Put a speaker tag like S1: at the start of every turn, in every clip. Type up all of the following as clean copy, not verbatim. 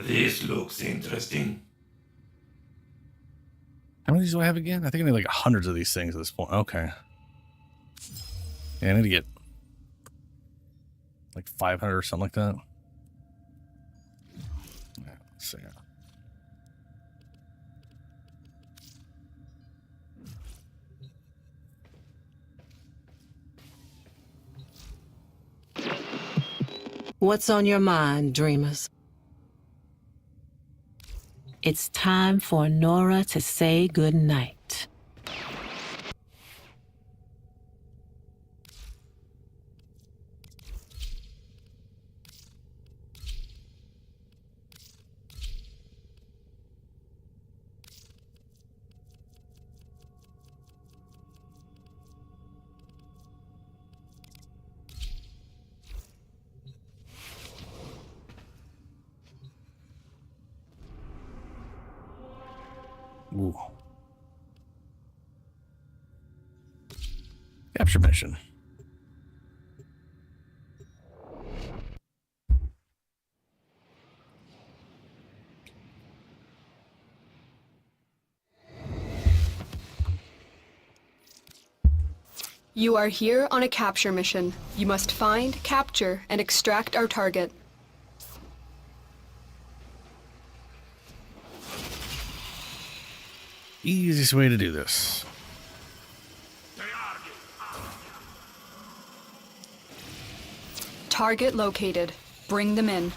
S1: This looks interesting.
S2: How many do I have again? I think I need like hundreds of these things at this point. Okay. Yeah, I need to get like 500 or something like that. Yeah, let's see.
S3: What's on your mind, dreamers? It's time for Nora to say goodnight.
S2: Ooh. Capture mission.
S4: You are here on a capture mission. You must find, capture, and extract our target.
S2: Easiest way to do this.
S4: Target located. Bring them in.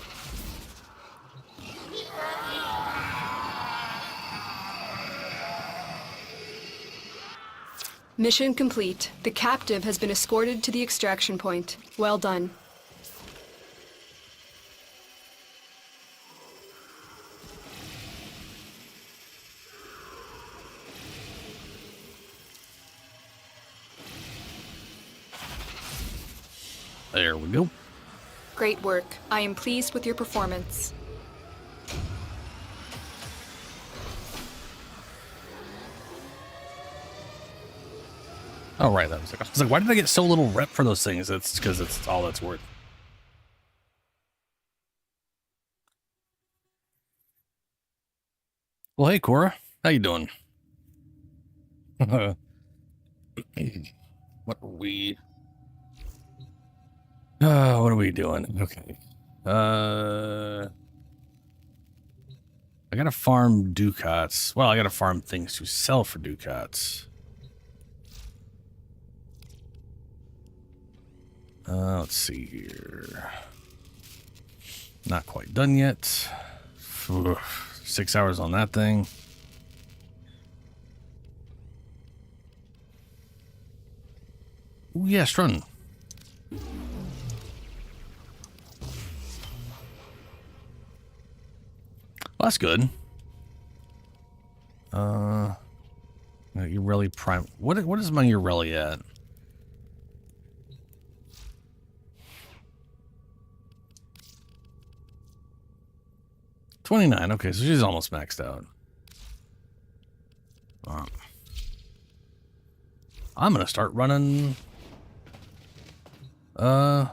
S4: Mission complete. The captive has been escorted to the extraction point. Well done.
S2: There we go.
S4: Great work. I am pleased with your performance.
S2: Oh, right. That was like, I was like, why did I get so little rep for those things? It's because it's all that's worth. Well, hey, Cora. How you doing? What are we... what are we doing? Okay. I gotta farm Ducats. Well, I gotta farm things to sell for Ducats. Let's see here. Not quite done yet. 6 hours on that thing. Ooh, yeah, Strun. Well, that's good. Ureli Prime. What is my Ureli at? $29. Okay, so she's almost maxed out. I'm gonna start running. Yeah,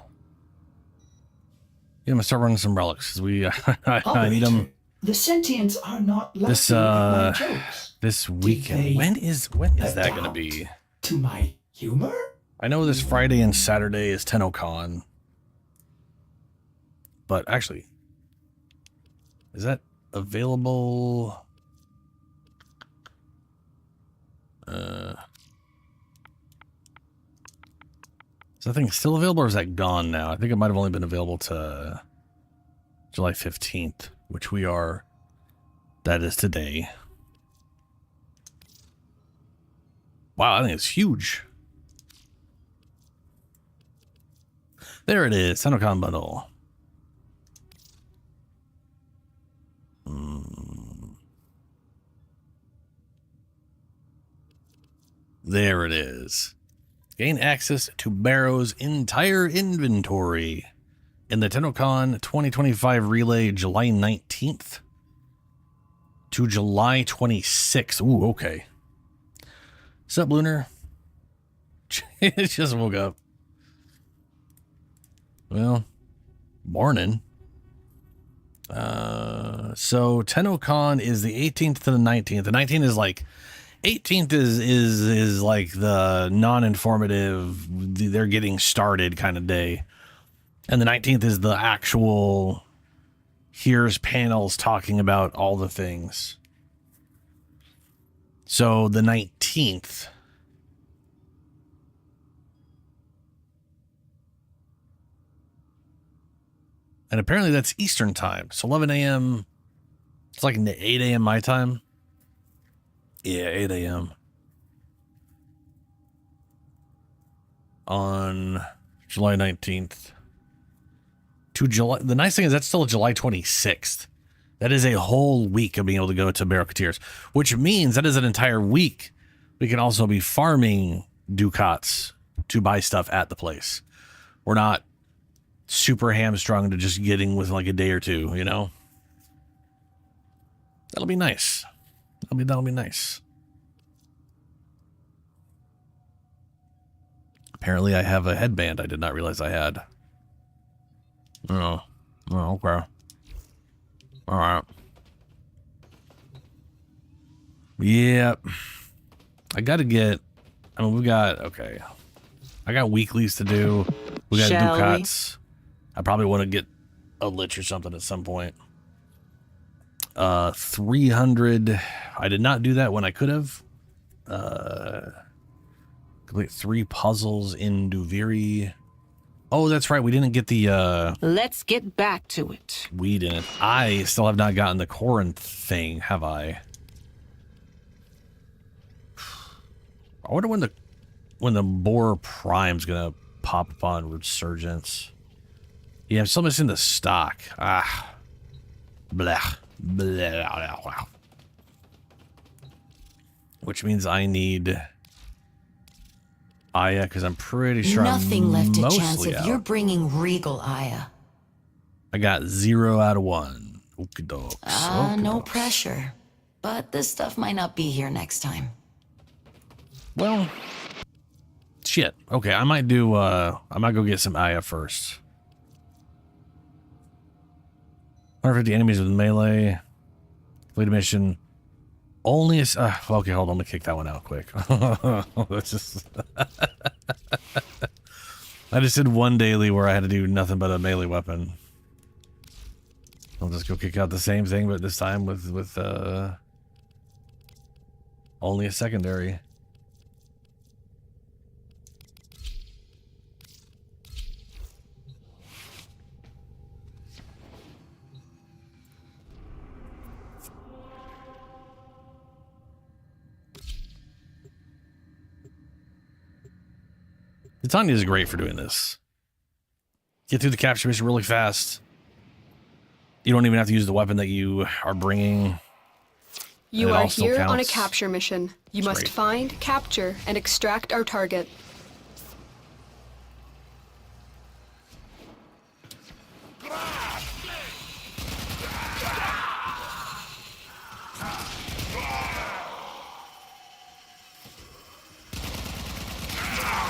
S2: I'm gonna start running some relics because we I need them.
S5: The sentients are not laughing at my jokes.
S2: This weekend. When is that gonna be?
S5: To my humor?
S2: I know this Friday and Saturday is TennoCon. But actually, is that available? Is that thing still available or is that gone now? I think it might have only been available to July 15th, which we are. That is today. Wow, I think it's huge. There it is, TennoCon bundle. There it is. Gain access to Barrow's entire inventory in the TennoCon 2025 relay July 19th to July 26th. Ooh, okay. What's up, Lunar? It just woke up. Well, morning. So TennoCon is the 18th to the 19th. The 19th is like 18th is like the non-informative, they're getting started kind of day. And the 19th is the actual, here's panels talking about all the things. So the 19th. And apparently that's Eastern time. So 11 a.m. It's like 8 a.m. my time. Yeah, 8 a.m. on July 19th. To July. The nice thing is that's still July 26th. That is a whole week of being able to go to Barracuteers, which means that is an entire week. We can also be farming Ducats to buy stuff at the place. We're not super hamstrung to just getting with like a day or two, you know? That'll be nice. That'll be nice. Apparently I have a headband I did not realize I had. Oh, okay. All right. Yep. I got to get, I mean, we got, okay. I got weeklies to do. We got
S3: Shall
S2: Ducats. I probably want to get a Lich or something at some point. 300. I did not do that when I could have. Complete 3 puzzles in Duviri. Oh, that's right. We didn't get the,
S3: Let's get back to it.
S2: we didn't. I still have not gotten the Corinth thing, have I? I wonder when the Boar Prime's gonna pop up on Resurgence. Yeah, I'm still missing the stock. Ah. Blah. Blah, blah, blah. Which means I need Aya, because I'm pretty sure
S6: Nothing
S2: I'm
S6: left to
S2: mostly
S6: chance if
S2: out.
S6: you're bringing Regal Aya.
S2: I got 0 out of 1. Okey-dokes.
S6: No
S2: Okey-dokes.
S6: pressure. But this stuff might not be here next time.
S2: Well, shit. Okay, I might do, I might go get some Aya first. 150 enemies with melee. Complete a mission. Only a, okay, hold on. Let me kick that one out quick. That's just, I just did one daily where I had to do nothing but a melee weapon. I'll just go kick out the same thing, but this time with only a secondary. Titania is great for doing this. Get through the capture mission really fast. You don't even have to use the weapon that you are bringing.
S4: You
S2: it
S4: are
S2: all still
S4: here on a
S2: counts.
S4: capture mission. You
S2: That's
S4: must
S2: great.
S4: find, capture, and extract our target.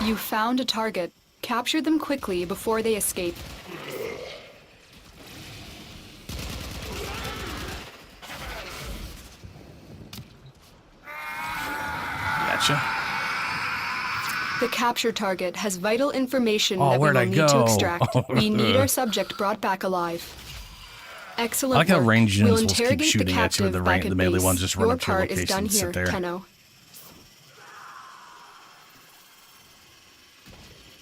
S4: You found a target. Capture them quickly before they escape.
S2: Gotcha.
S4: The capture target has vital information
S2: Oh,
S4: that we
S2: where'd
S4: will
S2: I
S4: need
S2: go?
S4: to extract. We need our subject brought back alive. Excellent
S2: I like how
S4: work.
S2: ranged
S4: We'll
S2: units will keep
S4: interrogate the
S2: shooting at you,
S4: captive
S2: and
S4: back
S2: the
S4: at
S2: melee
S4: base.
S2: ones just run
S4: Your
S2: up to your
S4: part is
S2: location
S4: done
S2: and sit
S4: here,
S2: there.
S4: Tenno.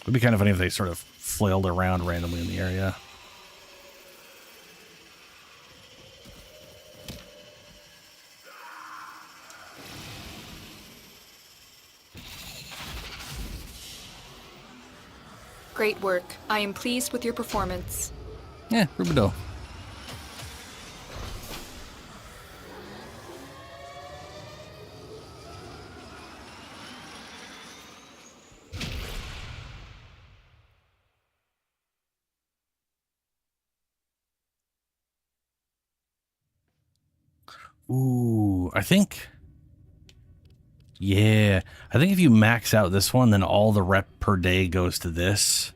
S2: It'd be kind of funny if they sort of flailed around randomly in the area.
S4: Great work. I am pleased with your performance.
S2: Yeah, Rubido. Ooh, I think. Yeah, I think if you max out this one, then all the rep per day goes to this.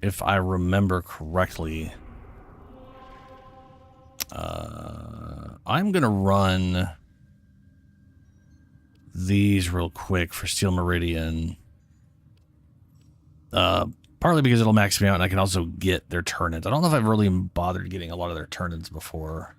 S2: If I remember correctly. I'm going to run these real quick for Steel Meridian. Partly because it'll max me out and I can also get their turn-ins. I don't know if I've really bothered getting a lot of their turn-ins before.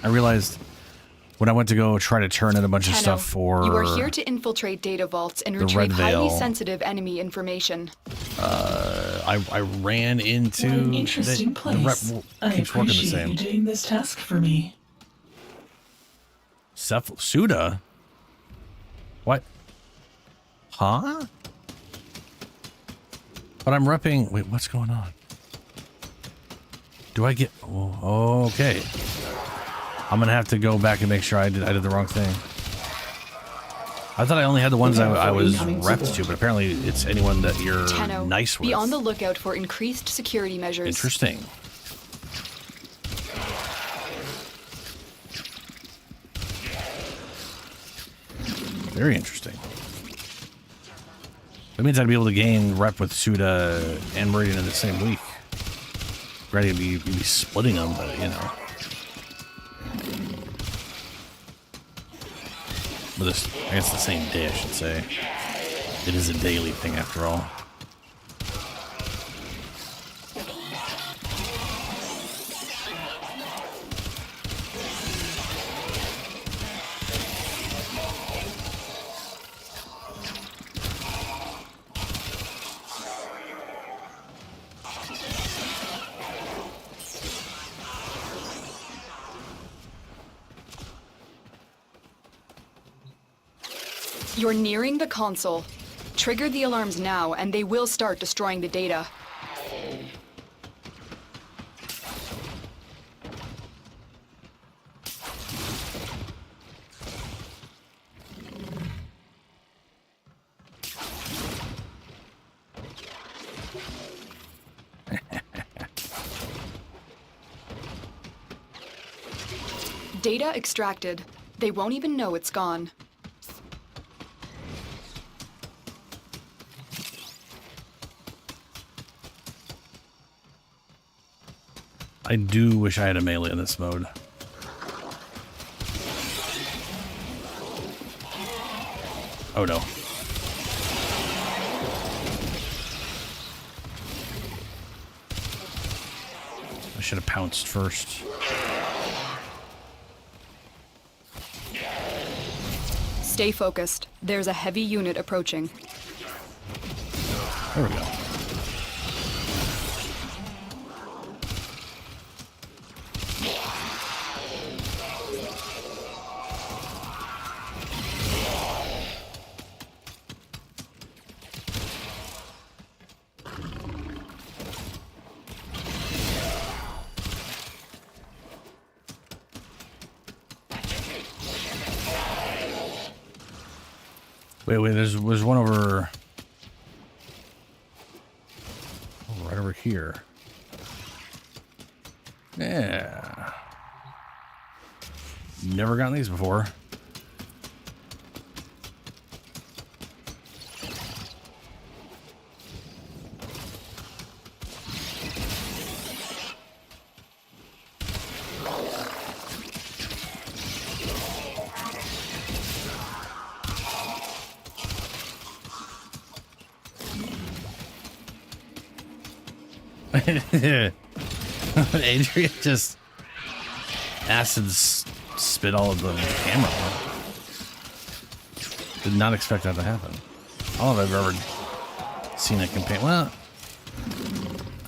S2: I realized when I went to go try to turn in a bunch of stuff for...
S4: You are here to infiltrate data vaults and retrieve highly sensitive enemy information.
S2: I ran into...
S5: What an interesting place. I appreciate you doing this task for me.
S2: Suda? What? Huh? But I'm repping... Wait, what's going on? Do I get... Oh, okay. I'm gonna have to go back and make sure I did the wrong thing. I thought I only had the ones I was repped to, but apparently it's anyone that you're nice with.
S4: Be on the lookout for increased security measures.
S2: Interesting. Very interesting. That means I'd be able to gain rep with Suda and Meridian in the same week. Granted, you'd be splitting them, but you know. But this, I guess the same day, I should say. It is a daily thing after all.
S4: You're nearing the console. Trigger the alarms now, and they will start destroying the data. Data extracted. They won't even know it's gone.
S2: I do wish I had a melee in this mode. Oh no. I should have pounced first.
S4: Stay focused. There's a heavy unit approaching.
S2: There we go. Wait, there's one over... Oh, right over here. Yeah. Never gotten these before. Adrian just acid spit all of the camera. Did not expect that to happen. I don't know if I've ever seen a campaign. Well,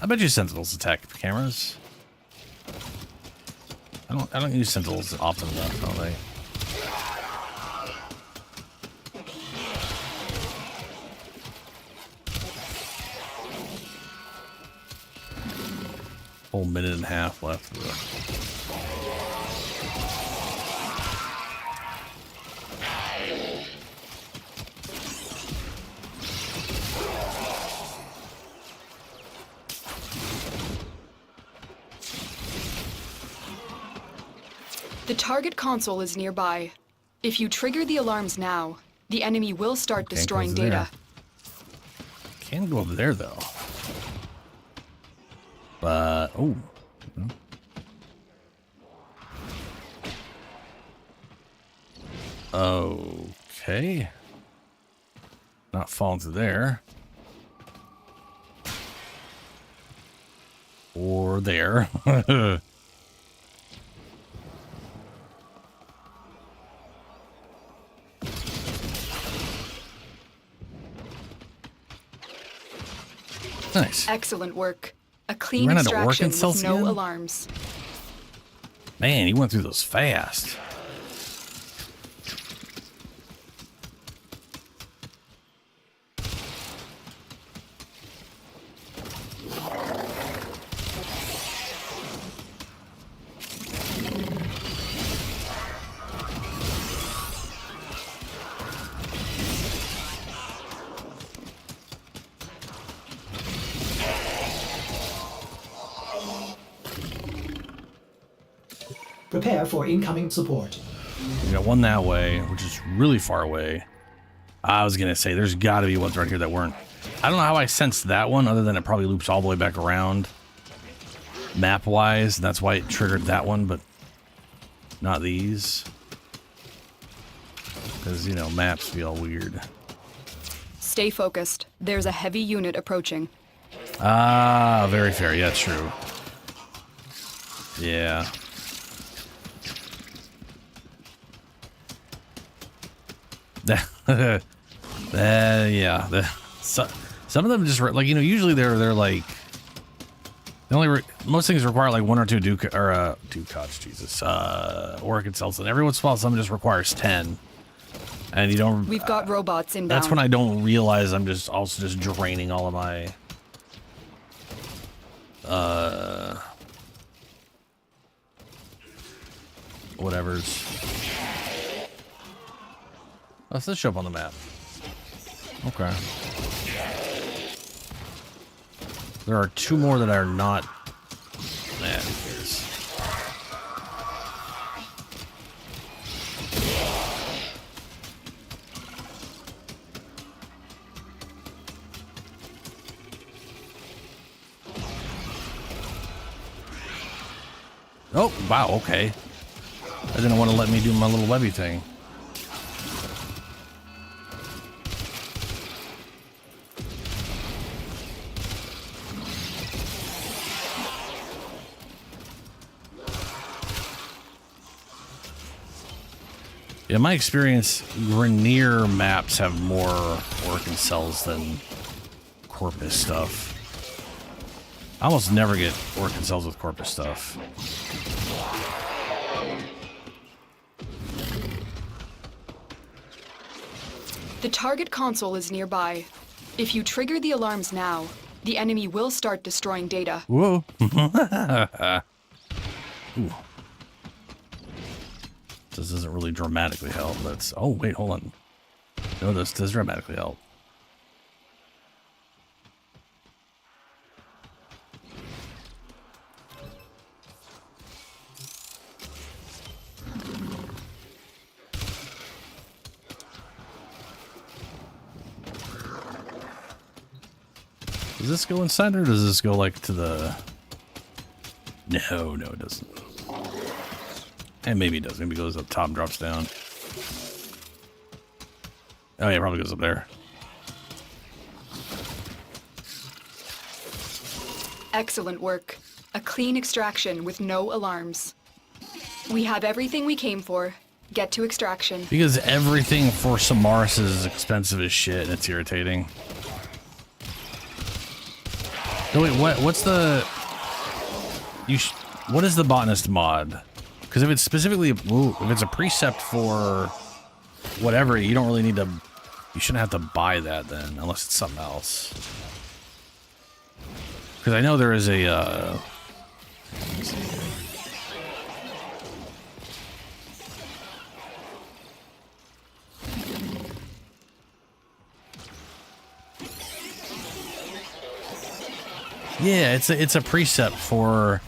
S2: I bet you Sentinels attack cameras. I don't use Sentinels often enough, don't they? Whole minute and a half left.
S4: The target console is nearby. If you trigger the alarms now, the enemy will start destroying data.
S2: Can go over there though. But oh. Okay. Not falling through there. Or there. Nice.
S4: Excellent work. A clean
S2: Ran out of work
S4: extraction
S2: in cells
S4: with no
S2: again?
S4: alarms.
S2: Man, he went through those fast.
S7: Prepare for incoming support.
S2: We got one that way, which is really far away. I was going to say, there's got to be ones right here that weren't. I don't know how I sensed that one, other than it probably loops all the way back around map-wise. That's why it triggered that one, but not these. Because, you know, maps feel weird.
S4: Stay focused. There's a heavy unit approaching.
S2: Ah, very fair. Yeah, true. Yeah. Yeah. Some of them just like, you know, usually they're like most things require like one or two Ducats, Jesus, Orchid cells, and every once in a while some just requires 10, and you don't.
S4: We've got robots inbound.
S2: That's when I don't realize I'm just draining all of my whatever's. Let's just show up on the map. Okay. There are two more that are not. Man, oh, wow, okay. I didn't want to let me do my little webby thing. In my experience, Grenier maps have more working cells than Corpus stuff. I almost never get working cells with Corpus stuff.
S4: The target console is nearby. If you trigger the alarms now, the enemy will start destroying data.
S2: Whoa. Ooh. This doesn't really dramatically help. That's. Oh, wait, hold on. No, this does dramatically help. Does this go inside or does this go like to the... No, it doesn't. And maybe it does. Maybe it goes up top and drops down. Oh yeah, it probably goes up there.
S4: Excellent work. A clean extraction with no alarms. We have everything we came for. Get to extraction.
S2: Because everything for Samaris is expensive as shit and it's irritating. No, wait, what's the... What is the botanist mod? Because if it's specifically... Ooh, if it's a precept for whatever, you don't really need to... You shouldn't have to buy that then, unless it's something else. Because I know there is a... let me see here. Yeah, it's a precept for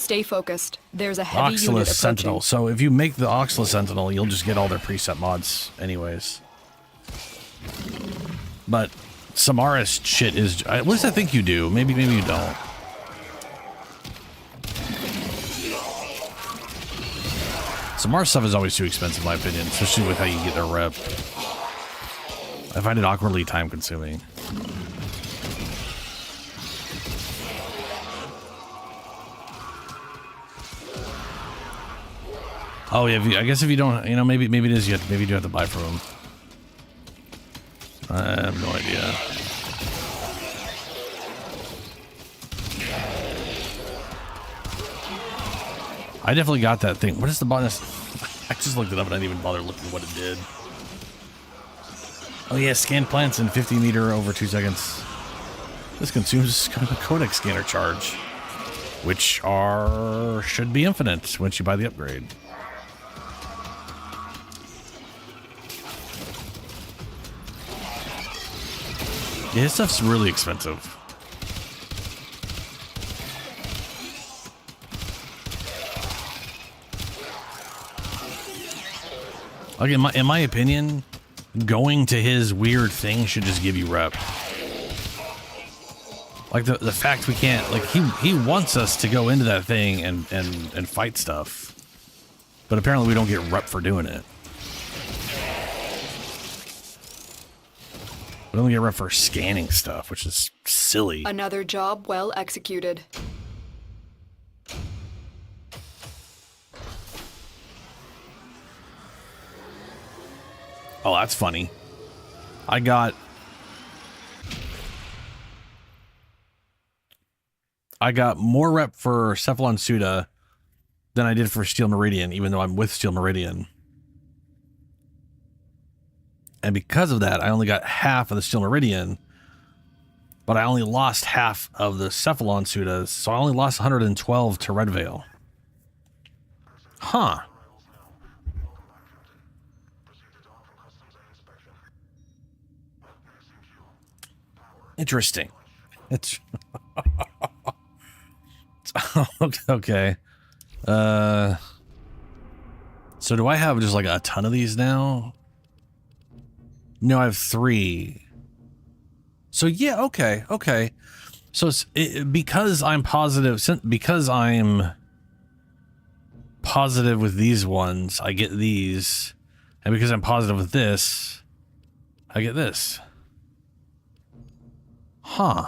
S4: Stay focused. There's a heavy unit approaching.
S2: Oxalis Sentinel. So if you make the Oxalis Sentinel, you'll just get all their preset mods anyways. But Samaris shit is... At least I think you do. Maybe you don't. Samaris stuff is always too expensive, in my opinion, especially with how you get their rep. I find it awkwardly time-consuming. Oh yeah, I guess if you don't, maybe it is maybe you do have to buy from them. I have no idea. I definitely got that thing. What is the bonus? I just looked it up and I didn't even bother looking at what it did. Oh yeah, scan plants in 50 meter over 2 seconds. This consumes a codex scanner charge, which should be infinite once you buy the upgrade. Yeah, his stuff's really expensive. Like in my opinion, going to his weird thing should just give you rep. Like the fact we can't, like he wants us to go into that thing and fight stuff, but apparently we don't get rep for doing it. We only get rep for scanning stuff, which is silly.
S4: Another job well executed.
S2: Oh, that's funny. I got more rep for Cephalon Suda than I did for Steel Meridian, even though I'm with Steel Meridian. And because of that, I only got half of the Steel Meridian, but I only lost half of the Cephalon Sudas, so I only lost 112 to Red Veil. Huh. Interesting. It's okay. So do I have just like a ton of these now? No, I have 3. So yeah, okay. So because I'm positive with these ones, I get these, and because I'm positive with this, I get this. Huh.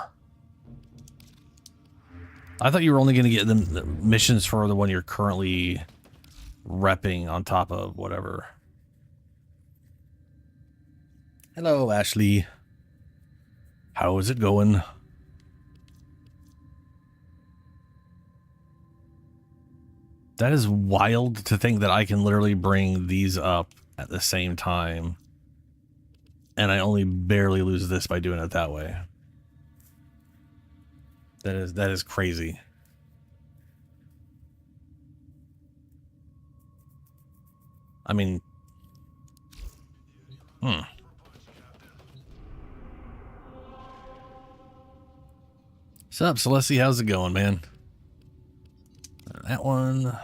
S2: I thought you were only going to get the missions for the one you're currently repping on top of whatever. Hello, Ashley. How is it going? That is wild to think that I can literally bring these up at the same time, and I only barely lose this by doing it that way. That is crazy. I mean, What's up, Celestia? How's it going, man? That one.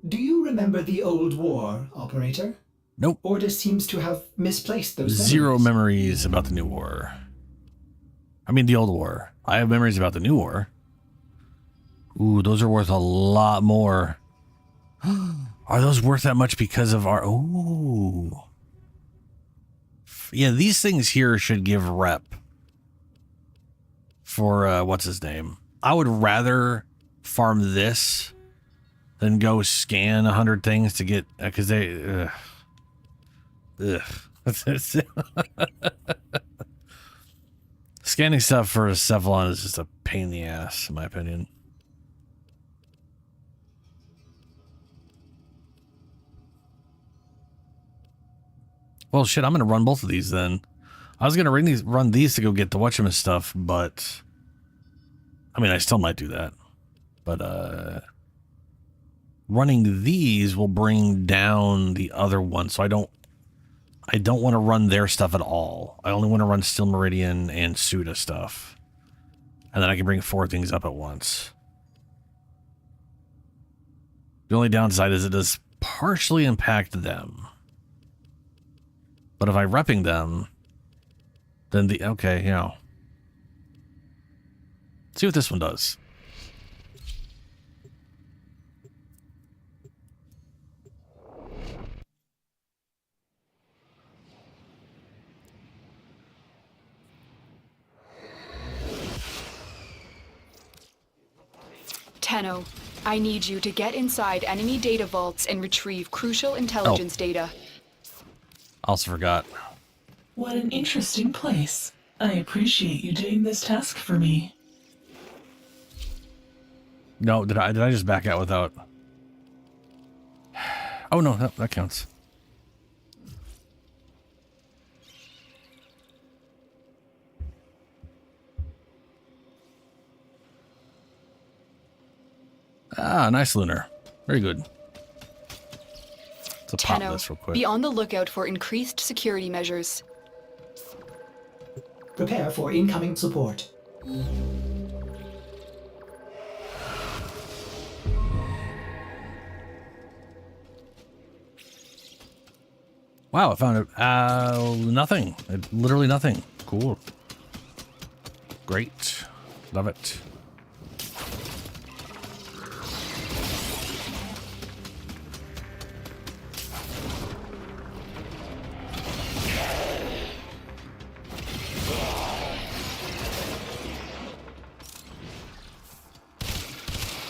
S7: Do you remember the old war, Operator?
S2: Nope.
S7: Order seems to have misplaced those
S2: Zero memories about the new war. I mean, the old war. I have memories about the new war. Ooh, those are worth a lot more. Are those worth that much because of our... Ooh. Yeah, these things here should give rep for, what's his name? I would rather farm this than go scan 100 things to get... Because they... Scanning stuff for Cephalon is just a pain in the ass, in my opinion. Well, shit, I'm going to run both of these then. I was going to run these to go get the Whatchamist stuff, but... I mean, I still might do that. But, running these will bring down the other one, so I don't want to run their stuff at all. I only want to run Steel Meridian and Suda stuff. And then I can bring 4 things up at once. The only downside is it does partially impact them. But if I'm repping them, then the... Okay, you know. Let's see what this one does.
S4: Tenno, I need you to get inside enemy data vaults and retrieve crucial intelligence data.
S2: Also forgot.
S5: What an interesting place. I appreciate you doing this task for me.
S2: No, did I just back out without... Oh no, that counts. Ah, nice lunar. Very good. Let's pop
S4: Tenno,
S2: this real quick.
S4: be on the lookout for increased security measures.
S7: Prepare for incoming support.
S2: Wow, I found it. Nothing. Literally nothing. Cool. Great. Love it.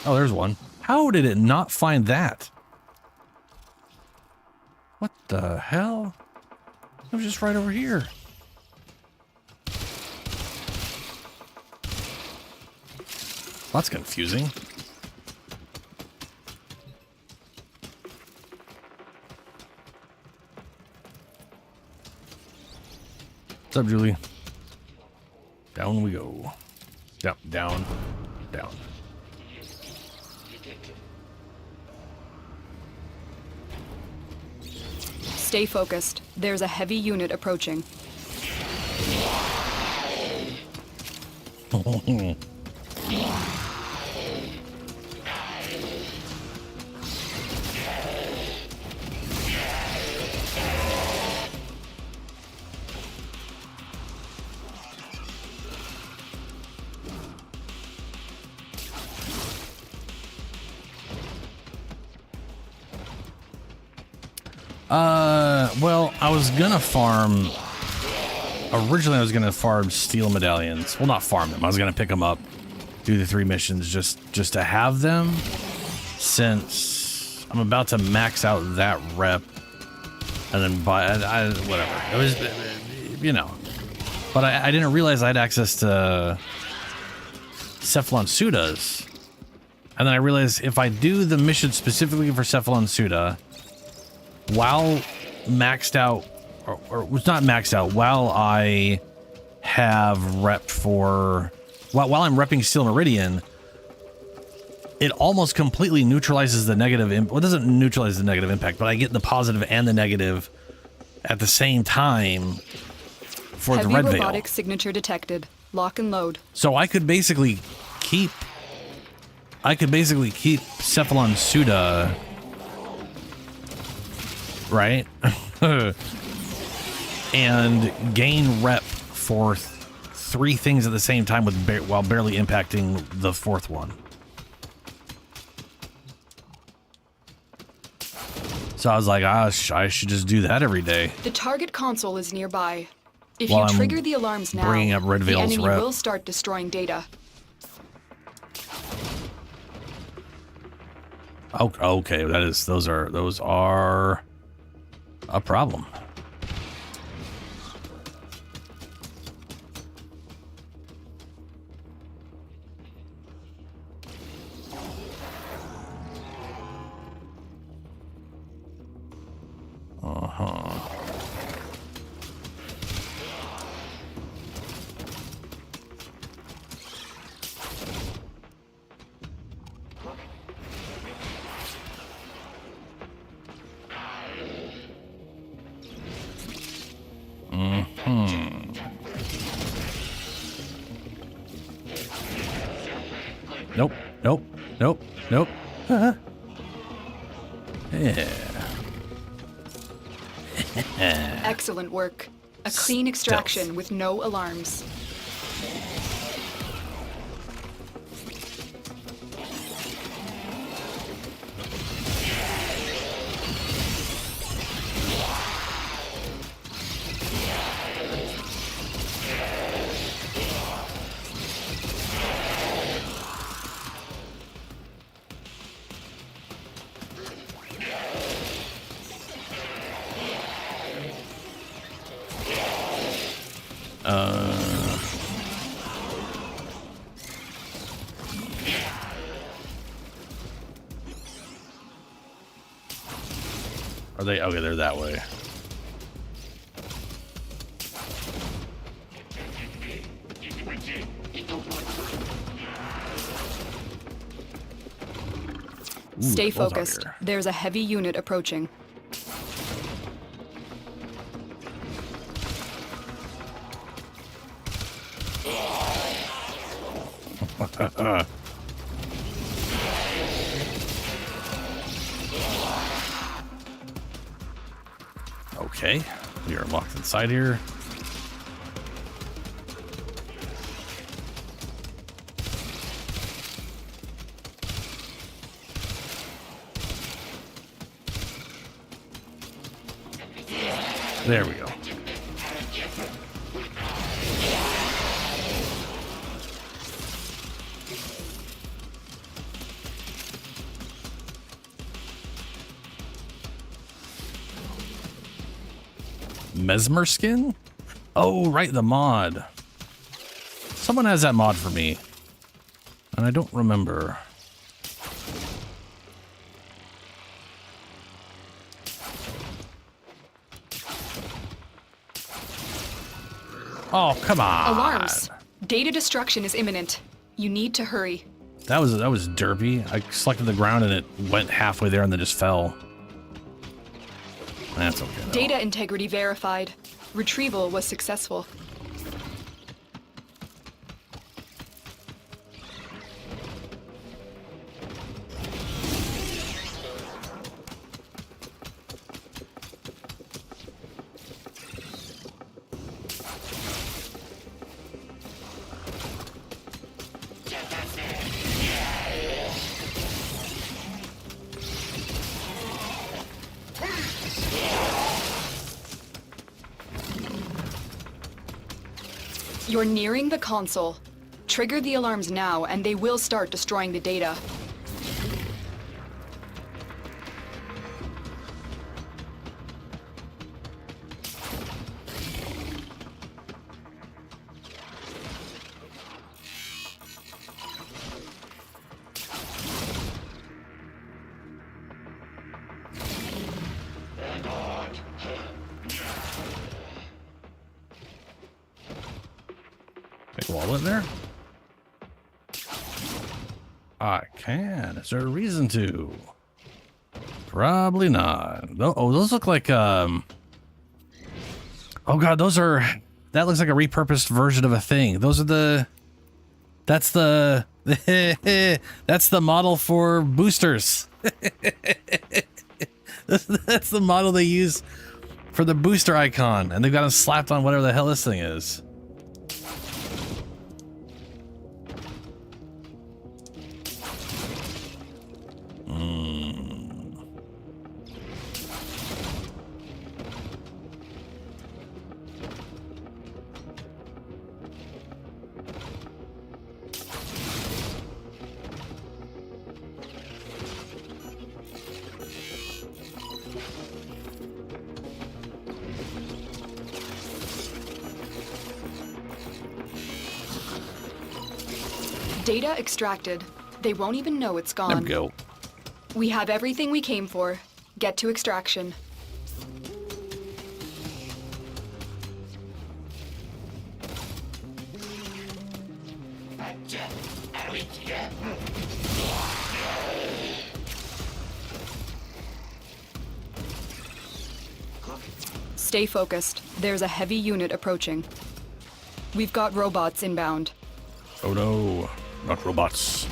S2: Oh, there's one. How did it not find that? What the hell? It was just right over here. That's confusing. What's up, Julie? Down we go. Down, down, down.
S4: Stay focused. There's a heavy unit approaching.
S2: Well, I was gonna farm... Originally, I was gonna farm steel medallions. Well, not farm them. I was gonna pick them up, do the 3 missions just to have them, since I'm about to max out that rep, and then buy... whatever. It was, you know. But I didn't realize I had access to Cephalon Sudas. And then I realized if I do the mission specifically for Cephalon Suda, while maxed out, or was not maxed out, while I have repped for, while I'm repping Steel Meridian, it almost completely neutralizes the negative, well, it doesn't neutralize the negative impact, but I get the positive and the negative at the same time for the Red Veil.
S4: Heavy robotic signature detected. Lock and load.
S2: So I could basically keep Cephalon Suda, right? And gain rep for 3 things at the same time with while barely impacting the 4th one. So I was like, I should just do that every day.
S4: The target console is nearby. If
S2: While
S4: you trigger the alarms now,
S2: bringing up Red
S4: the
S2: Veil's
S4: enemy
S2: rep.
S4: will start destroying data.
S2: Okay, those are a problem. Nope. Yeah.
S4: Excellent work. A clean extraction with no alarms.
S2: Are they? Okay, they're that way. Ooh,
S4: Stay
S2: what's out
S4: focused.
S2: here?
S4: There's a heavy unit approaching.
S2: Okay, we are locked inside here. There we go. Mesmer skin? Oh, right, the mod. Someone has that mod for me. And I don't remember. Oh, come on.
S4: Alarms. Data destruction is imminent. You need to hurry.
S2: That was derpy. I selected the ground and it went halfway there and then just fell. That's okay, though.
S4: Data integrity verified. Retrieval was successful. You're nearing the console. Trigger the alarms now, and they will start destroying the data.
S2: Big wall in there? I can. Is there a reason to? Probably not. Oh, those look like, oh god, those are, that looks like a repurposed version of a thing. Those are that's the model for boosters. That's the model they use for the booster icon, and they've got them slapped on whatever the hell this thing is.
S4: Data extracted. They won't even know it's gone.
S2: There we go.
S4: We have everything we came for. Get to extraction. Stay focused. There's a heavy unit approaching. We've got robots inbound.
S2: Oh no, not robots.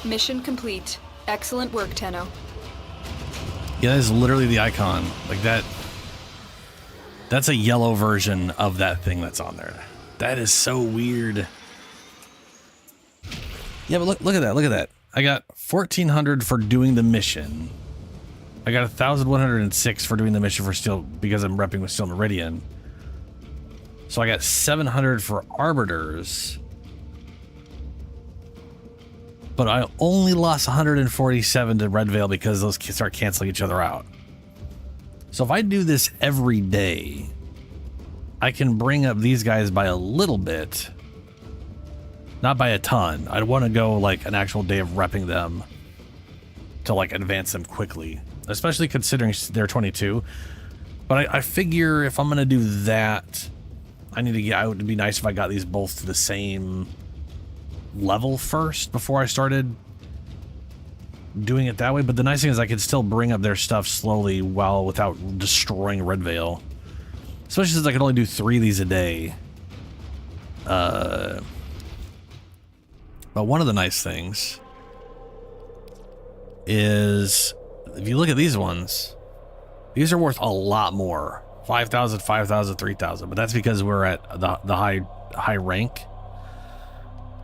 S4: Mission complete. Excellent work, Tenno.
S2: Yeah, that is literally the icon. Like that. That's a yellow version of that thing that's on there. That is so weird. Yeah, but look at that. Look at that. I got 1,400 for doing the mission. I got 1,106 for doing the mission for Steel because I'm repping with Steel Meridian. So I got 700 for Arbiters. But I only lost 147 to Red Veil because those start canceling each other out. So if I do this every day, I can bring up these guys by a little bit. Not by a ton. I'd want to go like an actual day of repping them to like advance them quickly. Especially considering they're 22. But I figure if I'm going to do that, I need to get, it would be nice if I got these both to the same level first before I started doing it that way. But the nice thing is I can still bring up their stuff slowly without destroying Red Veil. Especially since I can only do 3 of these a day. But one of the nice things is if you look at these ones, these are worth a lot more. 5,000, 5,000, 3,000. But that's because we're at the high rank.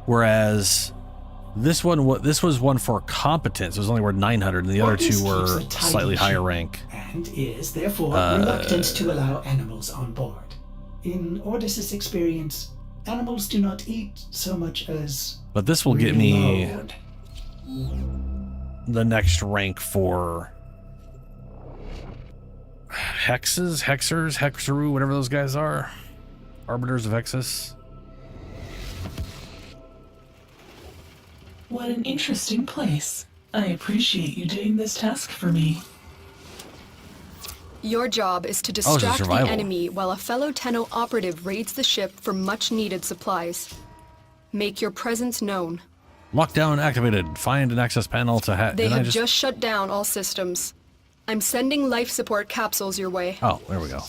S2: Whereas this was one for competence. It was only worth 900, and the other two were slightly higher rank.
S7: And is therefore reluctant to allow animals on board. In Ordis's experience, animals do not eat so much as.
S2: But this will get me the next rank for hexes, hexers, hexeru, whatever those guys are. Arbiters of Hexus.
S5: What an interesting place. I appreciate you doing this task for me.
S4: Your job is to
S2: it's
S4: distract the
S2: survival.
S4: enemy while a fellow Tenno operative raids the ship for much-needed supplies. Make your presence known.
S2: Lockdown activated. Find an access panel to hack.
S4: They have just shut down all systems. I'm sending life support capsules your way.
S2: Oh, there we go.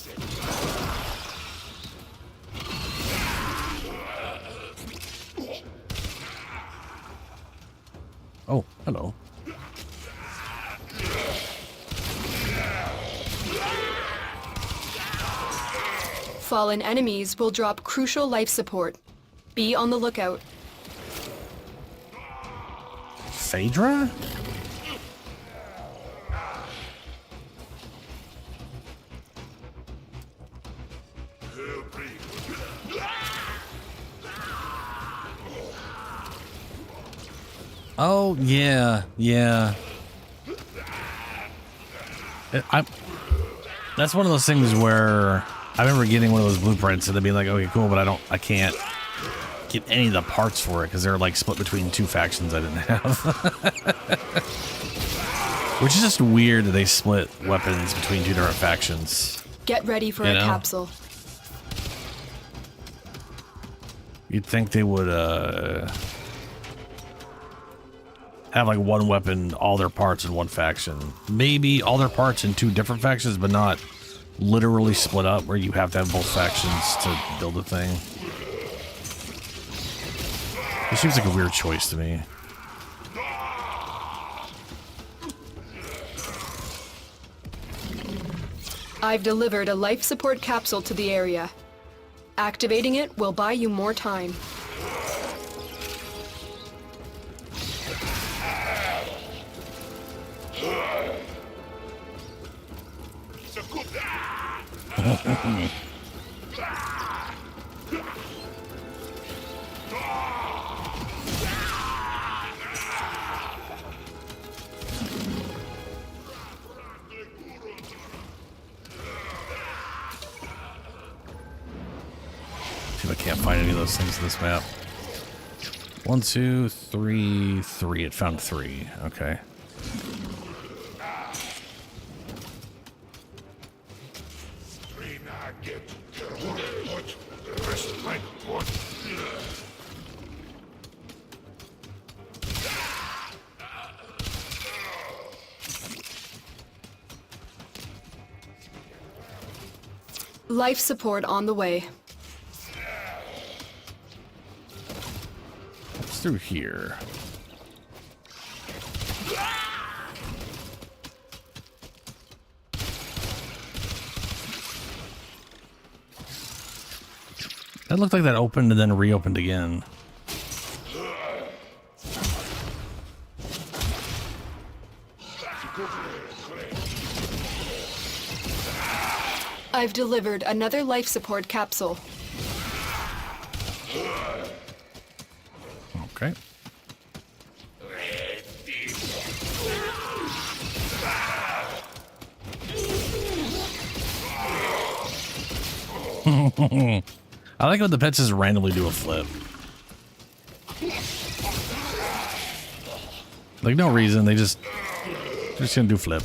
S2: Oh, hello.
S4: Fallen enemies will drop crucial life support. Be on the lookout.
S2: Phaedra? Oh, yeah, yeah. That's one of those things where I remember getting one of those blueprints and then being like, okay, cool, but I can't get any of the parts for it because they're like split between 2 factions I didn't have. Which is just weird that they split weapons between 2 different factions.
S4: Get ready for a capsule.
S2: You'd think they would have like one weapon, all their parts in one faction. Maybe all their parts in 2 different factions, but not literally split up where you have to have both factions to build a thing. It seems like a weird choice to me.
S4: I've delivered a life support capsule to the area. Activating it will buy you more time.
S2: See if I can't find any of those things in this map. 1, 2, 3, 3. It found 3. Okay.
S4: Life support on the way.
S2: What's through here? That looked like that opened and then reopened again.
S4: I've delivered another life support capsule.
S2: Okay. I like when the pets just randomly do a flip. Like no reason, they're just gonna do flip.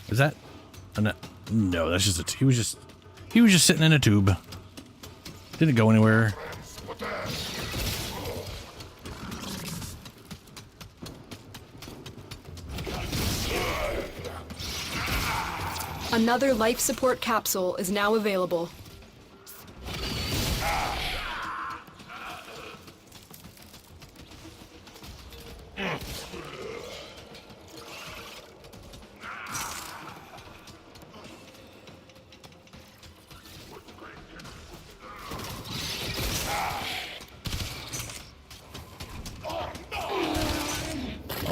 S2: Is that? No, that's just he was just sitting in a tube. Didn't go anywhere.
S4: Another life support capsule is now available.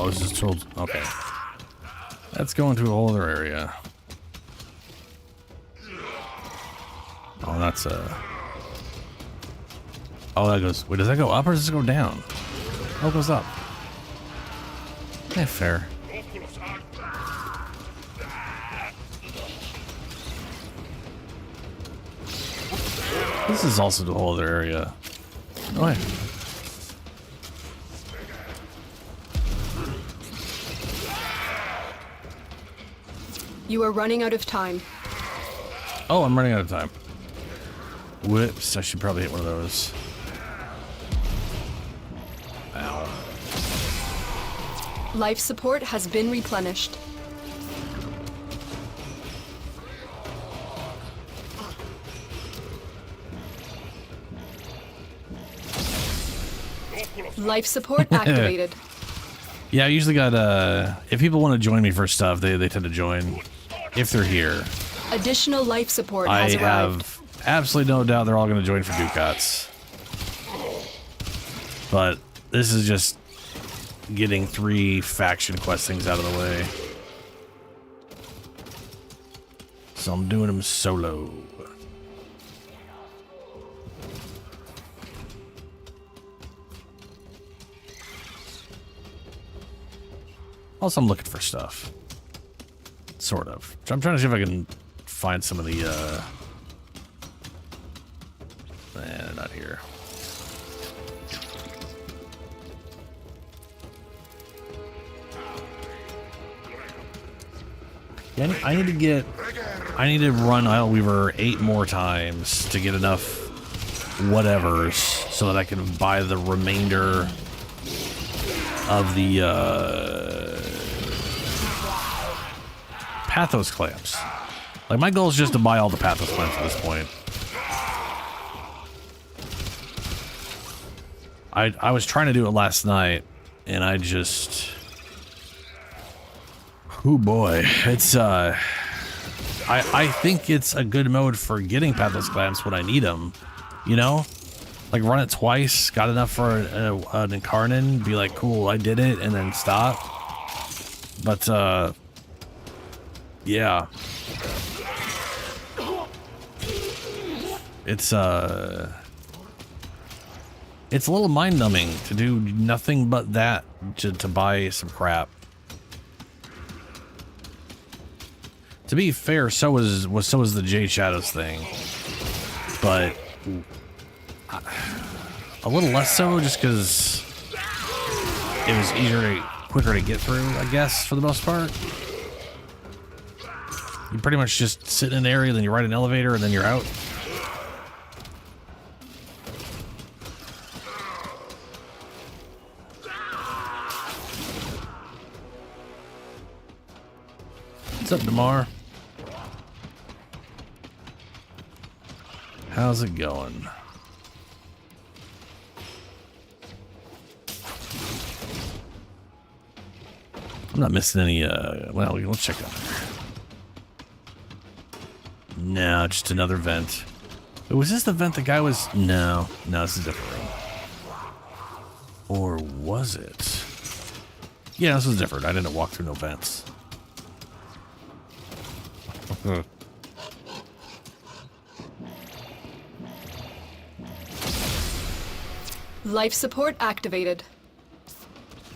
S2: Oh, this is told. Okay. Let's go into a whole other area. Oh, that's oh, that goes. Wait, does that go up or does it go down? Oh, it goes up. Yeah, fair. This is also the whole other area. Oh, yeah.
S4: You are running out of time.
S2: Oh, I'm running out of time. Whoops, I should probably hit one of those. Ow.
S4: Life support has been replenished. Life support activated.
S2: Yeah, I usually got, if people want to join me for stuff, they tend to join if they're here.
S4: Additional life support has
S2: I
S4: arrived.
S2: have absolutely no doubt they're all going to join for Ducats. But this is just getting 3 faction quest things out of the way. So I'm doing them solo. Also, I'm looking for stuff. Sort of. I'm trying to see if I can find some of the, they're not here. Yeah, I need to run Isle Weaver 8 more times to get enough whatevers so that I can buy the remainder of the, Pathos clamps. Like, my goal is just to buy all the Pathos clamps at this point. I was trying to do it last night, and I just... Oh boy, it's, I think it's a good mode for getting Pathos clamps when I need them, you know? Like, run it twice, got enough for an Incarnon, be like, cool, I did it, and then stop. But, yeah. It's a little mind-numbing to do nothing but that to buy some crap. To be fair, so was the Jade Shadows thing, but a little less so, just because it was quicker to get through, I guess, for the most part. You pretty much just sit in an area, then you ride an elevator, and then you're out. What's up, Damar? How's it going? I'm not missing any, well, let's check out there. No, just another vent. Was this the vent the guy was? No, this is a different room. Or was it? Yeah, this was different. I didn't walk through no vents.
S4: Life support activated.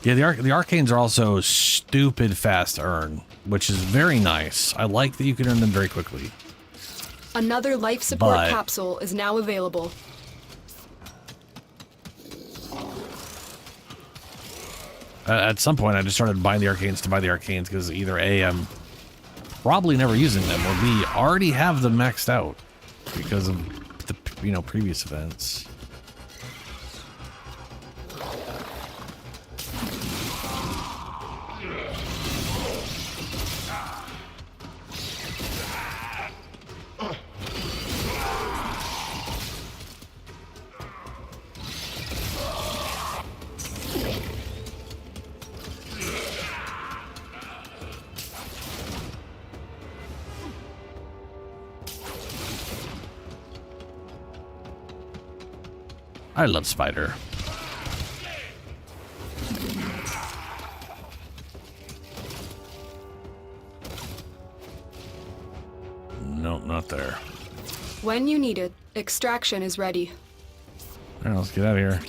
S2: Yeah, the arcanes are also stupid fast to earn, which is very nice. I like that you can earn them very quickly.
S4: Another life support capsule is now available.
S2: At some point, I just started buying the arcanes to buy the arcanes because either A, I'm probably never using them, or B, already have them maxed out because of the previous events. I love Spider. Nope, not there.
S4: When you need it, extraction is ready.
S2: All right, let's get out of here.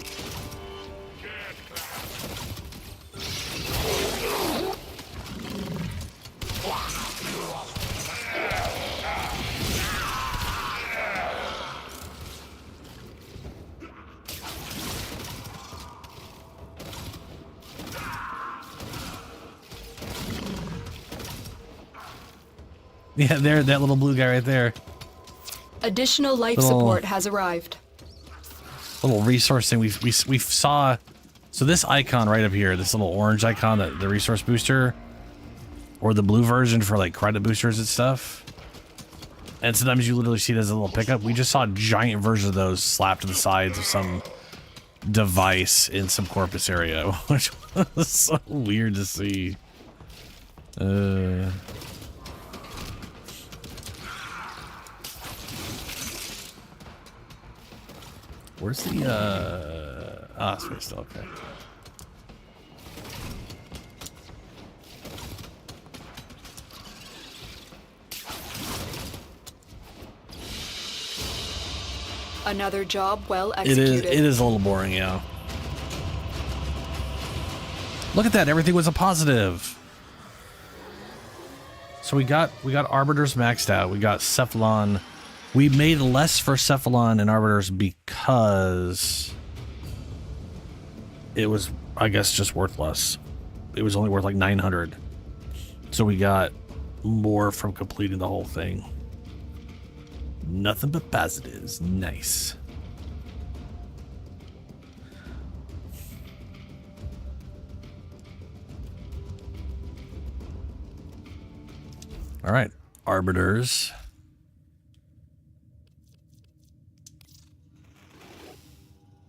S2: Yeah, there, that little blue guy right there.
S4: Additional life support has arrived.
S2: Little resource thing we saw. So this icon right up here, this little orange icon, the resource booster, or the blue version for like credit boosters and stuff. And sometimes you literally see it as a little pickup. We just saw giant versions of those slapped to the sides of some device in some Corpus area, which was so weird to see. Where's the, space still, okay.
S4: Another job well executed.
S2: It is a little boring, yeah. Look at that, everything was a positive. So we got Arbiters maxed out, we got Cephalon. We made less for Cephalon and Arbiters because it was, I guess, just worth less. It was only worth like 900. So we got more from completing the whole thing. Nothing but positives. Nice. All right, Arbiters.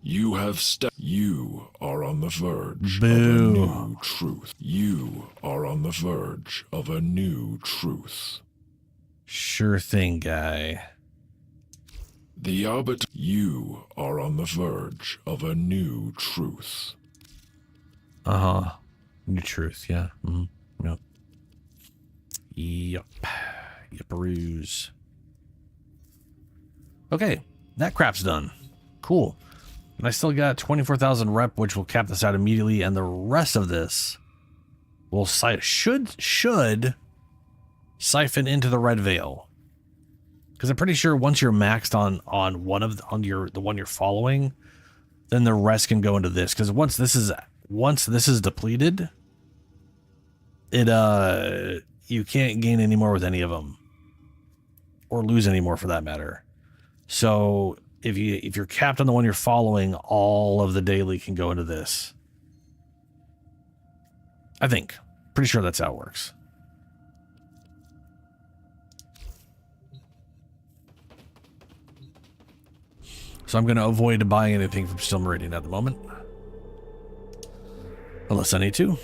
S8: You have You are on the verge
S2: Boo.
S8: of a new truth. You are on the verge of a new truth.
S2: Sure thing, guy.
S8: The Arbiter. You are on the verge of a new truth.
S2: Uh-huh. New truth, yeah. Mm-hmm. Yep. Yep. Yep-a-roos. Okay, that crap's done. Cool. And I still got 24,000 rep, which will cap this out immediately, and the rest of this will should Siphon into the red veil. Because I'm pretty sure once you're maxed on the one you're following, then the rest can go into this. Because once this is depleted, you can't gain any more with any of them, or lose any more for that matter. So if you're capped on the one you're following, all of the daily can go into this. I think. Pretty sure that's how it works. So I'm going to avoid buying anything from Steel Meridian at the moment. Unless I need to.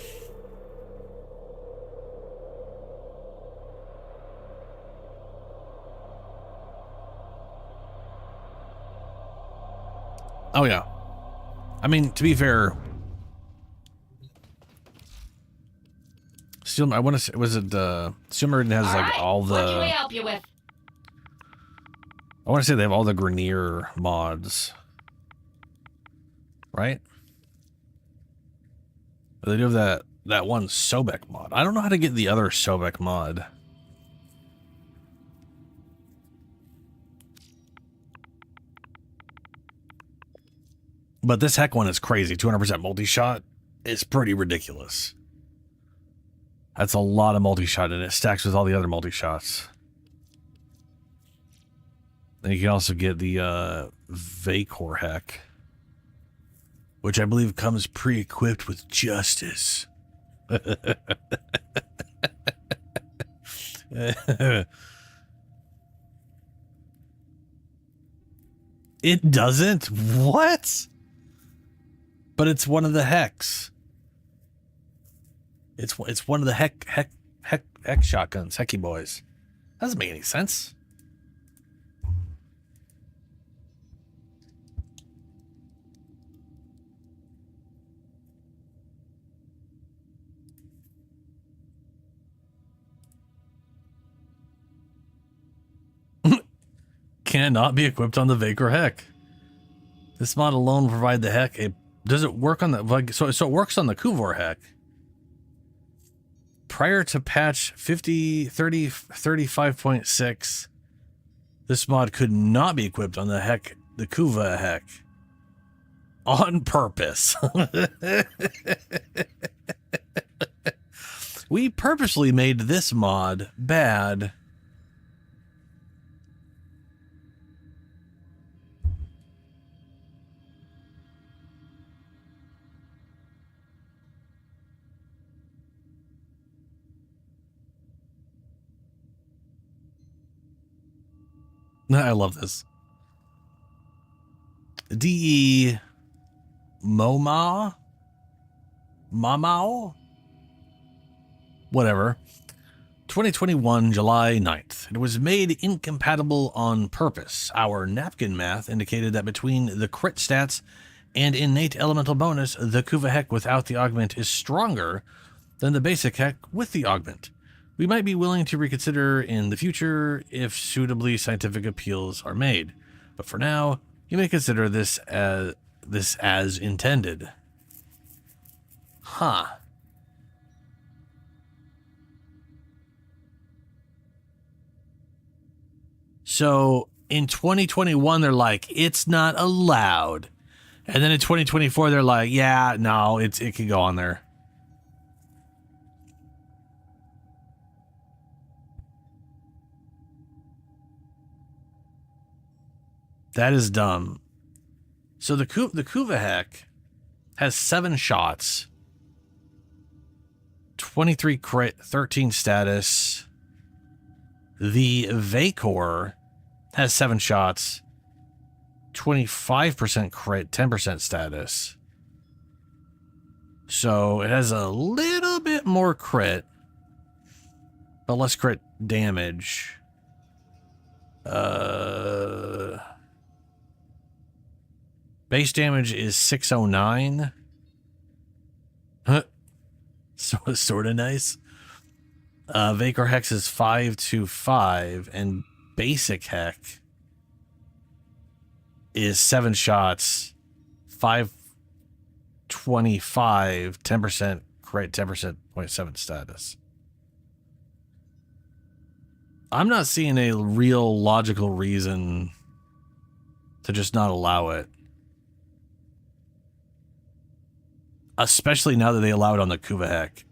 S2: Oh yeah. I mean, to be fair, Steel, I want to say, was it Steel Meridian has like all the.
S6: What can we help you with?
S2: I want to say they have all the Grenier mods, right? They do have that one Sobek mod. I don't know how to get the other Sobek mod. But this heck one is crazy. 200% multi-shot is pretty ridiculous. That's a lot of multi-shot, and it stacks with all the other multi-shots. And you can also get the Vacor heck, which I believe comes pre-equipped with Justice. It doesn't? What? But it's one of the hecks. It's one of the heck shotguns, hecky boys. Doesn't make any sense. Cannot be equipped on the Vacor heck. This mod alone will provide the heck. Does it work on the so it works on the Kuvor heck? Prior to patch 35.6, this mod could not be equipped on the Kuva heck. On purpose. We purposely made this mod bad. I love this. DE Momao? Whatever. 2021, July 9th. It was made incompatible on purpose. Our napkin math indicated that between the crit stats and innate elemental bonus, the Kuva heck without the augment is stronger than the basic heck with the augment. We might be willing to reconsider in the future if suitably scientific appeals are made, but for now, you may consider this as intended. Huh. So in 2021, they're like, it's not allowed. And then in 2024, they're like, yeah, no, it can go on there. That is dumb. So the Kuva heck has 7 shots, 23 crit, 13 status. The Vacor has 7 shots, 25% crit, 10% status. So it has a little bit more crit, but less crit damage. Base damage is 609. Huh. So it's sort of nice. Vacor Hex is 525, and basic heck is 7 shots, 525, 10% crit, 10% 0.7 status. I'm not seeing a real logical reason to just not allow it. Especially now that they allow it on the Kuvahek.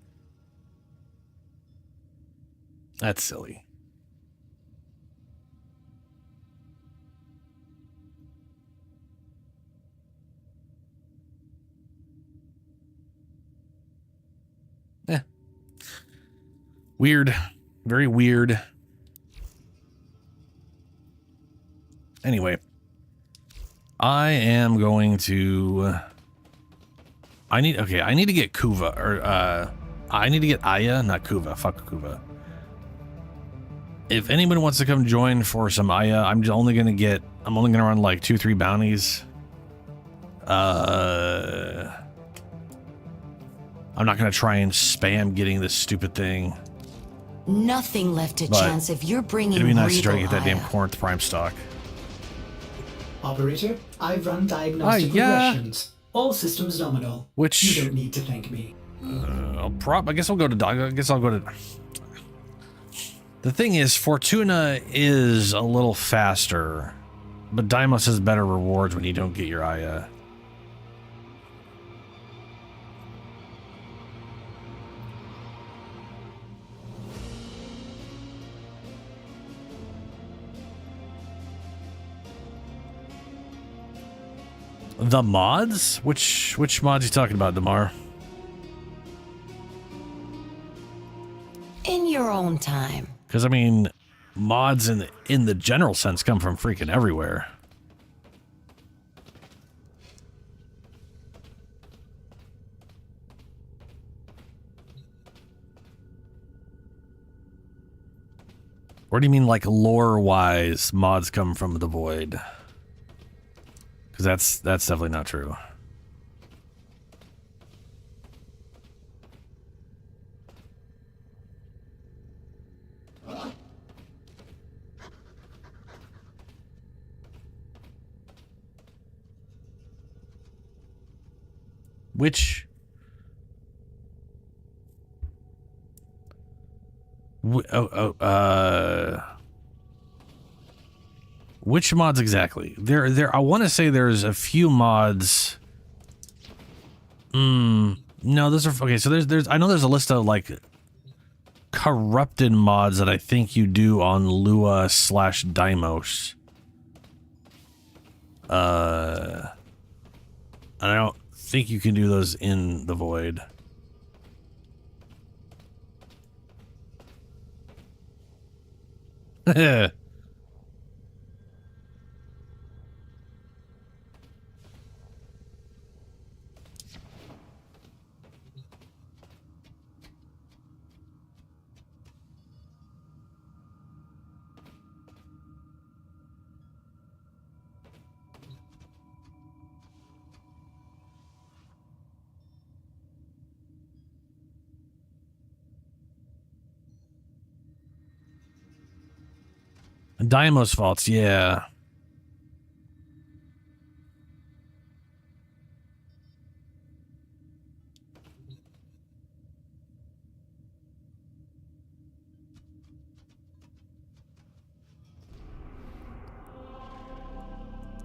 S2: That's silly. Weird. Very weird. Anyway. I am going to... I need to get Kuva, or, I need to get Aya, not Kuva. Fuck Kuva. If anybody wants to come join for some Aya, I'm only gonna run like 2-3 bounties. I'm not gonna try and spam getting this stupid thing.
S6: Nothing left to
S2: But
S6: chance if you're bringing
S2: it'd be nice to try to
S6: regal
S2: get that damn
S6: Aya.
S2: Corinth Prime stock.
S7: Operator, I've run diagnostic
S2: yeah.
S7: regressions. All systems nominal.
S2: Which
S7: You don't need to thank me.
S2: I guess I'll go to I guess I'll go to. The thing is, Fortuna is a little faster, but Deimos has better rewards when you don't get your Aya. The mods? Which mods you talking about, Damar?
S6: In your own time.
S2: Because I mean, mods in the general sense come from freaking everywhere. Or do you mean like lore-wise mods come from the void? Because that's definitely not true. Which which mods exactly? There I want to say there's a few mods. No, those are okay. So there's I know there's a list of like corrupted mods that I think you do on Lua/Deimos. And I don't think you can do those in the void. Deimos faults, yeah.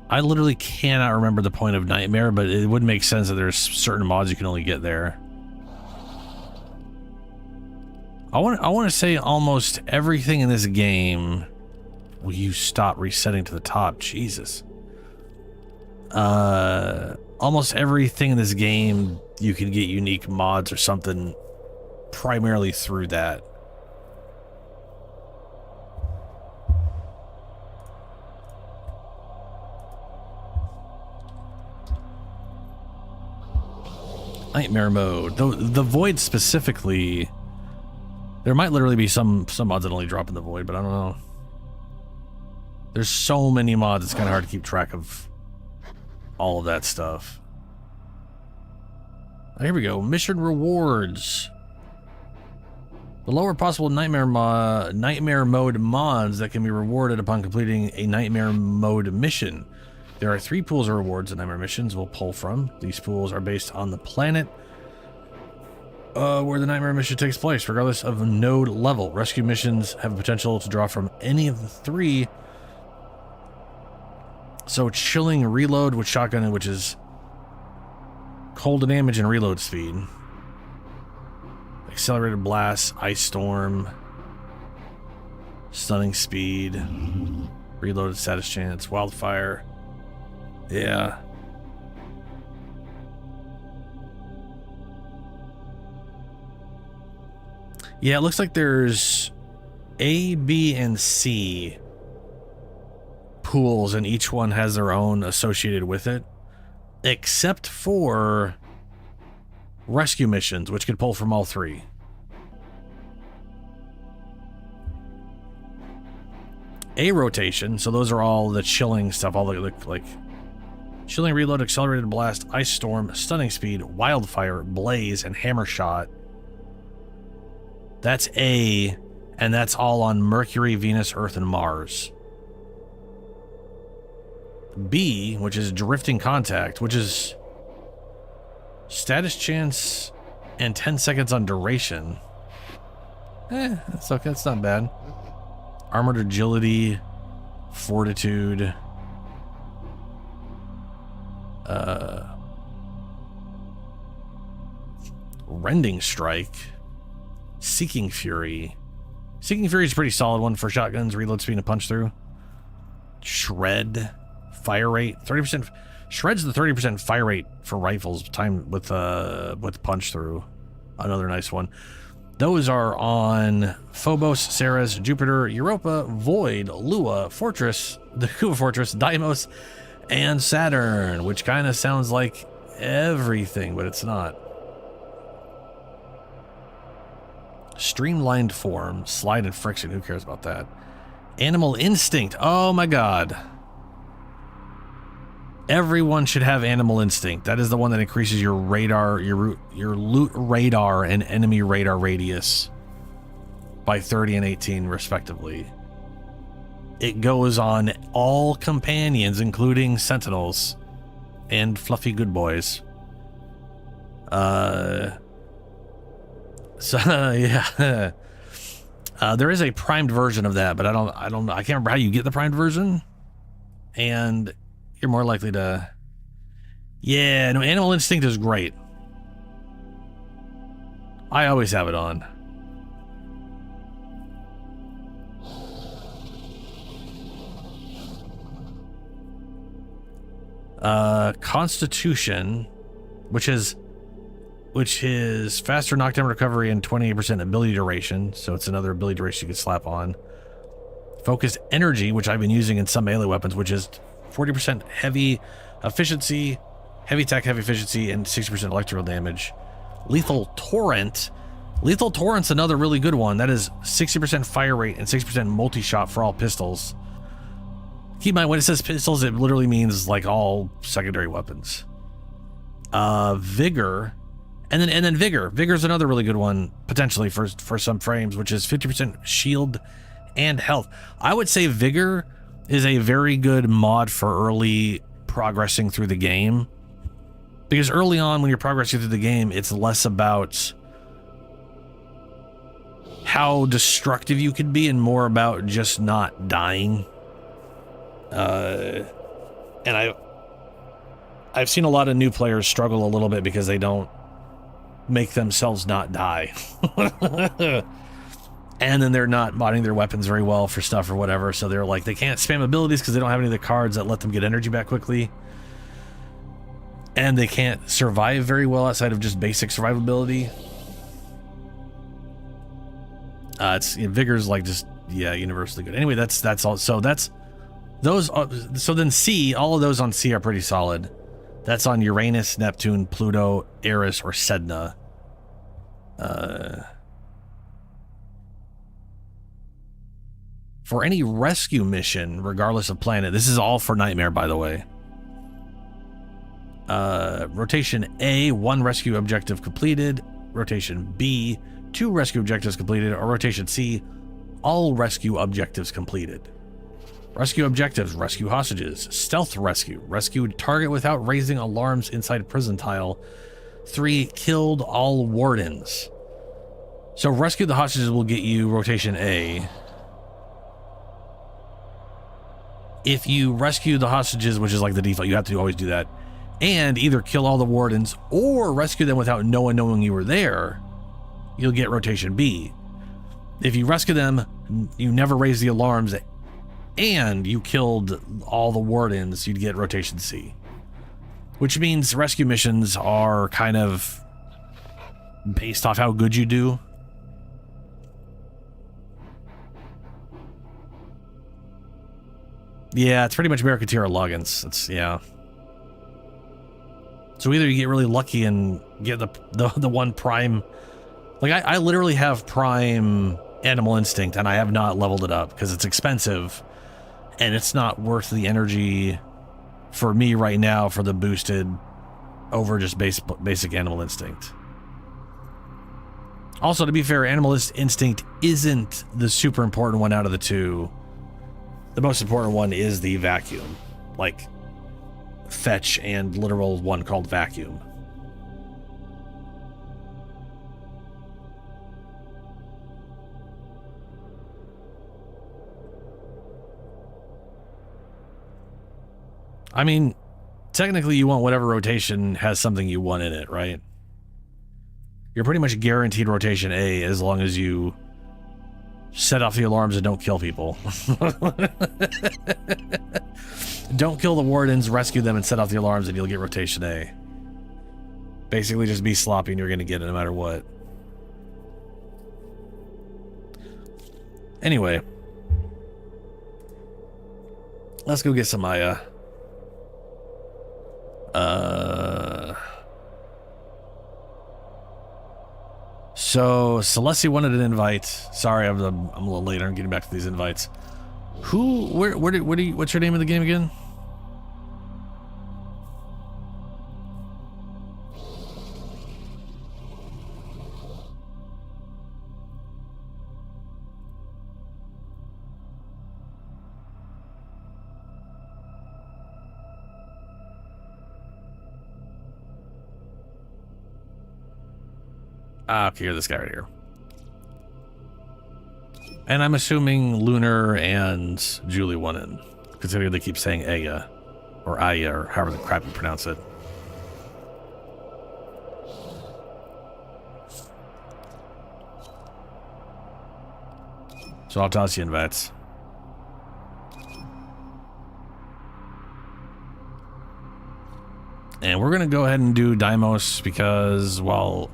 S2: I literally cannot remember the point of Nightmare, but it would make sense that there's certain mods you can only get there. I want to say almost everything in this game. Will you stop resetting to the top? Jesus. Almost everything in this game you can get unique mods or something primarily through that. Nightmare mode. The void specifically, there might literally be some mods that only drop in the void, but I don't know. There's so many mods, it's kind of hard to keep track of all of that stuff. Here we go. Mission rewards. The lower possible nightmare mode mods that can be rewarded upon completing a nightmare mode mission. There are 3 pools of rewards that nightmare missions will pull from. These pools are based on the planet where the Nightmare mission takes place, regardless of node level. Rescue missions have the potential to draw from any of the 3. So chilling reload with shotgun, which is cold to damage and reload speed. Accelerated blast, ice storm, stunning speed, reloaded status chance, wildfire. Yeah. Yeah, it looks like there's A, B, and C pools, and each one has their own associated with it, except for rescue missions, which could pull from all 3. A rotation, so those are all the chilling stuff, all the like chilling reload, accelerated blast, ice storm, stunning speed, wildfire, blaze, and hammer shot. That's A, and that's all on Mercury, Venus, Earth, and Mars. B, which is drifting contact, which is status chance and 10 seconds on duration. That's okay, that's not bad. Armored agility, fortitude, rending strike, seeking fury. Seeking fury is a pretty solid one for shotguns, reload speed and punch through. Shred, fire rate, 30%. Shred's the 30% fire rate for rifles, time with punch through. Another nice one. Those are on Phobos, Ceres, Jupiter, Europa, Void, Lua, Fortress, the Kuva Fortress, Deimos, and Saturn, which kind of sounds like everything, but it's not. Streamlined form, slide and friction, who cares about that? Animal instinct, oh my god. Everyone should have animal instinct. That is the one that increases your radar, your loot radar and enemy radar radius by 30 and 18 respectively. It goes on all companions, including sentinels and fluffy good boys. So yeah. There is a primed version of that, but I can't remember how you get the primed version. And you're more likely to... Yeah, no, animal instinct is great. I always have it on. Constitution, which is faster knockdown recovery and 28% ability duration, so it's another ability duration you can slap on. Focused energy, which I've been using in some melee weapons, which is 40% heavy efficiency, heavy attack, heavy efficiency, and 60% electrical damage. Lethal Torrent. Lethal Torrent's another really good one. That is 60% fire rate and 60% multi-shot for all pistols. Keep in mind, when it says pistols, it literally means like all secondary weapons. Vigor. And then Vigor. Vigor's another really good one, potentially, for some frames, which is 50% shield and health. I would say Vigor is a very good mod for early progressing through the game. Because early on, when you're progressing through the game, it's less about how destructive you can be and more about just not dying. And I've seen a lot of new players struggle a little bit because they don't make themselves not die. And then they're not modding their weapons very well for stuff or whatever, so they're like, they can't spam abilities because they don't have any of the cards that let them get energy back quickly. And they can't survive very well outside of just basic survivability. Vigor's like just, yeah, universally good. Anyway, that's all. So that's those. So then C, all of those on C are pretty solid. That's on Uranus, Neptune, Pluto, Eris, or Sedna. For any rescue mission, regardless of planet, this is all for Nightmare, by the way. Rotation A, 1 rescue objective completed. Rotation B, 2 rescue objectives completed. Or rotation C, all rescue objectives completed. Rescue objectives: rescue hostages, stealth rescue, rescue target without raising alarms inside prison tile, 3, killed all wardens. So rescue the hostages will get you rotation A. If you rescue the hostages, which is like the default, you have to always do that, and either kill all the wardens or rescue them without no one knowing you were there, you'll get rotation B. If you rescue them, you never raise the alarms, and you killed all the wardens, you'd get rotation C. Which means rescue missions are kind of based off how good you do. Yeah, it's pretty much Mercantil or Loggins. It's, yeah. So either you get really lucky and get the one prime. Like, I literally have prime Animal Instinct, and I have not leveled it up because it's expensive, and it's not worth the energy for me right now for the boosted over just basic Animal Instinct. Also, to be fair, Animal Instinct isn't the super important one out of the two. The most important one is the vacuum, like fetch and literal one called vacuum. I mean, technically you want whatever rotation has something you want in it, right? You're pretty much guaranteed rotation A as long as you set off the alarms and don't kill people. Don't kill the wardens, rescue them, and set off the alarms, and you'll get rotation A. Basically, just be sloppy and you're going to get it no matter what. Anyway. Let's go get some Aya. So Celestia wanted an invite. Sorry, I'm a little later. I'm getting back to these invites. What's your name of the game again? Okay, you're this guy right here. And I'm assuming Lunar and Julie won in, considering they keep saying Aya, or Aya, or however the crap you pronounce it. So I'll toss you invites. And we're gonna go ahead and do Deimos because, well,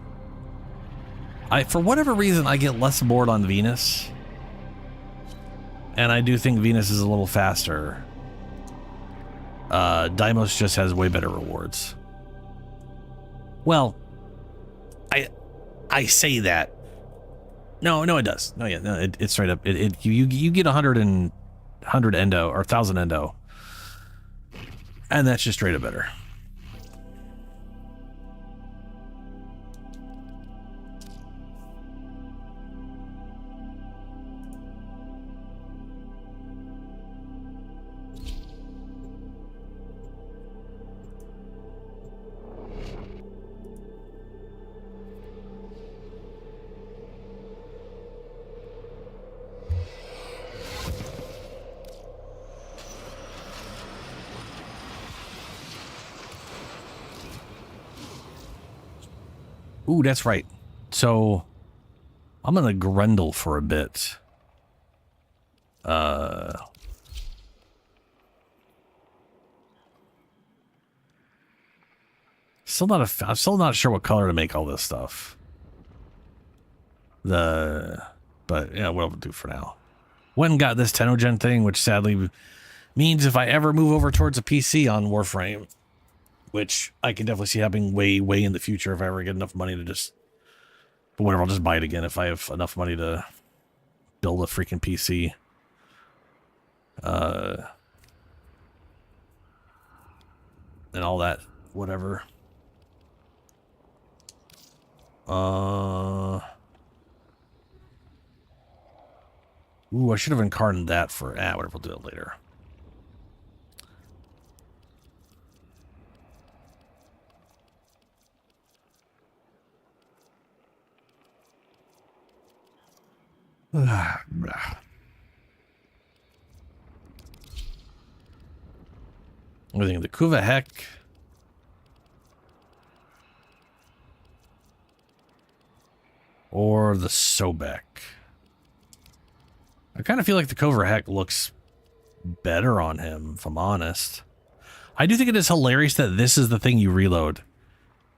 S2: for whatever reason, I get less bored on Venus. And I do think Venus is a little faster. Deimos just has way better rewards. Well, I say that. No, it does. No, yeah, no, it's straight up. You get 100 endo or 1,000 endo, and that's just straight up better. Ooh, that's right. So I'm gonna Grendel for a bit. I'm still not sure what color to make all this stuff. But yeah, what I'll do for now. Went and got this Tenogen thing, which sadly means if I ever move over towards a PC on Warframe, which I can definitely see happening way in the future if I ever get enough money to just... But whatever, I'll just buy it again if I have enough money to build a freaking PC. And all that, whatever. Ooh, I should have incarnated that for... whatever, we'll do it later. What do you think? The Kuva Heck. Or the Sobek. I kind of feel like the Kuva Heck looks better on him, if I'm honest. I do think it is hilarious that this is the thing you reload.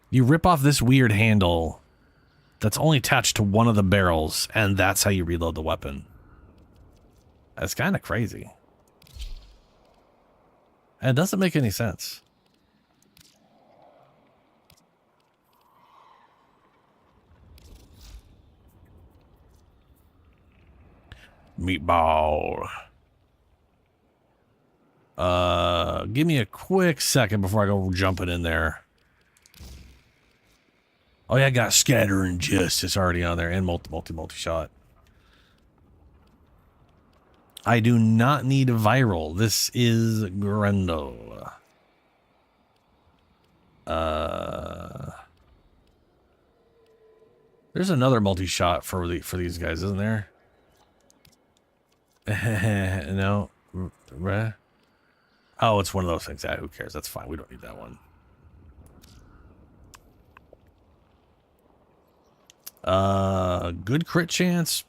S2: You rip off this weird handle that's only attached to one of the barrels, and that's how you reload the weapon. That's kind of crazy. And it doesn't make any sense. Meatball. Give me a quick second before I go jumping in there. Oh yeah, I got Scatter and Justice already on there, and multi-shot. I do not need viral. This is Grendel. There's another multi-shot for these guys, isn't there? No. Oh, it's one of those things. Who cares? That's fine. We don't need that one. Good crit chance.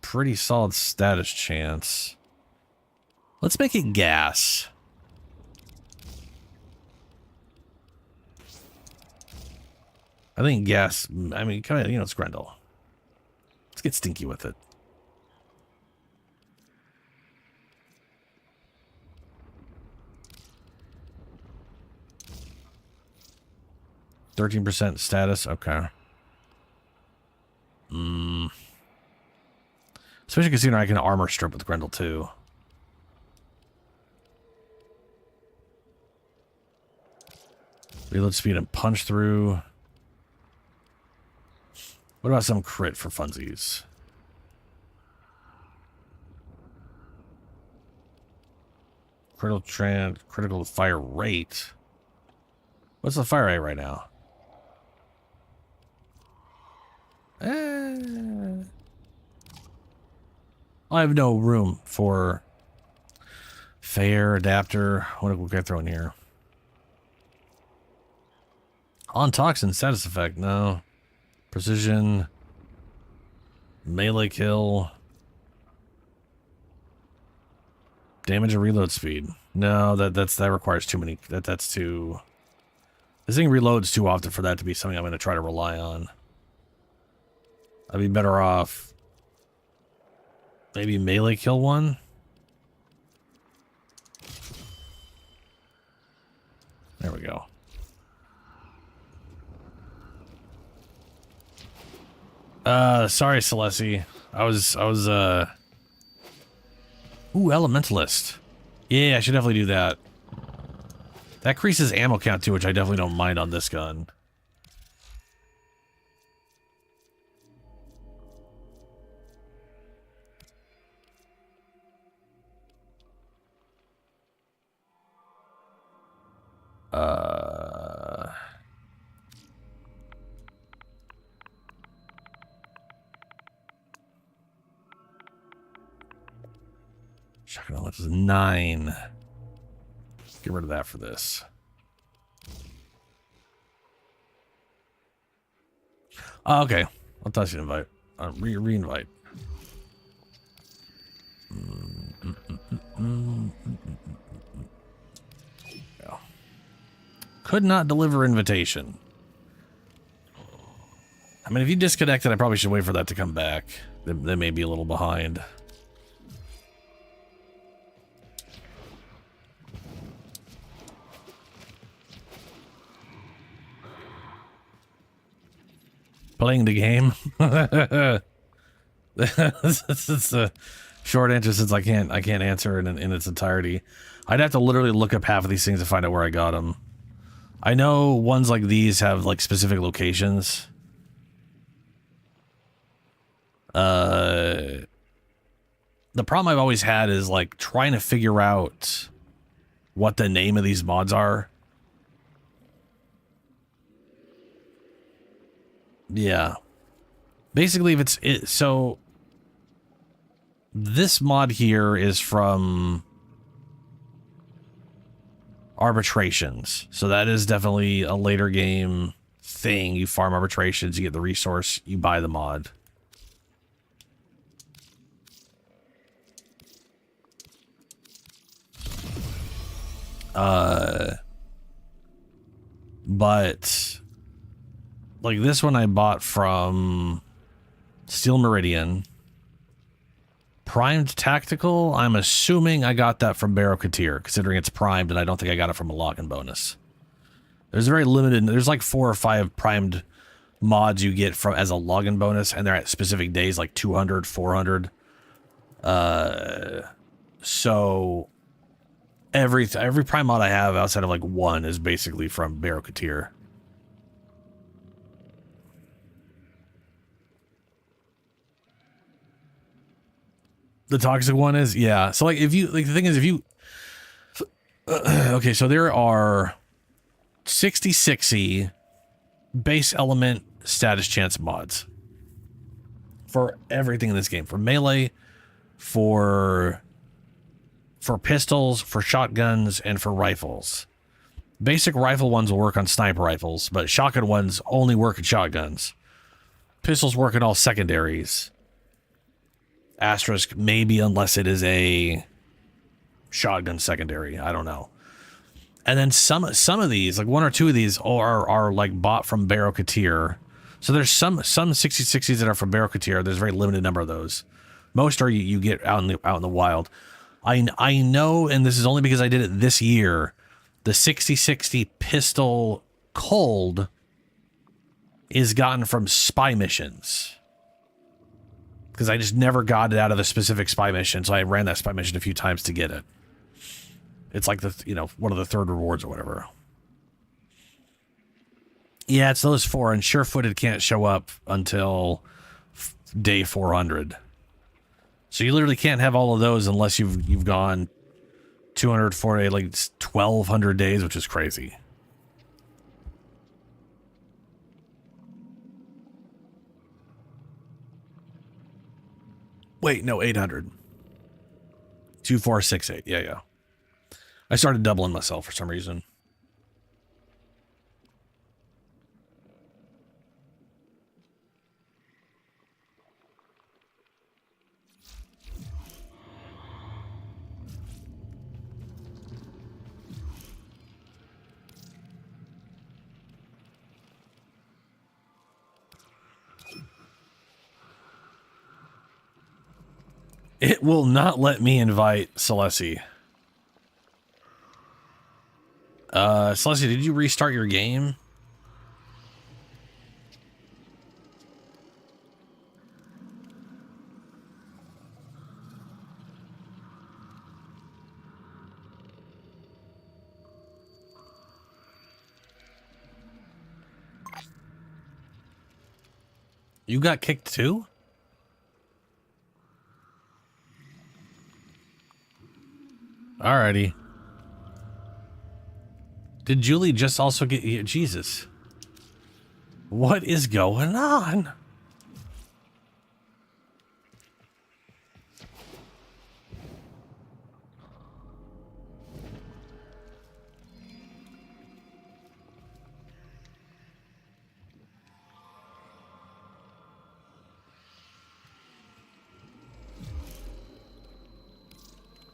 S2: Pretty solid status chance. Let's make it gas. I think gas, I mean, kind of, it's Grendel. Let's get stinky with it. %13 status, okay. Especially considering I can armor strip with Grendel too. Reload speed and punch through. What about some crit for funsies? Critical fire rate. What's the fire rate right now? I have no room for fair adapter. What can I throw in here? On toxin status effect, no. Precision, melee kill, damage and reload speed. No, that requires too many. That's too. This thing reloads too often for that to be something I'm going to try to rely on. I'd be better off maybe melee kill one. There we go. Sorry, Celessi. I was, Ooh, Elementalist. Yeah, I should definitely do that. That increases ammo count too, which I definitely don't mind on this gun. Shotgun this is 9. Get rid of that for this. Oh, okay. I'll touch an invite. Re-invite. Could not deliver invitation. I mean, if you disconnected, I probably should wait for that to come back. They may be a little behind. Playing the game. This is a short answer since I can't answer it in its entirety. I'd have to literally look up half of these things to find out where I got them. I know ones like these have like specific locations. The problem I've always had is like trying to figure out what the name of these mods are. Yeah. Basically, if so This mod here is from arbitrations. So that is definitely a later game thing. You farm arbitrations, you get the resource, you buy the mod. But like this one I bought from Steel Meridian. Primed Tactical, I'm assuming I got that from Barrow Katir, considering it's primed, and I don't think I got it from a login bonus. There's very limited, there's like 4 or 5 primed mods you get from as a login bonus, and they're at specific days, like 200, 400. So every prime mod I have outside of like 1 is basically from Barrow Katir. The toxic one is, yeah. So like if you, like the thing is if you, okay, so there are 60 base element status chance mods for everything in this game, for melee, for pistols, for shotguns, and for rifles. Basic rifle ones will work on sniper rifles, but shotgun ones only work at shotguns. Pistols work at all secondaries. Asterisk, maybe unless it is a shotgun secondary. I don't know. And then some of these, like 1 or 2 of these, are like bought from Barrow Katir. So there's some 60/60s that are from Barrow Katir. There's a very limited number of those. Most are you get out in the wild. I know, and this is only because I did it this year. The 60/60 pistol cold is gotten from spy missions. Because I just never got it out of the specific spy mission, so I ran that spy mission a few times to get it. It's like the, you know, one of the 3rd rewards or whatever. Yeah, it's those 4, and sure-footed can't show up until day 400. So you literally can't have all of those unless you've gone 240, like 1,200 days, which is crazy. Wait, no, 800. 2468. Yeah. I started doubling myself for some reason. It will not let me invite Celessi. Celessi, did you restart your game? You got kicked too? Alrighty. Did Julie just also get... Jesus. What is going on?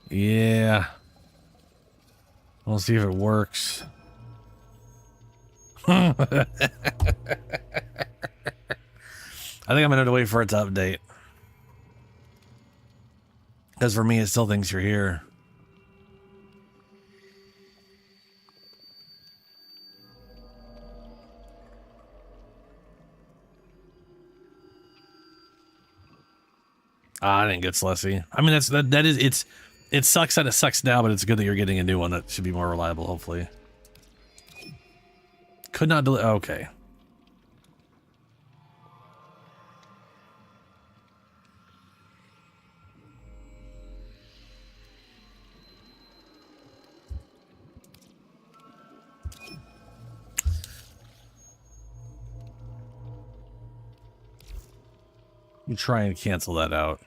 S2: Yeah. We'll see if it works. I think I'm gonna have to wait for it to update. Because for me, it still thinks you're here. I didn't get Celessi. I mean, it sucks that it sucks now, but it's good that you're getting a new one that should be more reliable, hopefully. Could not delete. Okay. You try and cancel that out.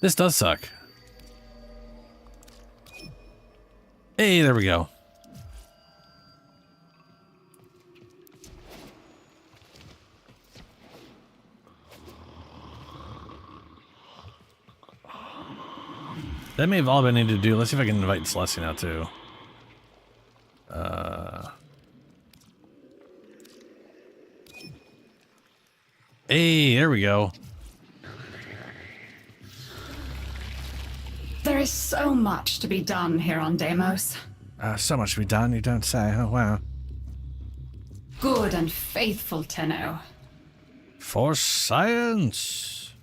S2: This does suck. Hey, there we go. That may have all been needed to do. Let's see if I can invite Celestia now too. Hey, there we go.
S9: There is so much to be done here on Deimos.
S2: So much to be done, you don't say. Oh, wow.
S9: Good and faithful Tenno.
S2: For science.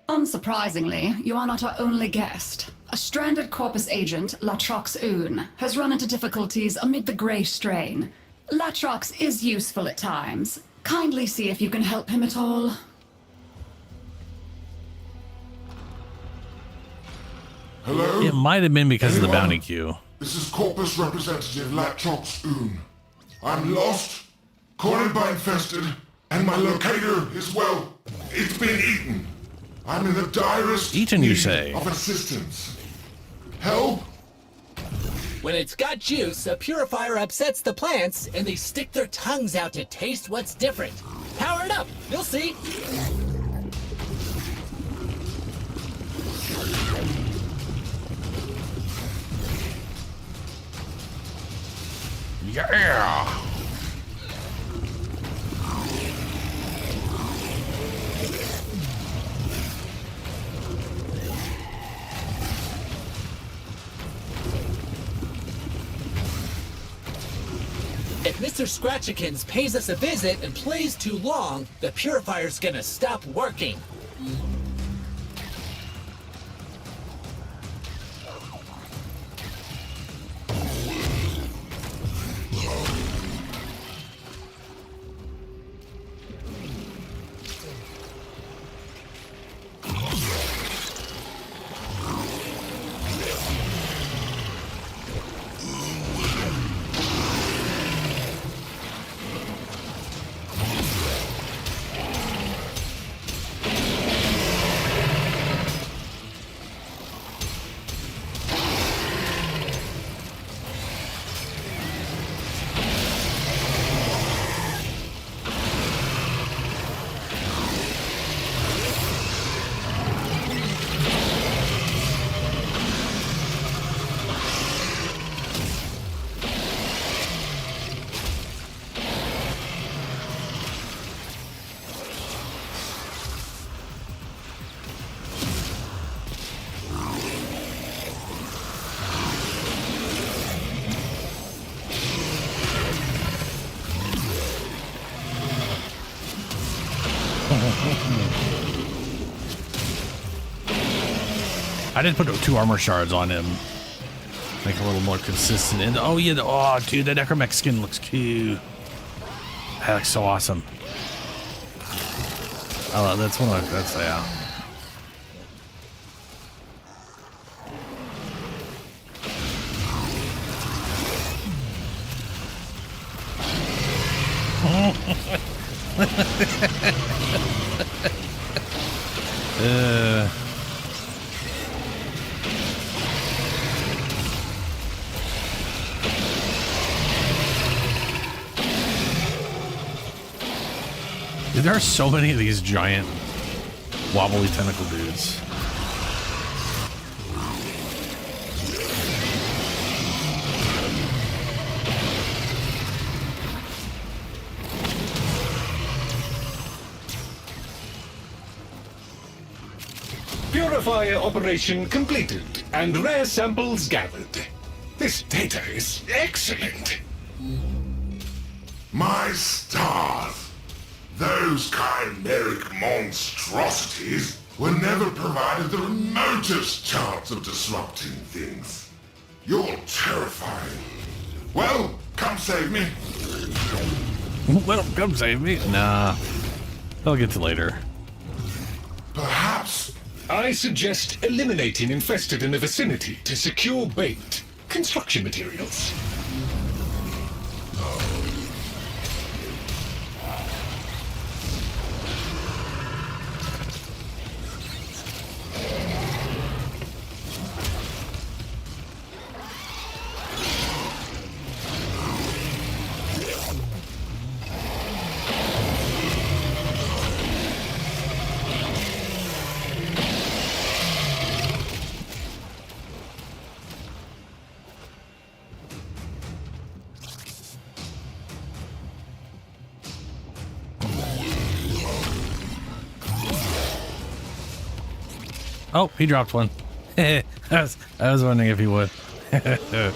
S9: Unsurprisingly, you are not our only guest. A stranded Corpus agent, Latrox Un, has run into difficulties amid the Grey Strain. Latrox is useful at times. Kindly see if you can help him at all.
S8: Hello?
S2: It might have been because of the
S8: Anyone?
S2: bounty queue.
S8: This is Corpus representative Latrox Un. I'm lost, cornered by infested, and my locator is, well, it's been eaten. I'm in the direst
S2: Eaten, you
S8: need
S2: say?
S8: of assistance. Help?
S10: When it's got juice, a purifier upsets the plants, and they stick their tongues out to taste what's different. Power it up, you'll see.
S2: Yeah!
S10: If Mr. Scratchikins pays us a visit and plays too long, the purifier's gonna stop working.
S2: I did put 2 armor shards on him. Make it a little more consistent. And oh yeah, oh dude, the necromech skin looks cute. That looks so awesome. Oh, that's one of that's yeah. Dude, there are so many of these giant wobbly tentacle dudes.
S11: Purifier operation completed and rare samples gathered. This data is excellent.
S8: My stars! Those chimeric monstrosities were never provided the remotest chance of disrupting things. You're terrifying. Well, come save me.
S2: Well, come save me. Nah. I'll get to later.
S8: Perhaps.
S11: I suggest eliminating infested in the vicinity to secure bait. construction materials.
S2: Oh, he dropped one. I was wondering if he would. Yeah.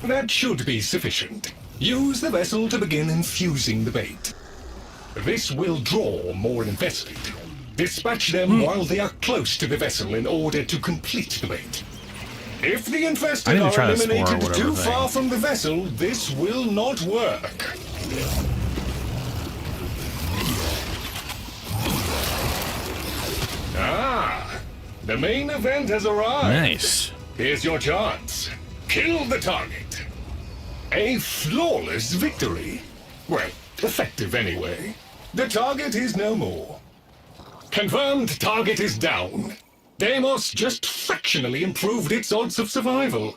S11: That should be sufficient. Use the vessel to begin infusing the bait. This will draw more infested. Dispatch them while they are close to the vessel in order to complete the bait. If the infested are eliminated too far from the vessel, this will not work. Ah, the main event has arrived.
S2: Nice.
S11: Here's your chance. Kill the target. A flawless victory. Well, effective anyway. The target is no more. Confirmed target is down. Deimos just fractionally improved its odds of survival.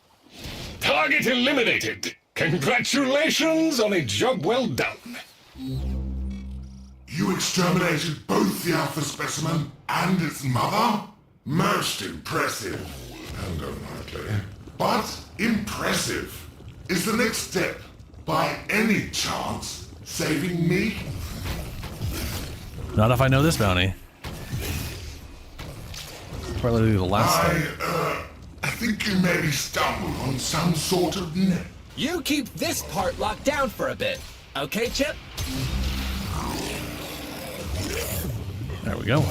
S11: Target eliminated. Congratulations on a job well done.
S8: You exterminated both the alpha specimen and its mother? Most impressive. And unlikely. But impressive. Is the next step, by any chance, saving me?
S2: Not if I know this bounty. Probably the last thing.
S8: I think you maybe stumbled on some sort of net.
S10: You keep this part locked down for a bit. Okay, Chip?
S2: There we go.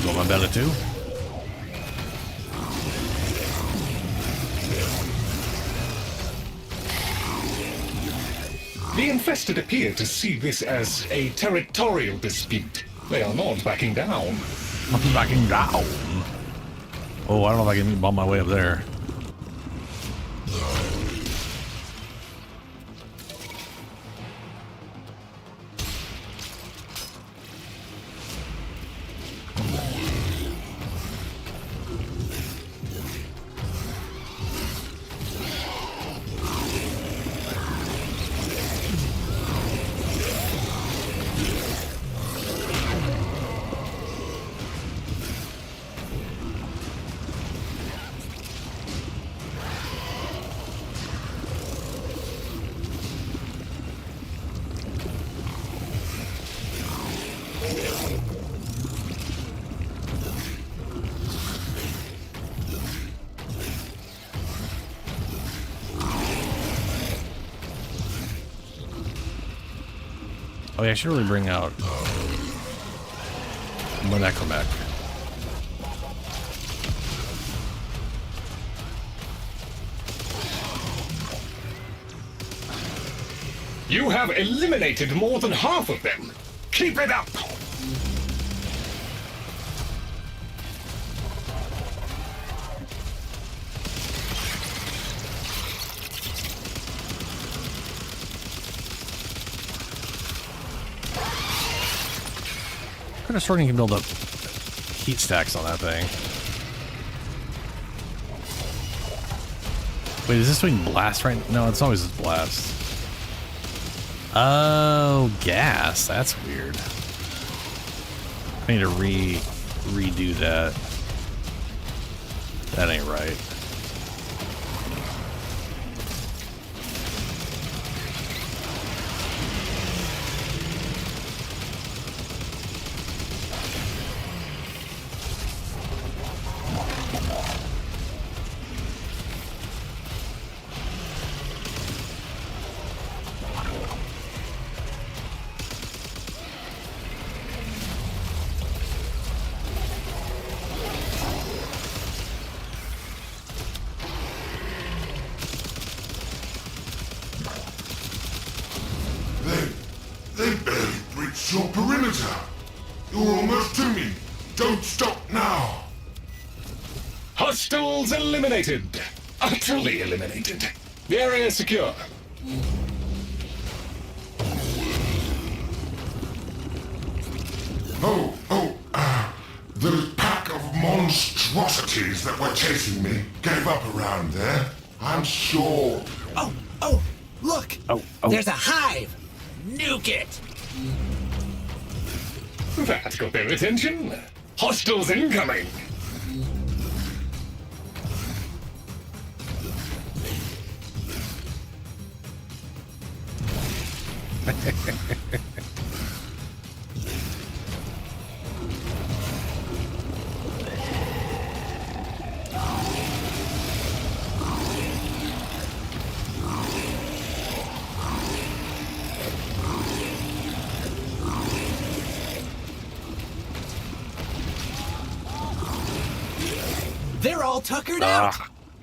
S2: Got my belly too.
S11: The infested appear to see this as a territorial dispute. They are not backing down.
S2: Not backing down. Oh, I don't know if I can bomb my way up there. Oh yeah, I should really bring out more necromech.
S11: You have eliminated more than half of them. Keep it up!
S2: What kind of sorting can build up heat stacks on that thing? Wait, is this doing blast right now? No, it's always this blast. Oh, gas. That's weird. I need to redo that. That ain't right.
S8: They barely breached your perimeter. You're almost to me. Don't stop now.
S11: Hostiles eliminated. Utterly eliminated. The area is secure.
S8: The pack of monstrosities that were chasing me gave up around there. I'm sure.
S10: Oh, look!
S2: Oh.
S10: There's a hive! Nuke it!
S11: That got their attention. Hostiles incoming.
S10: They're all tuckered out!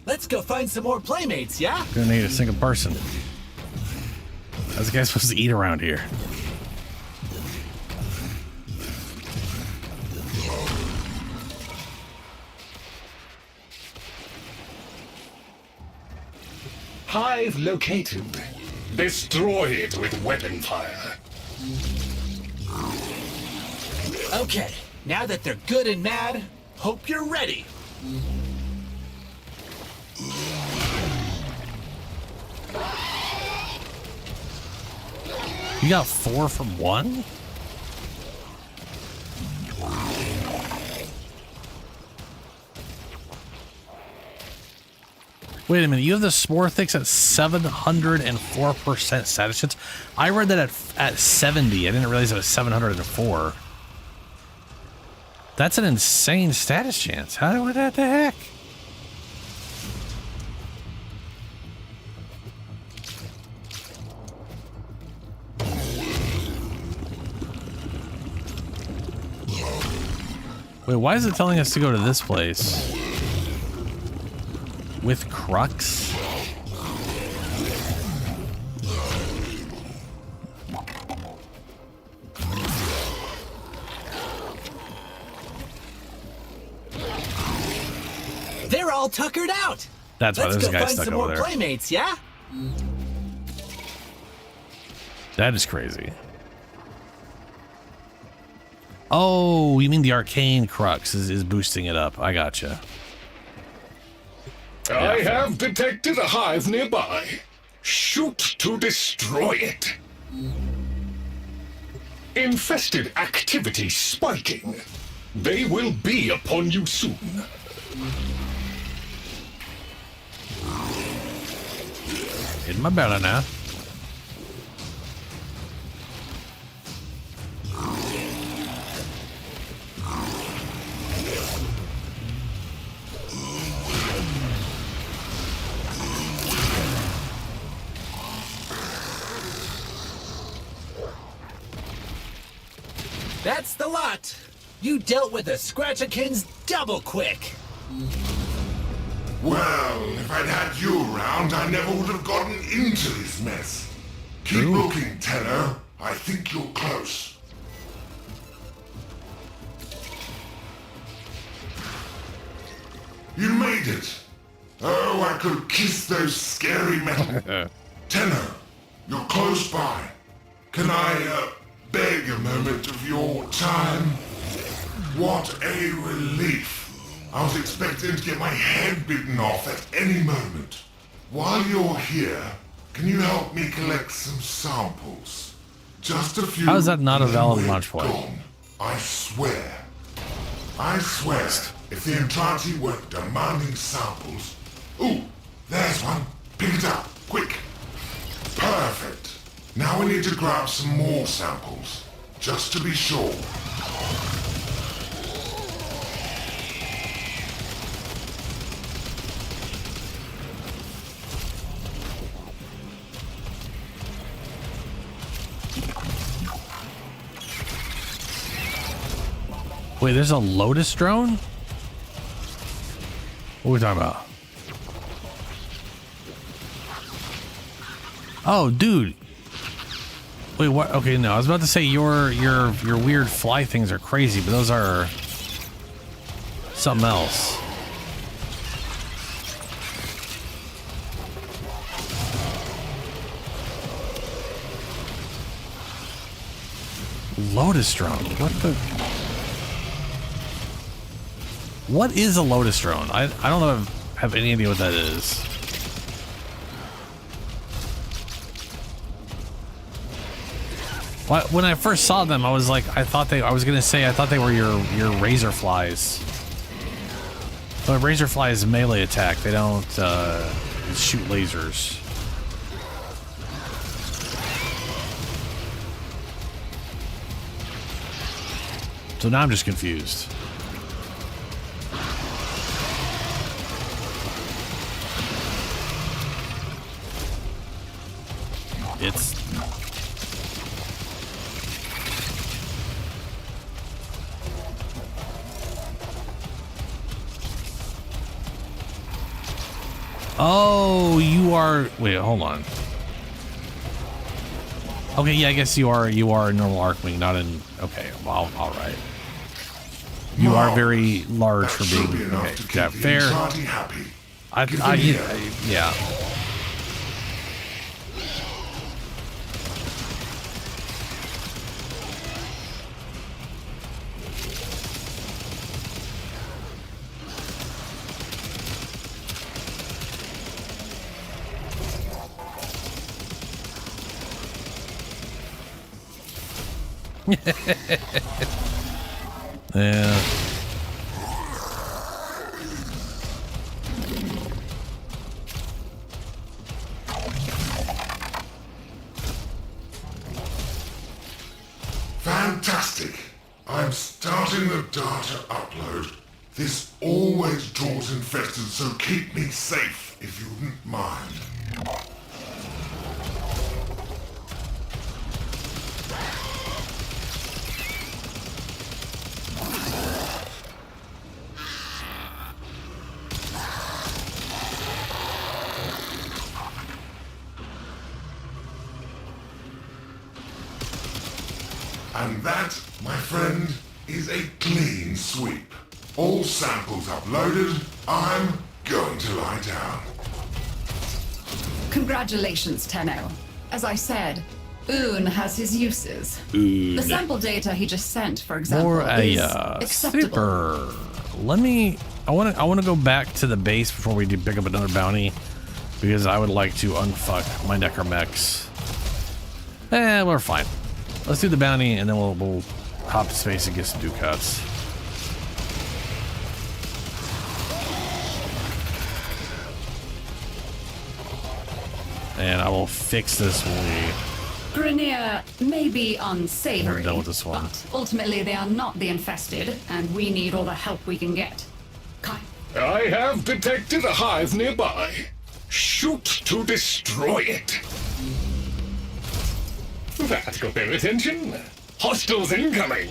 S10: Let's go find some more playmates, yeah?
S2: Gonna need a single person. How's the guy supposed to eat around here?
S11: Hive located. Destroy it with weapon fire.
S10: Okay, now that they're good and mad, hope you're ready.
S2: You got 4 from 1? Wait a minute, you have the Spore Thicks at 704% status chance? I read that at 70. I didn't realize it was 704. That's an insane status chance. What the heck? Wait, why is it telling us to go to this place? With Crux?
S10: They're all tuckered out!
S2: That's why there's a guy stuck over there.
S10: Let's go find some more playmates, yeah?
S2: That is crazy. Oh, you mean the arcane crux is boosting it up. I gotcha.
S11: I have detected a hive nearby. Shoot to destroy it. Infested activity spiking. They will be upon you soon.
S2: In my belly now.
S10: That's the lot! You dealt with the Scratchikins double quick!
S8: Well, if I'd had you around, I never would have gotten into this mess. Keep looking, Tenor. I think you're close. You made it. Oh, I could kiss those scary metal. Tenor, you're close by. Can I, beg a moment of your time? What a relief. I was expecting to get my head bitten off at any moment. While you're here, can you help me collect some samples? Just a few.
S2: How is that not a
S8: and then
S2: valid
S8: we're
S2: launch point?
S8: gone. I swear. I swear, if the entirety weren't demanding samples... Ooh, there's one. Pick it up, quick. Perfect. Now we need to grab some more samples, just to be sure.
S2: Wait, there's a Lotus drone? What are we talking about? Oh, dude. Wait, what? Okay, no, I was about to say your weird fly things are crazy, but those are something else. Lotus drone. What the? What is a Lotus drone? I don't know if I have any idea what that is. When I first saw them, I was like, I thought they were your razor flies. But razor flies melee attack. They don't shoot lasers. So now I'm just confused. It's... Oh, you are... Wait, hold on. Okay, yeah, I guess you are a normal Archwing, not in... Okay, well, all right. You are very large for being... Okay, yeah, fair. Yeah. Yeah.
S8: Fantastic. I'm starting the data upload. This always draws infested, so keep me safe if you wouldn't mind. And that, my friend, is a clean sweep. All samples uploaded, I'm going to lie down.
S9: Congratulations, Tenno. As I said, Oon has his uses.
S2: Oon.
S9: The sample data he just sent, for example,
S2: Or a
S9: is acceptable.
S2: super. Let me... I want to go back to the base before we do pick up another bounty, because I would like to unfuck my necromechs. We're fine. Let's do the bounty, and then we'll hop to space and get some Ducats. And I will fix this when we...
S9: Grineer may be unsavory,
S2: We're done with this one.
S9: but ultimately they are not the infested, and we need all the help we can get. Kai.
S11: I have detected a hive nearby. Shoot to destroy it. That got their attention. Hostiles incoming.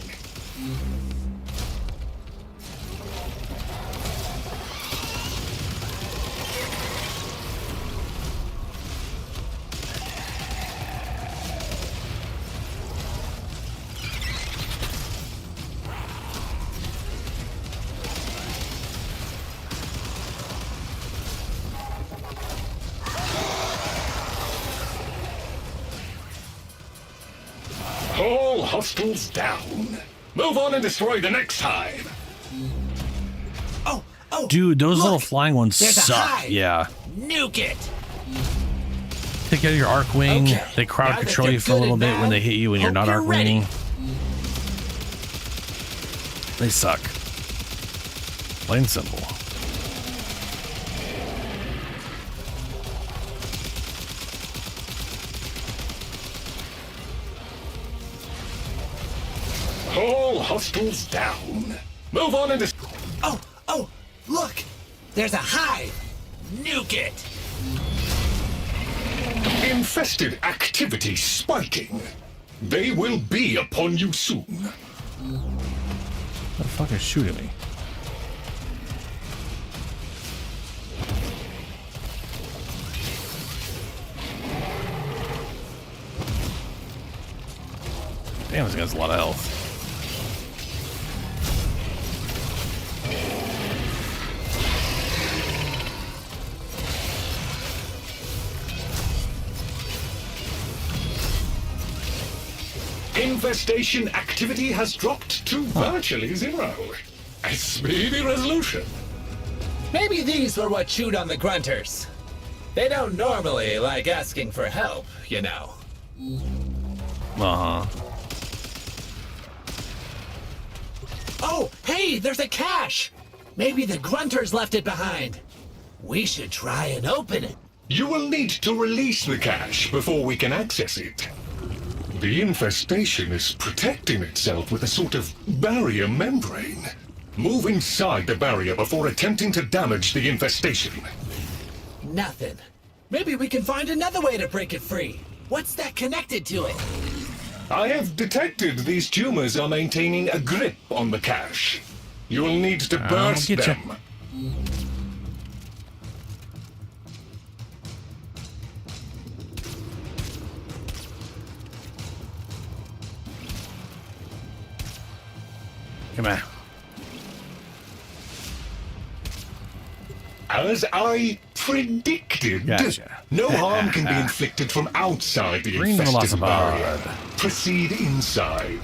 S11: All hostiles down. Move on and destroy the next hive.
S10: Oh,
S2: Dude, those
S10: look,
S2: little flying ones
S10: there's a
S2: suck.
S10: hive.
S2: Yeah.
S10: Nuke it.
S2: Take out your arc wing.
S10: Okay,
S2: They crowd
S10: now that
S2: control
S10: they're
S2: you for a
S10: good
S2: little
S10: and
S2: bit when
S10: bad,
S2: they hit you when you're
S10: hope
S2: not
S10: you're
S2: arc
S10: ready.
S2: winging. They suck. Plain simple.
S11: All hostiles down. Move on into...
S10: Oh, look! There's a hive! Nuke it!
S11: Infested activity spiking. They will be upon you soon.
S2: What the fuck is shooting me? Damn, this guy's a lot of health.
S11: Infestation activity has dropped to virtually zero. A speedy resolution.
S10: Maybe these were what chewed on the grunters. They don't normally like asking for help, you know.
S2: Uh-huh.
S10: Oh, hey, there's a cache! Maybe the grunters left it behind. We should try and open it.
S11: You will need to release the cache before we can access it. The infestation is protecting itself with a sort of barrier membrane. Move inside the barrier before attempting to damage the infestation.
S10: Nothing. Maybe we can find another way to break it free. What's that connected to it?
S11: I have detected these tumors are maintaining a grip on the cache. You will need to burst
S2: get ya.
S11: them.
S2: Come on.
S11: As I predicted,
S2: Gotcha.
S11: no harm can be inflicted from outside the
S2: Green
S11: infested barrier.
S2: Velocipede.
S11: Proceed inside.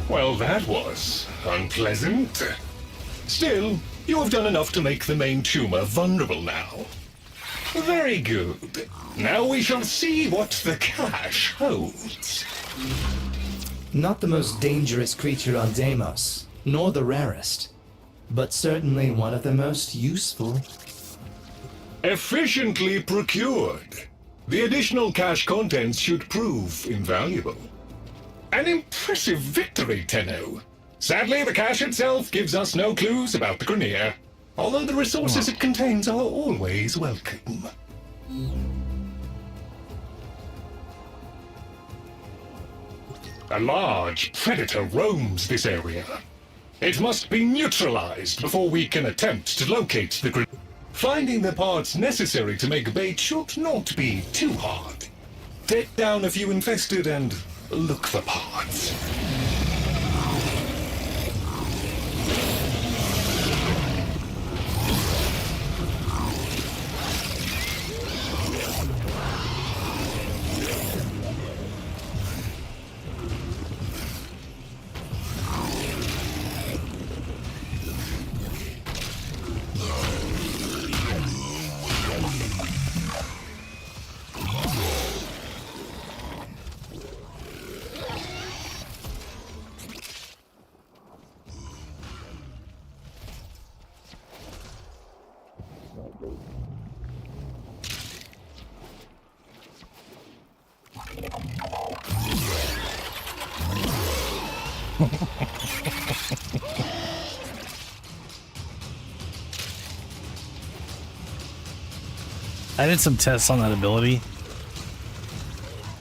S11: Well, that was unpleasant. Still, you have done enough to make the main tumor vulnerable now. Very good. Now we shall see what the cache holds.
S12: Not the most dangerous creature on Deimos, nor the rarest, but certainly one of the most useful.
S11: Efficiently procured. The additional cache contents should prove invaluable. An impressive victory, Tenno. Sadly, the cache itself gives us no clues about the Grineer, although the resources it contains are always welcome. A large predator roams this area. It must be neutralized before we can attempt to locate the Grineer. Finding the parts necessary to make bait should not be too hard. Take down a few infested and look for parts.
S2: I did some tests on that ability,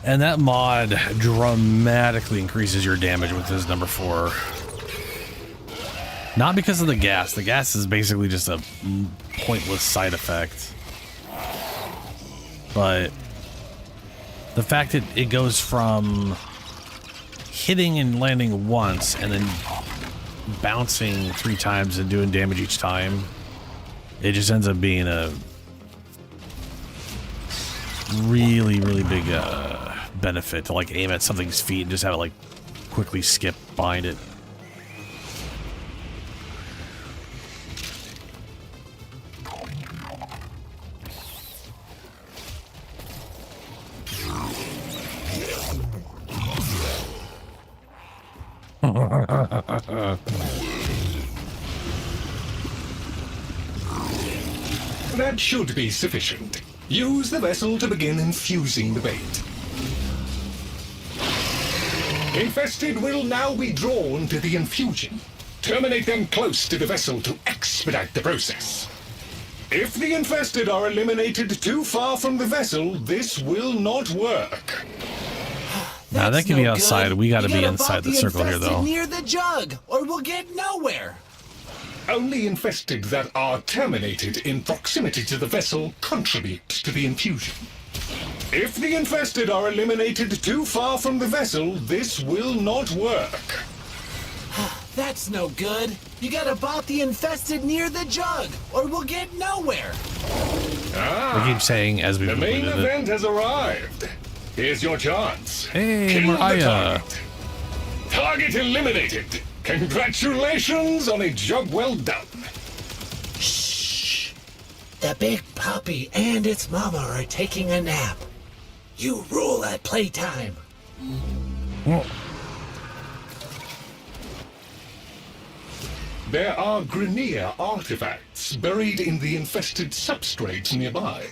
S2: and that mod dramatically increases your damage with this number 4. Not because of the gas. The gas is basically just a pointless side effect. But the fact that it goes from hitting and landing once and then bouncing 3 times and doing damage each time, it just ends up being a really, really big benefit to like aim at something's feet and just have it like quickly skip behind it.
S11: That should be sufficient. Use the vessel to begin infusing the bait. Infested will now be drawn to the infusion. Terminate them close to the vessel to expedite the process. If the infested are eliminated too far from the vessel, this will not work.
S2: Nah, that can be outside. We gotta be inside the circle here, though.
S10: Near the jug, or we'll get nowhere.
S11: Only infested that are terminated in proximity to the vessel contribute to the infusion. If the infested are eliminated too far from the vessel, this will not work.
S10: That's no good. You gotta bot the infested near the jug, or we'll get nowhere.
S2: We keep saying as we
S11: The main
S2: completed
S11: event has arrived. Here's your chance.
S2: Hey,
S11: Kill the
S2: Mariah.
S11: target. Target eliminated. Congratulations on a job well done.
S10: Shh. The big puppy and its mama are taking a nap. You rule at playtime.
S11: There are Grineer artifacts buried in the infested substrates nearby.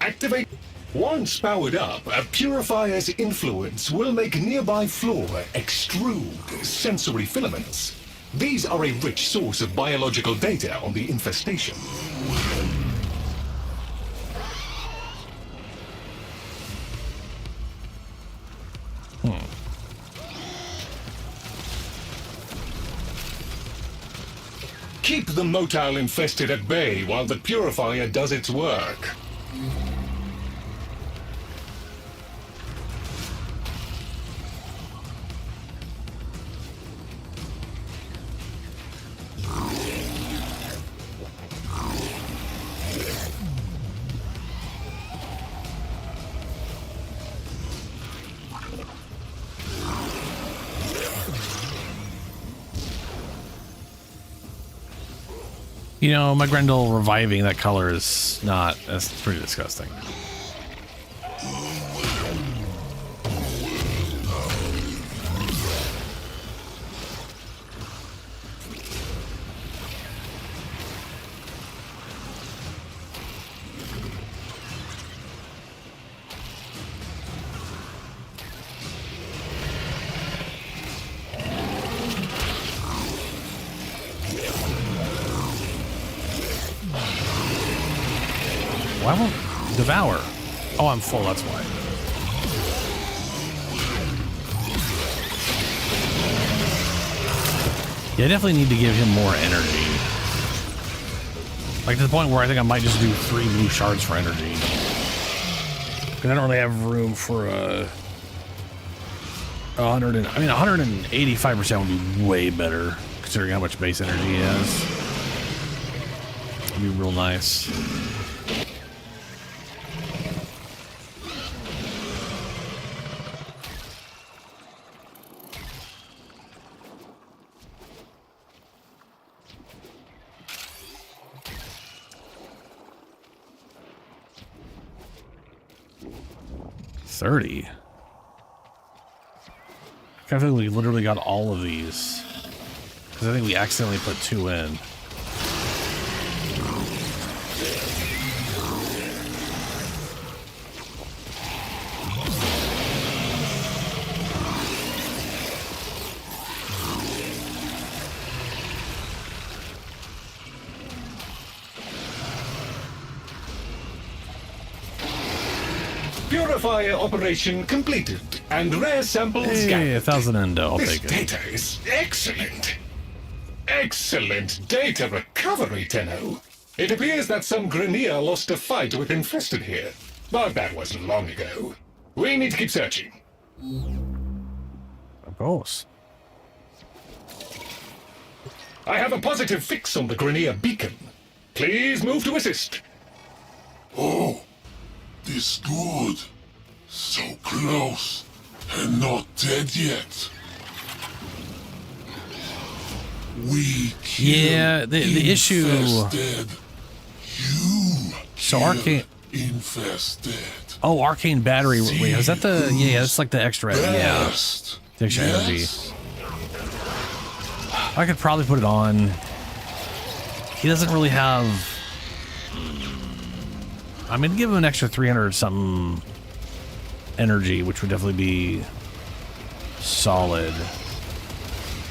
S11: Activate. Once powered up, a purifier's influence will make nearby flora extrude sensory filaments. These are a rich source of biological data on the infestation. Keep the motile infested at bay while the purifier does its work.
S2: You know, my Grendel reviving that color is not, that's pretty disgusting. Why won't devour? Oh, I'm full, that's why. Yeah, I definitely need to give him more energy. Like to the point where I think I might just do 3 blue shards for energy. Because I don't really have room for 185% would be way better, considering how much base energy he has. It'd be real nice. $30. I think we literally got all of these. Because I think we accidentally put 2 in.
S11: Purifier operation completed, and rare samples
S2: Hey,
S11: gathered.
S2: 1,000 endo, I'll
S11: This
S2: take it.
S11: data is excellent. Excellent data recovery, Tenno. It appears that some Grineer lost a fight with infested here, but that wasn't long ago. We need to keep searching.
S2: Of course.
S11: I have a positive fix on the Grineer beacon. Please move to assist.
S8: Oh, this good. So close, and not dead yet. We
S2: Yeah, the issue.
S8: infested. You
S2: So arcane.
S8: infested.
S2: Oh, arcane battery. Wait, is that the? Yeah, that's like the extra. Yeah,
S8: Best.
S2: the extra energy.
S8: Yes.
S2: I could probably put it on. He doesn't really have... I'm going to give him an extra 300 something energy, which would definitely be solid.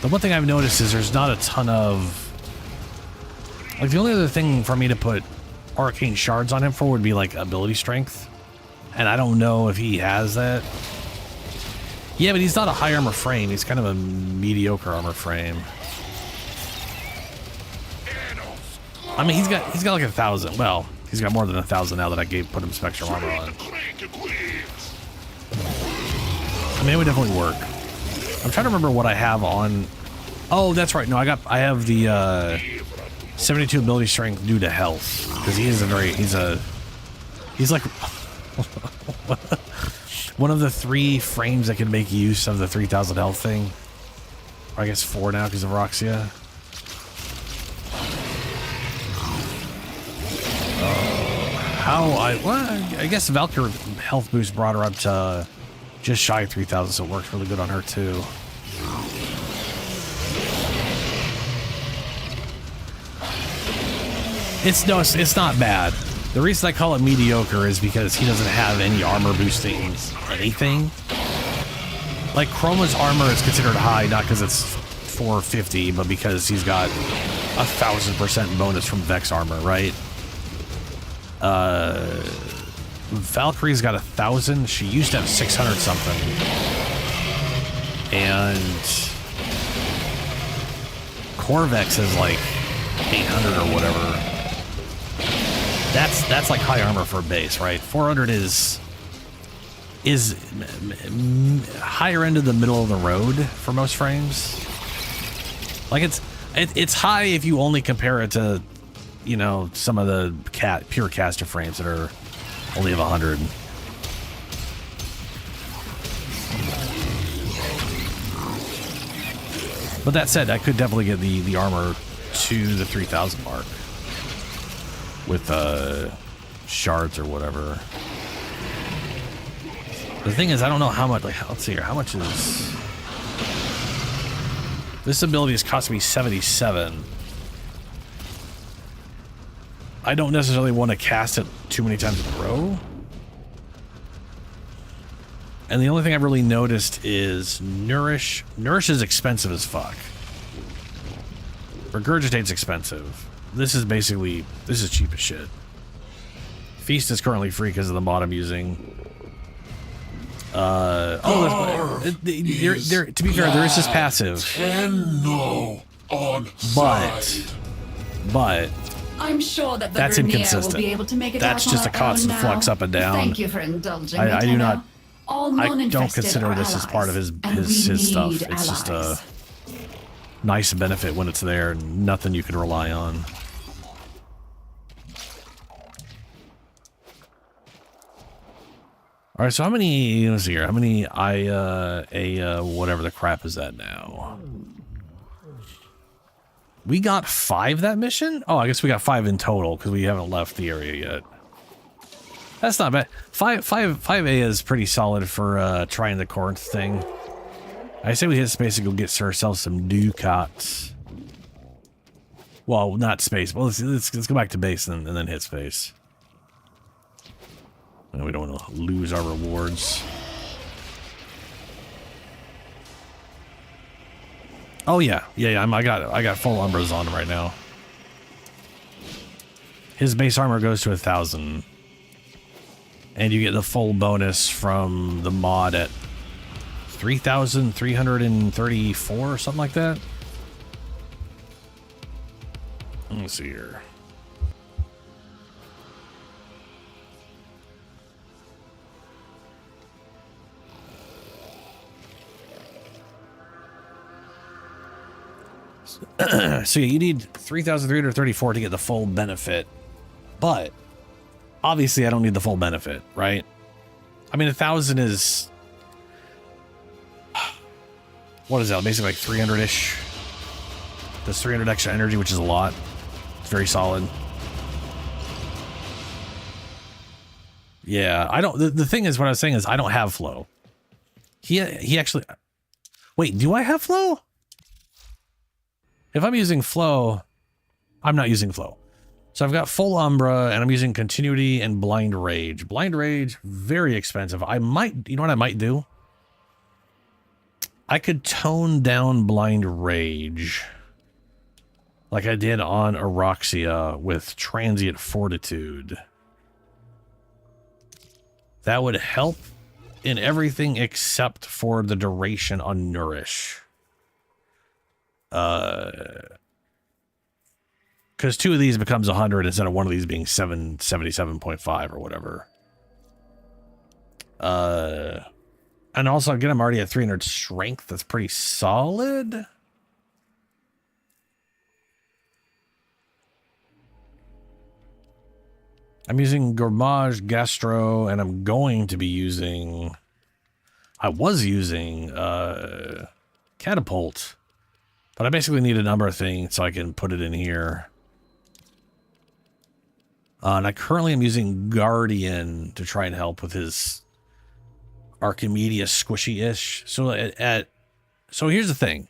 S2: The one thing I've noticed is there's not a ton of... Like, the only other thing for me to put arcane shards on him for would be, like, ability strength. And I don't know if he has that. Yeah, but he's not a high armor frame. He's kind of a mediocre armor frame. I mean, he's got like 1,000. Well, he's got more than 1,000 now that I put him Spectrum armor on. I mean, it would definitely work. I'm trying to remember what I have on. Oh, that's right. No, I have the 72 ability strength due to health, because he is he's like one of the 3 frames that can make use of the 3,000 health thing. Or I guess 4 now because of Roxia. I guess Valkyrie health boost brought her up to just shy of 3,000, so it works really good on her too. It's not bad. The reason I call it mediocre is because he doesn't have any armor boosting anything. Like, Chroma's armor is considered high, not because it's 450, but because he's got 1,000% bonus from Vex armor, right? Valkyrie's got 1,000. She used to have 600 something. And Corvex is like 800 or whatever. That's like high armor for a base, right? 400 is higher end of the middle of the road for most frames. Like it's high if you only compare it to, you know, some of the pure caster frames that are only of 100. But that said, I could definitely get the armor to the 3,000 mark with shards or whatever. The thing is, I don't know how much. Like, let's see here. How much is this ability? Is costing me 77. I don't necessarily want to cast it too many times in a row. And the only thing I've really noticed is Nourish. Nourish is expensive as fuck. Regurgitate's expensive. This is cheap as shit. Feast is currently free because of the mod I'm using. To be fair, there is this passive. But
S9: I'm sure that the
S2: that's
S9: Vernier
S2: inconsistent.
S9: Will be able to make it
S2: That's
S9: out
S2: just a
S9: on our
S2: constant
S9: own
S2: flux
S9: now.
S2: up and down.
S9: Thank you for indulging
S2: I do not.
S9: All
S2: I don't
S9: non-infested
S2: consider
S9: are
S2: this as part of his
S9: allies,
S2: stuff.
S9: and we
S2: It's
S9: need
S2: just a
S9: allies.
S2: nice benefit when it's there, and nothing you can rely on. All right, so how many? Let's see here. How many? Whatever the crap is that now? We got 5 that mission. Oh, I guess we got 5 in total because we haven't left the area yet. That's not bad. 5A is pretty solid for trying the Corinth thing. I say we hit space and go get ourselves some Ducats. Well, not space. Well, let's go back to base and then hit space. We don't want to lose our rewards. Oh yeah. I got full Umbras on him right now. His base armor goes to 1,000, and you get the full bonus from the mod at 3,334 or something like that. Let's see here. So you need 3,334 to get the full benefit, but obviously I don't need the full benefit, right? I mean, 1,000 is, what is that? Basically like 300-ish. That's 300 extra energy, which is a lot. It's very solid. Yeah, I don't. The thing is, what I was saying is, I don't have flow. He actually. Wait, do I have flow? If I'm using flow, I'm not using flow. So I've got full Umbra, and I'm using continuity and blind rage. Blind rage, very expensive. I might, you know what I might do? I could tone down blind rage like I did on Eroxia with transient fortitude. That would help in everything except for the duration on Nourish. Because 2 of these becomes 100 instead of 1 of these being 777.5 or whatever. And also, again, I'm already at 300 strength. That's pretty solid. I'm using Gourmage, Gastro, and I'm going to be using... I was using Catapult. But I basically need a number of things so I can put it in here. And I currently am using Guardian to try and help with his Archimedes squishy-ish. So so here's the thing.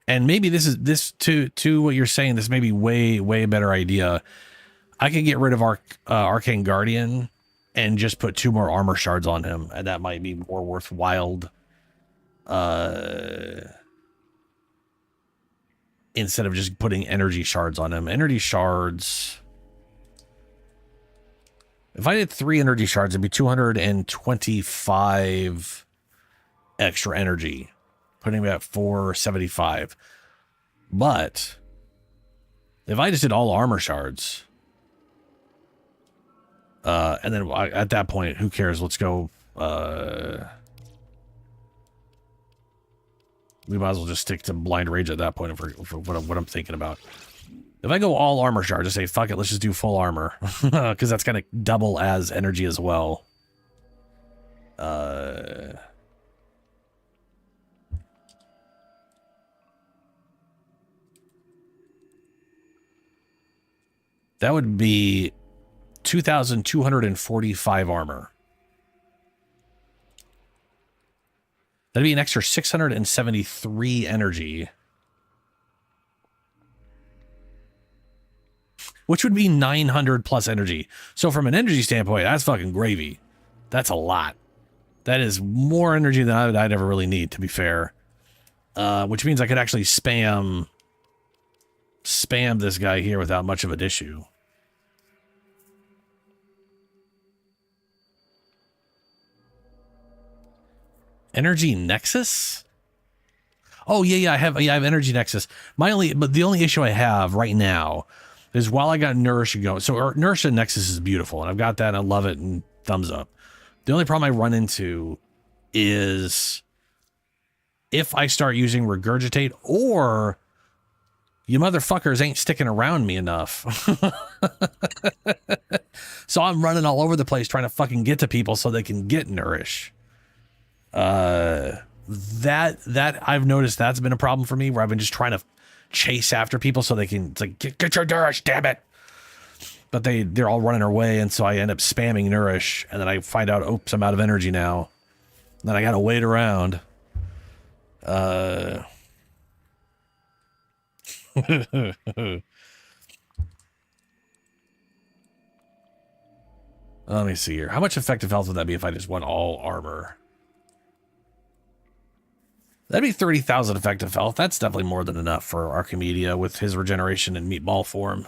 S2: And maybe this to what you're saying, this may be way better idea. I could get rid of Arcane Guardian and just put 2 more armor shards on him, and that might be more worthwhile. Instead of just putting energy shards on him. Energy shards. If I did 3 energy shards, it'd be 225 extra energy, putting me at 475. But if I just did all armor shards, and then at that point, who cares? Let's go. We might as well just stick to blind rage at that point for what I'm thinking about. If I go all armor shard, just say, fuck it, let's just do full armor. Because that's going to double as energy as well. That would be 2,245 armor. That'd be an extra 673 energy. Which would be 900 plus energy. So from an energy standpoint, that's fucking gravy. That's a lot. That is more energy than I'd ever really need, to be fair. Which means I could actually spam this guy here without much of an issue. Energy Nexus? Oh yeah, I have Energy Nexus. But the only issue I have right now is while I got Nourish going. So Nourish and Nexus is beautiful, and I've got that and I love it, and thumbs up. The only problem I run into is if I start using Regurgitate, or you motherfuckers ain't sticking around me enough. So I'm running all over the place trying to fucking get to people so they can get Nourish. That I've noticed that's been a problem for me, where I've been just trying to chase after people so they can, it's like, get your Nourish, damn it. But they're all running away, and so I end up spamming Nourish, and then I find out, oops, I'm out of energy now. Then I gotta wait around. Let me see here. How much effective health would that be if I just went all armor? That'd be 30,000 effective health. That's definitely more than enough for Archimedes with his regeneration in meatball form.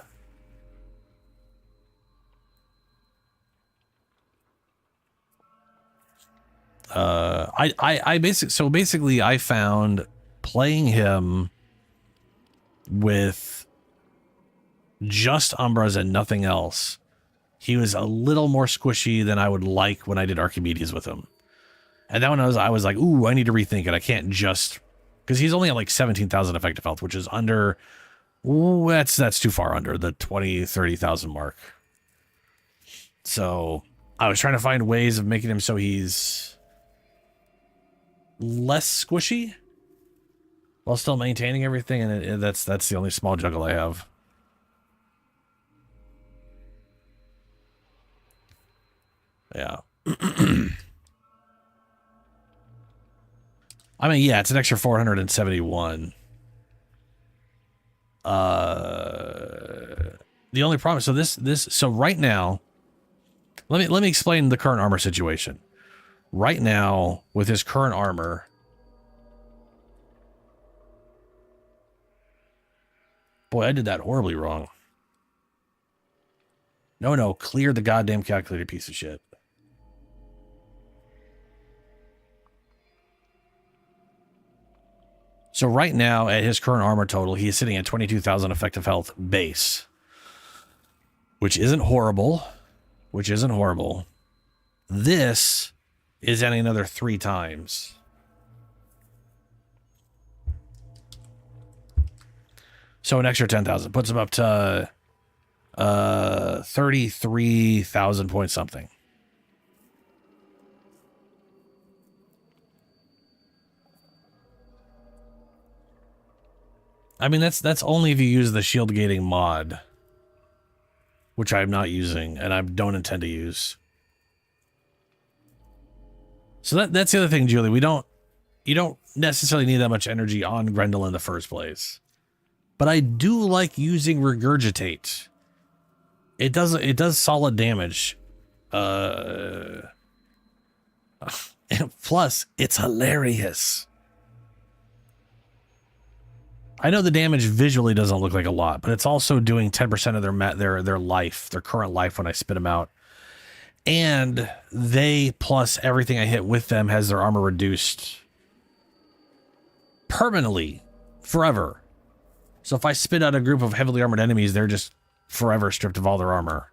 S2: Basically I found playing him with just Umbras and nothing else, he was a little more squishy than I would like when I did Archimedes with him. And that one I was like, ooh, I need to rethink it. I can't just, because he's only at like 17,000 effective health, which is under, ooh, that's too far under the 30,000 mark. So I was trying to find ways of making him so he's less squishy while still maintaining everything, and that's the only small juggle I have. Yeah. I mean, yeah, it's an extra 471. The only problem, so right now, let me explain the current armor situation. Right now, with his current armor, boy, I did that horribly wrong. No, clear the goddamn calculator, piece of shit. So right now, at his current armor total, he is sitting at 22,000 effective health base, which isn't horrible. This is adding another 3 times. So an extra 10,000 puts him up to 33,000 point something. I mean, that's only if you use the shield gating mod, which I'm not using and I don't intend to use. So that's the other thing, Julie. You don't necessarily need that much energy on Grendel in the first place. But I do like using Regurgitate. It does solid damage. And plus, it's hilarious. I know the damage visually doesn't look like a lot, but it's also doing 10% of their current life when I spit them out. And they plus everything I hit with them has their armor reduced permanently, forever. So if I spit out a group of heavily armored enemies, they're just forever stripped of all their armor.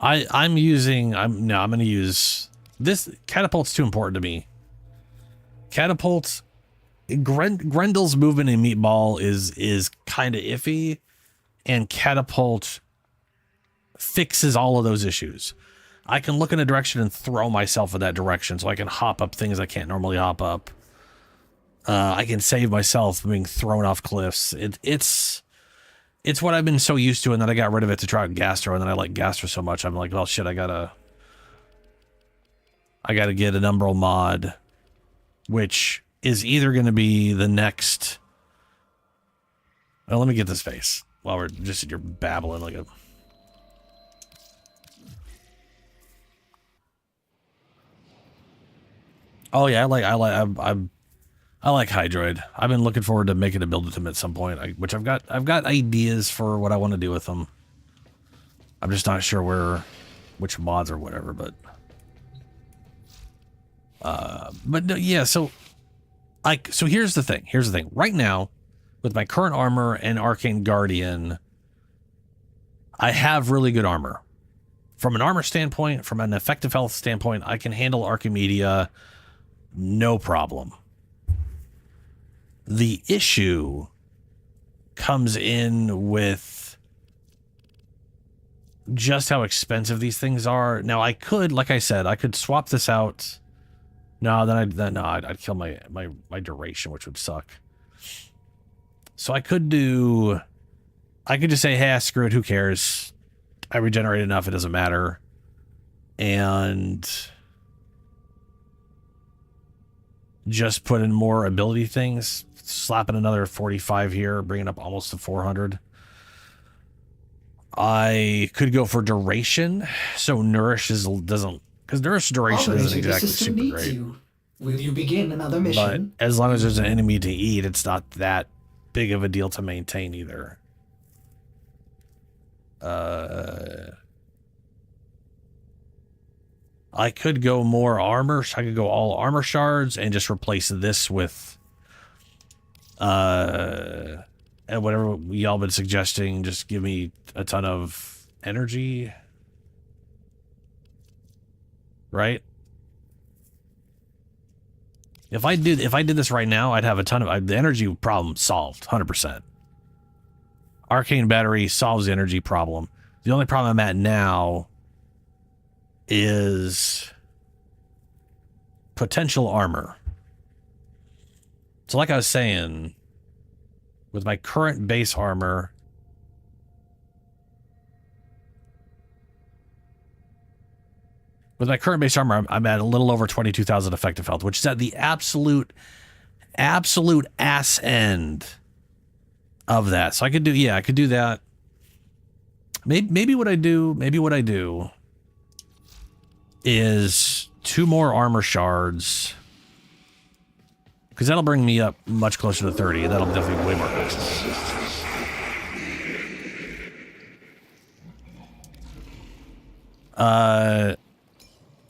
S2: I'm going to use this. Catapult's too important to me. Catapult, Grendel's movement in Meatball is kind of iffy, and Catapult fixes all of those issues. I can look in a direction and throw myself in that direction, so I can hop up things I can't normally hop up. I can save myself from being thrown off cliffs. It's what I've been so used to, and then I got rid of it to try out Gastro, and then I like Gastro so much, I'm like, well, shit, I gotta get an Umbral mod, which is either going to be the next... Well, let me get this face while we're just you're babbling like a... Oh yeah, I like Hydroid. I've been looking forward to making a build with him at some point, which I've got ideas for what I want to do with him. I'm just not sure which mods or whatever, but no, yeah, so here's the thing. Right now, with my current armor and Arcane Guardian, I have really good armor. From an armor standpoint, from an effective health standpoint, I can handle Archimedia no problem. The issue comes in with just how expensive these things are. Now, I could, like I said, I could swap this out. No, I'd kill my duration, which would suck. So I could just say, hey, screw it, who cares? I regenerate enough, it doesn't matter. And just put in more ability things, slapping another 45 here, bringing up almost to 400. I could go for duration, so Nourish doesn't, because Nourish duration isn't exactly super great.
S7: Will you begin another mission?
S2: But as long as there's an enemy to eat, it's not that big of a deal to maintain either. I could go more armor. I could go all armor shards and just replace this with and whatever y'all been suggesting. Just give me a ton of energy, right? If I did this right now, I'd have a ton of the energy problem solved, 100%. Arcane Battery solves the energy problem. The only problem I'm at now is potential armor. So like I was saying, with my current base armor, I'm at a little over 22,000 effective health, which is at the absolute ass end of that. So I could do, I could do that. Maybe what I do is 2 more armor shards, because that'll bring me up much closer to 30. That'll definitely be way more comfortable.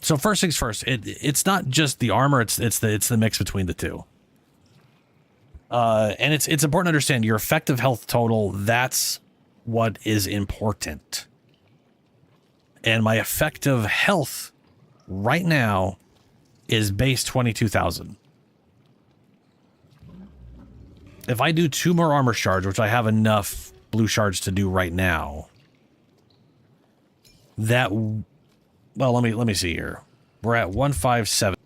S2: So first things first, it's not just the armor, it's the mix between the two. And it's important to understand your effective health total, that's what is important. And my effective health right now is base 22,000. If I do 2 more armor shards, which I have enough blue shards to do right now, that, well, let me see here. We're at 157.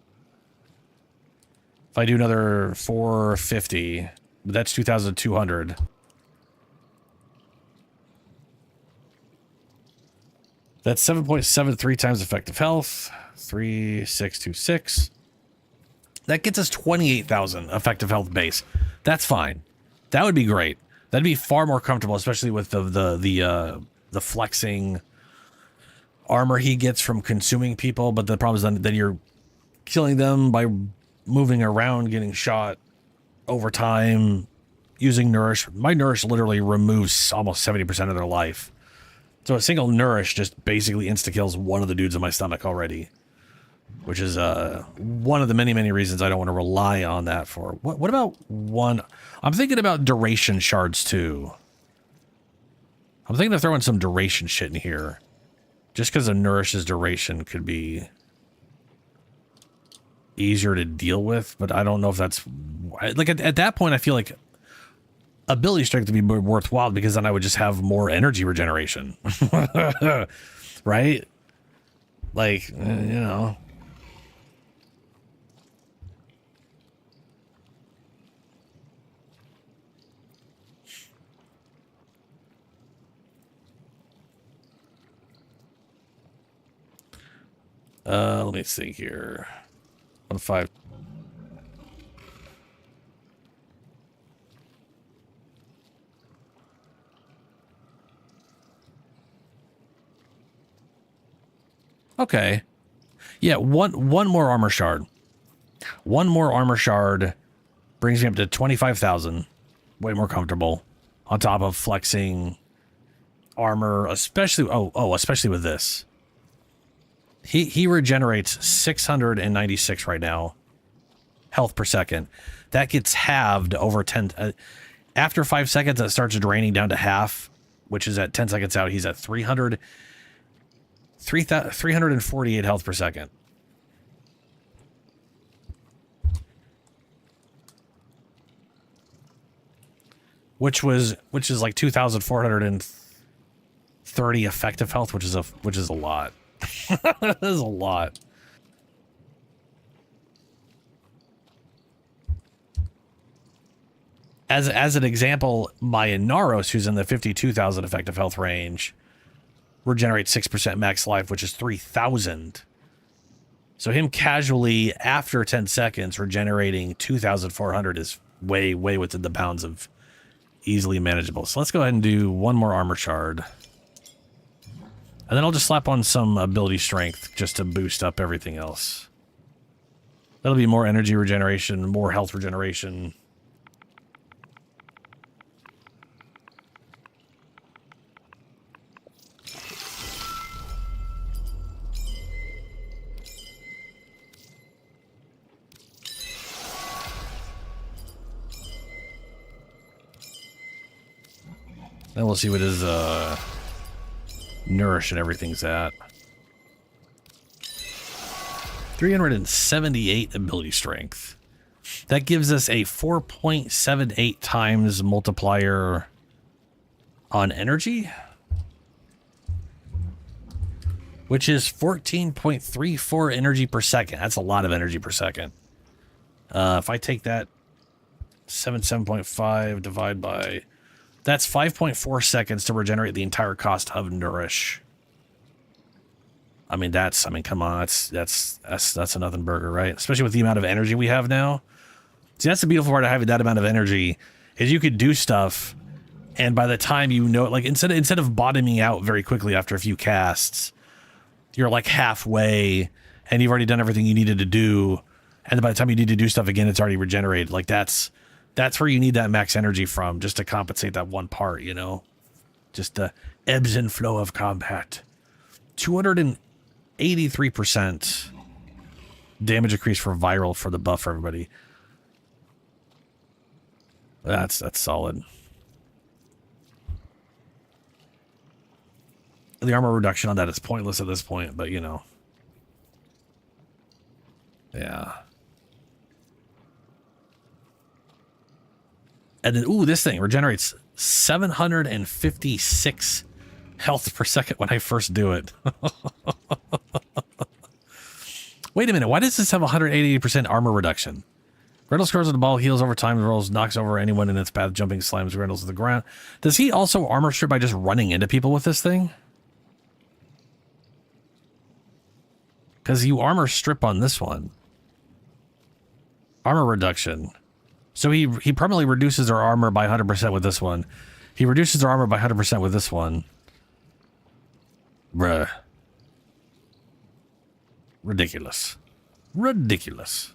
S2: If I do another 450, that's 2,200. That's 7.73 times effective health. 3626. That gets us 28,000 effective health base. That's fine. That would be great. That'd be far more comfortable, especially with the flexing armor he gets from consuming people. But the problem is then you're killing them by moving around, getting shot over time, using Nourish. My Nourish literally removes almost 70% of their life. So a single Nourish just basically insta-kills one of the dudes in my stomach already. Which is one of the many reasons I don't want to rely on that for. What about one? I'm thinking about duration shards too. I'm thinking of throwing some duration shit in here. Just because of Nourish's duration could be easier to deal with, but I don't know if that's... Like, at that point, I feel like ability strength would be more worthwhile, because then I would just have more energy regeneration. Right? Like, you know... let me see here. 1.5. Okay. Yeah, one more armor shard. One more armor shard brings me up to 25,000. Way more comfortable. On top of flexing armor, especially especially with this. He regenerates 696 right now. Health per second. That gets halved over 10. After 5 seconds, that starts draining down to half, which is at 10 seconds out. He's at 348 health per second. Which is like 2,430 effective health, which is a lot. That is a lot. As an example, my Inaros, who's in the 52,000 effective health range, regenerates 6% max life, which is 3,000. So him casually, after 10 seconds, regenerating 2,400 is way within the bounds of easily manageable. So let's go ahead and do one more armor shard. And then I'll just slap on some ability strength just to boost up everything else. That'll be more energy regeneration, more health regeneration. Then we'll see what his Nourish and everything's at. 378 ability strength. That gives us a 4.78 times multiplier on energy, which is 14.34 energy per second. That's a lot of energy per second. If I take that 7.5 divide by... That's 5.4 seconds to regenerate the entire cost of Nourish. I mean, come on, that's a nothing burger, right? Especially with the amount of energy we have now. See, that's the beautiful part of having that amount of energy, is you could do stuff, and by the time you know, like, instead of bottoming out very quickly after a few casts, you're like halfway, and you've already done everything you needed to do, and by the time you need to do stuff again, it's already regenerated. Like, that's where you need that max energy from, just to compensate that one part, you know? Just the ebbs and flow of combat. 283% damage increase for viral for the buff for everybody. That's solid. The armor reduction on that is pointless at this point, but you know. Yeah. And then, ooh, this thing regenerates 756 health per second when I first do it. Wait a minute, why does this have 188% armor reduction? Grendel scores with the ball, heals over time, rolls, knocks over anyone in its path, jumping, slams Grendels to the ground. Does he also armor strip by just running into people with this thing? Because you armor strip on this one. Armor reduction. So he permanently reduces our armor by 100% with this one. He reduces our armor by 100% with this one. Bruh. Ridiculous. Ridiculous.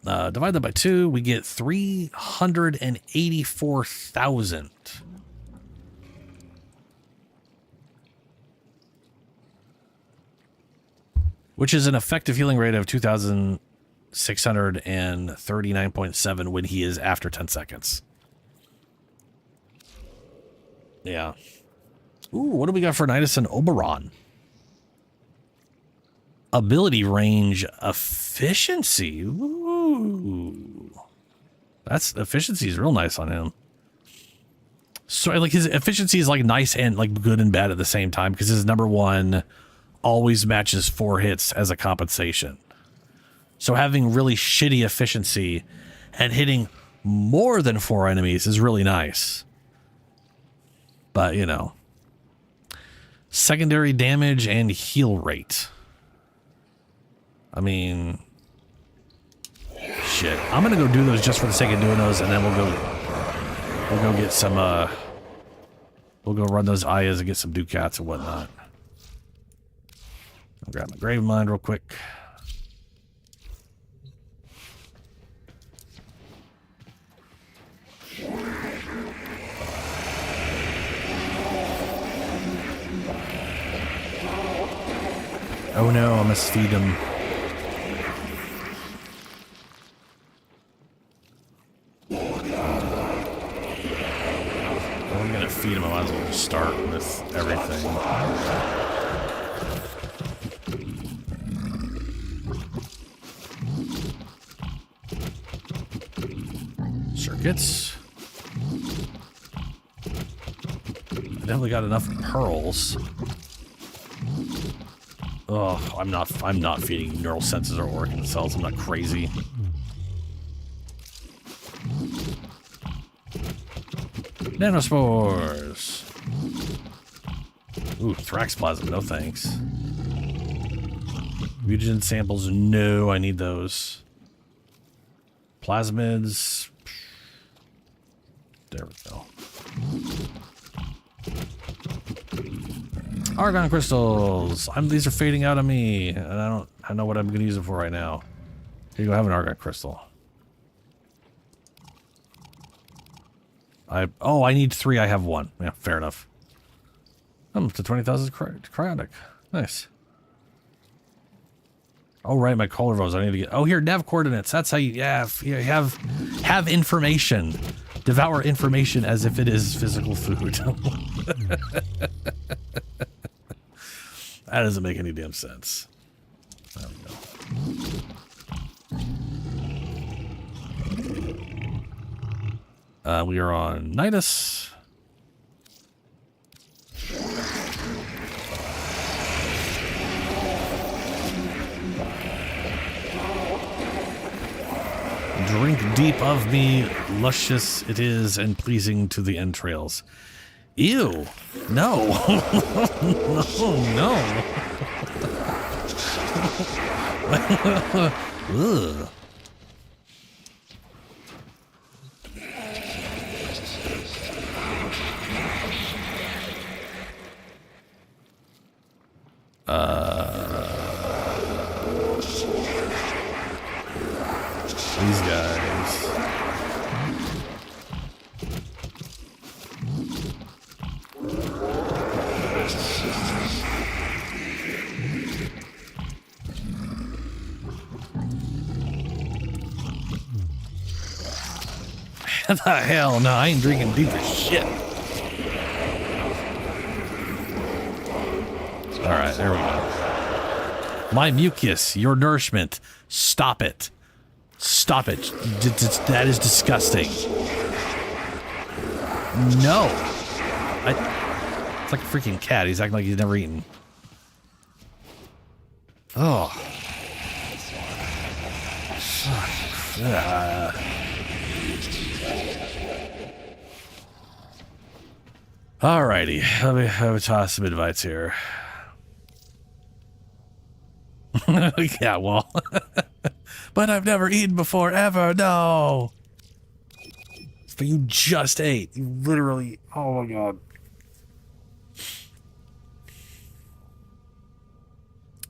S2: Divide that by 2, we get 384,000. Which is an effective healing rate of 2,639.7 when he is after 10 seconds. Yeah. Ooh, what do we got for Nidus and Oberon? Ability range efficiency. Ooh. That's efficiency is real nice on him. So like his efficiency is like nice and like good and bad at the same time, because his number 1 always matches 4 hits as a compensation. So having really shitty efficiency and hitting more than 4 enemies is really nice. But, you know. Secondary damage and heal rate. I mean, shit. I'm gonna go do those just for the sake of doing those, and then we'll go get some we'll go run those Ayas and get some Ducats and whatnot. I'll grab my Grave Mind real quick. Oh no, I must feed him. I'm gonna feed him. I might as well just start with everything. Circuits. I definitely got enough pearls. Oh, I'm not feeding neural senses or organ cells. I'm not crazy. Nanospores. Ooh, Thraxplasm, no thanks. Mutagen samples, no, I need those. Plasmids. There we go. Argon crystals. These are fading out on me, and I know what I'm gonna use them for right now. Here you go, have an argon crystal. I need 3, I have 1. Yeah, fair enough. I'm up to 20,000 cryonic. Nice. Oh right, my Colorvos. I need to get. Oh, here, nav coordinates. That's how you have information. Devour information as if it is physical food. That doesn't make any damn sense. There we go. We are on Nidus. Drink deep of me, luscious it is and pleasing to the entrails. Ew. No. No. Ugh. These guys. The hell no, I ain't drinking deep as shit. Alright, there we go. My mucus, your nourishment. Stop it. Stop it. That is disgusting. No. It's like a freaking cat. He's acting like he's never eaten. Oh. Alrighty. Let me have a toss some invites here. Yeah, well. But I've never eaten before, ever. No. But you just ate. You literally. Oh my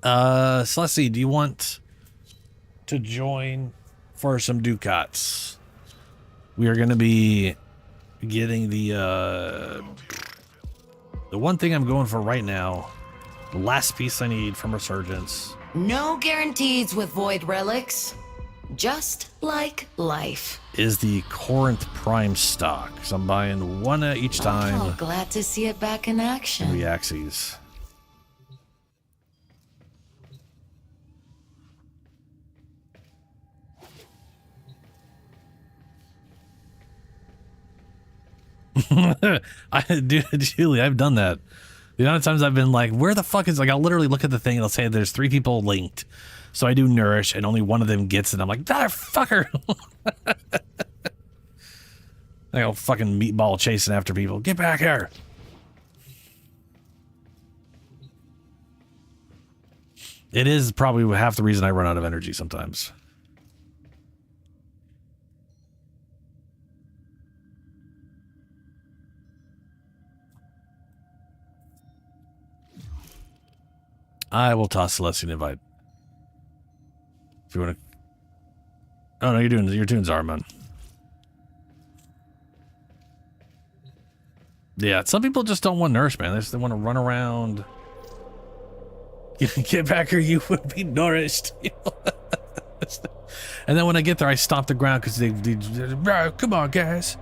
S2: god. Celeste, do you want to join for some Ducats? We are going to be getting the one thing I'm going for right now. The last piece I need from Resurgence.
S6: No guarantees with void relics. Just like life.
S2: Is the Corinth Prime stock. So I'm buying one each time.
S6: Oh, glad to see it back in action.
S2: The Axes. Julie, I've done that. The amount of times I've been like, where the fuck is, like, I'll literally look at the thing and it'll say there's 3 people linked. So I do nourish and only one of them gets it. I'm like, motherfucker. I go fucking meatball chasing after people. Get back here. It is probably half the reason I run out of energy sometimes. I will toss Celeste an invite. If you want to. Oh no, you're doing Zarman. Yeah, some people just don't want nourish, man. They want to run around. Get back here, you would be nourished. And then when I get there, I stomp the ground because they come on, guys.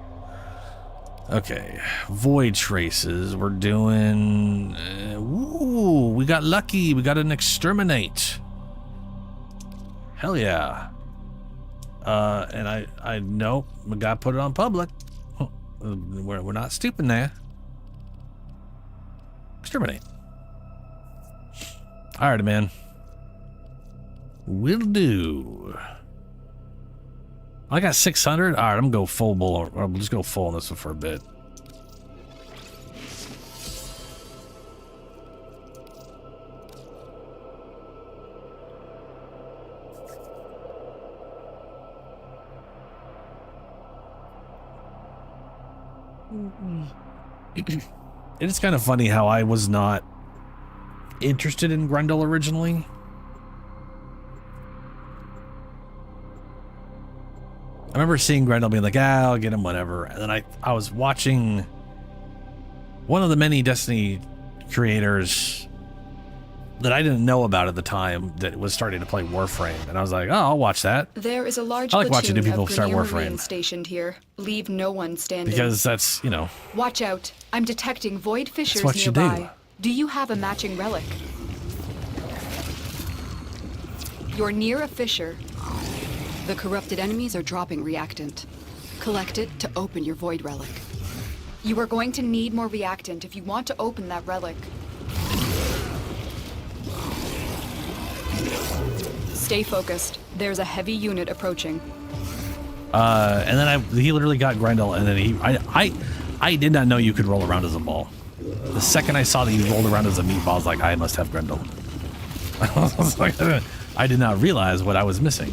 S2: Okay, void traces. We're doing. Ooh, we got lucky. We got an exterminate. Hell yeah. And I know we got to put it on public. We're not stupid there. Exterminate. All right, man. Will do. I got 600. All right, I'm gonna go full bull. Or just go full on this one for a bit. It is kind of funny how I was not interested in Grendel originally. I remember seeing Grendel being like, I'll get him, whatever. And then I was watching one of the many Destiny creators that I didn't know about at the time that was starting to play Warframe. And I was like, oh, I'll watch that.
S4: There is a large
S2: I like watching new people
S4: of
S2: start
S4: Grineer
S2: Warframe.
S4: Marines stationed here. Leave no one standing.
S2: Because that's, you know.
S4: Watch out. I'm detecting void fissures
S2: what you
S4: nearby. Do you have a matching relic? You're near a fissure. The corrupted enemies are dropping reactant. Collect it to open your void relic. You are going to need more reactant if you want to open that relic. Stay focused. There's a heavy unit approaching.
S2: And then he literally got Grendel, and then I did not know you could roll around as a ball. The second I saw that you rolled around as a meatball, I was like, I must have Grendel. I was like, I did not realize what I was missing.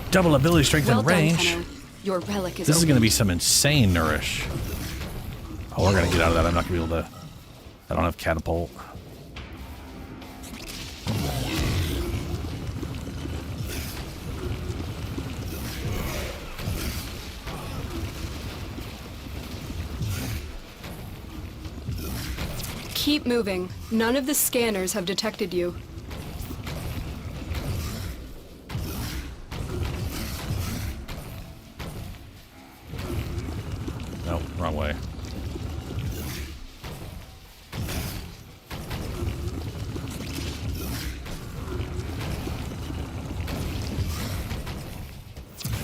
S2: Double ability strength and range.
S4: Tenno. Your relic is
S2: This is
S4: open.
S2: going to be some insane nourish. Oh, we're going to get out of that. I'm not going to be able to. I don't have catapult.
S4: Keep moving. None of the scanners have detected you.
S2: No, wrong way.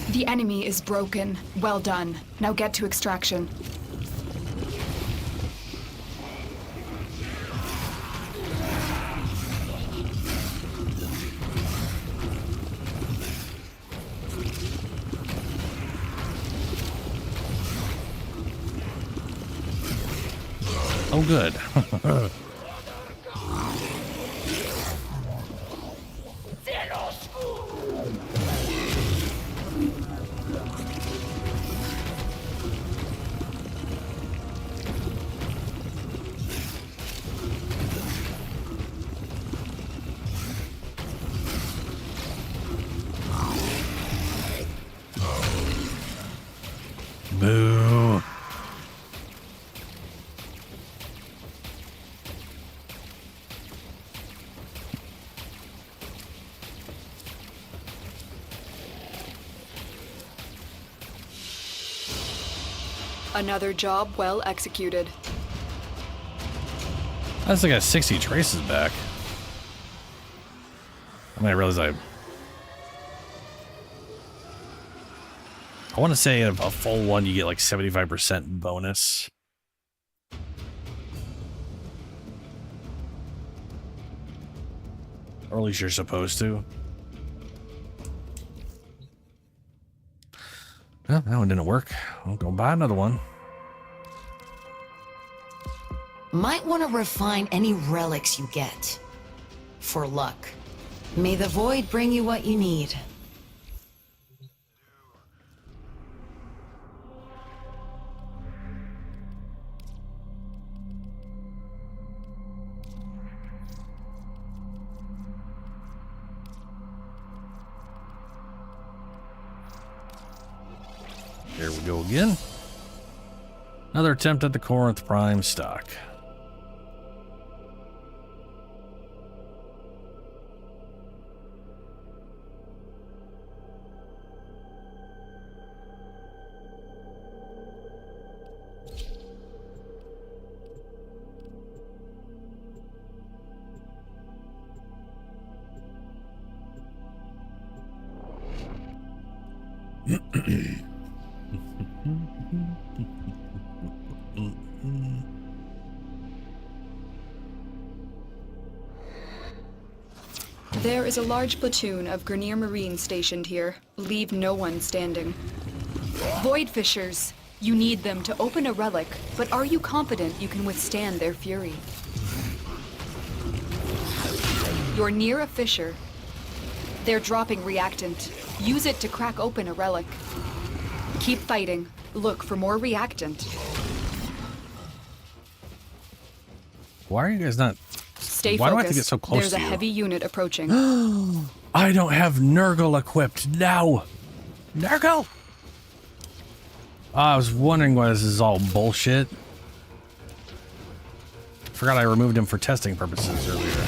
S4: The enemy is broken. Well done. Now get to extraction.
S2: Oh, good. Boo.
S4: Another job well executed.
S2: I still got 60 traces back. I mean, I realize I want to say a full one, you get like 75% bonus. Or at least you're supposed to. Well, that one didn't work. I'll go buy another one.
S6: Might want to refine any relics you get. For luck. May the void bring you what you need.
S2: Here we go again. Another attempt at the Corinth Prime stock.
S4: There is a large platoon of Grineer Marines stationed here. Leave no one standing. Void Fishers, you need them to open a relic, but are you confident you can withstand their fury? You're near a fissure. They're dropping reactant. Use it to crack open a relic. Keep fighting. Look for more reactant.
S2: Why are you guys not...
S4: Stay
S2: Why
S4: focused.
S2: do I have to get so close
S4: There's
S2: to
S4: a
S2: you?
S4: heavy unit approaching.
S2: I don't have Nurgle equipped now. Nurgle! I was wondering why this is all bullshit. Forgot I removed him for testing purposes earlier.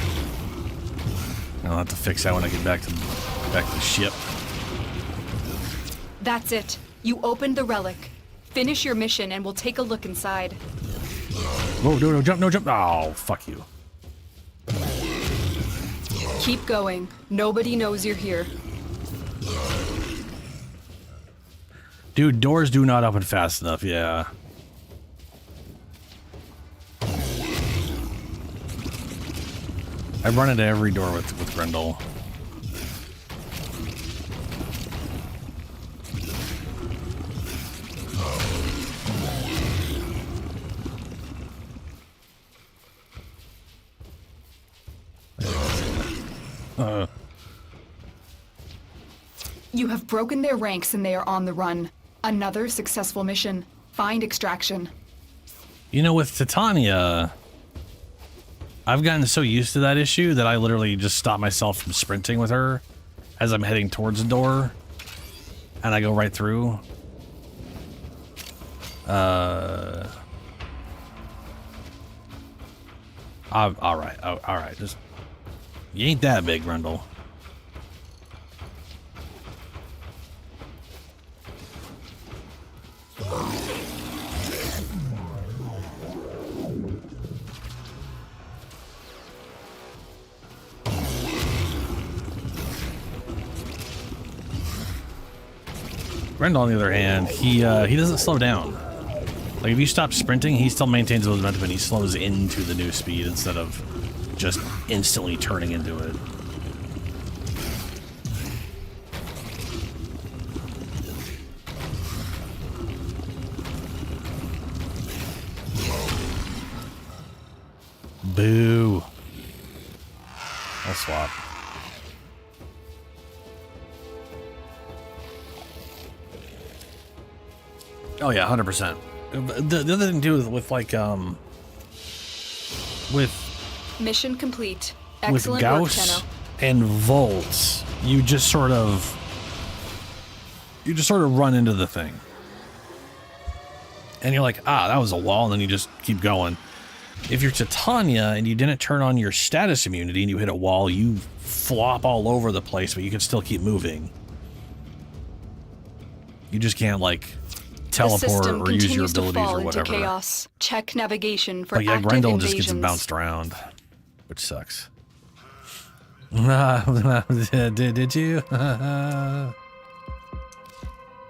S2: I'll have to fix that when I get back to the ship.
S4: That's it. You opened the relic. Finish your mission and we'll take a look inside.
S2: Whoa, no jump, no jump. Oh, fuck you.
S4: Keep going. Nobody knows you're here.
S2: Dude, doors do not open fast enough, yeah. I run into every door with Grendel.
S4: You have broken their ranks and they are on the run. Another successful mission. Find extraction.
S2: You know, with Titania, I've gotten so used to that issue that I literally just stop myself from sprinting with her as I'm heading towards the door, and I go right through. All right. Just, you ain't that big, Grendel. Grendel, on the other hand, he doesn't slow down. Like, if you stop sprinting, he still maintains his momentum and he slows into the new speed instead of just instantly turning into it. Boo. I'll swap. Oh yeah, 100%. The other thing too with like with
S4: Mission complete. Excellent
S2: with
S4: work,
S2: Gauss
S4: Tenno.
S2: and Volts, you just sort of run into the thing. And you're like, ah, that was a wall, and then you just keep going. If you're Titania and you didn't turn on your status immunity and you hit a wall, you flop all over the place, but you can still keep moving. You just can't, like, teleport or use your abilities or whatever.
S4: Chaos. Check navigation for
S2: But yeah,
S4: active
S2: Grendel
S4: invasions.
S2: just gets bounced around, which sucks. Did you?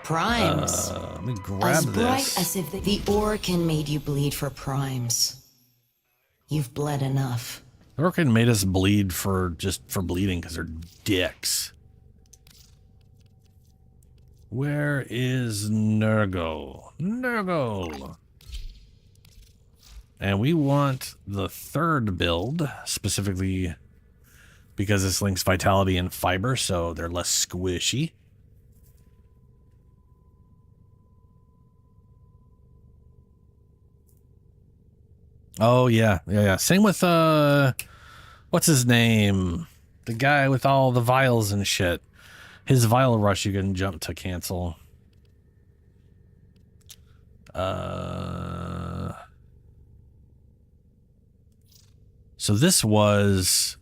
S6: Primes.
S2: Let me grab
S6: As bright
S2: this.
S6: as if the Orcan made you bleed for primes. You've bled enough.
S2: Orcan made us bleed for bleeding because they're dicks. Where is Nurgle? Nurgle! And we want the third build, specifically because this links vitality and fiber, so they're less squishy. Oh, yeah. Same with, what's his name? The guy with all the vials and shit. His vial rush you can jump to cancel. So this was...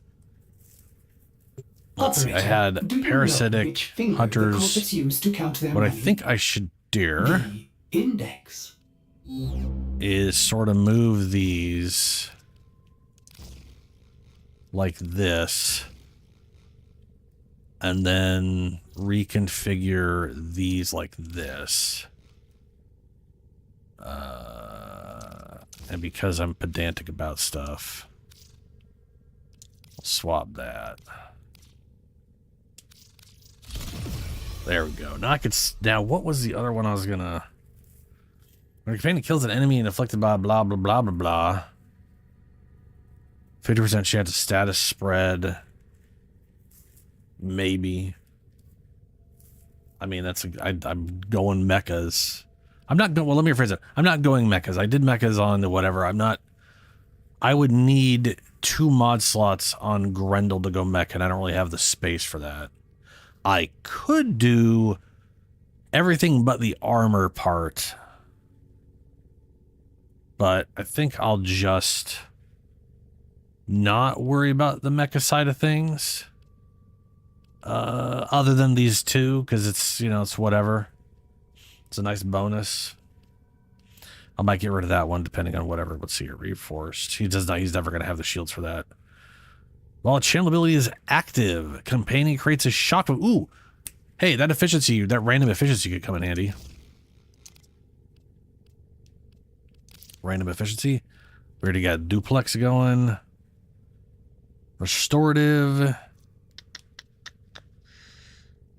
S2: Let's see, I had parasitic hunters. What I think I should do
S7: Index
S2: is sort of move these like this and then reconfigure these like this. And because I'm pedantic about stuff, I'll swap that. There we go. Now I could. Now, what was the other one I was gonna? When a companion kills an enemy and afflicted by blah blah blah blah blah. 50% chance of status spread. Maybe. I mean, that's. I'm going mechas. I'm not going. Well, let me rephrase it. I'm not going mechas. I did mechas on the whatever. I'm not. I would need 2 mod slots on Grendel to go mech, and I don't really have the space for that. I could do everything but the armor part, but I think I'll just not worry about the mecha side of things, other than these 2, because it's, you know, it's whatever. It's a nice bonus. I might get rid of that one depending on whatever. Let's see here, reinforced. He's never going to have the shields for that. While channel ability is active, companion creates a shock of... Ooh! Hey, that efficiency, that random efficiency could come in handy. Random efficiency. We already got duplex going. Restorative.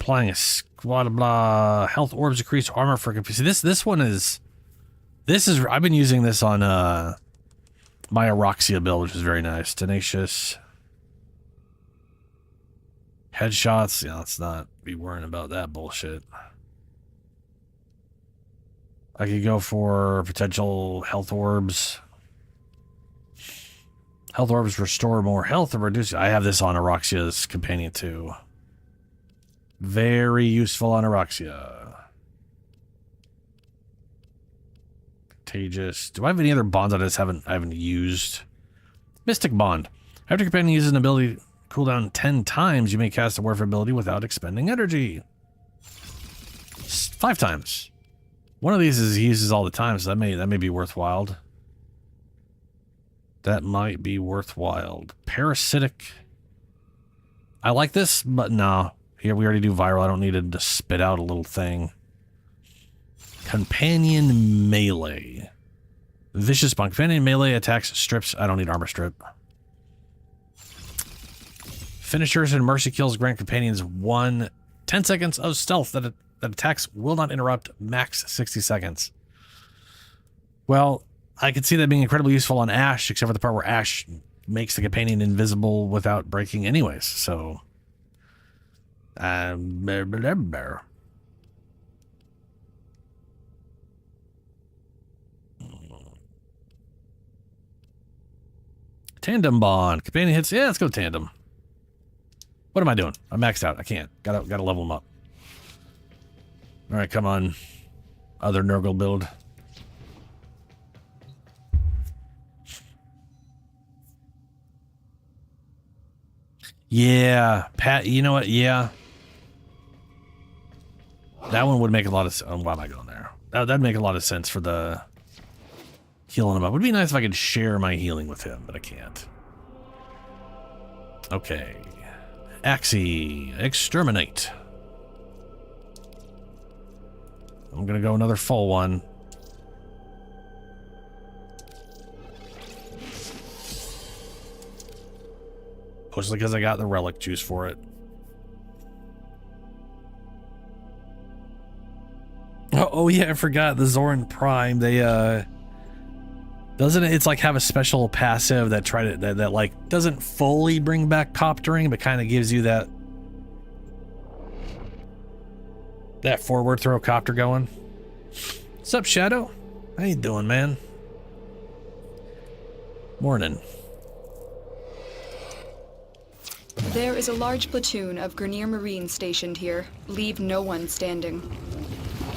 S2: Applying a squad blah. Health orbs increase armor for this one is I've been using this on my Aroxia build, which is very nice. Tenacious. Headshots. Yeah, let's not be worrying about that bullshit. I could go for potential health orbs. Health orbs restore more health or reduce. I have this on Aroxia's companion too. Very useful on Aroxia. Contagious. Do I have any other bonds I haven't used? Mystic Bond. After your companion uses an ability cooldown 10 times, you may cast a Warframe ability without expending energy. 5 times. One of these he uses all the time, so that may be worthwhile. That might be worthwhile. Parasitic. I like this, but no. Here we already do viral. I don't need it to spit out a little thing. Companion melee. Vicious Bond. Companion melee attacks strips. I don't need armor strip. Finishers and mercy kills grant companions 10 seconds of stealth that attacks will not interrupt, max 60 seconds. Well, I could see that being incredibly useful on Ash, except for the part where Ash makes the companion invisible without breaking anyways, so... Tandem Bond. Companion hits... Yeah, let's go tandem. What am I doing? I'm maxed out. I can't. Gotta level them up. Alright, come on. Other Nurgle build. Yeah, Pat, you know what? Yeah. That one would make a lot of sense. Oh, why am I going there? That'd make a lot of sense for the healing him up. It would be nice if I could share my healing with him, but I can't. Okay. Axie, exterminate. I'm gonna go another full one. Mostly because I got the relic juice for it. Oh yeah, I forgot the Zoran Prime. They doesn't it's like have a special passive that that like doesn't fully bring back coptering, but kind of gives you that forward throw copter going. What's up, Shadow? How you doing, man? Morning.
S4: There is a large platoon of Grineer Marines stationed here. Leave no one standing.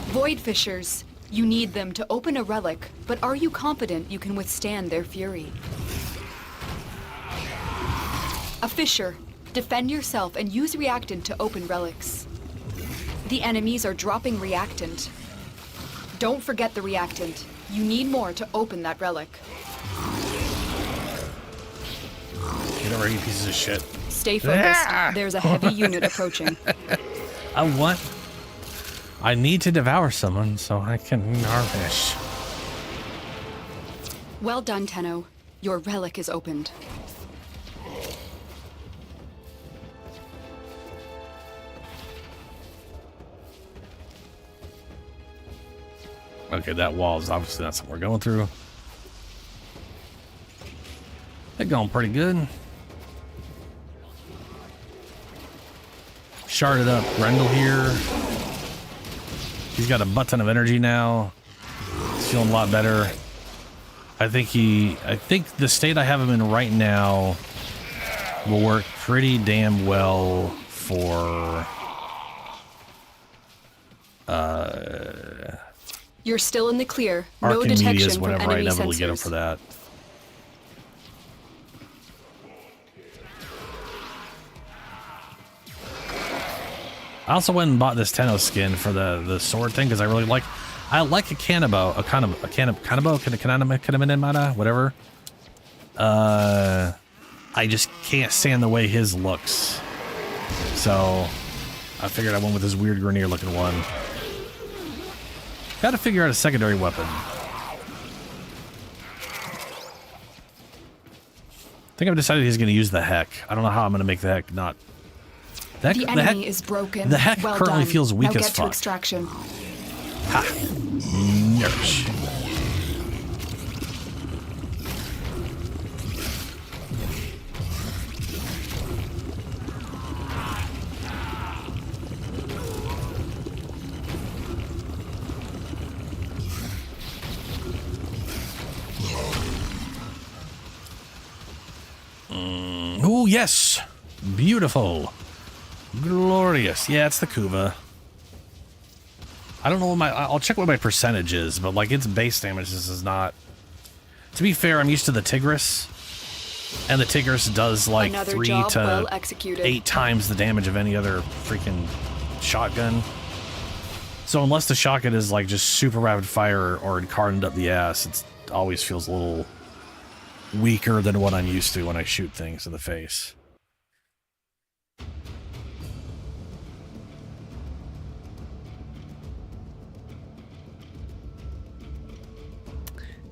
S4: Void Fishers, you need them to open a relic, but are you confident you can withstand their fury? A Fisher, defend yourself and use reactant to open relics. The enemies are dropping reactant. Don't forget the reactant. You need more to open that relic.
S2: Get over, you pieces of shit.
S4: Stay focused. There's a heavy unit approaching.
S2: I need to devour someone so I can narvish.
S4: Well done, Tenno. Your relic is opened.
S2: Okay, that wall is obviously not something we're going through. They're going pretty good. Sharded up Grendel here. He's got a butt ton of energy now. He's feeling a lot better. I think the state I have him in right now will work pretty damn well for
S4: You're still in the clear. No
S2: Archimedias
S4: detection from
S2: whenever I
S4: enemy
S2: inevitably get him
S4: sensors.
S2: for that. I also went and bought this Tenno skin for the sword thing because I really like a Kanabo, whatever. I just can't stand the way his looks. So I figured I went with this weird Grineer looking one. Gotta figure out a secondary weapon. think I've decided he's going to use the heck. I don't know how I'm going to make the heck not...
S4: The enemy is broken.
S2: The heck
S4: well
S2: currently
S4: done.
S2: feels weak
S4: now
S2: as
S4: get to
S2: fuck.
S4: extraction.
S2: Ha! Nersh. Oh, yes. Beautiful. Glorious. Yeah, it's the Kuva. I don't know what I'll check what my percentage is, but like its base damage is not... To be fair, I'm used to the Tigris. And the Tigris does like
S4: Another
S2: 3
S4: job
S2: to
S4: well executed.
S2: 8 times the damage of any other freaking shotgun. So unless the shotgun is like just super rapid fire or hardened up the ass, it always feels a little weaker than what I'm used to when I shoot things in the face.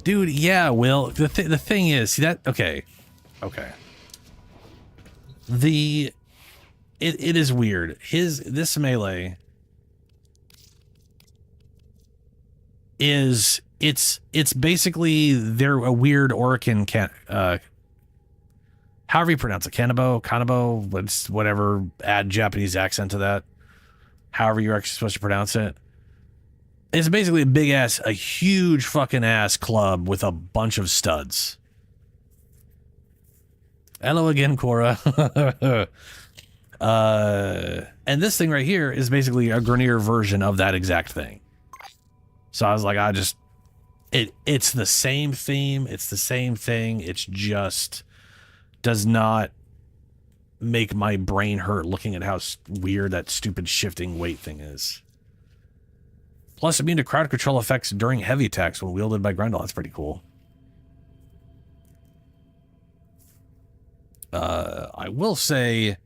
S2: Dude, yeah, Will. The thing is, see that? Okay. It is weird. This melee is it's basically they're a weird Orican however you pronounce it, Kanabo, whatever, add Japanese accent to that. However you're actually supposed to pronounce it. It's basically a huge fucking ass club with a bunch of studs. Hello again, Cora. And this thing right here is basically a Grenier version of that exact thing. So I was like, it's the same theme. It's the same thing. It's just does not make my brain hurt looking at how weird that stupid shifting weight thing is. Plus, immune to crowd control effects during heavy attacks when wielded by Grendel. That's pretty cool. I will say,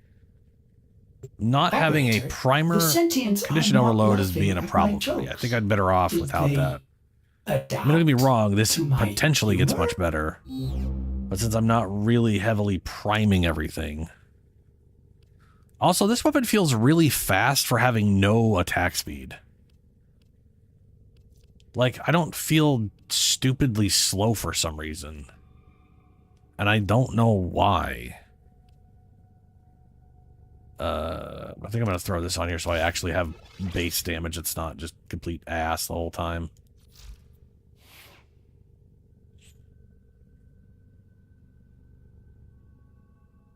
S2: not having a primer condition overload is being a problem for me. I think I'd better off without that. I mean, don't get me wrong, this potentially gets much better. But since I'm not really heavily priming everything. Also, this weapon feels really fast for having no attack speed. Like, I don't feel stupidly slow for some reason. And I don't know why. I think I'm going to throw this on here so I actually have base damage. It's not just complete ass the whole time.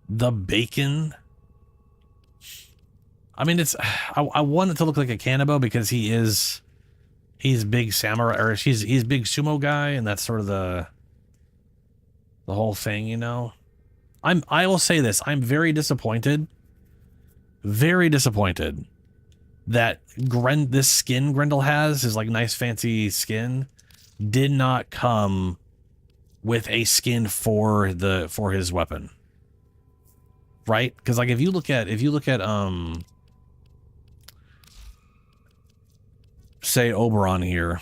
S2: The bacon. I mean, I want it to look like a Kanabo because he's big samurai, or he's big sumo guy, and that's sort of the whole thing, you know. I will say this, I'm very disappointed that this skin Grendel has, his like nice fancy skin, did not come with a skin for his weapon. Right? Because like if you look at say Oberon here,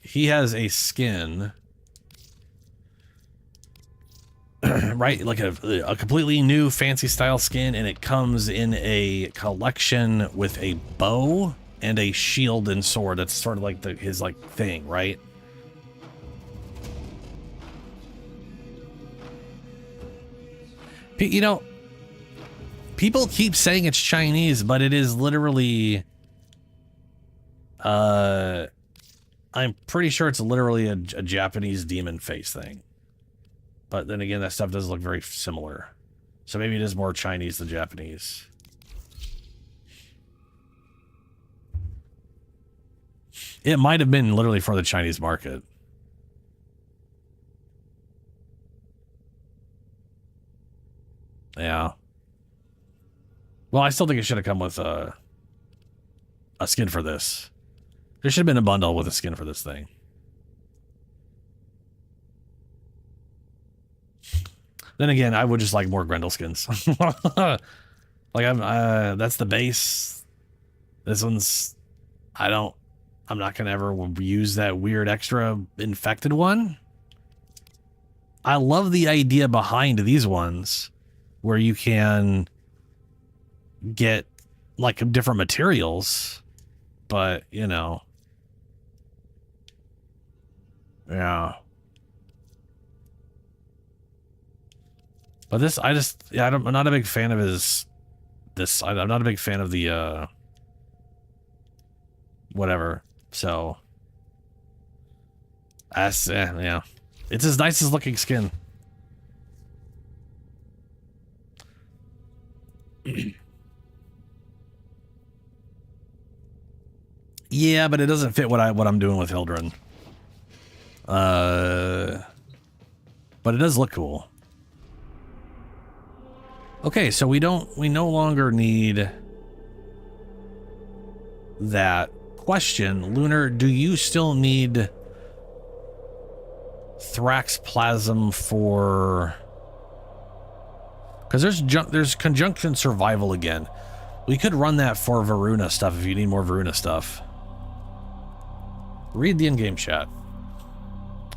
S2: he has a skin, right, like a completely new fancy style skin, and it comes in a collection with a bow and a shield and sword. That's sort of like his like thing, right? You know, people keep saying it's Chinese, but it is literally, I'm pretty sure it's literally a Japanese demon face thing. But then again, that stuff does look very similar. So maybe it is more Chinese than Japanese. It might have been literally for the Chinese market. Yeah. Well, I still think it should have come with a skin for this. There should have been a bundle with a skin for this thing. Then again, I would just like more Grendel skins. Like that's the base. This one's, I'm not gonna ever use that weird extra infected one. I love the idea behind these ones where you can get like different materials, but you know, yeah. But this, I'm not a big fan of I'm not a big fan of the, whatever. So, yeah. It's as nice as looking skin. Yeah, but it doesn't fit what I'm doing with Hildren. But it does look cool. Okay, so we no longer need that. Question, Lunar, do you still need Thrax Plasm for... Because there's Conjunction Survival again. We could run that for Varuna stuff if you need more Varuna stuff. Read the in-game chat.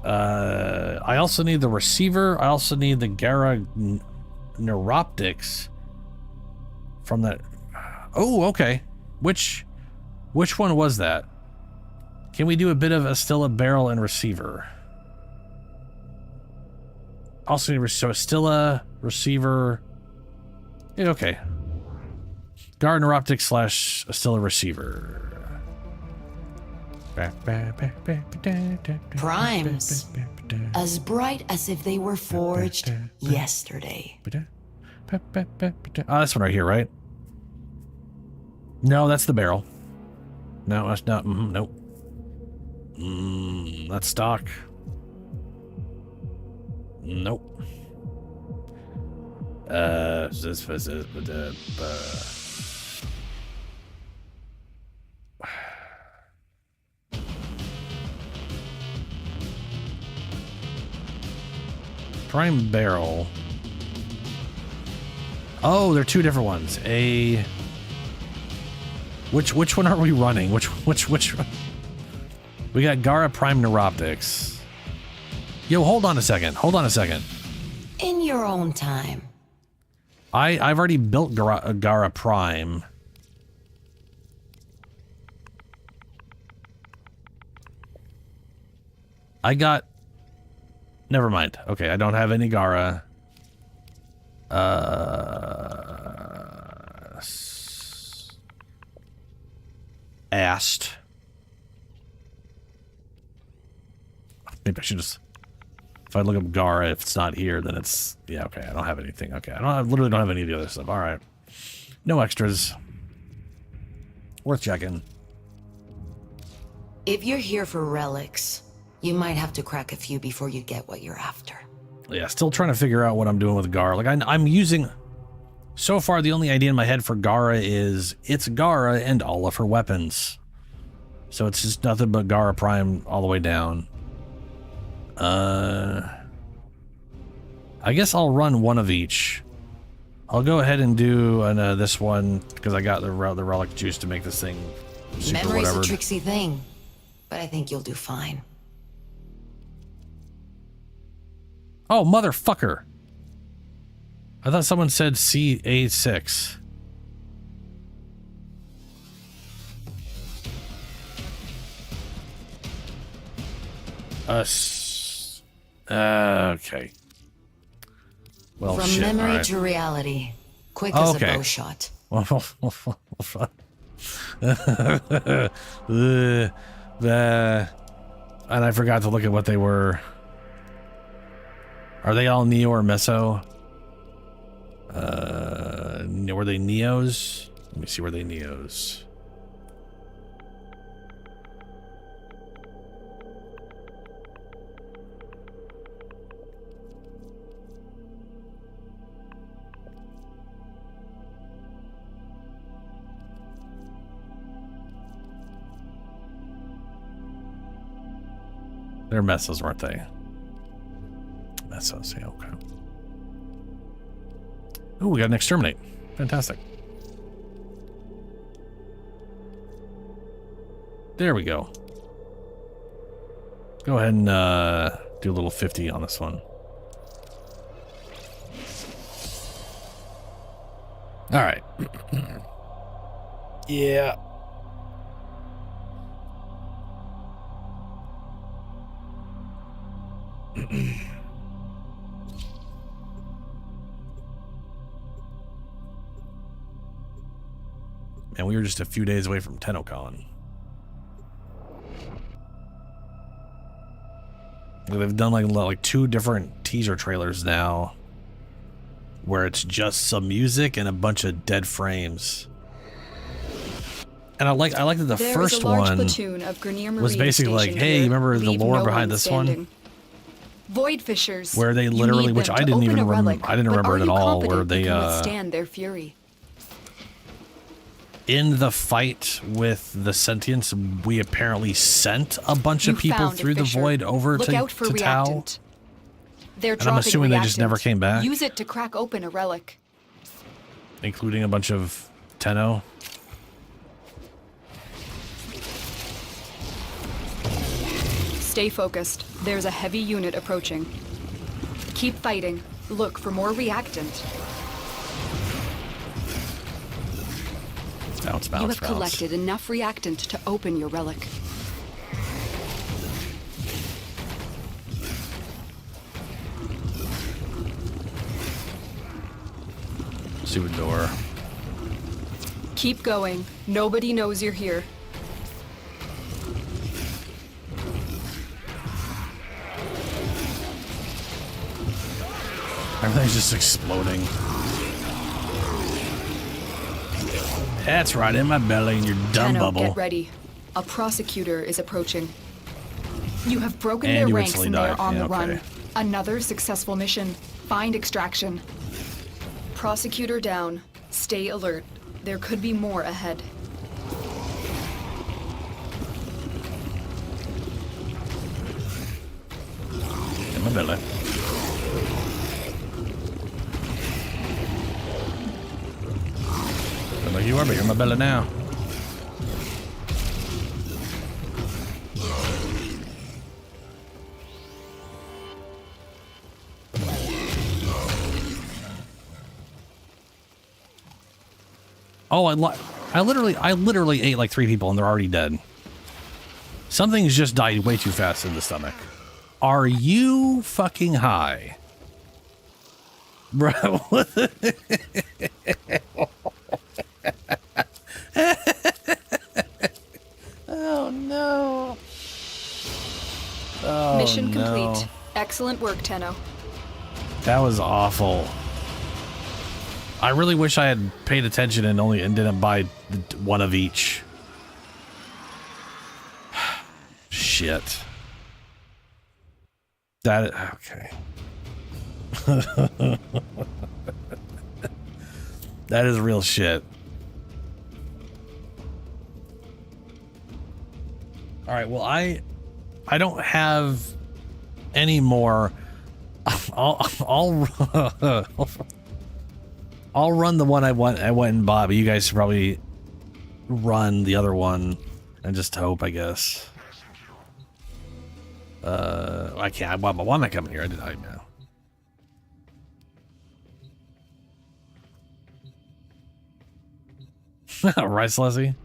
S2: I also need the receiver. I also need the Gara Neuroptics from that. Oh, okay. Which one was that? Can we do a bit of Astilla barrel and receiver? Also need so Astilla receiver. Yeah, okay. Gara Neuroptics / Astilla receiver.
S6: Primes. As bright as if they were forged yesterday.
S2: Oh, this one right here, right? No, that's the barrel. No, that's not. Nope. That's stock. Nope. Prime barrel. Oh, they're two different ones. Which one are we running? Which we got Gara Prime Neuroptics. Yo, hold on a second.
S6: In your own time.
S2: I've already built Gara Prime. I got... Never mind. Okay, I don't have any Gara. Asked. Maybe I should just... If I look up Gara, if it's not here, then it's... Yeah, okay, I don't have anything. Okay, I literally don't have any of the other stuff. Alright. No extras. Worth checking.
S6: If you're here for relics, you might have to crack a few before you get what you're after.
S2: Yeah, still trying to figure out what I'm doing with Gara. Like, I'm using... So far, the only idea in my head for Gara is it's Gara and all of her weapons. So it's just nothing but Gara Prime all the way down. I guess I'll run one of each. I'll go ahead and do this one because I got the relic juice to make this thing super
S6: Memory's
S2: whatever.
S6: a tricksy thing, but I think you'll do fine.
S2: Oh, motherfucker. I thought someone said CA6. Okay. Well,
S6: From
S2: shit,
S6: memory
S2: right.
S6: to reality, quick as a bow shot.
S2: And I forgot to look at what they were. Are they all Neo or Meso? Were they Neos? Let me see, were they Neos? They're Mesos, weren't they? Mesos, yeah, okay. Ooh, we got an exterminate. Fantastic. There we go. Go ahead and do a little 50 on this one. All right. Yeah. And we were just a few days away from TennoCon. They've done like 2 different teaser trailers now, where it's just some music and a bunch of dead frames. And I like that the first one was basically like, hey, remember the lore behind this one?
S4: Void fissures.
S2: Where they literally, which I didn't even remember, I didn't remember it at all, where they
S4: withstand their fury.
S2: In the fight with the sentients, we apparently sent a bunch of people through the void over to Tau.
S4: And
S2: I'm assuming they just never came back.
S4: Use it to crack open a relic.
S2: Including a bunch of Tenno.
S4: Stay focused. There's a heavy unit approaching. Keep fighting. Look for more reactant.
S2: Bounce,
S4: you have collected enough reactant to open your relic.
S2: Sewer door.
S4: Keep going. Nobody knows you're here.
S2: Everything's just exploding. That's right, in my belly, in your dumb bubble.
S4: Get ready. A prosecutor is approaching. You have broken
S2: And
S4: their
S2: you
S4: ranks
S2: instantly
S4: and they're
S2: died.
S4: on
S2: Yeah,
S4: the run.
S2: okay.
S4: Another successful mission. Find extraction. Prosecutor down. Stay alert. There could be more ahead.
S2: In my belly. Like you are, but you're in my belly now. Oh, I literally ate like 3 people and they're already dead. Something's just died way too fast in the stomach. Are you fucking high? Bro. Oh no. Oh,
S4: Mission
S2: no.
S4: complete. Excellent work, Tenno.
S2: That was awful. I really wish I had paid attention and didn't buy one of each. Shit. That okay. That is real shit. All right, well I don't have any more. I'll run the one I went and bought, but you guys should probably run the other one and just hope, I guess. I can't. Why am I coming here? I know. Rice Leslie.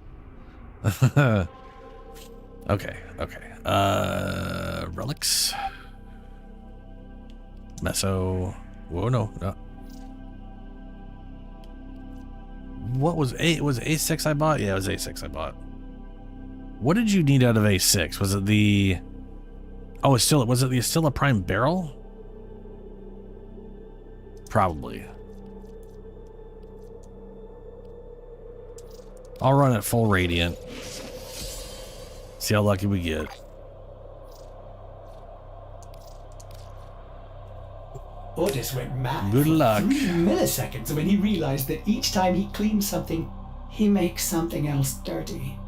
S2: Okay. Relics. Meso. Whoa, no. What was A? Was A6 I bought? Yeah, it was A6 I bought. What did you need out of A6? Was it the? Oh, was it still a prime barrel? Probably. I'll run it full radiant. See how lucky we get.
S7: Otis went mad
S2: Good
S7: for
S2: luck.
S7: 3 milliseconds when he realized that each time he cleans something, he makes something else dirty.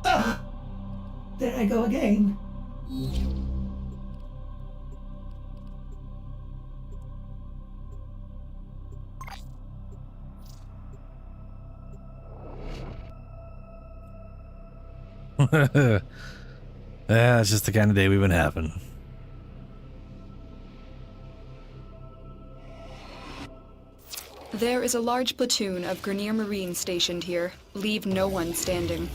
S7: Ah! There I go again.
S2: Yeah, it's just the kind of day we've been having.
S4: There is a large platoon of Grenier Marines stationed here. Leave no one standing.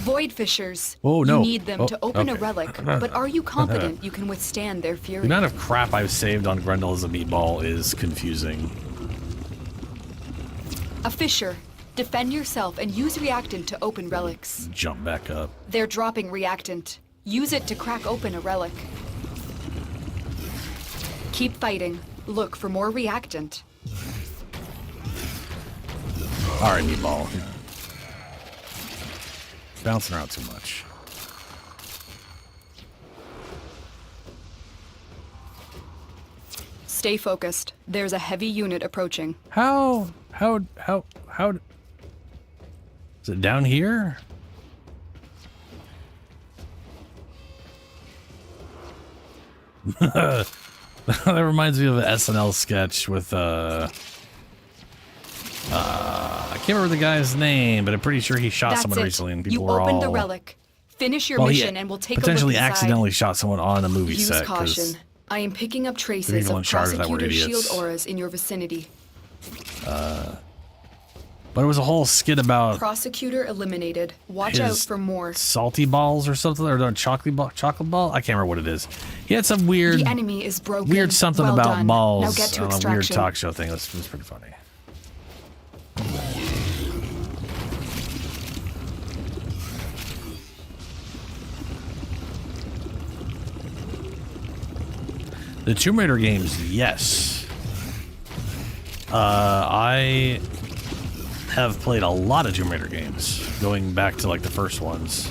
S4: Void Fishers.
S2: Oh, no.
S4: You need them to open a
S2: okay.
S4: relic, but are you confident you can withstand their
S2: The
S4: fury?
S2: amount of crap I've saved on Grendel as a meatball is confusing.
S4: A Fisher. Defend yourself and use reactant to open relics.
S2: Jump back up.
S4: They're dropping reactant. Use it to crack open a relic. Keep fighting. Look for more reactant.
S2: Alright, meatball. Bouncing around too much.
S4: Stay focused. There's a heavy unit approaching.
S2: How is it down here? That reminds me of an SNL sketch with I can't remember the guy's name, but I'm pretty sure he shot
S4: That's
S2: someone
S4: it.
S2: recently, and
S4: You
S2: people were
S4: opened
S2: all
S4: the relic. Finish your
S2: well,
S4: mission and we'll take a look
S2: potentially
S4: inside.
S2: accidentally shot someone on a movie
S4: Use
S2: set.
S4: caution. I am picking up traces
S2: people in
S4: of
S2: charge of that were
S4: prosecutor
S2: idiots.
S4: shield auras in your vicinity.
S2: But it was a whole skit about
S4: Prosecutor eliminated. Watch out
S2: his
S4: for more.
S2: salty balls or something, or the chocolate ball. I can't remember what it is. He had some weird,
S4: The enemy is broken.
S2: weird something
S4: Well
S2: about
S4: done.
S2: balls
S4: Now get to
S2: on a weird
S4: extraction.
S2: talk show thing. It was pretty funny. The Tomb Raider games, yes. I have played a lot of Tomb Raider games, going back to like the first ones.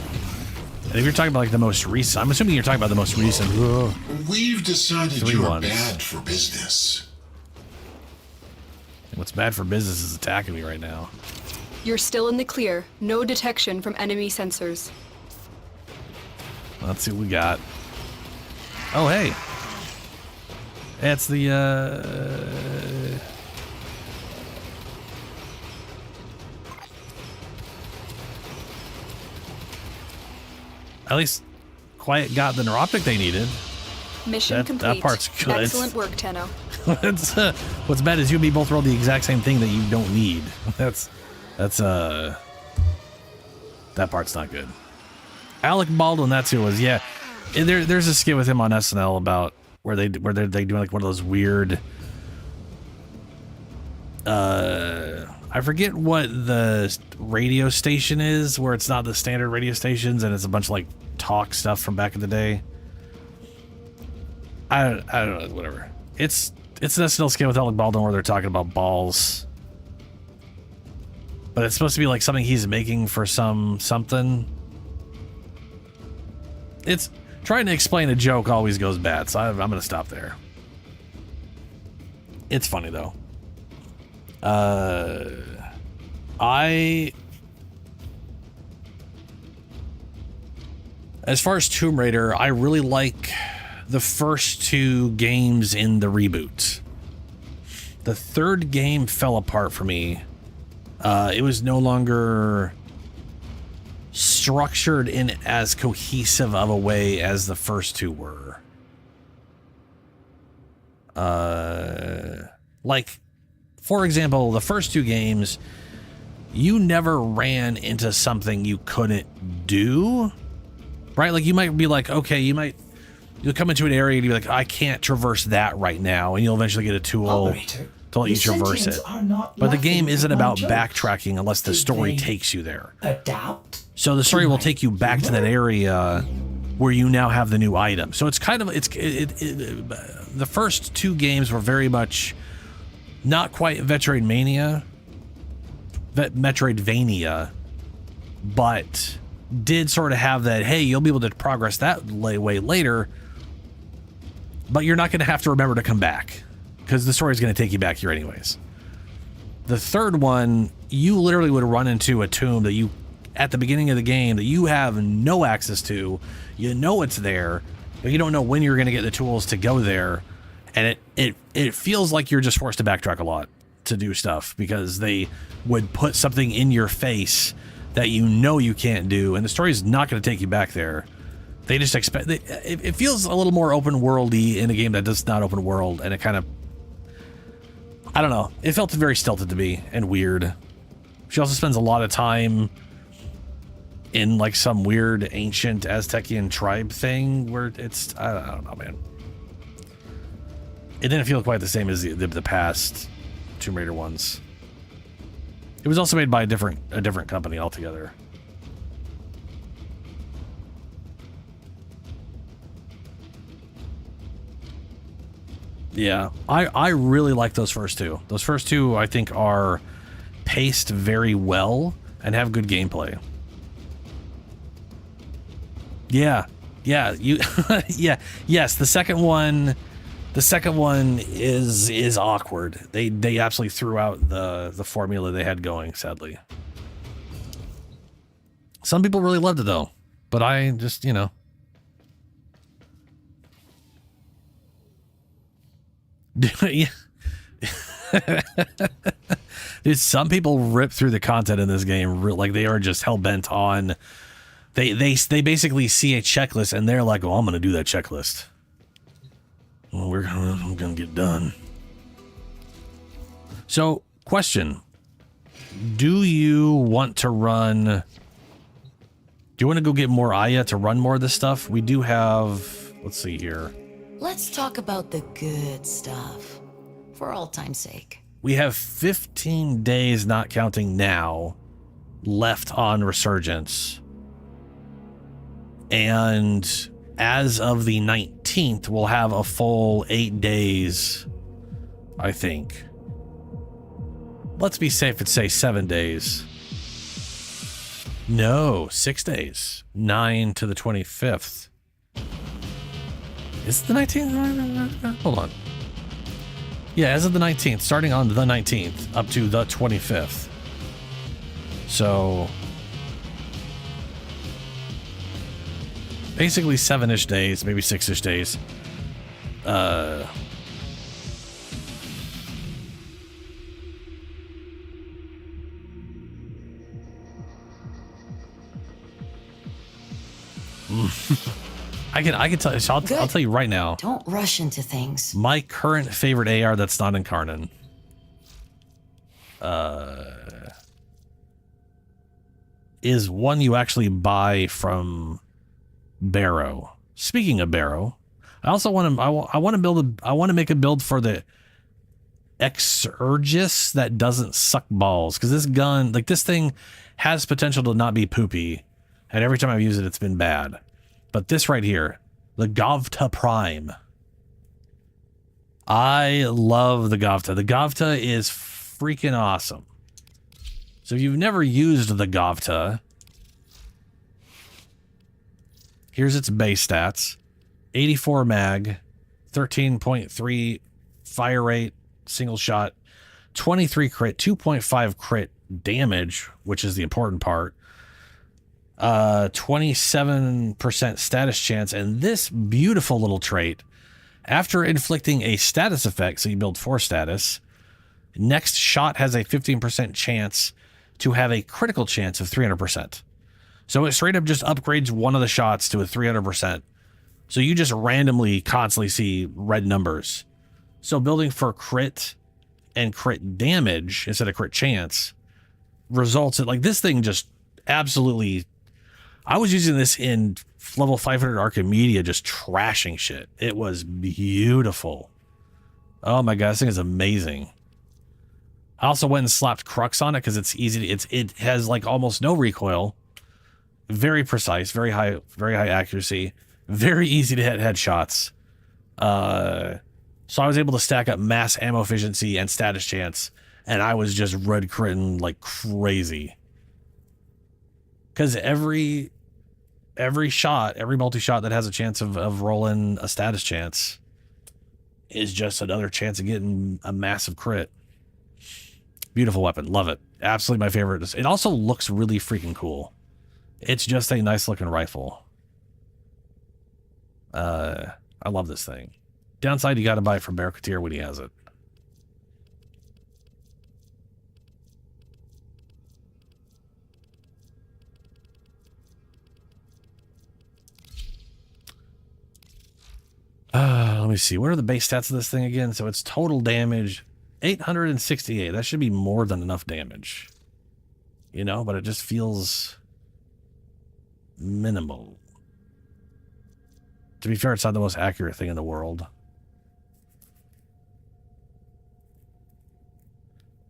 S2: And if you're talking about like the most recent, I'm assuming you're talking about the most recent.
S8: We've decided
S2: Three
S8: you're
S2: ones.
S8: bad for business.
S2: What's bad for business is attacking me right now.
S4: You're still in the clear. No detection from enemy sensors.
S2: Let's see what we got. Oh, hey. It's the, at least Quiet got the neuroptic they needed.
S4: Mission
S2: That
S4: complete.
S2: part's good.
S4: Excellent work, Tenno.
S2: It's, what's bad is you and me both rolled the exact same thing that you don't need. That's that part's not good. Alec Baldwin, that's who it was. Yeah, there's a skit with him on SNL about where they doing like one of those weird. I forget what the radio station is, where it's not the standard radio stations and it's a bunch of like talk stuff from back in the day. I don't know, whatever. It's an SNL skit with Alec Baldwin where they're talking about balls. But it's supposed to be like something he's making for something. It's trying to explain a joke always goes bad, so I'm gonna stop there. It's funny though. As far as Tomb Raider, I really like the first two games in the reboot. The third game fell apart for me. It was no longer structured in as cohesive of a way as the first two were. Like, for example, the first two games, you never ran into something you couldn't do, right? Like, you might be like, okay, you'll come into an area and you'll be like, I can't traverse that right now, and you'll eventually get a tool
S7: Operator,
S2: to let you
S7: the
S2: traverse it.
S7: sentients are not
S2: But the game
S7: laughing
S2: isn't
S7: at my
S2: about
S7: jokes.
S2: backtracking unless the
S7: Did
S2: story
S7: they
S2: takes you there.
S7: Adapt.
S2: So the story will take you back to that area where you now have the new item. So it's kind of the first two games were very much not quite Metroidvania, but did sort of have that, hey, you'll be able to progress that way later, but you're not going to have to remember to come back because the story is going to take you back here anyways. The third one, you literally would run into a tomb that you, at the beginning of the game, that you have no access to. You know it's there, but you don't know when you're going to get the tools to go there. And it feels like you're just forced to backtrack a lot to do stuff because they would put something in your face that you know you can't do, and the story's not going to take you back there. They just expect it feels a little more open worldy in a game that does not open world, and it kind of I don't know. It felt very stilted to me and weird. She also spends a lot of time in like some weird ancient Aztecian tribe thing where it's, I don't know, man. It didn't feel quite the same as the past Tomb Raider ones. It was also made by a different company altogether. Yeah, I really like those first two. Those first two, I think, are paced very well and have good gameplay. Yeah, you, yeah, yes. The second one is awkward. They absolutely threw out the formula they had going. Sadly, some people really loved it though, but I just, you know. Yeah. Dude, some people rip through the content in this game like they are just hell-bent on. They basically see a checklist and they're like, "Oh, I'm gonna do that checklist. Well, I'm gonna get done." So, question: do you want to run? Do you want to go get more Aya to run more of this stuff? We do have. Let's see here.
S6: Let's talk about the good stuff, for all time's sake.
S2: We have 15 days, not counting now, left on Resurgence. And as of the 19th, we'll have a full 8 days, I think. Let's be safe and say 7 days. No, 6 days. 9 to the 25th. Is it the 19th? Hold on. Yeah, as of the 19th, starting on the 19th up to the 25th. So basically 7-ish days, maybe 6-ish days. I can tell you. So I'll tell you right now.
S6: Don't rush into things.
S2: My current favorite AR that's not Incarnon. Is one you actually buy from Barrow. Speaking of Barrow, I also want to. I want to make a build for the Exurgis that doesn't suck balls, because this gun, like this thing, has potential to not be poopy, and every time I've used it, it's been bad. But this right here, the Gavta Prime. I love the Gavta. The Gavta is freaking awesome. So if you've never used the Gavta, here's its base stats. 84 mag, 13.3 fire rate, single shot, 23 crit, 2.5 crit damage, which is the important part. 27% status chance, and this beautiful little trait, after inflicting a status effect, so you build 4 status, next shot has a 15% chance to have a critical chance of 300%. So it straight up just upgrades one of the shots to a 300%. So you just randomly constantly see red numbers. So building for crit and crit damage instead of crit chance results in, like, this thing just absolutely... I was using this in level 500 Archimedia, just trashing shit. It was beautiful. Oh my god, this thing is amazing. I also went and slapped Crux on it because it's easy. It has like almost no recoil, very precise, very high accuracy, very easy to hit headshots. So I was able to stack up mass ammo efficiency and status chance, and I was just red critting like crazy. Because every shot, every multi-shot that has a chance of rolling a status chance is just another chance of getting a massive crit. Beautiful weapon. Love it. Absolutely my favorite. It also looks really freaking cool. It's just a nice looking rifle. I love this thing. Downside, you got to buy it from Barracuteer when he has it. Let me see. What are the base stats of this thing again? So it's total damage, 868. That should be more than enough damage. You know, but it just feels minimal. To be fair, it's not the most accurate thing in the world.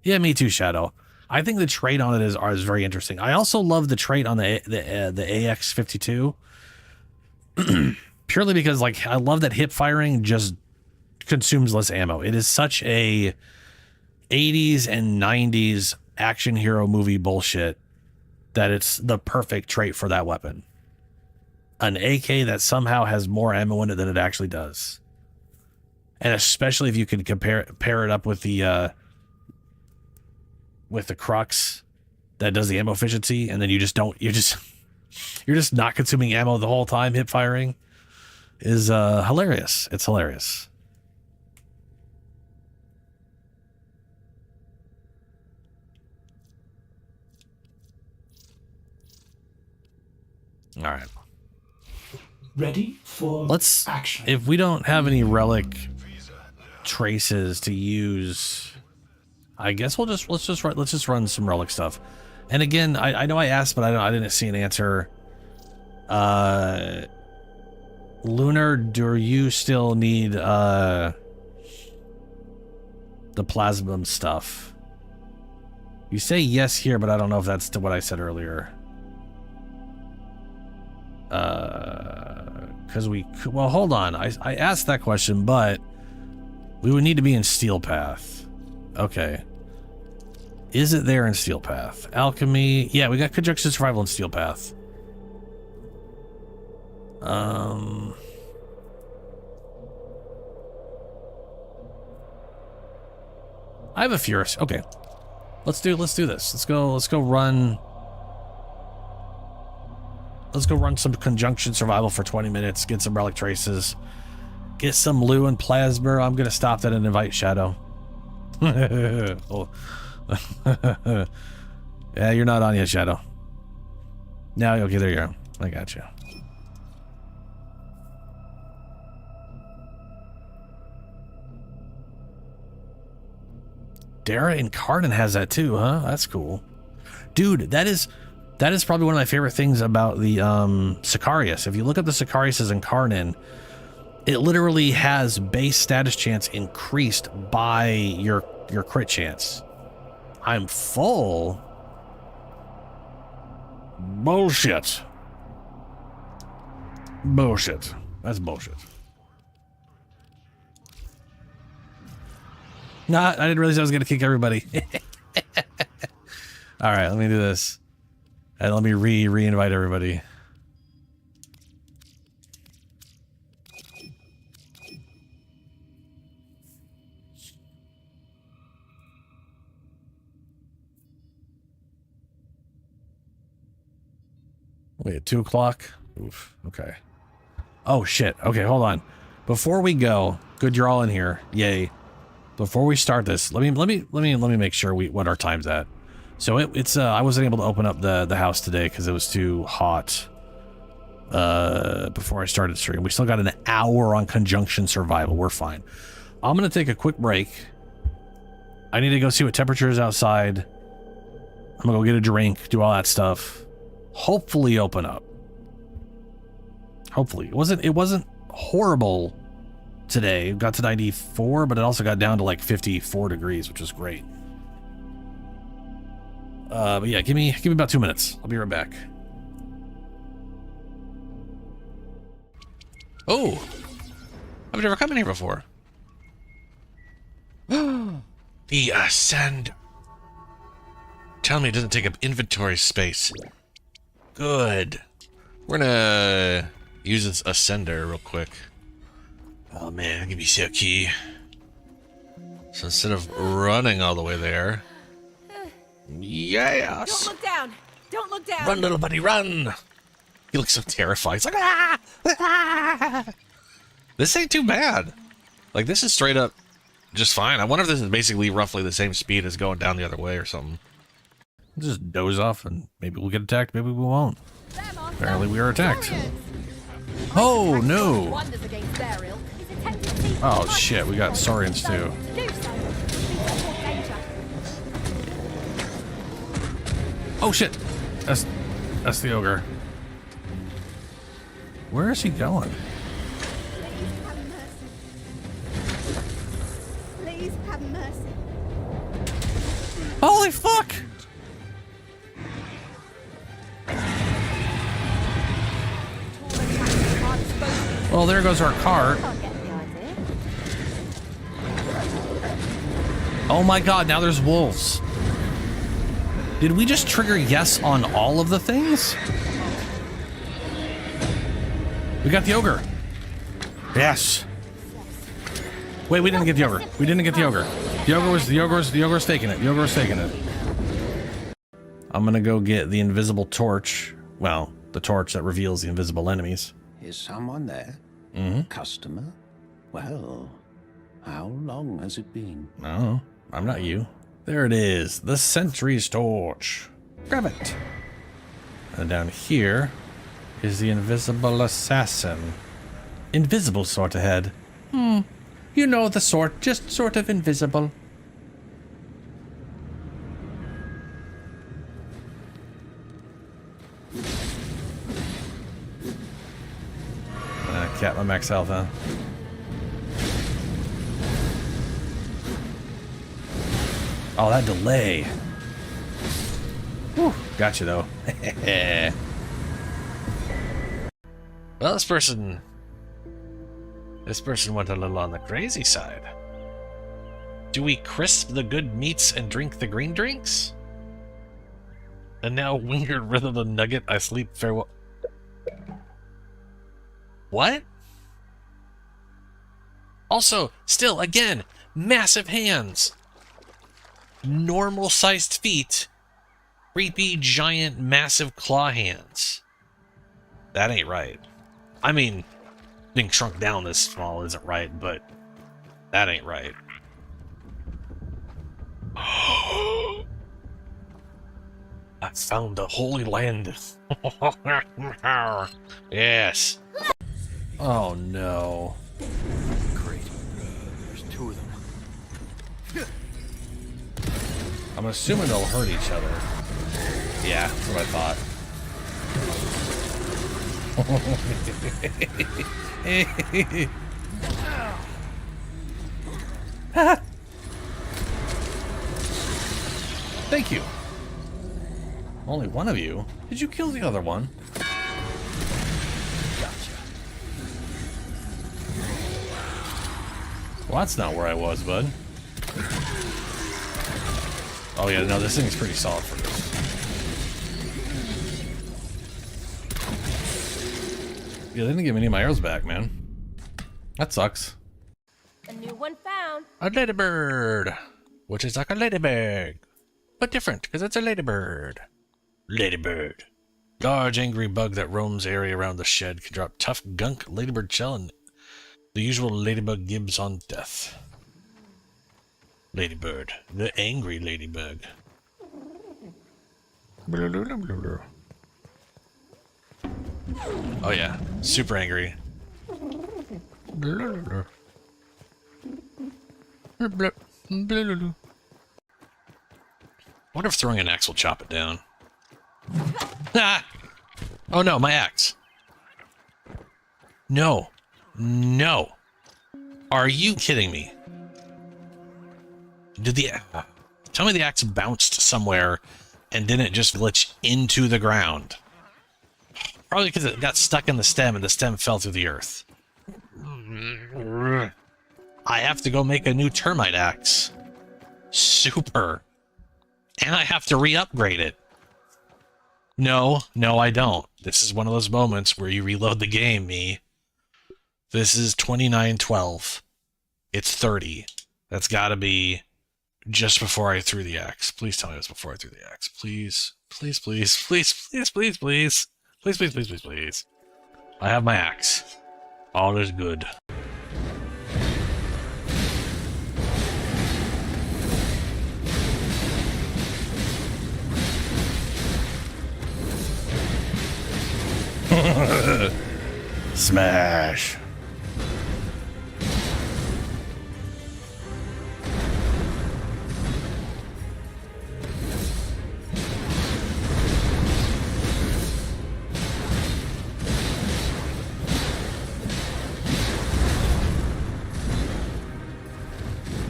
S2: Yeah, me too, Shadow. I think the trait on it is very interesting. I also love the trait on the AX-52. Purely because, like, I love that hip firing just consumes less ammo. It is such a 80s and 90s action hero movie bullshit that it's the perfect trait for that weapon. An AK that somehow has more ammo in it than it actually does. And especially if you can pair it up with the crux that does the ammo efficiency, and then you're just not consuming ammo the whole time. Hip firing is hilarious. It's hilarious. All right.
S7: Ready for action.
S2: If we don't have any relic traces to use, I guess let's just run some relic stuff. And again, I know I asked, but I didn't see an answer. Lunar, do you still need the plasmum stuff? You say yes here, but I don't know if that's to what I said earlier. Because well, hold on. I asked that question, but we would need to be in Steel Path. Okay. Is it there in Steel Path? Alchemy. Yeah, we got Conjunction Survival in Steel Path. I have a Furious. Okay. Let's do this. Let's go run some Conjunction Survival for 20 minutes, get some relic traces, get some Lu and Plasma. I'm gonna stop that and invite Shadow. Oh. Yeah, you're not on yet, Shadow. Now, okay, there you go. I got you. Dara Incarnate has that too, huh? That's cool. Dude, that is probably one of my favorite things about the Sicarius. If you look at the Sicarius' Incarnate, it literally has base status chance increased by your crit chance. I'm full. Bullshit. Bullshit. That's bullshit. Nah, I didn't realize I was going to kick everybody. All right, let me do this. And let me re-invite everybody. Wait, at 2 o'clock? Oof, okay. Oh shit. Okay, hold on. Before we go, good, you're all in here. Yay. Before we start this, let me make sure what our time's at. So it's I wasn't able to open up the house today because it was too hot before I started stream. We still got an hour on Conjunction Survival. We're fine. I'm gonna take a quick break. I need to go see what temperature is outside. I'm gonna go get a drink, do all that stuff. Hopefully open up. Hopefully. It wasn't horrible today. It got to 94, but it also got down to like 54 degrees, which is great. But yeah, give me about 2 minutes. I'll be right back. Oh, I've never come in here before. The Ascend. Tell me it doesn't take up inventory space. Good. We're gonna use this Ascender real quick. Oh man, give me a key. So instead of running all the way there. Yes!
S13: Don't look down! Don't look down!
S2: Run, little buddy, run! He looks so terrified. He's like, ah! Ah! This ain't too bad. Like, this is straight up just fine. I wonder if this is basically roughly the same speed as going down the other way or something. We'll just doze off and maybe we'll get attacked, maybe we won't. Apparently we are attacked. Oh, no! Oh, shit, we got Saurians too. Oh shit! That's the ogre. Where is he going?
S13: Please have mercy.
S2: Holy fuck! Well, there goes our cart. Oh my god, now there's wolves. Did we just trigger yes on all of the things? We got the ogre. Yes. Wait, we didn't get the ogre. We didn't get the ogre. The ogre was taking it. The ogre was taking it. I'm gonna go get the invisible torch. Well, the torch that reveals the invisible enemies.
S14: Is someone there?
S2: Mm-hmm.
S14: Customer? Well, how long has it been?
S2: No, I'm not you. There it is, the sentry's torch. Grab it. And down here is the invisible assassin. Invisible sort of head. You know the sort, just sort of invisible. Cap my max health, huh? Oh, that delay. Whew, gotcha though. Well, this person went a little on the crazy side. Do we crisp the good meats and drink the green drinks? And now winged rhythm the nugget, I sleep farewell. What? Also, still, again, massive hands. Normal-sized feet. Creepy, giant, massive claw hands. That ain't right. I mean, being shrunk down this small isn't right, but that ain't right. I found the Holy Land. Yes. Oh no.
S15: Great. There's two of them.
S2: I'm assuming they'll hurt each other. Yeah, that's what I thought. Thank you. Only one of you? Did you kill the other one? Well, that's not where I was, bud. Oh yeah, no, this thing's pretty solid for this. Yeah, they didn't give me any of my arrows back, man. That sucks.
S13: A new one found.
S2: A ladybird, which is like a ladybug, but different because it's a ladybird. Ladybird. Large angry bug that roams area around the shed can drop tough gunk ladybird shell and the usual ladybug gibbs on death. Ladybird. The angry ladybug. Oh yeah. Super angry. I wonder if throwing an axe will chop it down. Ah! Oh no, my axe. No. No. Are you kidding me? Did the... Tell me the axe bounced somewhere and didn't just glitch into the ground. Probably because it got stuck in the stem and the stem fell through the earth. I have to go make a new termite axe. Super. And I have to re-upgrade it. No, I don't. This is one of those moments where you reload the game, me. This is 2912. It's 30. That's gotta be just before I threw the axe. Please tell me it was before I threw the axe. Please. Please, please, please, please, please, please. Please, please, please, please, please. I have my axe. All is good. Smash.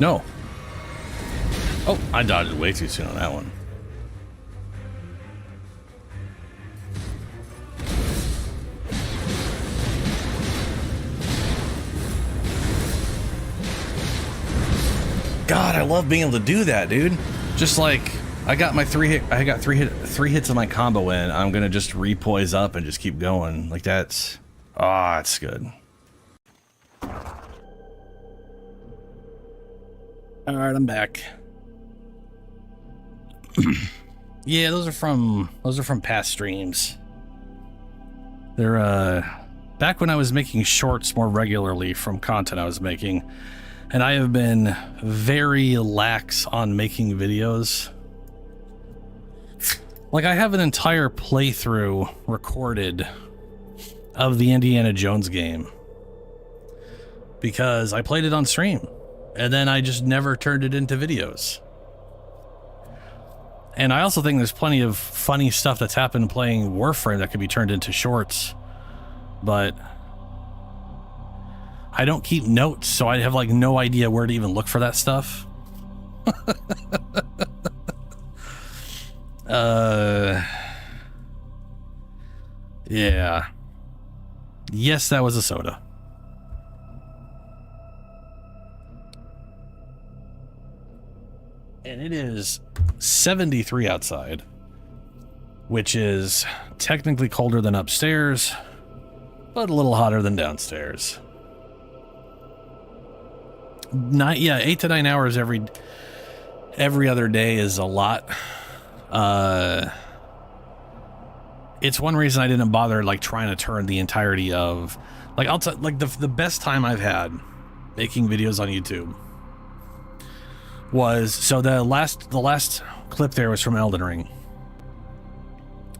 S2: No. Oh, I dodged way too soon on that one. God, I love being able to do that, dude. Just like I got my three hits of my combo in. I'm gonna just repoise up and just keep going. Like that's it's good. All right, I'm back. Yeah, those are from past streams. They're back when I was making shorts more regularly from content I was making. And I have been very lax on making videos. Like, I have an entire playthrough recorded of the Indiana Jones game. Because I played it on stream. And then I just never turned it into videos. And I also think there's plenty of funny stuff that's happened playing Warframe that could be turned into shorts. But I don't keep notes, so I have like no idea where to even look for that stuff. Yeah. Yes, that was a soda. And it is 73 outside, which is technically colder than upstairs, but a little hotter than downstairs. 8 to 9 hours every other day is a lot. It's one reason I didn't bother like trying to turn the entirety of like the best time I've had making videos on YouTube was the last clip there was from Elden Ring.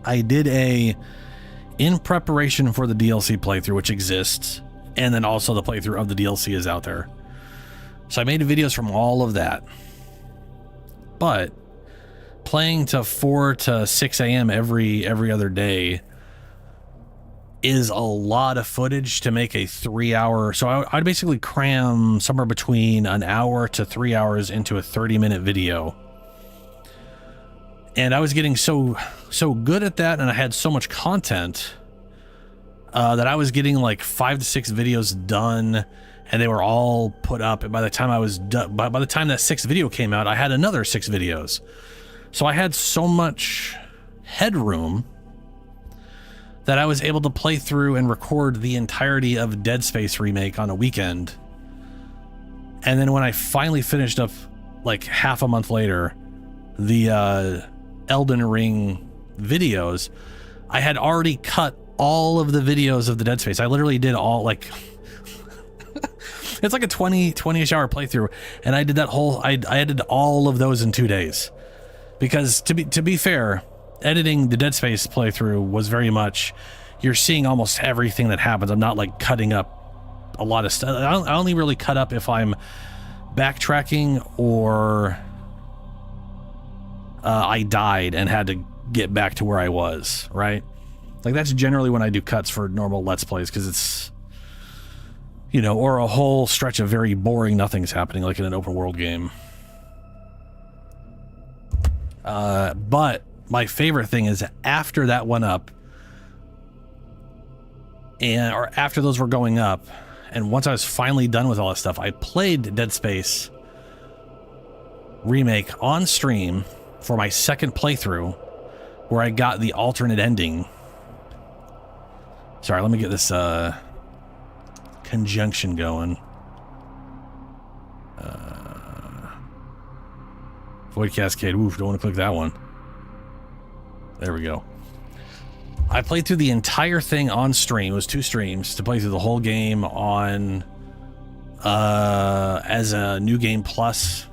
S2: I did in preparation for the DLC playthrough, which exists, and then also the playthrough of the DLC is out there. So I made videos from all of that. But playing to 4 to 6 a.m. every other day is a lot of footage to make a 3-hour. So I'd basically cram somewhere between an hour to 3 hours into a 30-minute video. And I was getting so good at that, and I had so much content that I was getting like 5 to 6 videos done. And they were all put up. And by the time I was done, by the time that 6th video came out, I had another 6 videos. So I had so much headroom that I was able to play through and record the entirety of Dead Space remake on a weekend. And then when I finally finished up, like half a month later, the Elden Ring videos, I had already cut all of the videos of the Dead Space. I literally did all like. It's like a 20-ish hour playthrough, and I did that whole. I edited all of those in 2 days, because to be fair, editing the Dead Space playthrough was very much you're seeing almost everything that happens. I'm not like cutting up a lot of stuff. I only really cut up if I'm backtracking or I died and had to get back to where I was. Right, like that's generally when I do cuts for normal Let's Plays, because it's. Or a whole stretch of very boring nothing's happening, like in an open world game. But my favorite thing is after that went up, or after those were going up, and once I was finally done with all that stuff, I played Dead Space Remake on stream for my second playthrough, where I got the alternate ending. Sorry, let me get this, conjunction going. Void Cascade. Oof, don't want to click that one. There we go. I played through the entire thing on stream. It was 2 streams to play through the whole game on as a new game plus.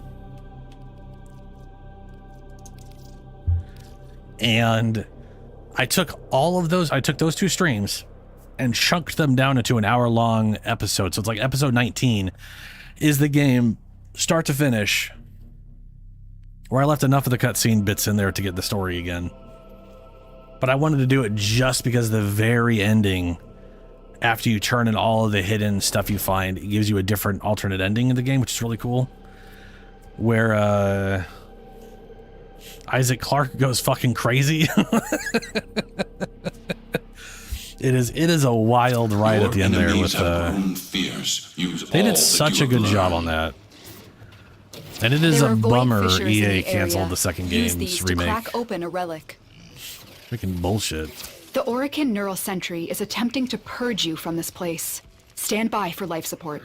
S2: And I took those 2 streams and chunked them down into an hour-long episode. So it's like episode 19 is the game, start to finish, where I left enough of the cutscene bits in there to get the story again. But I wanted to do it just because the very ending, after you turn in all of the hidden stuff you find, it gives you a different alternate ending in the game, which is really cool. where Isaac Clarke goes fucking crazy. It is a wild ride at the end there with they did such a good job on that. And it is a bummer EA canceled the second game's remake.
S4: To crack open a relic.
S2: Freaking bullshit.
S4: The Orican Neural Sentry is attempting to purge you from this place. Stand by for life support.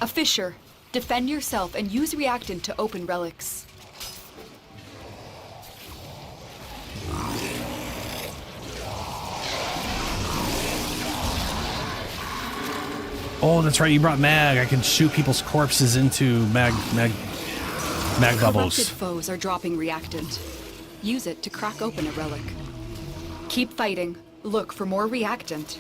S4: A Fisher, defend yourself and use reactant to open relics.
S2: Oh, that's right. You brought mag. I can shoot people's corpses into mag bubbles.
S4: Corrupted foes are dropping reactant. Use it to crack open a relic. Keep fighting. Look for more reactant.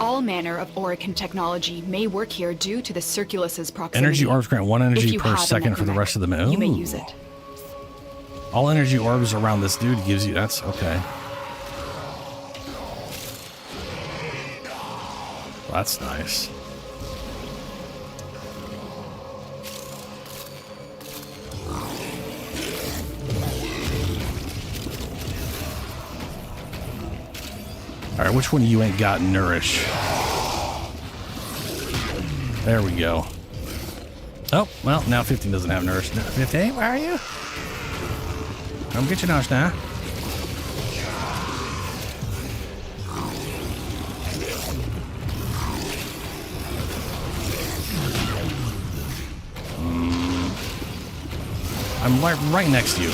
S4: All manner of Orican technology may work here due to the Circulus's proximity.
S2: Energy orbs grant 1 energy per second for the rest of the moon.
S4: You may use it.
S2: All energy orbs around this dude gives you. That's okay. That's nice. All right, which one of you ain't got nourish? There we go. Oh, well, now 15 doesn't have nourish. 15, where are you? Come get your nourish now. I'm right next to you.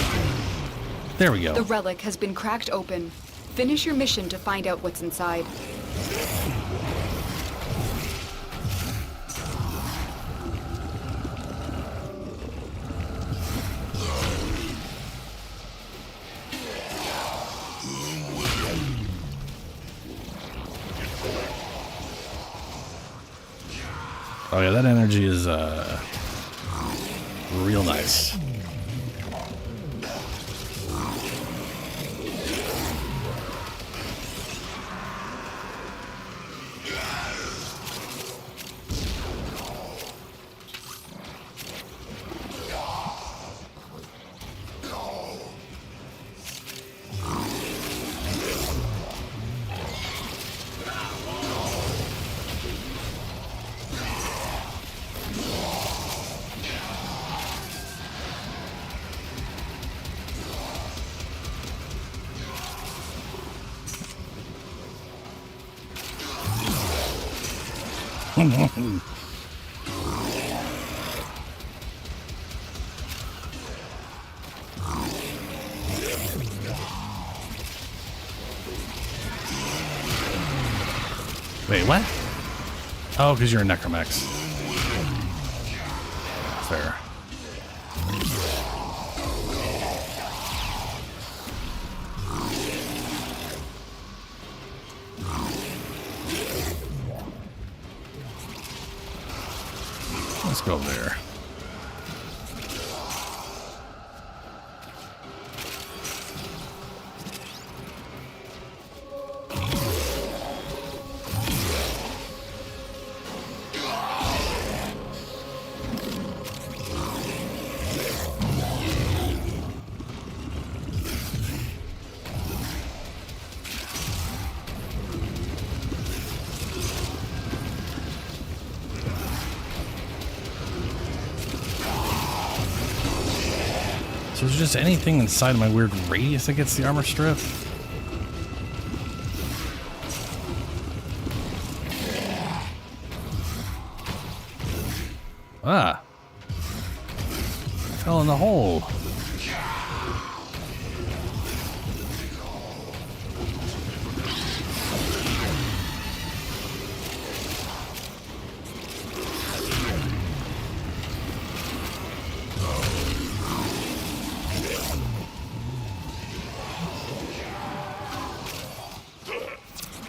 S2: There we go.
S4: The relic has been cracked open. Finish your mission to find out what's inside.
S2: Oh yeah, that energy is real nice. Wait, what? Oh, because you're a Necromex. Fair. Let's go there. So is there just anything inside of my weird radius that gets the armor strip? Ah. Fell in the hole.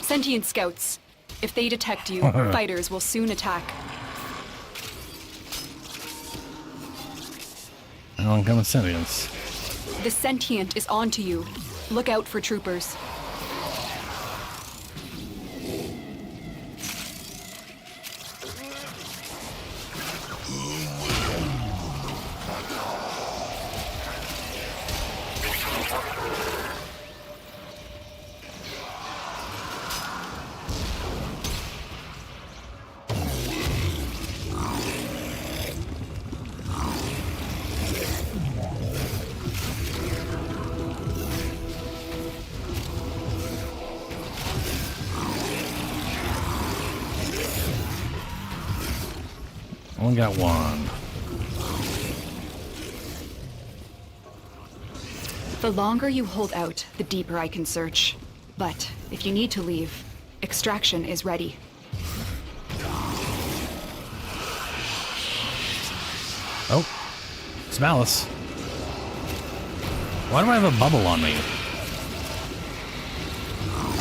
S4: Sentient scouts. If they detect you, fighters will soon attack.
S2: Oncoming sentients.
S4: The sentient is onto you. Look out for troopers.
S2: Only got one.
S4: The longer you hold out, the deeper I can search. But if you need to leave, extraction is ready.
S2: Oh, it's Malice. Why do I have a bubble on me?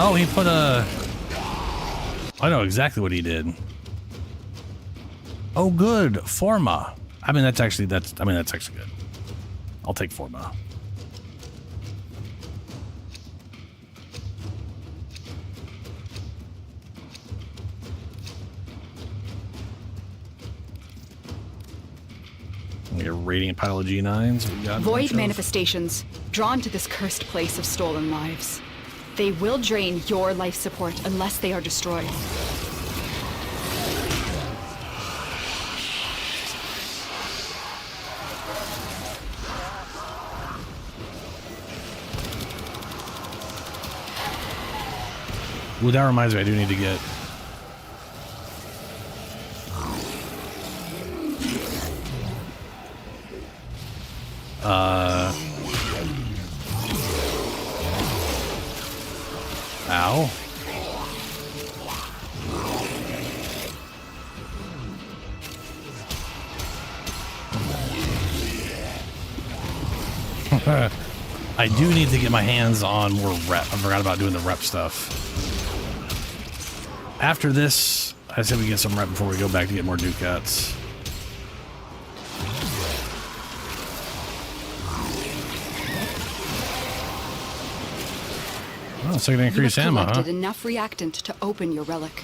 S2: Oh, he put a... I know exactly what he did. Oh, good. Forma. I mean, that's actually good. I'll take Forma. We got a radiant pile of G9s. We got
S4: Void manifestations, drawn to this cursed place of stolen lives. They will drain your life support unless they are destroyed.
S2: Ooh, that reminds me, I do need to get... Ow. I do need to get my hands on more rep. I forgot about doing the rep stuff. After this, I said we get some rep before we go back to get more Ducats. Oh, so you can increase ammo, huh?
S4: You have collected enough reactant to open your relic.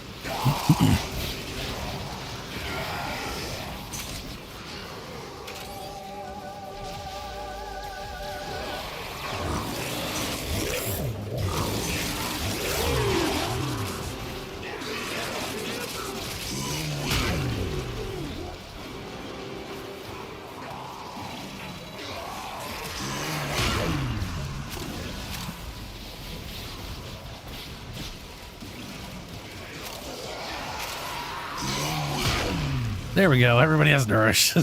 S2: There we go. Everybody has nourish.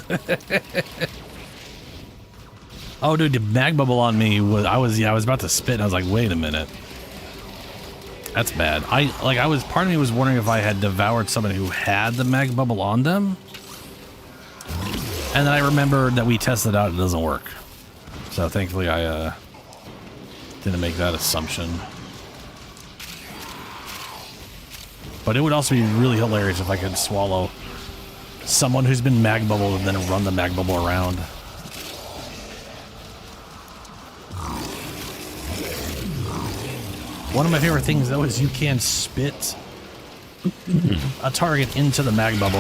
S2: Oh, dude, the mag bubble on me was I was about to spit and I was like, wait a minute. That's bad. Part of me was wondering if I had devoured someone who had the mag bubble on them. And then I remembered that we tested out, it doesn't work. So thankfully I didn't make that assumption. But it would also be really hilarious if I could swallow someone who's been mag bubbled and then run the mag bubble around. One of my favorite things though is you can spit a target into the mag bubble.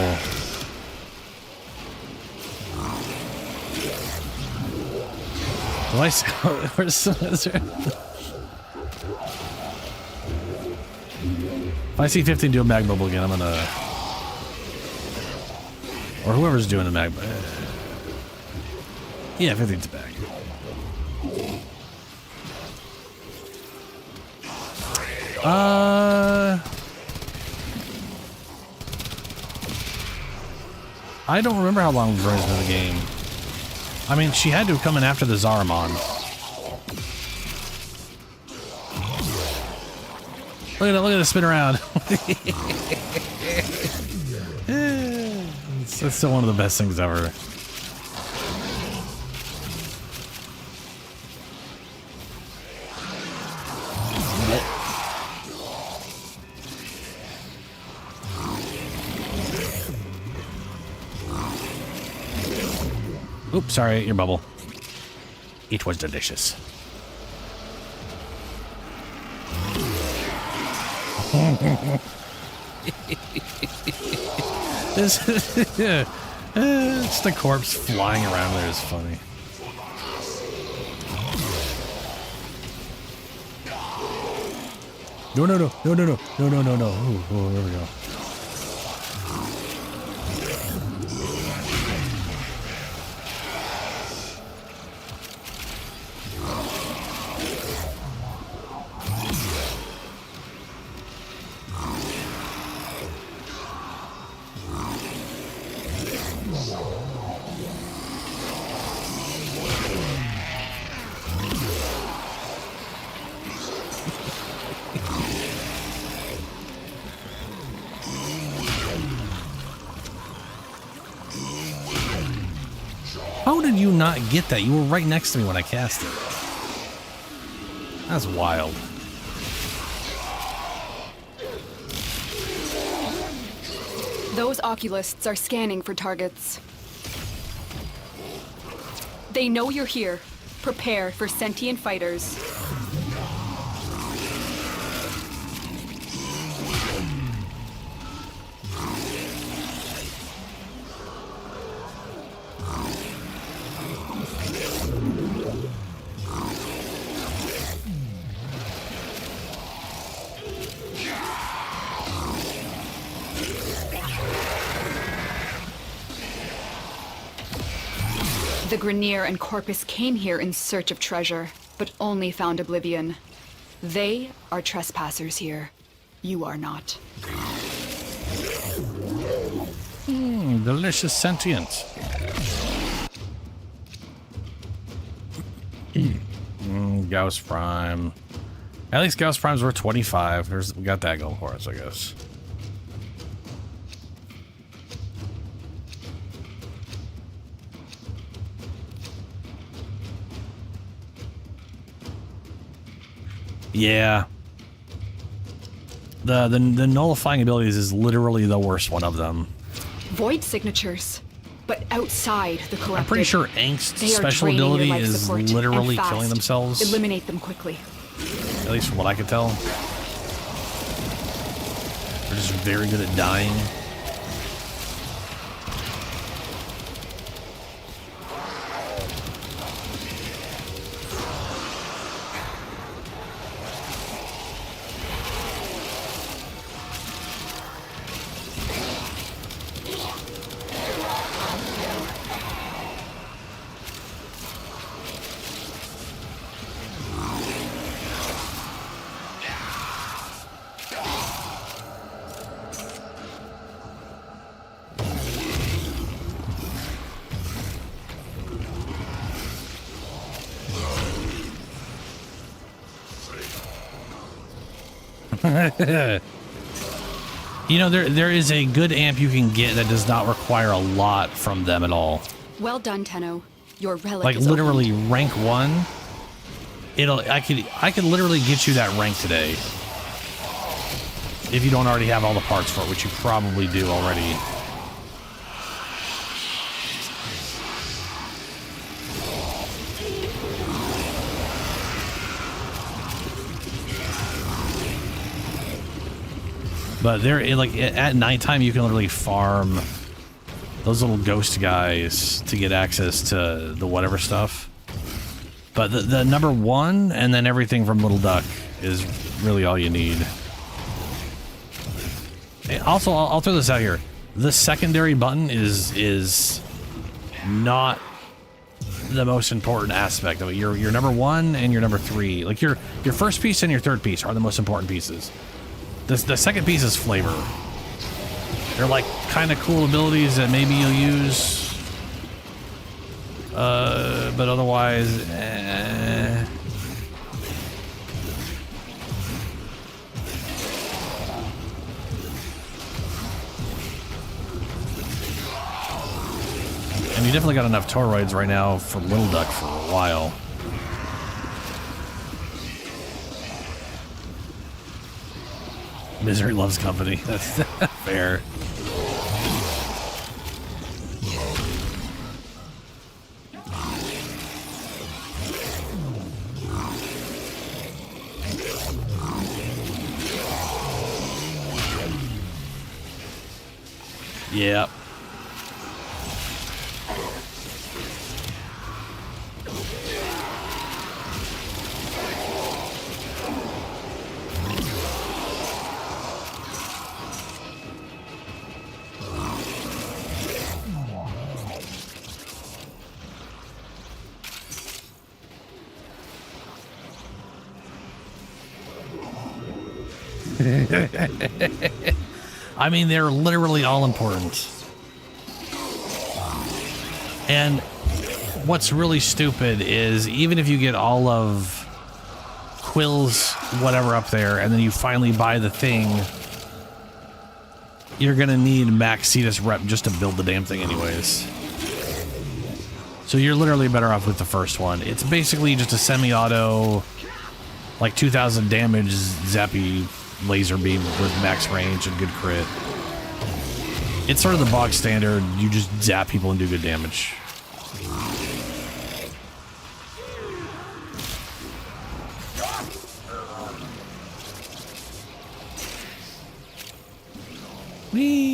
S2: If I see 15 do a mag bubble again, I'm gonna... Or whoever's doing the mag... Yeah, 15's back. I don't remember how long we've run into the game. I mean, she had to have come in after the Zaramon. Look at it spin around. It's still one of the best things ever. Oops, sorry, your bubble. It was delicious. It's the corpse flying around there is funny. No. Oh, there we go. How did you not get that? You were right next to me when I cast it. That's wild.
S4: Those oculists are scanning for targets. They know you're here. Prepare for sentient fighters. The Grenier and Corpus came here in search of treasure, but only found oblivion. They are trespassers here. You are not.
S2: Delicious sentient. Gauss Prime. At least Gauss Primes were 25. We got that going for us, I guess. Yeah. The nullifying abilities is literally the worst one of them.
S4: Void signatures, but outside the corrupted.
S2: I'm pretty sure Angst's
S4: They are
S2: special
S4: draining your
S2: ability
S4: life
S2: is
S4: support,
S2: literally
S4: and fast.
S2: killing themselves.
S4: Eliminate them quickly.
S2: At least from what I could tell. They're just very good at dying. You know, there is a good amp you can get that does not require a lot from them at all.
S4: Well done, Tenno. Your relic
S2: Like
S4: is
S2: literally
S4: opened.
S2: rank 1. I could literally get you that rank today. If you don't already have all the parts for it, which you probably do already. But there, like at nighttime, you can literally farm those little ghost guys to get access to the whatever stuff. But the number 1 and then everything from Little Duck is really all you need. And also, I'll throw this out here: the secondary button is not the most important aspect of it. Your number 1 and your number 3, like your first piece and your third piece, are the most important pieces. The second piece is flavor. They're like kind of cool abilities that maybe you'll use, but otherwise, And you definitely got enough toroids right now for Little Duck for a while. Misery loves company. That's fair. Yep. I mean, they're literally all important. And what's really stupid is even if you get all of Quill's whatever up there and then you finally buy the thing, you're gonna need Max Cetus rep just to build the damn thing anyways. So you're literally better off with the first one. It's basically just a semi-auto, like 2,000 damage zappy laser beam with max range and good crit. It's sort of the box standard. You just zap people and do good damage. Whee!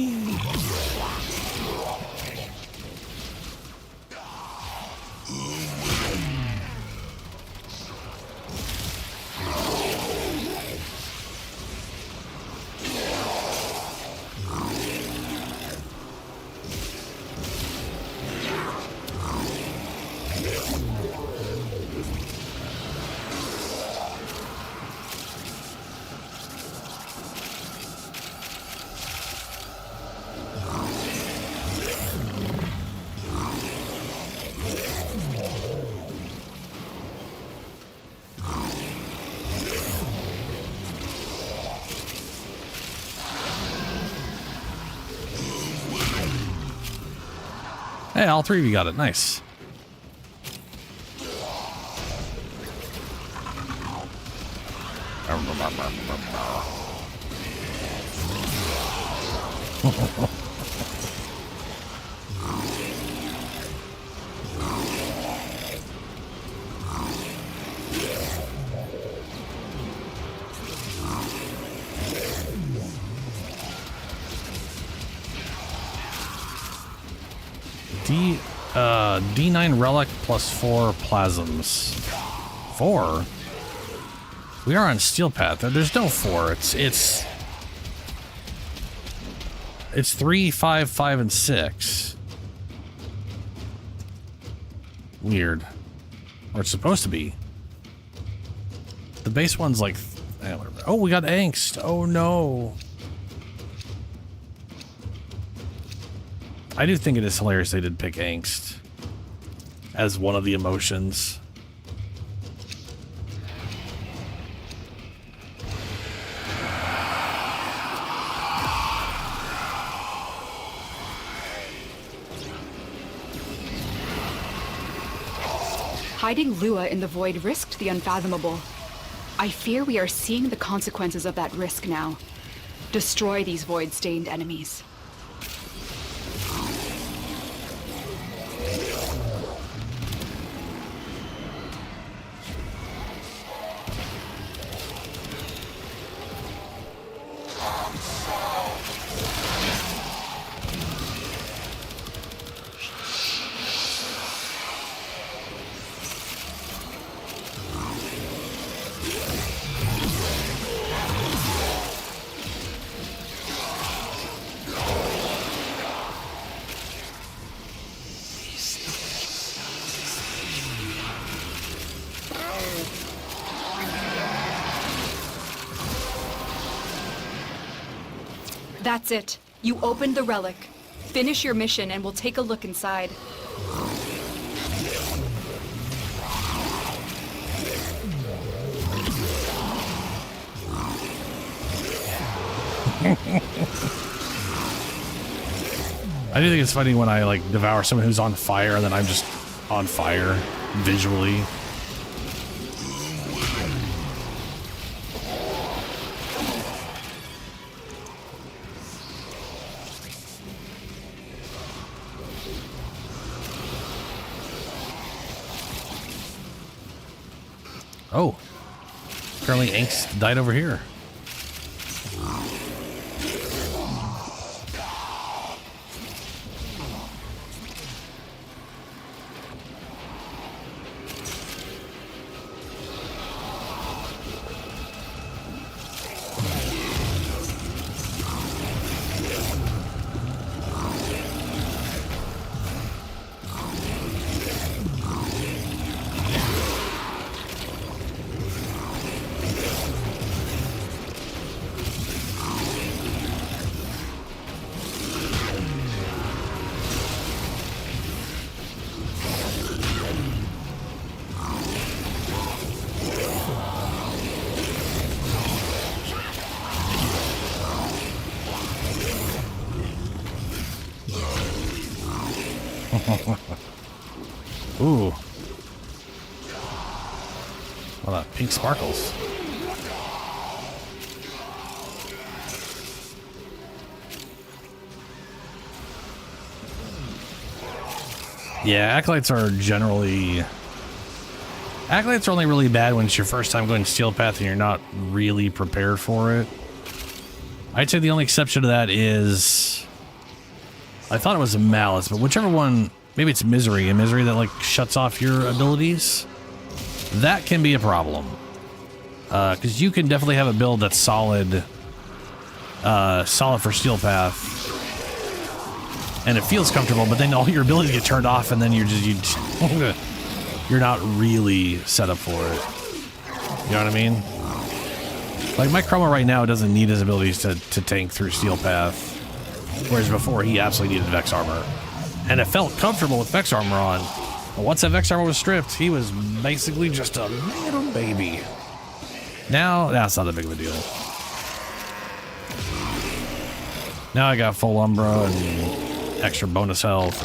S2: Hey, all three of you got it. Nice. D9 relic plus 4 plasms. 4? We are on Steel Path. There's no 4. It's 3, 5, 5, and 6. Weird. Or it's supposed to be. The base one's like... Oh, we got angst. Oh, no. I do think it is hilarious they did pick angst as one of the emotions.
S4: Hiding Lua in the void risked the unfathomable. I fear we are seeing the consequences of that risk now. Destroy these void-stained enemies. That's it. You opened the relic. Finish your mission and we'll take a look inside.
S2: I do think it's funny when I like devour someone who's on fire and then I'm just on fire visually. Oh, apparently Angst died over here. Ooh. Well, that pink sparkles. Yeah, acolytes are generally... Acolytes are only really bad when it's your first time going Steel Path and you're not really prepared for it. I'd say the only exception to that is... I thought it was a Malice, but whichever one... Maybe it's Misery. A Misery that, like, shuts off your abilities. That can be a problem. Because you can definitely have a build that's solid... solid for Steel Path. And it feels comfortable, but then all your abilities get turned off and then you're just... You're not really set up for it. You know what I mean? Like, my Chroma right now doesn't need his abilities to tank through Steel Path. Whereas before, he absolutely needed Vex Armor. And it felt comfortable with Vex Armor on. But once that Vex Armor was stripped, he was basically just a little baby. Now, that's not that big of a deal. Now I got full Umbra and extra bonus health.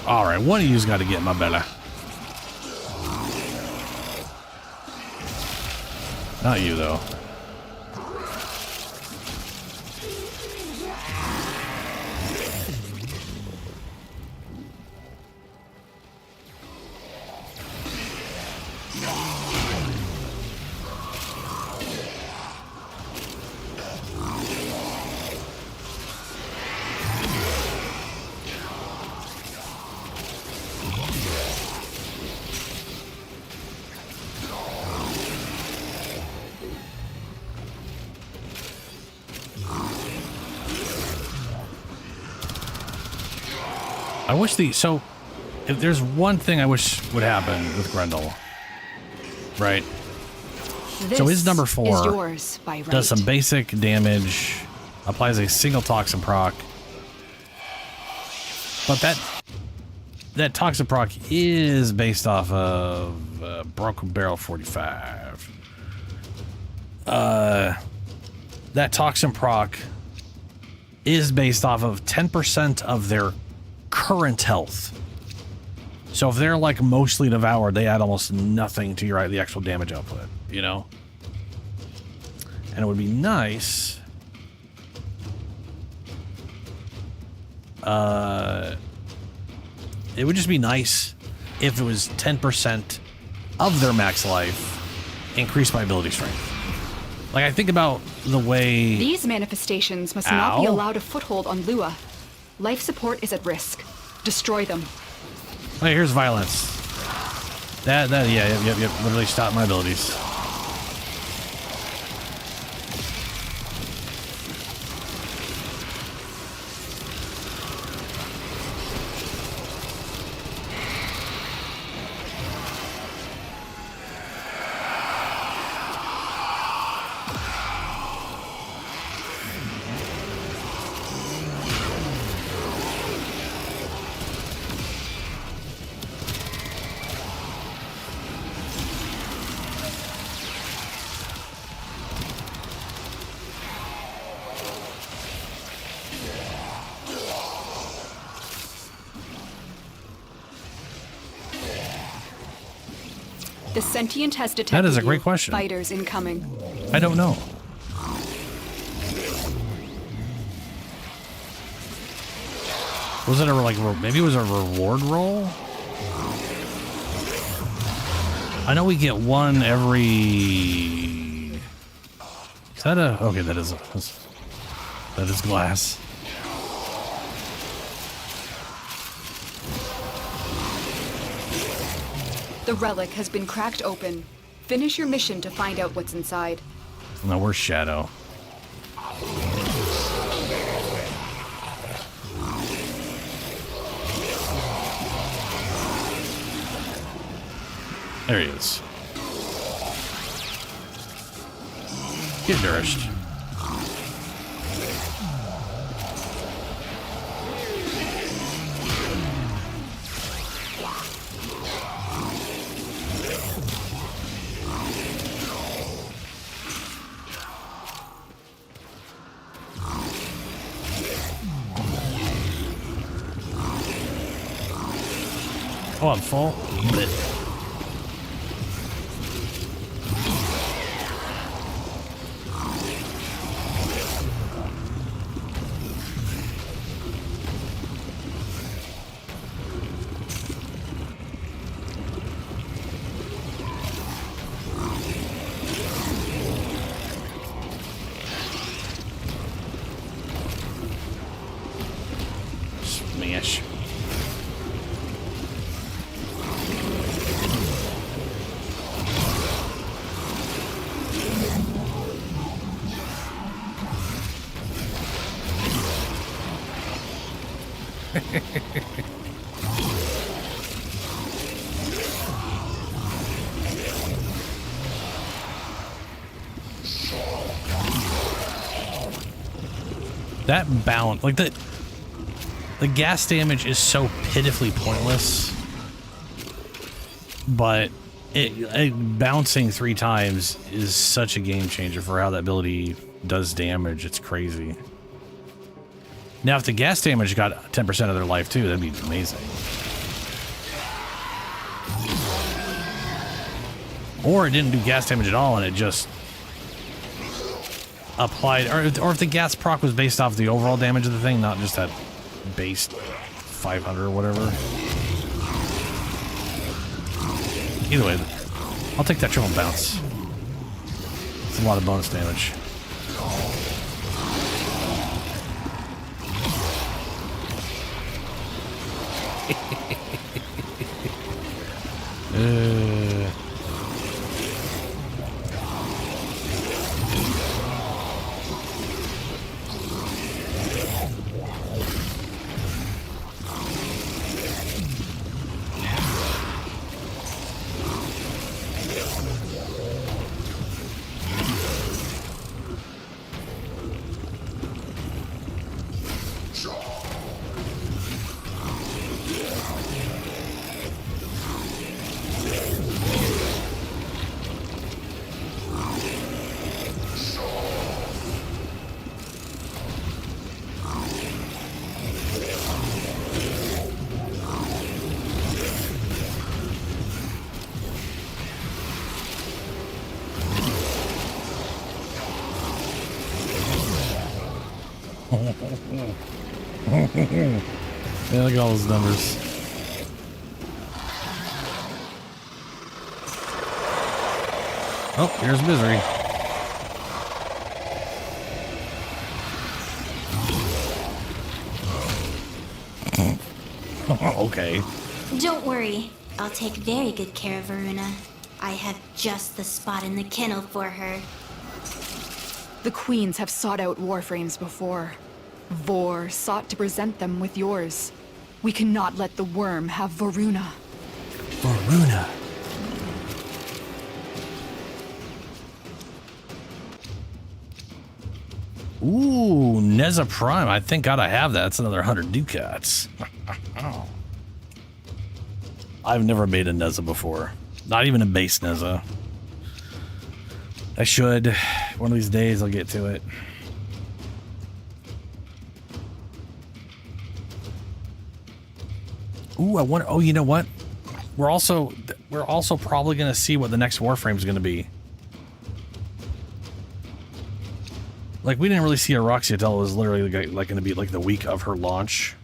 S2: Alright, one of you's got to get my belly. Not you, though. I wish so if there's one thing I wish would happen with Grendel, right? So his number 4
S4: is yours by right.
S2: Does some basic damage, applies a single toxin proc, but that toxin proc is based off of Broken Barrel 45. That toxin proc is based off of 10% of their current health. So if they're like mostly devoured, they add almost nothing to the actual damage output, you know? And it would be nice. It would just be nice if it was 10% of their max life increased by ability strength. Like, I think about the way...
S4: These manifestations must not be allowed a foothold on Lua. Life support is at risk. Destroy them.
S2: Oh, here's violence. Yep. Literally stop my abilities.
S4: The sentient has detected
S2: That is a great question.
S4: Fighters incoming.
S2: I don't know. Was it maybe it was a reward roll? I know we get one every... Is that a... Okay, that is glass.
S4: The relic has been cracked open. Finish your mission to find out what's inside.
S2: No, where's Shadow? There he is. Get nourished. Oh, I'm full. Blech. Smash. That balance, like the gas damage is so pitifully pointless, but it bouncing 3 times is such a game changer for how that ability does damage. It's crazy. Now, if the gas damage got 10% of their life too, that'd be amazing. Or it didn't do gas damage at all and it just applied, or if the gas proc was based off the overall damage of the thing, not just that base 500 or whatever. Either way, I'll take that triple bounce. It's a lot of bonus damage. Yeah, look at all those numbers. Oh, here's misery. Okay.
S16: Don't worry. I'll take very good care of Varuna. I have just the spot in the kennel for her.
S4: The queens have sought out Warframes before. Vor sought to present them with yours. We cannot let the worm have Varuna.
S2: Varuna. Ooh, Neza Prime. I think gotta have that. That's another 100 Ducats. Oh. I've never made a Neza before. Not even a base Neza. I should. One of these days I'll get to it. Ooh, I wonder. Oh, you know what? We're also probably gonna see what the next Warframe is gonna be. Like, we didn't really see a Roxy until it was literally like gonna be like the week of her launch.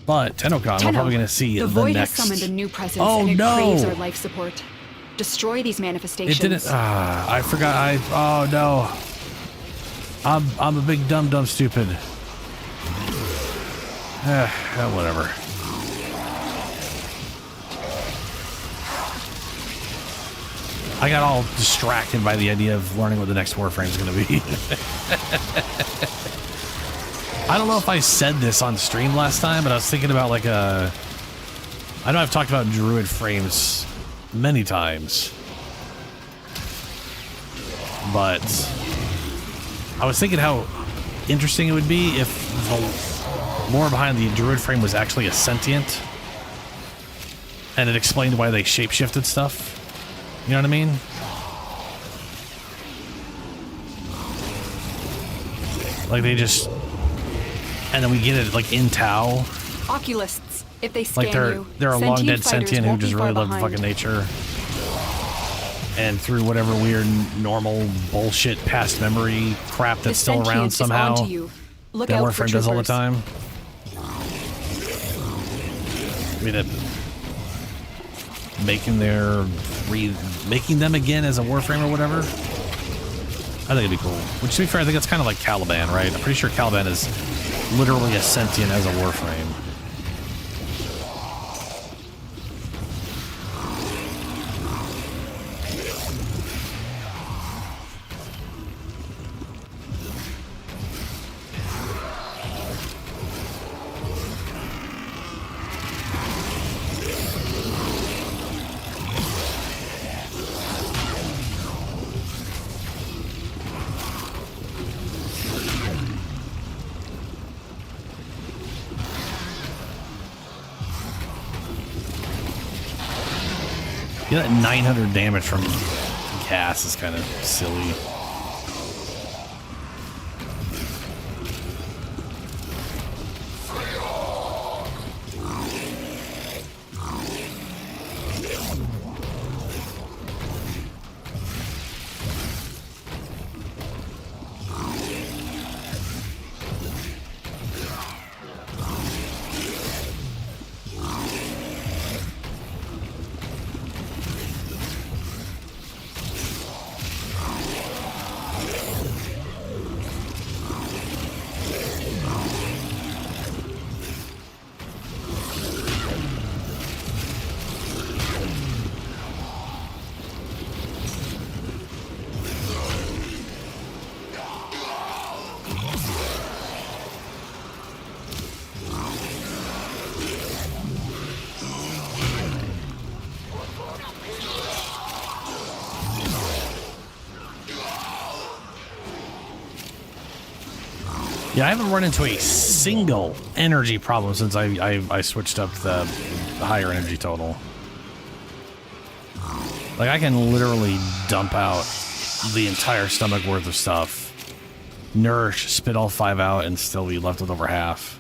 S2: But TennoCon, we're probably gonna see
S4: the
S2: the
S4: void
S2: next.
S4: has summoned a new presence,
S2: Oh,
S4: and it
S2: no.
S4: craves our life support. Destroy these manifestations.
S2: It didn't. I forgot. Oh no. I'm a big dumb stupid. Whatever. I got all distracted by the idea of learning what the next Warframe is going to be. I don't know if I said this on stream last time, but I was thinking about like a... I know I've talked about Druid frames many times. But I was thinking how interesting it would be if the lore behind the druid frame was actually a sentient. And it explained why they shapeshifted stuff. You know what I mean? Like they just... And then we get it like in Tau.
S4: Oculists, if they scan
S2: Like
S4: you,
S2: they're a long dead
S4: fighters
S2: sentient who
S4: won't be
S2: just
S4: far
S2: really loved
S4: behind.
S2: fucking nature. And through whatever weird normal bullshit past memory crap that's
S4: The
S2: still around
S4: sentient is
S2: somehow.
S4: onto you. Look
S2: That
S4: out for
S2: Warframe does all the
S4: troopers.
S2: time. I mean, making them again as a Warframe or whatever. I think it'd be cool. Which, to be fair, I think it's kind of like Caliban, right? I'm pretty sure Caliban is literally a sentient as a Warframe. Yeah, that 900 damage from gas is kind of silly. Yeah, I haven't run into a single energy problem since I switched up the higher energy total. Like, I can literally dump out the entire stomach worth of stuff, nourish, spit all 5 out, and still be left with over half.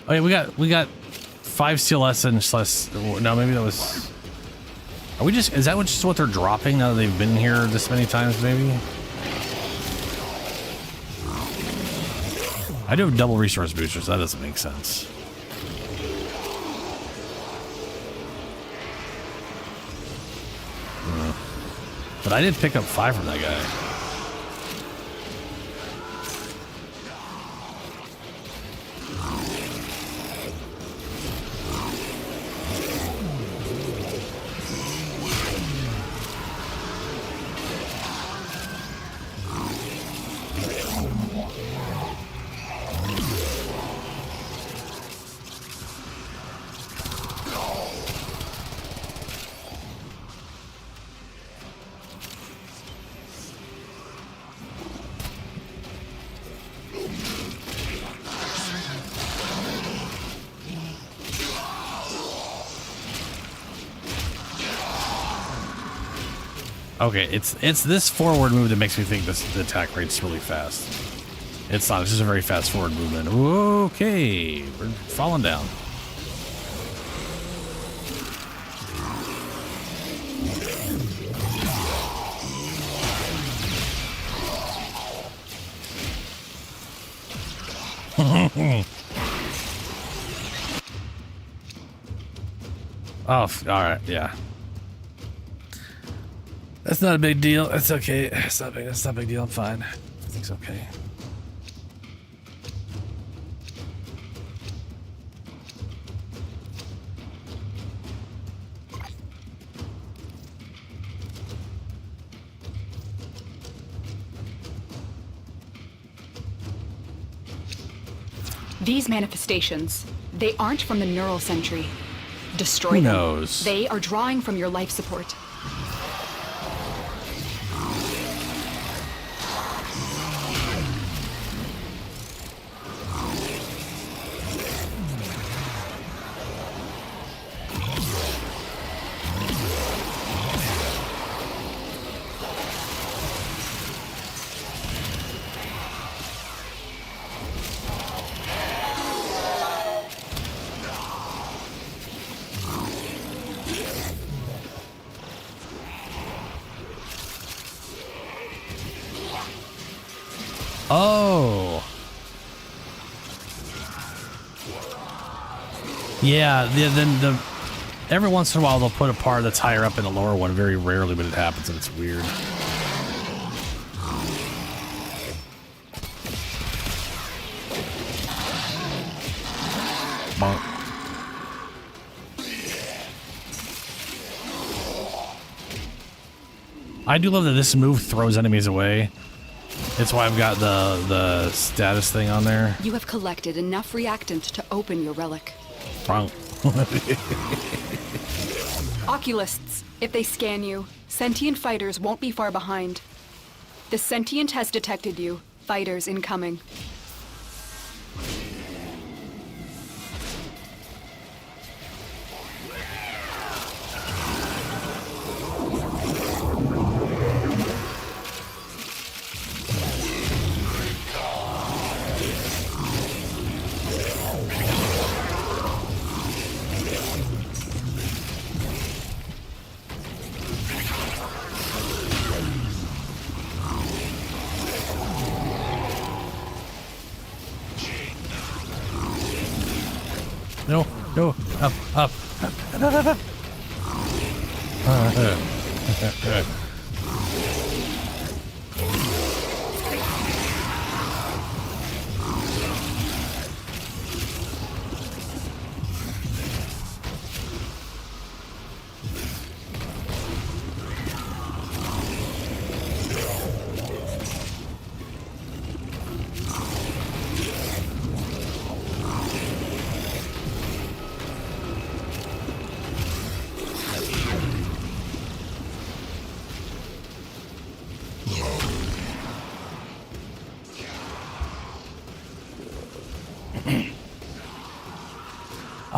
S2: Oh yeah, we got 5 CLS and less. No, maybe that was. Are we just? Is that just what they're dropping now that they've been here this many times? Maybe. I do have double resource boosters. So that doesn't make sense. But I did pick up 5 from that guy. Okay, it's this forward move that makes me think the attack rate's really fast. It's not. It's just a very fast forward movement. Okay, we're falling down. Oh, all right, yeah. That's not a big deal. That's okay. That's not a big deal. I'm fine. I think it's okay.
S4: These manifestations, they aren't from the neural sentry. Destroy
S2: Who
S4: them.
S2: knows?
S4: They are drawing from your life support.
S2: Oh. Yeah, then every once in a while they'll put a part that's higher up in the lower one. Very rarely, but it happens and it's weird. Bonk. I do love that this move throws enemies away. That's why I've got the status thing on there.
S4: You have collected enough reactant to open your relic.
S2: Wrong.
S4: Oculists, if they scan you, sentient fighters won't be far behind. The sentient has detected you. Fighters incoming.
S2: No, up.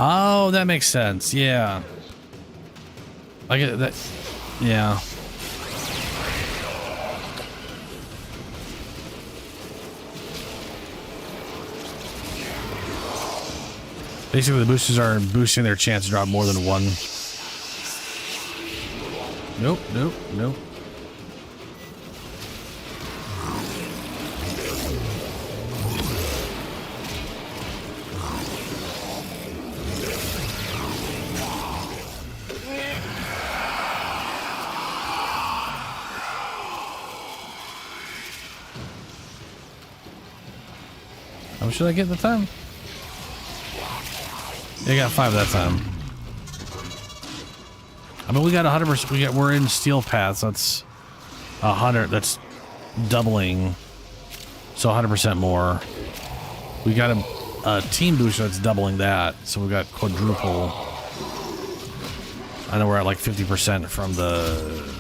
S2: Oh, that makes sense. Yeah. I get that. Yeah. Basically, the boosters are boosting their chance to drop more than one. Nope. How much did I get the time? Yeah, I got 5 that time. I mean, we got 100%. We're in steel paths. That's 100. That's doubling. So 100% more. We got a team booster that's doubling that. So we got quadruple. I know we're at like 50% from the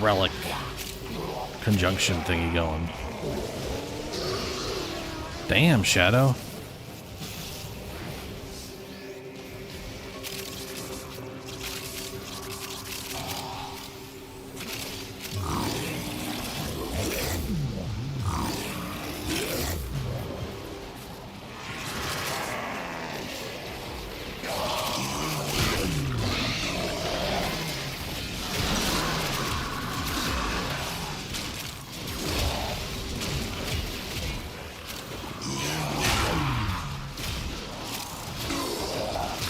S2: relic conjunction thingy going. Damn, Shadow.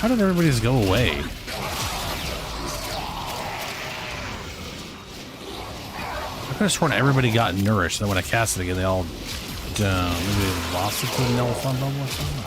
S2: How did everybody just go away? could have sworn everybody got nourished. Then when I cast it again, they all maybe they lost it to the null fun level or something.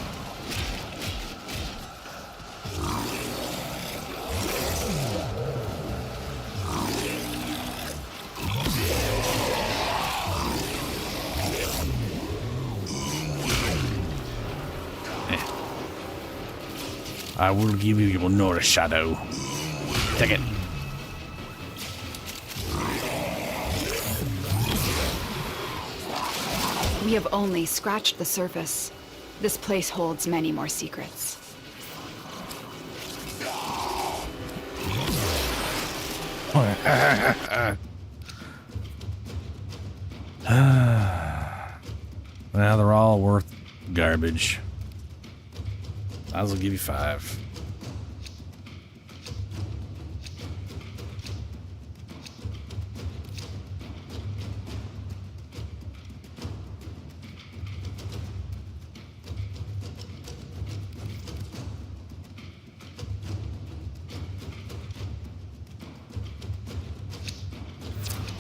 S2: I will give you your Nora shadow. Take it.
S4: We have only scratched the surface. This place holds many more secrets.
S2: Well, they're all worth garbage. I will give you 5.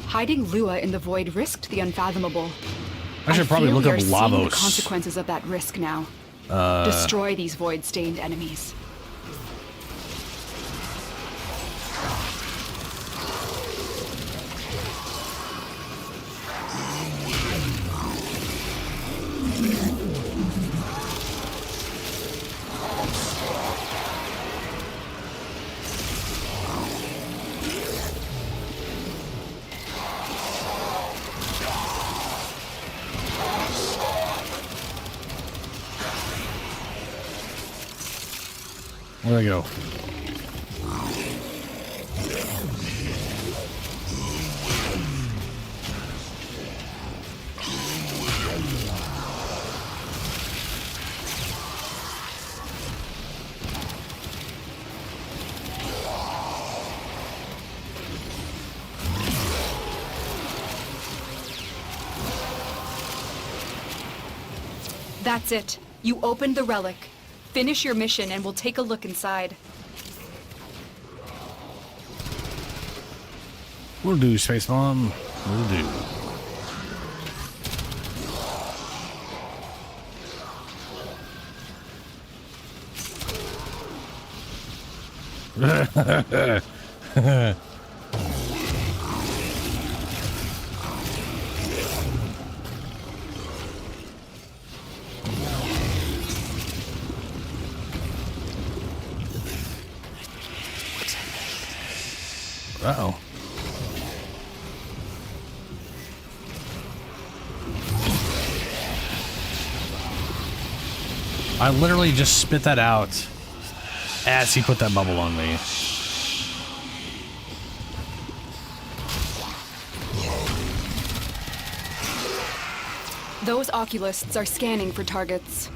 S4: Hiding Lua in the void risked the unfathomable.
S2: I should probably look up
S4: Seeing the
S2: Lavos.
S4: consequences of that risk now. Destroy these void-stained enemies.
S2: Where'd I go?
S4: That's it. You opened the relic. Finish your mission and we'll take a look inside.
S2: Will do, Space Mom. Will do. Uh-oh. I literally just spit that out as he put that bubble on me.
S4: Those oculists are scanning for targets.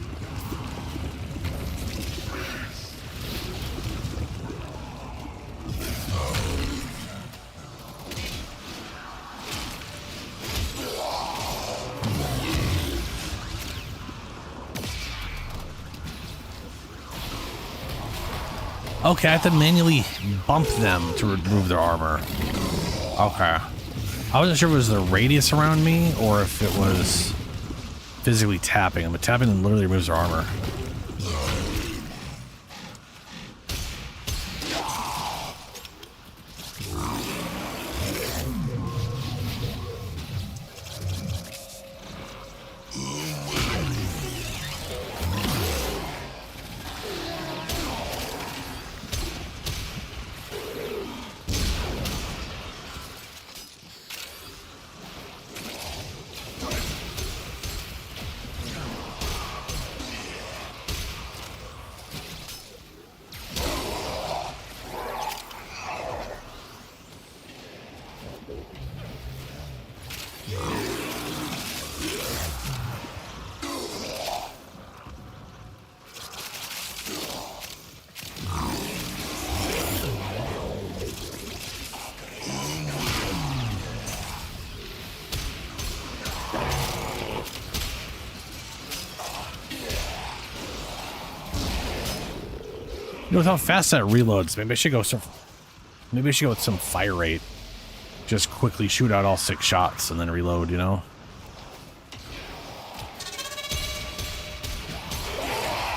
S2: Okay, I have to manually bump them to remove their armor. Okay. I wasn't sure if it was the radius around me or if it was physically tapping them, but tapping them literally removes their armor. You know, with how fast that reloads, maybe I should go with some fire rate. just quickly shoot out all 6 shots and then reload, you know?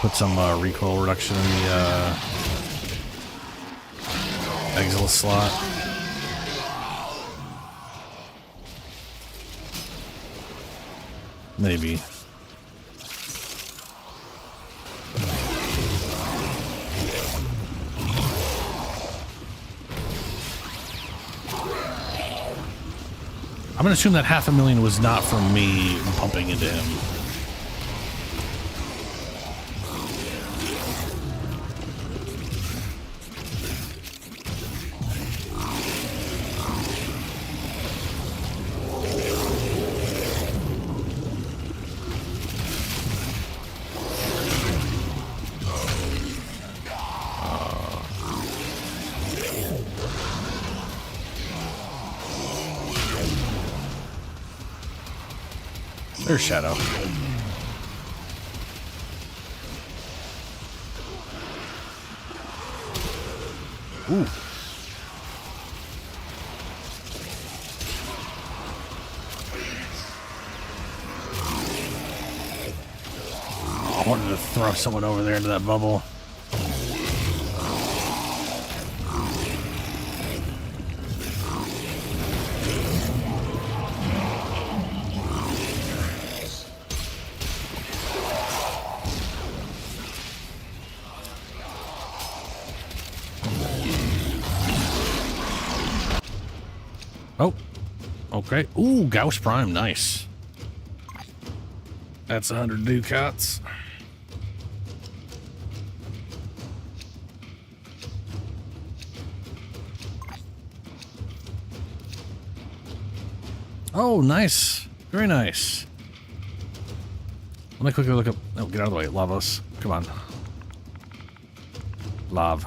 S2: Put some recoil reduction in the Exilus slot. Maybe. I'm gonna assume that 500,000 was not from me pumping into him. There's Shadow. Ooh. I wanted to throw someone over there into that bubble. Oh, okay. Ooh, Gauss Prime, nice. That's 100 ducats. Oh, nice. Very nice. Let me quickly look up. Oh, get out of the way, Lavos. Come on. Lav.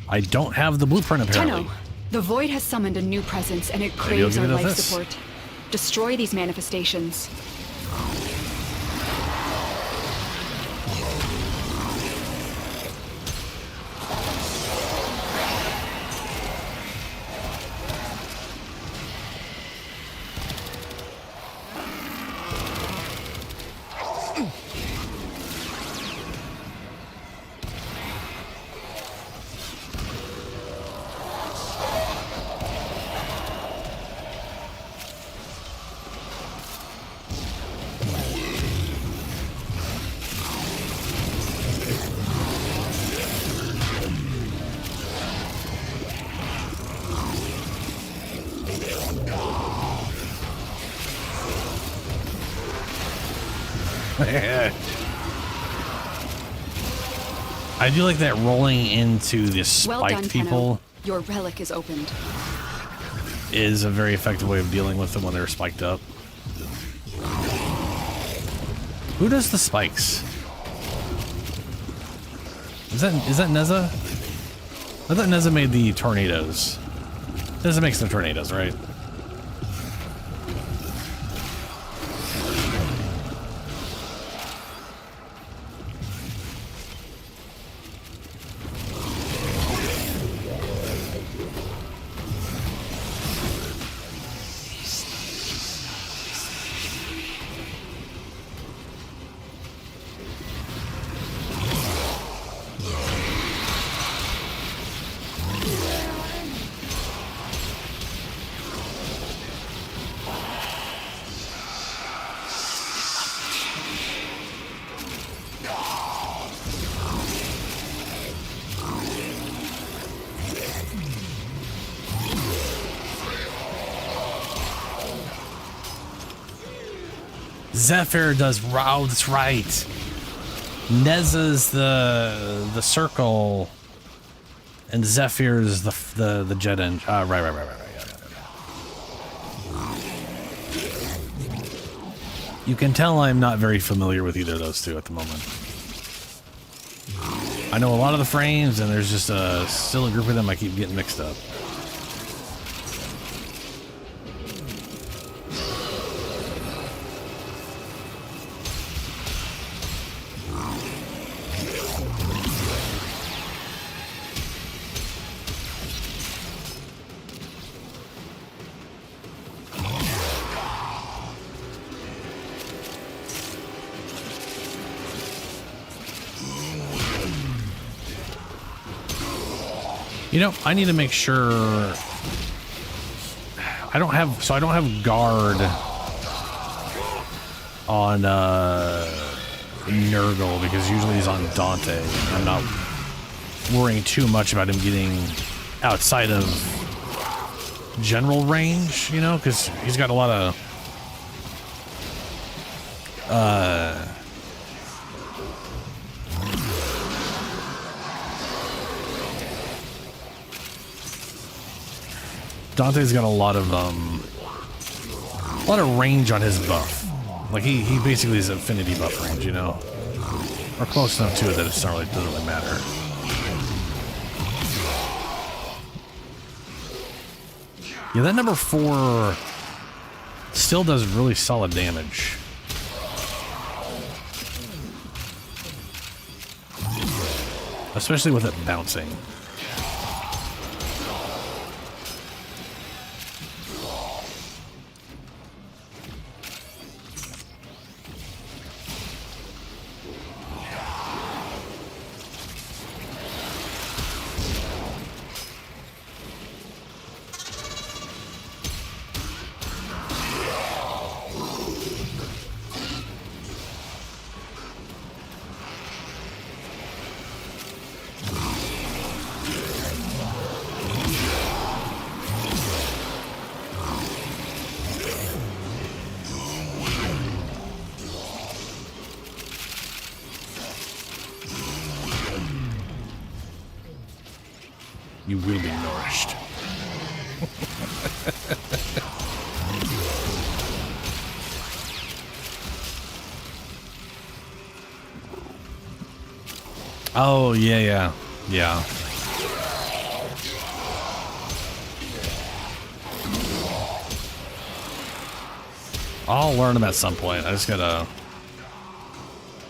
S2: I don't have the blueprint, apparently.
S4: Tenno, the Void has summoned a new presence and it craves our life support. Destroy these manifestations.
S2: I do like that rolling into the spiked
S4: Well done,
S2: people.
S4: Tenno. Your relic is opened.
S2: Is a very effective way of dealing with them when they're spiked up. Who does the spikes? Is that Neza? I thought Neza made the tornadoes. Neza makes the tornadoes, right? Zephyr does wow, that's right. Neza's the circle, and Zephyr's the jet engine. Right. You can tell I'm not very familiar with either of those two at the moment. I know a lot of the frames, and there's just still a group of them I keep getting mixed up. You know, I need to make sure I don't have guard on Nurgle because usually he's on Dante. I'm not worrying too much about him getting outside of general range, you know, because he's got a lot of Dante's got a lot of range on his buff. Like he basically is affinity buff range, you know, or close enough to it that it doesn't really matter. Yeah, that number 4 still does really solid damage. Especially with it bouncing. You will be nourished. Oh, yeah. I'll learn them at some point. I just gotta...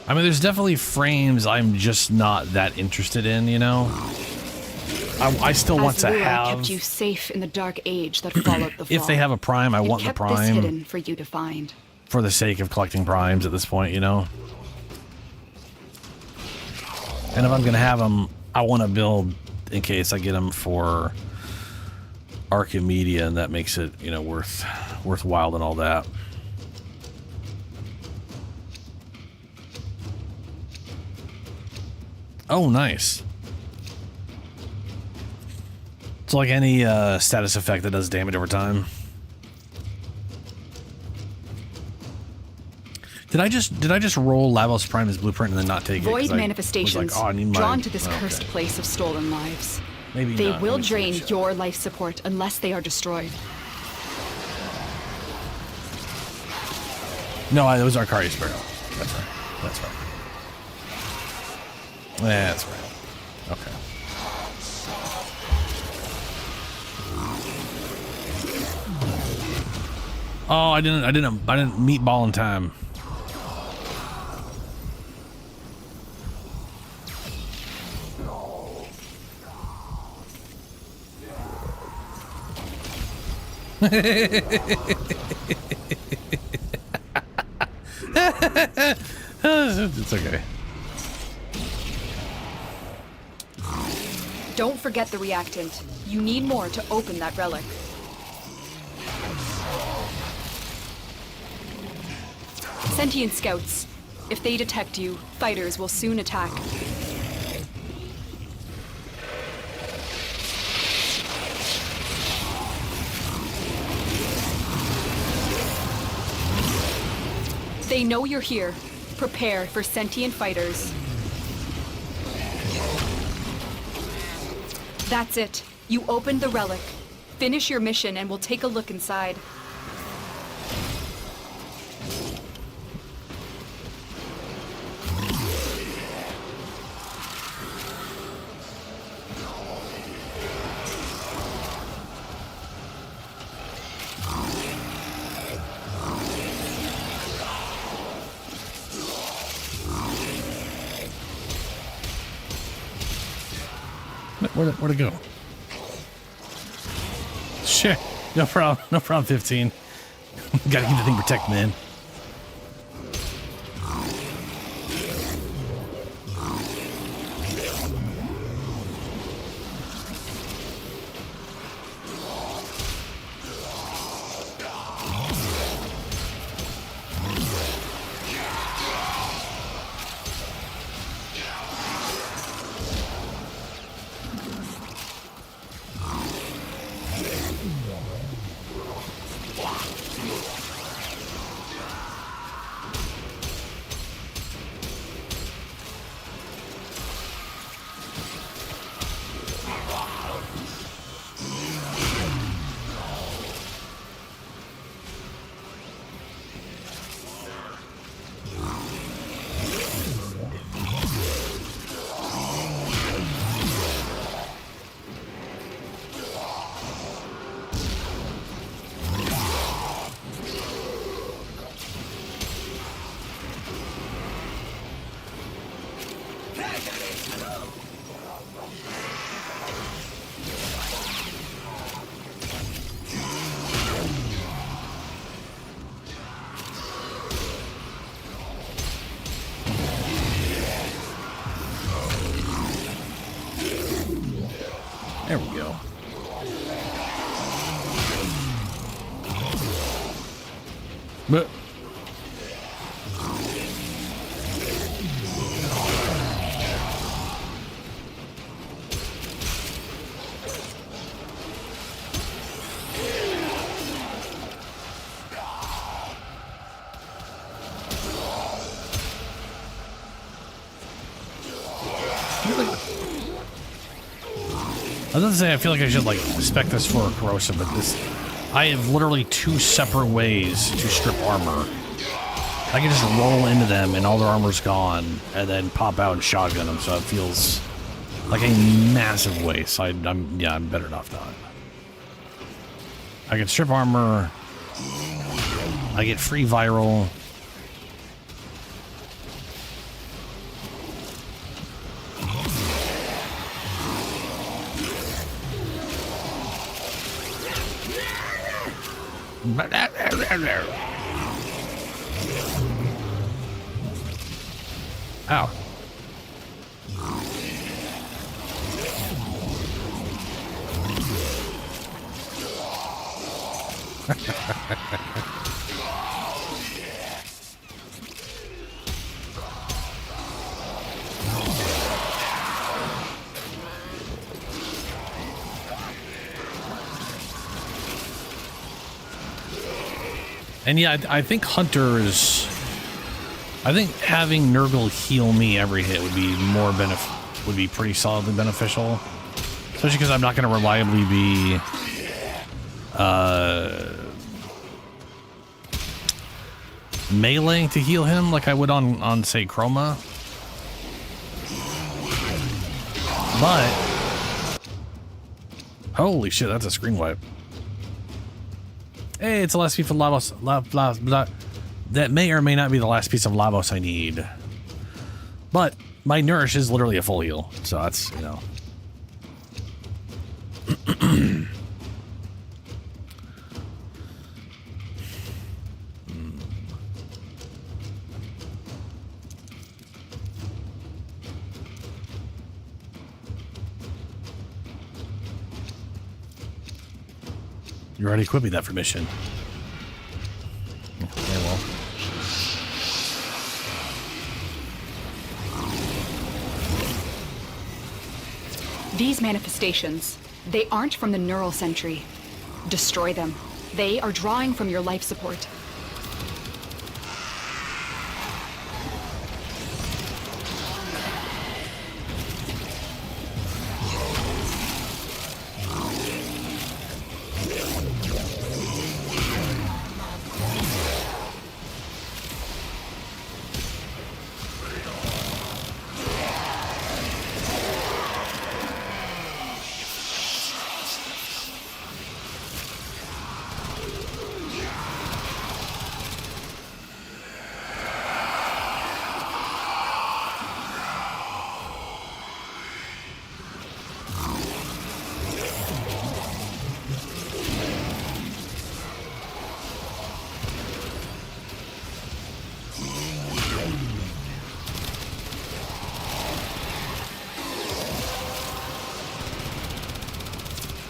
S2: I mean, there's definitely frames I'm just not that interested in, you know? I still want to have...
S4: kept you safe in the dark age that followed the fall.
S2: If they have a prime, I want the
S4: kept this
S2: prime
S4: hidden for you to find.
S2: for the sake of collecting primes at this point, you know? And if I'm gonna have them, I want to build in case I get them for Archimedia, and that makes it, you know, worthwhile and all that. Oh, nice. It's like any status effect that does damage over time. Did I just roll Lavos Prime's blueprint and then not take it?
S4: Void manifestations
S2: like, oh, I need my...
S4: drawn to this cursed place of stolen lives.
S2: Maybe
S4: they
S2: not.
S4: will drain your life support unless they are destroyed.
S2: No, it was Arcari Sparrow. That's right. That's right. Okay. Oh, I didn't meatball in time. It's okay.
S4: Don't forget the reactant. You need more to open that relic. Sentient scouts. If they detect you, fighters will soon attack. They know you're here. Prepare for sentient fighters. That's it. You opened the relic. Finish your mission and we'll take a look inside.
S2: Where'd it go? Shit. No problem, 15. Gotta keep the thing protected, man. But I was gonna say, I feel like I should like spec this for a corrosive, but this, I have literally 2 separate ways to strip armor. I can just roll into them and all their armor's gone, and then pop out and shotgun them. So it feels like a massive waste. I'm better off not. I can strip armor. I get free viral. Ow. And yeah, I think hunters. I think having Nurgle heal me every hit would be would be pretty solidly beneficial, especially because I'm not going to reliably be meleeing to heal him like I would on say Chroma. But holy shit, that's a screen wipe. Hey, it's the last piece of Lavos. That may or may not be the last piece of Lavos I need. But my Nourish is literally a full heal. So that's, you know. You already equipped me that for mission. Okay, well.
S4: These manifestations, they aren't from the neural sentry. Destroy them. They are drawing from your life support.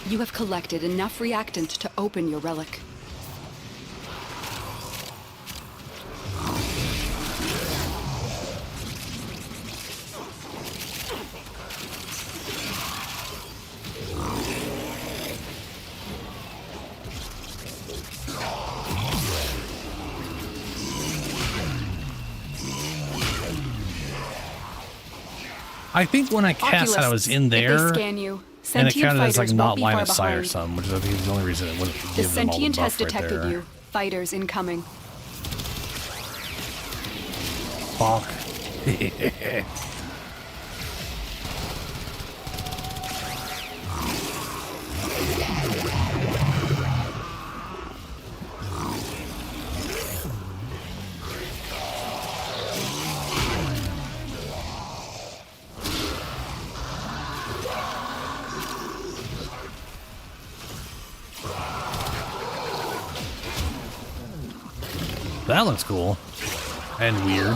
S4: You have collected enough reactant to open your relic.
S2: I think when I cast that, I was in there.
S4: Scan you.
S2: And it counted as like not line of
S4: behind.
S2: sight or something, which I think is the only reason it wouldn't
S4: The
S2: give them all the
S4: sentient has
S2: buff right
S4: detected
S2: there.
S4: you. Fighters incoming.
S2: Fuck. That looks cool. And weird.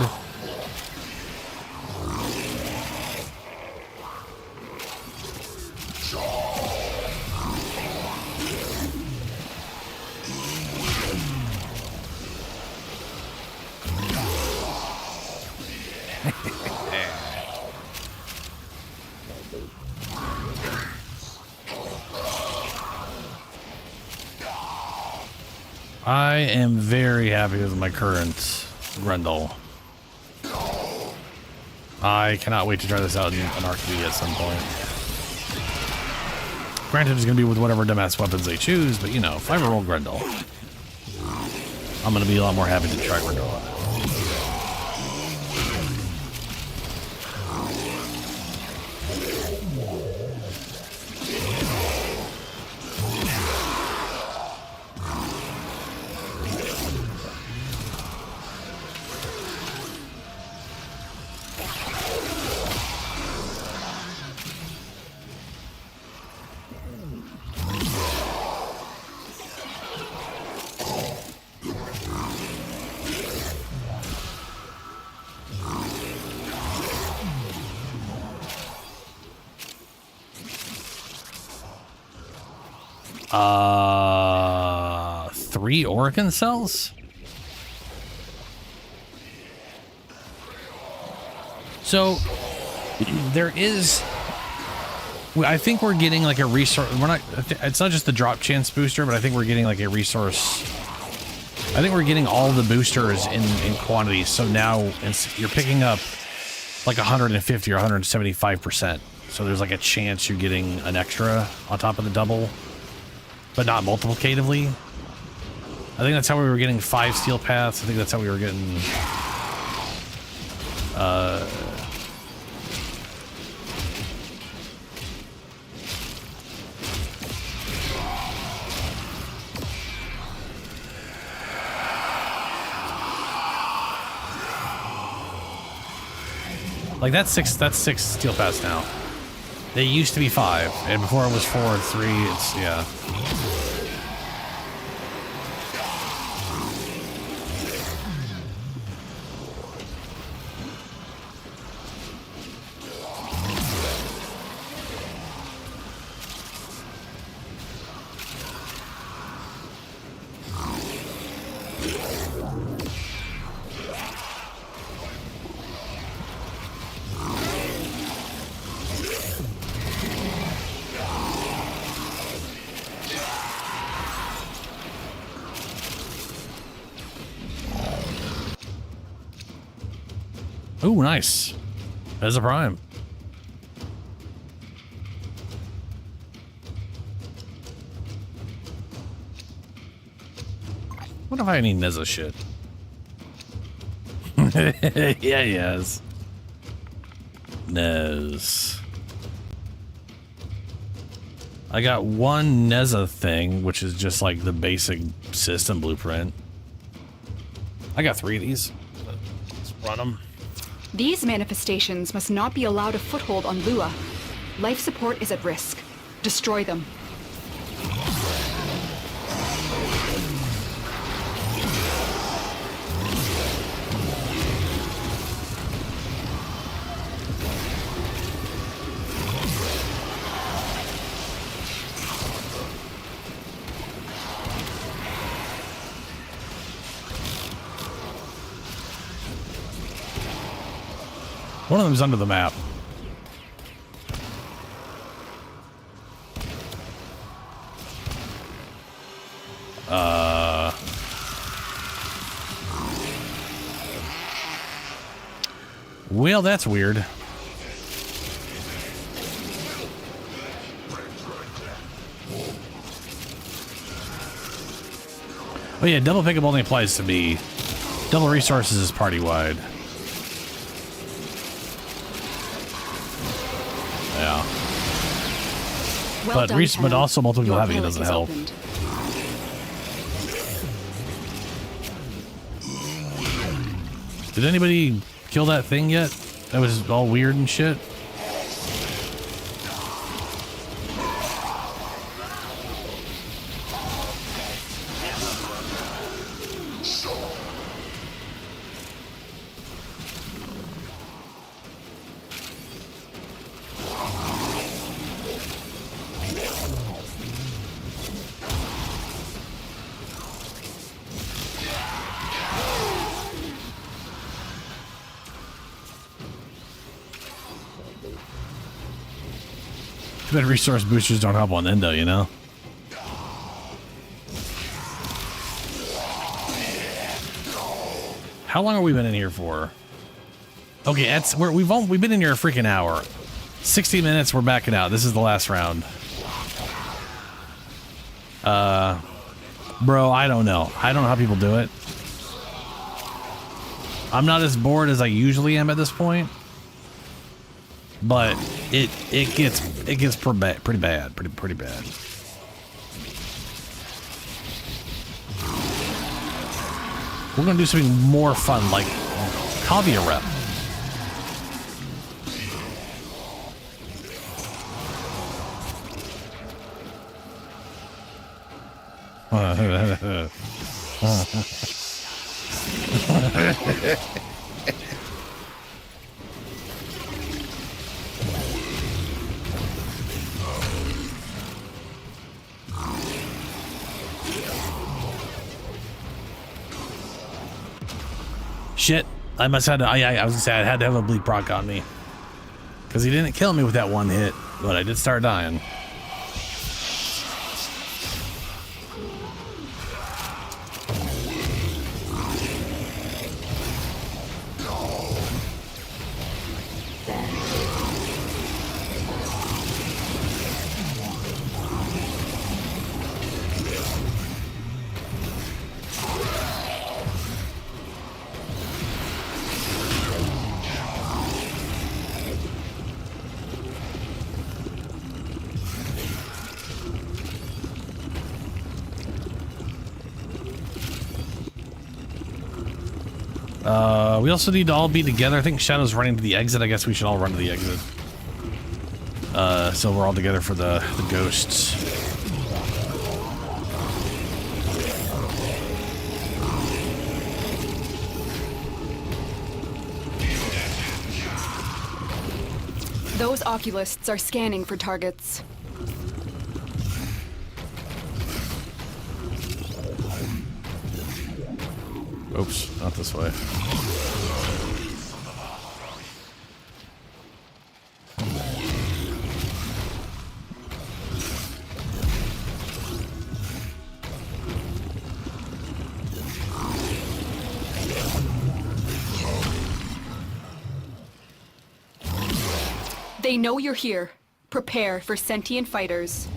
S2: I am very happy with my current Grendel. I cannot wait to try this out in an RQE at some point. Granted, it's going to be with whatever dumbass weapons they choose, but you know, if I roll Grendel, I'm going to be a lot more happy to try Grendel. Three Organ cells? So, there is... I think we're getting like a resource... We're not... It's not just the drop chance booster, but I think we're getting like a resource... I think we're getting all the boosters in quantity, so now you're picking up like 150 or 175%. So there's like a chance you're getting an extra on top of the double, but not multiplicatively. I think that's how we were getting 5 steel paths. I think that's how we were getting like that's six steel paths now. They used to be 5, and before it was 4 and 3. It's yeah. Ooh, nice. There's a prime. What if I need Neza shit? Yeah, yes. Nez. I got one Neza thing, which is just like the basic system blueprint. I got 3 of these. Let's run them.
S4: These manifestations must not be allowed a foothold on Lua. Life support is at risk. Destroy them.
S2: One of them's under the map. Well, that's weird. Oh yeah, double pickup only applies to me. Double resources is party-wide. Yeah.
S4: Well done,
S2: but also multiple people having it
S4: relic
S2: doesn't
S4: is
S2: help.
S4: opened.
S2: Did anybody kill that thing yet? That was all weird and shit. Too bad resource boosters don't help on Endo, you know? How long have we been in here for? Okay, we've been in here a freaking hour. 60 minutes, we're backing out. This is the last round. Bro, I don't know. I don't know how people do it. I'm not as bored as I usually am at this point. But it gets pretty bad. Pretty bad. We're gonna do something more fun, like Kavia rep. Shit, I must have to, I was gonna say I had to have a bleed proc on me. Because he didn't kill me with that one hit, but I did start dying. We also need to all be together. I think Shadow's running to the exit. I guess we should all run to the exit. So we're all together for the ghosts.
S4: Those oculists are scanning for targets.
S2: Oops, not this way.
S4: They know you're here. Prepare for sentient fighters.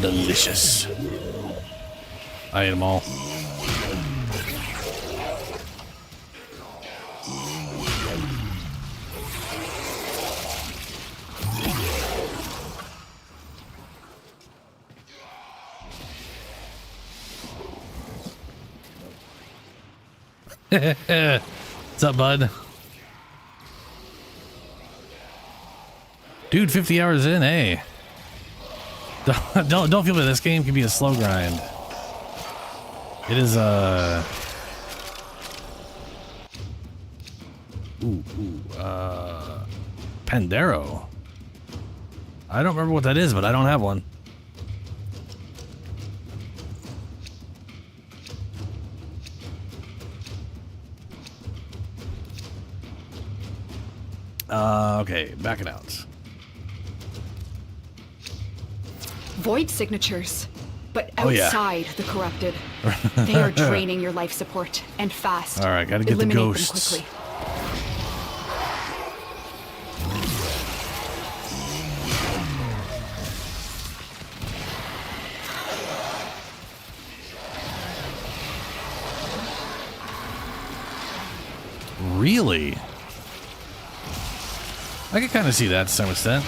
S2: Delicious. I ate them all. What's up, bud? Dude, 50 hours in, hey. Don't feel bad. This game can be a slow grind. It is Pandero. I don't remember what that is, but I don't have one. Okay, back it out.
S4: Void signatures, but outside the corrupted. They are draining your life support, and fast.
S2: All right, gotta get
S4: Eliminate
S2: the ghosts.
S4: them quickly.
S2: Really? I can kind of see that to some extent.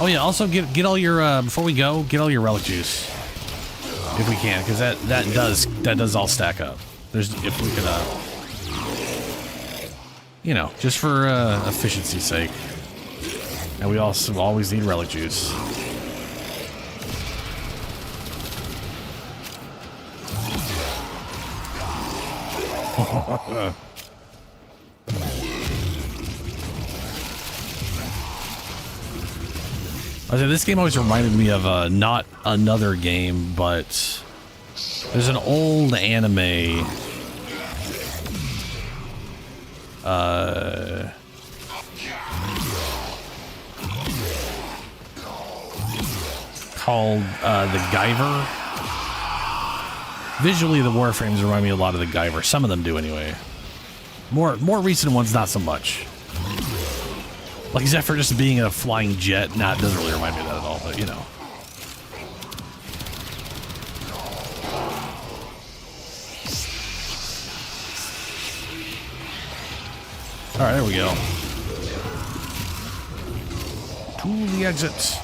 S2: Oh yeah, also get all your before we go, get all your relic juice if we can, because that does all stack up. There's if we could you know, just for efficiency's sake. And we also always need relic juice. I said this game always reminded me of not another game, but there's an old anime. Called the Guyver. Visually, the Warframes remind me a lot of the Guyver. Some of them do, anyway. More recent ones, not so much. Like, except for just being a flying jet. Nah, it doesn't really remind me of that at all, but, you know. Alright, there we go. To the exits.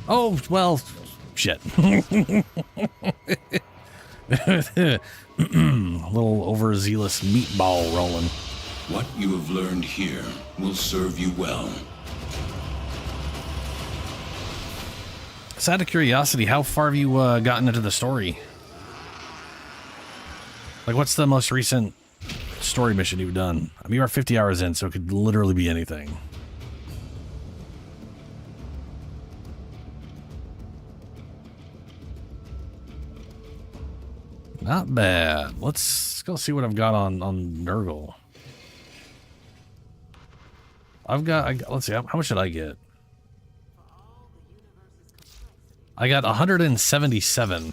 S2: Oh, well, shit. A little overzealous meatball rolling.
S1: What you have learned here will serve you well.
S2: So out of curiosity, how far have you gotten into the story? Like, what's the most recent story mission you've done? I mean, you are 50 hours in, so it could literally be anything. Not bad. Let's go see what I've got on Nurgle. Let's see, how much did I get? I got 177.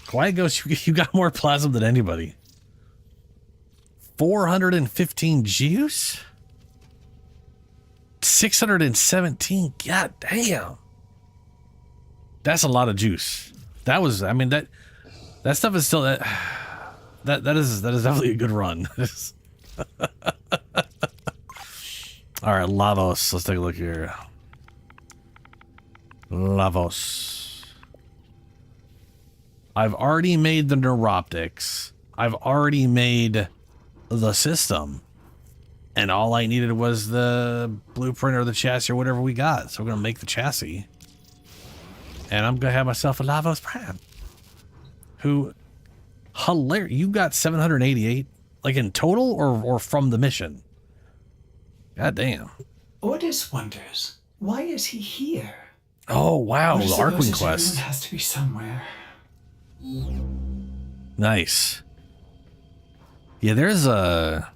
S2: Quiet Ghost, you got more plasma than anybody. 415 juice? 617. God damn. That's a lot of juice. That was, I mean, that stuff is still that is definitely a good run. All right, Lavos. Let's take a look here. Lavos. I've already made the neuroptics. I've already made the system. And all I needed was the blueprint or the chassis or whatever we got. So we're going to make the chassis. And I'm going to have myself a Lavos Prime. Who, hilarious. You got 788? Like in total or from the mission? God damn.
S7: Ordis wonders, why is he here?
S2: Oh, wow. The Arkwing
S7: quest
S2: quest.
S7: Has to be somewhere.
S2: Nice. Yeah, there's a...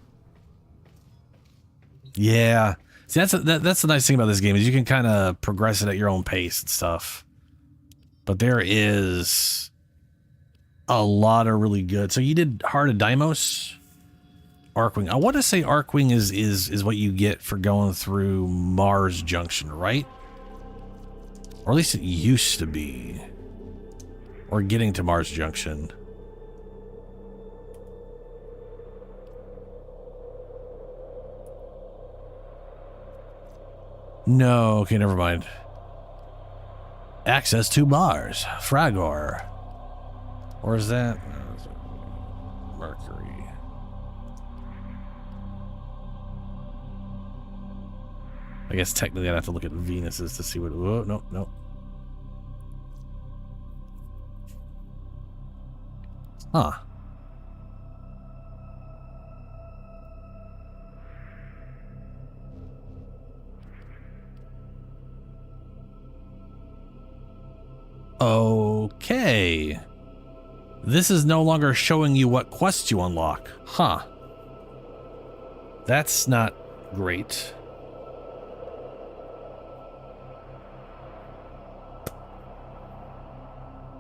S2: Yeah. See, that's the nice thing about this game is you can kind of progress it at your own pace and stuff. But there is a lot of really good. So you did Heart of Deimos? Arkwing. I want to say Arkwing is what you get for going through Mars Junction, right? Or at least it used to be. Or getting to Mars Junction. No, okay, never mind. Access to Mars. Fragor. Or is that... Mercury. I guess technically I'd have to look at Venus's to see what... Oh, no, no. Huh. Okay. This is no longer showing you what quests you unlock. Huh. That's not great.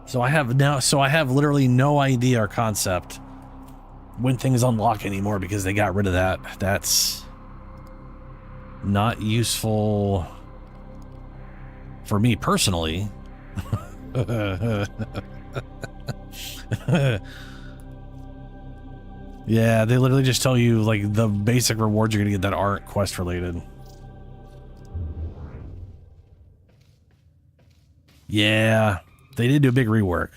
S2: So I have literally no idea or concept when things unlock anymore because they got rid of that. That's not useful for me personally. Yeah, they literally just tell you like the basic rewards you're gonna get that aren't quest related. Yeah, they did do a big rework.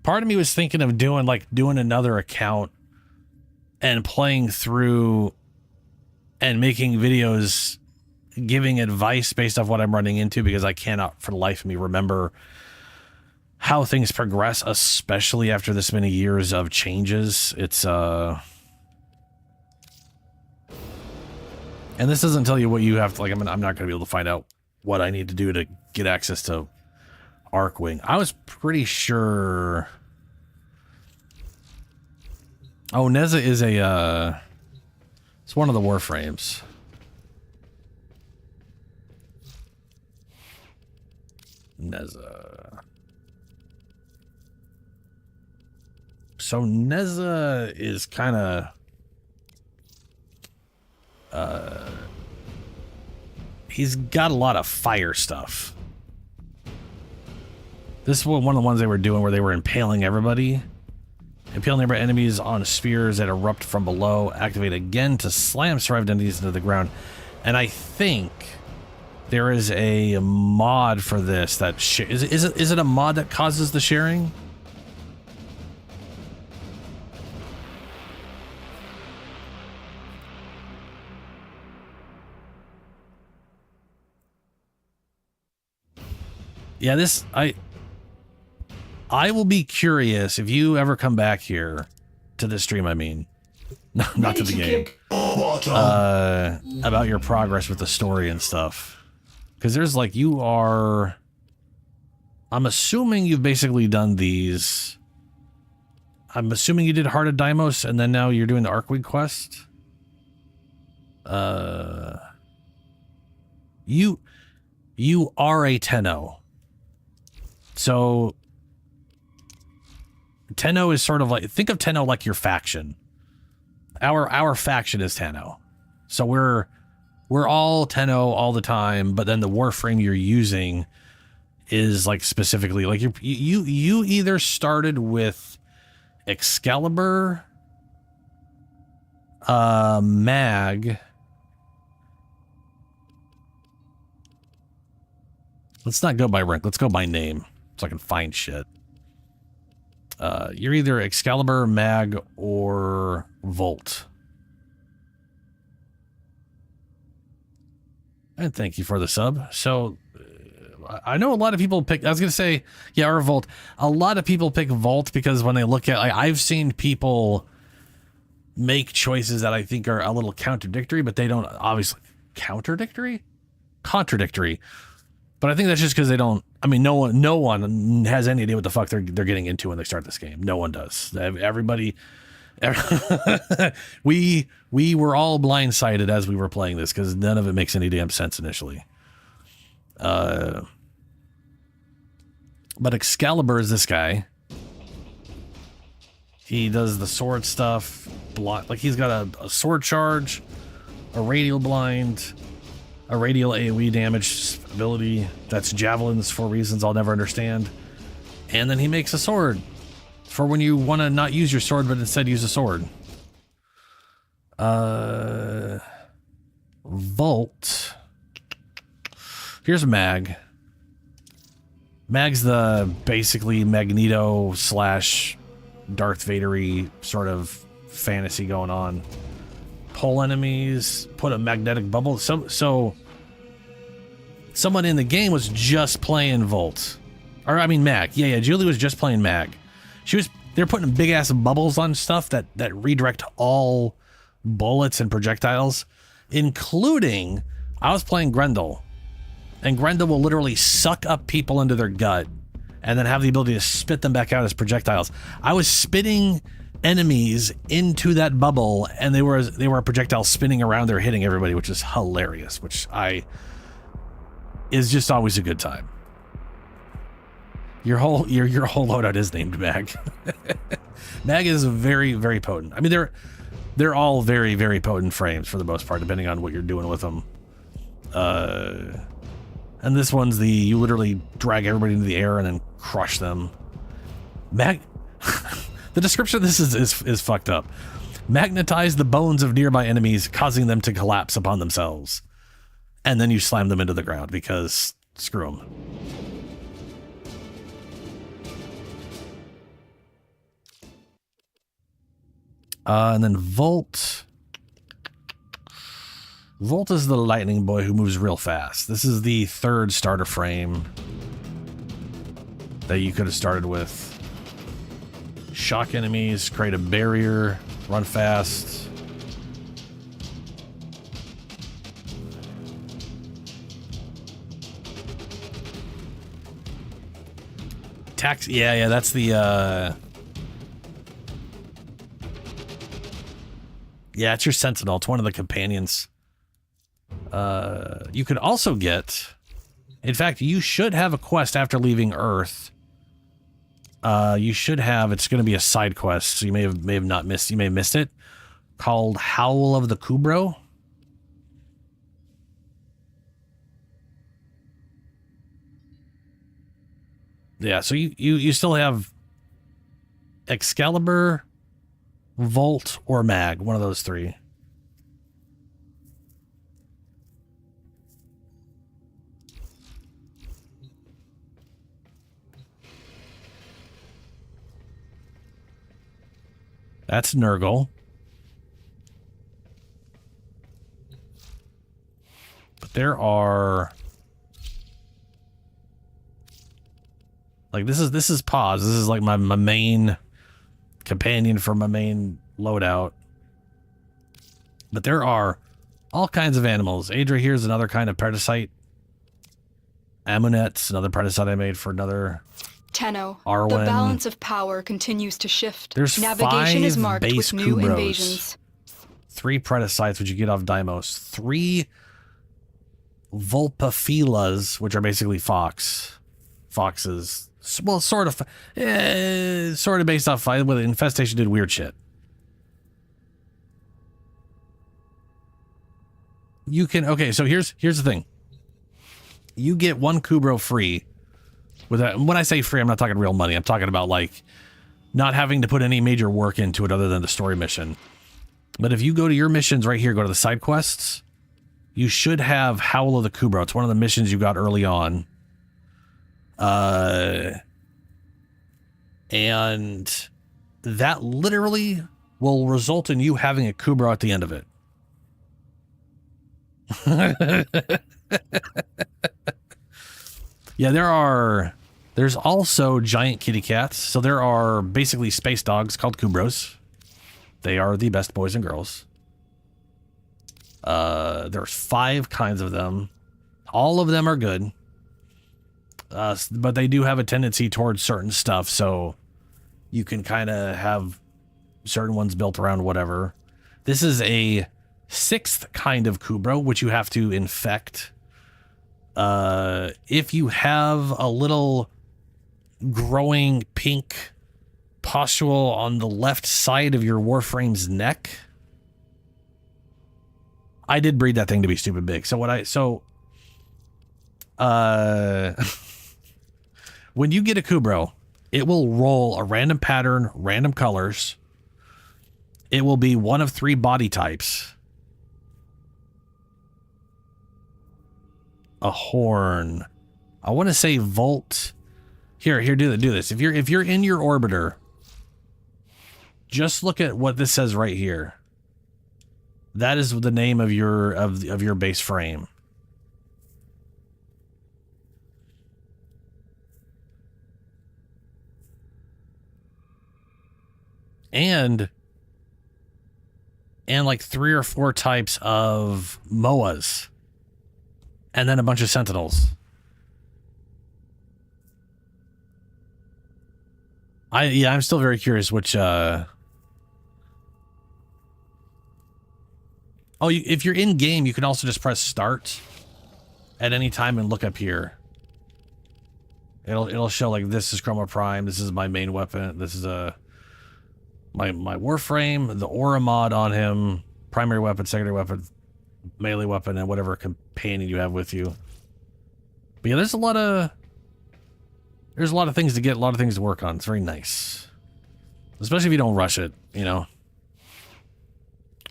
S2: Part of me was thinking of doing another account and playing through and making videos giving advice based off what I'm running into because I cannot for the life of me remember how things progress, especially after this many years of changes. It's And this doesn't tell you what you have to, like, I'm not going to be able to find out what I need to do to get access to Arcwing. I was pretty sure... Oh, Neza is a, it's one of the Warframes. Neza. So Neza is kind of... he's got a lot of fire stuff. This was one of the ones they were doing where they were impaling everybody. Impale nearby enemies on spheres that erupt from below. Activate again to slam survived enemies into the ground. And I think there is a mod for this that... Is it a mod that causes the sharing? Yeah, this... I will be curious if you ever come back here to this stream, I mean. Not to the game. About your progress with the story and stuff. Because there's like, you are... I'm assuming you've basically done these. I'm assuming you did Heart of Deimos and then now you're doing the Arcwing quest. You are a Tenno. So... Tenno is sort of like, think of Tenno like your faction. Our faction is Tenno. So we're all Tenno all the time, but then the Warframe you're using is like specifically like you either started with Excalibur, Mag. Let's not go by rank, let's go by name so I can find shit. You're either Excalibur, Mag, or Volt. And thank you for the sub. So, I know a lot of people pick... I was going to say, yeah, or Volt. A lot of people pick Volt because when they look at... I've seen people make choices that I think are a little contradictory, but they don't... Obviously... Contradictory? Contradictory. But I think that's just because they don't... I mean, no one has any idea what the fuck they're getting into when they start this game. No one does. Everybody... we were all blindsided as we were playing this because none of it makes any damn sense initially. But Excalibur is this guy. He does the sword stuff. Like he's got a sword charge, a radial blind, a radial AoE damage ability that's javelins for reasons I'll never understand. And then he makes a sword for when you want to not use your sword, but instead use a sword. Volt. Here's Mag. Mag's the basically Magneto slash Darth Vader-y sort of fantasy going on. Pull enemies, put a magnetic bubble. So someone in the game was just playing Volt. Or I mean Mag. Yeah, Julie was just playing Mag. They're putting big ass bubbles on stuff that redirect all bullets and projectiles, including I was playing Grendel. And Grendel will literally suck up people into their gut and then have the ability to spit them back out as projectiles. I was spitting enemies into that bubble and they were a projectile spinning around there hitting everybody, which is hilarious, is just always a good time. Your whole loadout is named Mag. Mag is very, very potent. I mean, they're all very, very potent frames for the most part, depending on what you're doing with them. And this one's you literally drag everybody into the air and then crush them. The description of this is fucked up. Magnetize the bones of nearby enemies, causing them to collapse upon themselves. And then you slam them into the ground because screw them. And then Volt. Volt is the lightning boy who moves real fast. This is the third starter frame that you could have started with. Shock enemies, create a barrier, run fast. tax. Yeah, that's the. Yeah, it's your sentinel. It's one of the companions. You could also get. In fact, you should have a quest after leaving Earth. You should have. It's going to be a side quest, so you may have not missed. You may have missed it. Called Howl of the Kubro. Yeah, so you still have Excalibur, Volt, or Mag, one of those three. That's Nurgle. But there are... Like, this is Pause. This is like my main companion for my main loadout. But there are all kinds of animals. Adra here is another kind of parasite. Amunet's another parasite I made for another...
S4: Tenno,
S2: Arwen.
S4: the balance of power continues to shift.
S2: There's
S4: Navigation is
S2: 5
S4: marked
S2: base
S4: with new
S2: Kubros.
S4: invasions.
S2: 3 Predicites, which you get off Deimos. 3 Vulpaphilas, which are basically foxes. Well, sort of based off fight, with infestation did weird shit. You can, okay, so here's the thing. You get 1 Kubro free. With that, when I say free, I'm not talking real money. I'm talking about like not having to put any major work into it other than the story mission. But if you go to your missions right here, go to the side quests, you should have Howl of the Kubro. It's one of the missions you got early on. And that literally will result in you having a Kubro at the end of it. Yeah, there's also giant kitty cats. So there are basically space dogs called Kubros. They are the best boys and girls. There's 5 kinds of them. All of them are good. But they do have a tendency towards certain stuff, so you can kind of have certain ones built around whatever. This is a 6th kind of Kubro, which you have to infect. If you have a little growing pink pustule on the left side of your Warframe's neck, I did breed that thing to be stupid big. So when you get a Kubro, it will roll a random pattern, random colors. It will be one of 3 body types. A horn. I want to say Volt. Here, do this. If you're in your orbiter, just look at what this says right here. That is the name of your base frame. And like 3 or 4 types of MOAs. And then a bunch of sentinels. I'm still very curious which if you're in game, you can also just press start at any time and look up here. It'll show like this is Chroma Prime, this is my main weapon, this is my Warframe, the aura mod on him, primary weapon, secondary weapon, melee weapon, and whatever companion you have with you. But yeah, there's a lot of things to get, a lot of things to work on. It's very nice, especially if you don't rush it. You know,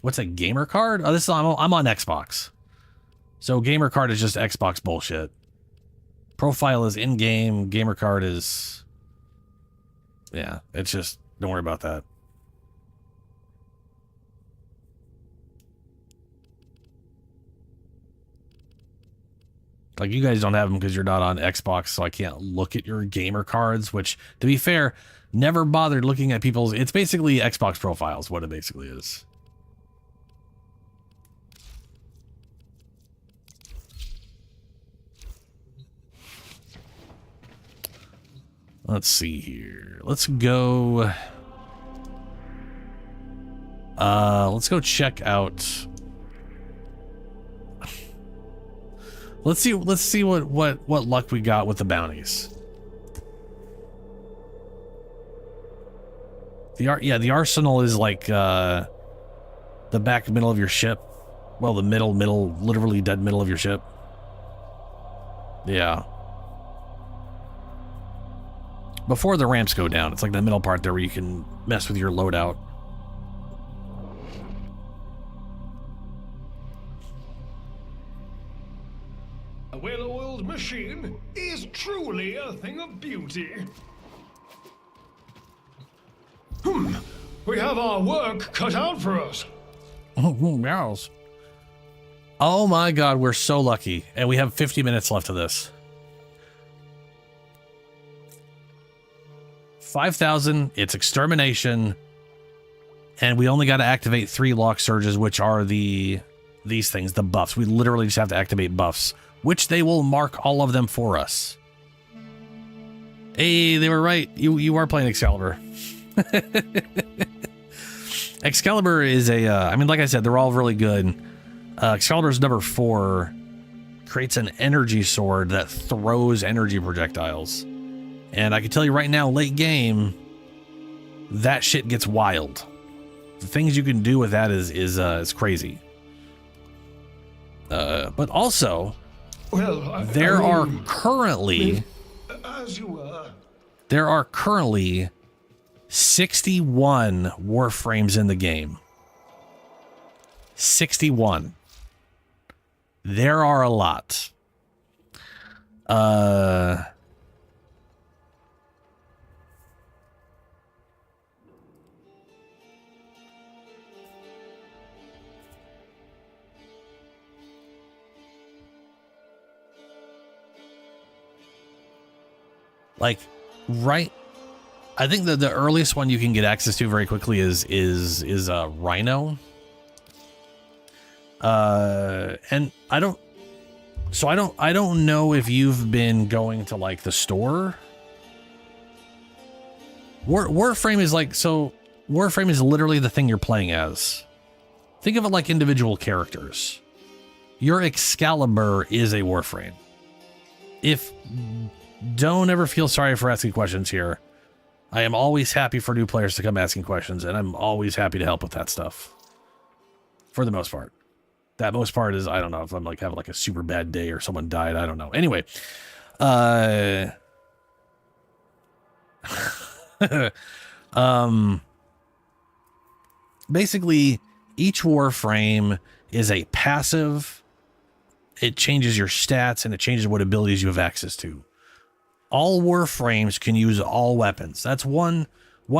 S2: what's a gamer card? Oh, I'm on Xbox, so gamer card is just Xbox bullshit. Profile is in game. Gamer card is, yeah, it's just, don't worry about that. Like, you guys don't have them because you're not on Xbox, so I can't look at your gamer cards, which, to be fair, never bothered looking at people's... It's basically Xbox profiles, what it basically is. Let's see here. Let's go. Let's go check out. Let's see what luck we got with the bounties. The arsenal is like the back middle of your ship. Well, the middle, literally dead middle of your ship. Yeah. Before the ramps go down, it's like the middle part there where you can mess with your loadout.
S11: A well-oiled machine is truly a thing of beauty. We have our work cut out for us.
S2: Oh, yes. Oh my god, we're so lucky. And we have 50 minutes left of this. 5,000, it's extermination. And we only got to activate 3 lock surges, which are these things, the buffs. We literally just have to activate buffs, which they will mark all of them for us. Hey, they were right. You are playing Excalibur. Excalibur is a, I mean, like I said, they're all really good. Excalibur's number 4 creates an energy sword that throws energy projectiles. And I can tell you right now, late game, that shit gets wild. The things you can do with that is crazy. But also, there are currently 61 Warframes in the game. 61. There are a lot. Like, right, I think that the earliest one you can get access to very quickly is Rhino. And I don't know if you've been going to like the store. Warframe is like, so Warframe is literally the thing you're playing as. Think of it like individual characters. Your Excalibur is a Warframe. Don't ever feel sorry for asking questions here. I am always happy for new players to come asking questions, and I'm always happy to help with that stuff. For the most part. That most part is, I don't know, if I'm like having like a super bad day or someone died, I don't know. Anyway. Basically, each Warframe is a passive. It changes your stats and it changes what abilities you have access to. All Warframes can use all weapons. That's one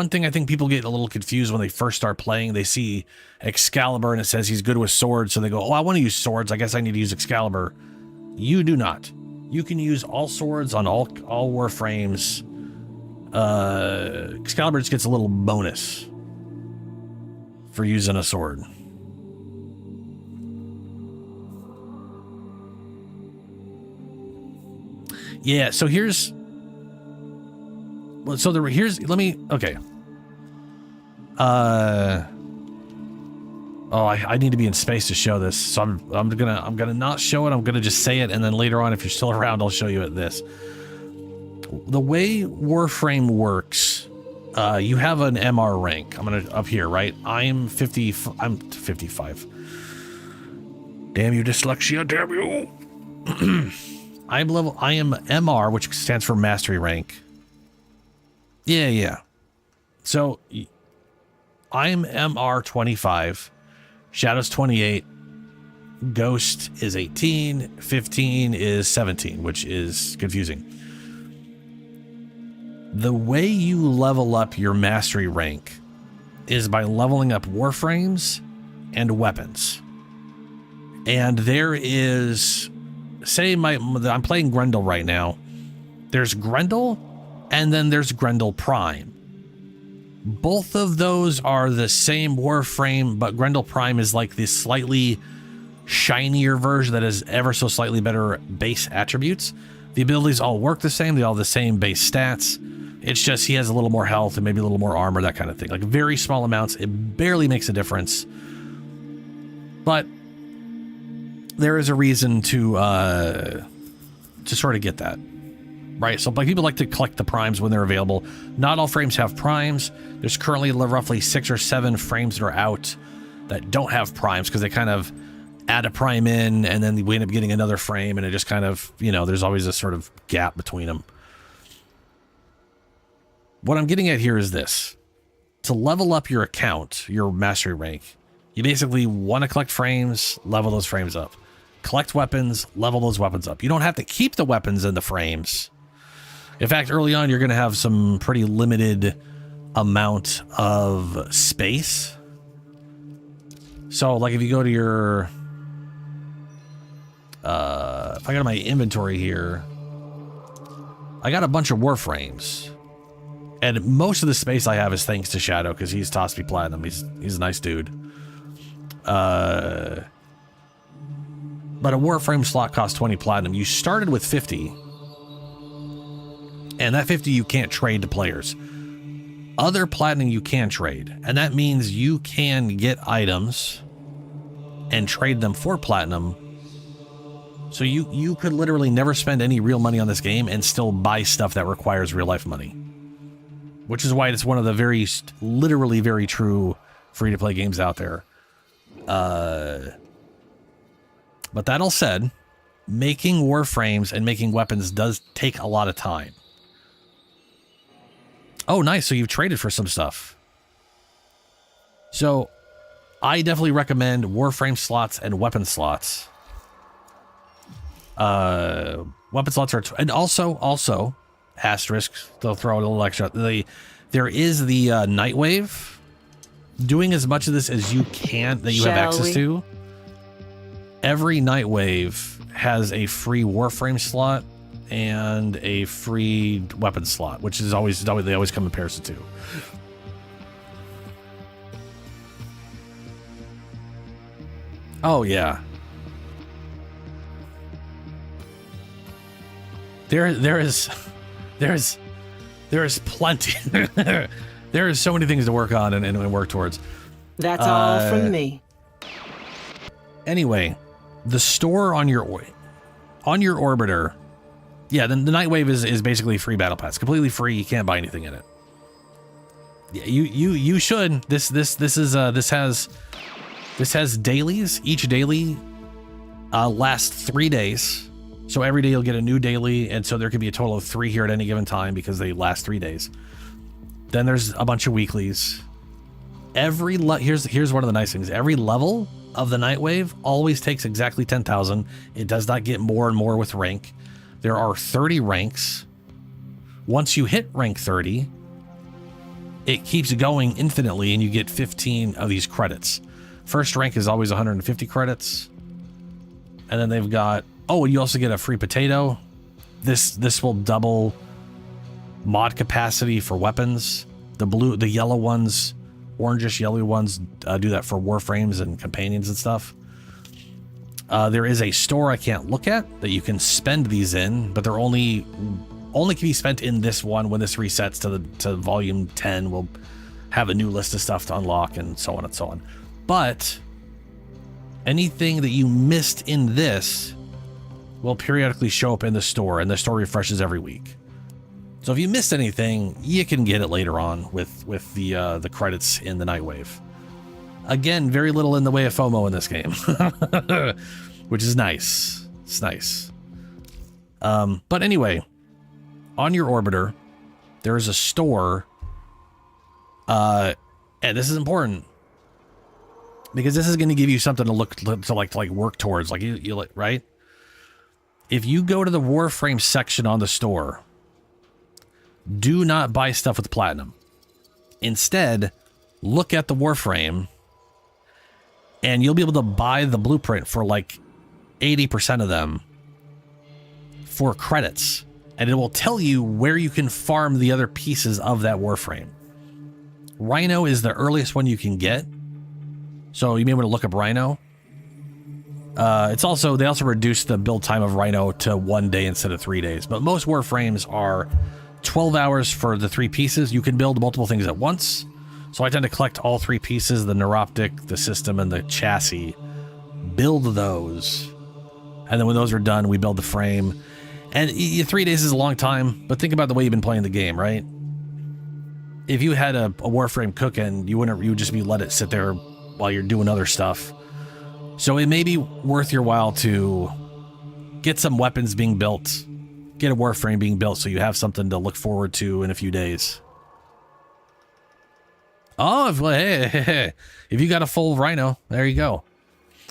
S2: thing I think people get a little confused when they first start playing. They see Excalibur and it says he's good with swords, so they go, oh, I want to use swords. I guess I need to use Excalibur. You do not. You can use all swords on all Warframes. Excalibur just gets a little bonus for using a sword. Yeah, so here's... So let me... Okay. Oh, I need to be in space to show this. So I'm gonna not show it. I'm gonna just say it, and then later on, if you're still around, I'll show you at this. The way Warframe works, you have an MR rank. I'm gonna up here, right? I'm 55. Damn you, dyslexia! Damn you! I am MR, which stands for mastery rank. Yeah. So I'm MR 25, Shadow's 28, Ghost is 18, 15 is 17, which is confusing. The way you level up your mastery rank is by leveling up Warframes and weapons. And there is, say I'm playing Grendel right now. There's Grendel, and then there's Grendel Prime. Both of those are the same Warframe, but Grendel Prime is like this slightly shinier version that has ever so slightly better base attributes. The abilities all work the same. They all have the same base stats. It's just he has a little more health and maybe a little more armor, that kind of thing. Like very small amounts. It barely makes a difference. But there is a reason to sort of get that. Right, so like people like to collect the primes when they're available. Not all frames have primes. There's currently roughly 6 or 7 frames that are out that don't have primes because they kind of add a prime in and then we end up getting another frame and it just kind of, you know, there's always a sort of gap between them. What I'm getting at here is this. To level up your account, your mastery rank, you basically want to collect frames, level those frames up. Collect weapons, level those weapons up. You don't have to keep the weapons in the frames. In fact, early on, you're going to have some pretty limited amount of space. So, like, if you go to your... if I go to my inventory here, I got a bunch of Warframes. And most of the space I have is thanks to Shadow, because he's tossed me platinum. He's a nice dude. But a Warframe slot costs 20 platinum. You started with 50. And that 50 you can't trade to players. Other platinum you can trade. And that means you can get items and trade them for platinum. So you could literally never spend any real money on this game and still buy stuff that requires real life money. Which is why it's one of the literally very true free-to-play games out there. But that all said, making Warframes and making weapons does take a lot of time. Oh, nice. So you've traded for some stuff. So I definitely recommend Warframe slots and weapon slots. Weapon slots are... and also, asterisk, they'll throw a little extra. There is the Nightwave. Doing as much of this as you can, that you have access to. Every Nightwave has a free Warframe slot and a free weapon slot, which is always, they always come in pairs of 2. Oh yeah. There is plenty. There is so many things to work on and work towards.
S3: That's all from me.
S2: Anyway, the store on your orbiter, yeah, then the Nightwave is basically free battle pass, completely free. You can't buy anything in it. Yeah, you should. This has dailies. Each daily lasts 3 days. So every day you'll get a new daily, and so there could be a total of 3 here at any given time because they last 3 days. Then there's a bunch of weeklies. Here's one of the nice things. Every level of the Nightwave always takes exactly 10,000. It does not get more and more with rank. There are 30 ranks. Once you hit rank 30, it keeps going infinitely, and you get 15 of these credits. First rank is always 150 credits. And then they've got... oh, you also get a free potato. This will double mod capacity for weapons. The yellow ones, orangish yellow ones, do that for Warframes and companions and stuff. There is a store I can't look at that you can spend these in, but they're only can be spent in this one. When this resets to volume 10, we'll have a new list of stuff to unlock and so on and so on. But anything that you missed in this will periodically show up in the store, and the store refreshes every week. So if you missed anything, you can get it later on with the credits in the Nightwave. Again, very little in the way of FOMO in this game, which is nice. It's nice. But anyway, on your orbiter, there is a store, and this is important because this is going to give you something to look to work towards, right? If you go to the Warframe section on the store, do not buy stuff with platinum. Instead, look at the Warframe, and you'll be able to buy the blueprint for like 80% of them for credits. And it will tell you where you can farm the other pieces of that Warframe. Rhino is the earliest one you can get. So you may want to look up Rhino. They also reduced the build time of Rhino to 1 day instead of 3 days. But most Warframes are 12 hours for the 3 pieces. You can build multiple things at once. So I tend to collect all 3 pieces, the neuroptic, the system, and the chassis. Build those. And then when those are done, we build the frame. And 3 days is a long time, but think about the way you've been playing the game, right? If you had a Warframe cooking, you would just be let it sit there while you're doing other stuff. So it may be worth your while to get some weapons being built, get a Warframe being built so you have something to look forward to in a few days. Oh, if you got a full Rhino, there you go.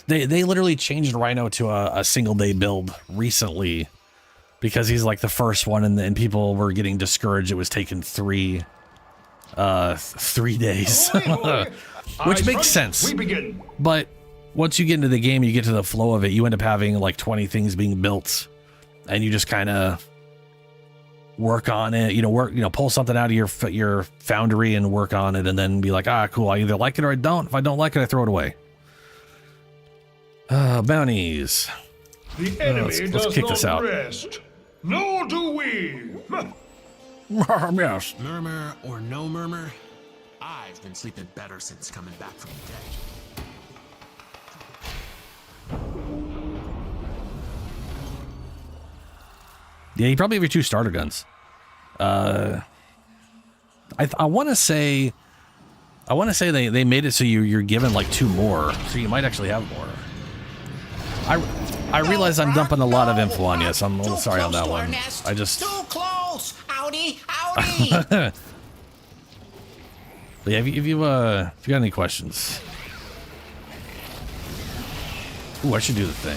S2: They literally changed Rhino to a single day build recently because he's like the first one, and people were getting discouraged. It was taking 3 days, which makes sense.
S11: We begin.
S2: But once you get into the game, you get to the flow of it, you end up having like 20 things being built, and you just kind of work on it, pull something out of your foundry and work on it, and then be like, cool, I either like it or I don't. If I don't like it, I throw it away. Bounties.
S11: The enemy
S2: let's kick this out.
S11: Rest. Nor do we.
S2: Yes.
S17: Murmur or no murmur, I've been sleeping better since coming back from the dead.
S2: Yeah, you probably have your 2 starter guns. I want to say they made it so you're given like 2 more, so you might actually have more. I realize I'm dumping a lot of info on you, so I'm a little sorry on that one. I just
S10: Too close. Howdy, howdy.
S2: But yeah, if you got any questions. Ooh, I should do the thing.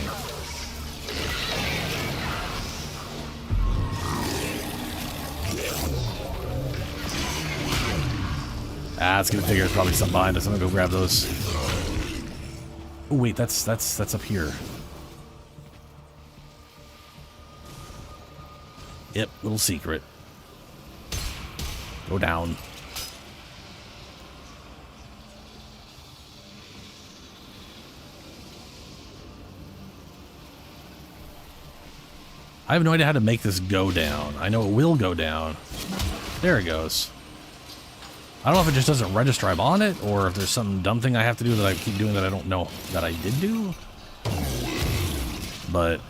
S2: It's gonna figure there's probably something behind us. I'm gonna go grab those. Oh wait, that's up here. Yep, little secret. Go down. I have no idea how to make this go down. I know it will go down. There it goes. I don't know if it just doesn't register I'm on it, or if there's some dumb thing I have to do that I keep doing that I don't know that I did do. But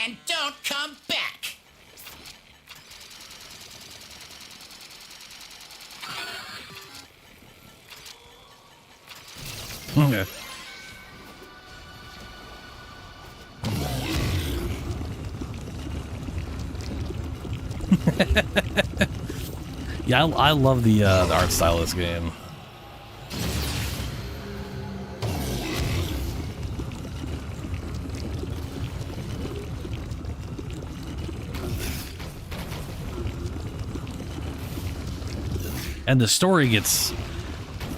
S10: And don't come back.
S2: okay. Yeah, I love the art style of this game. And the story gets,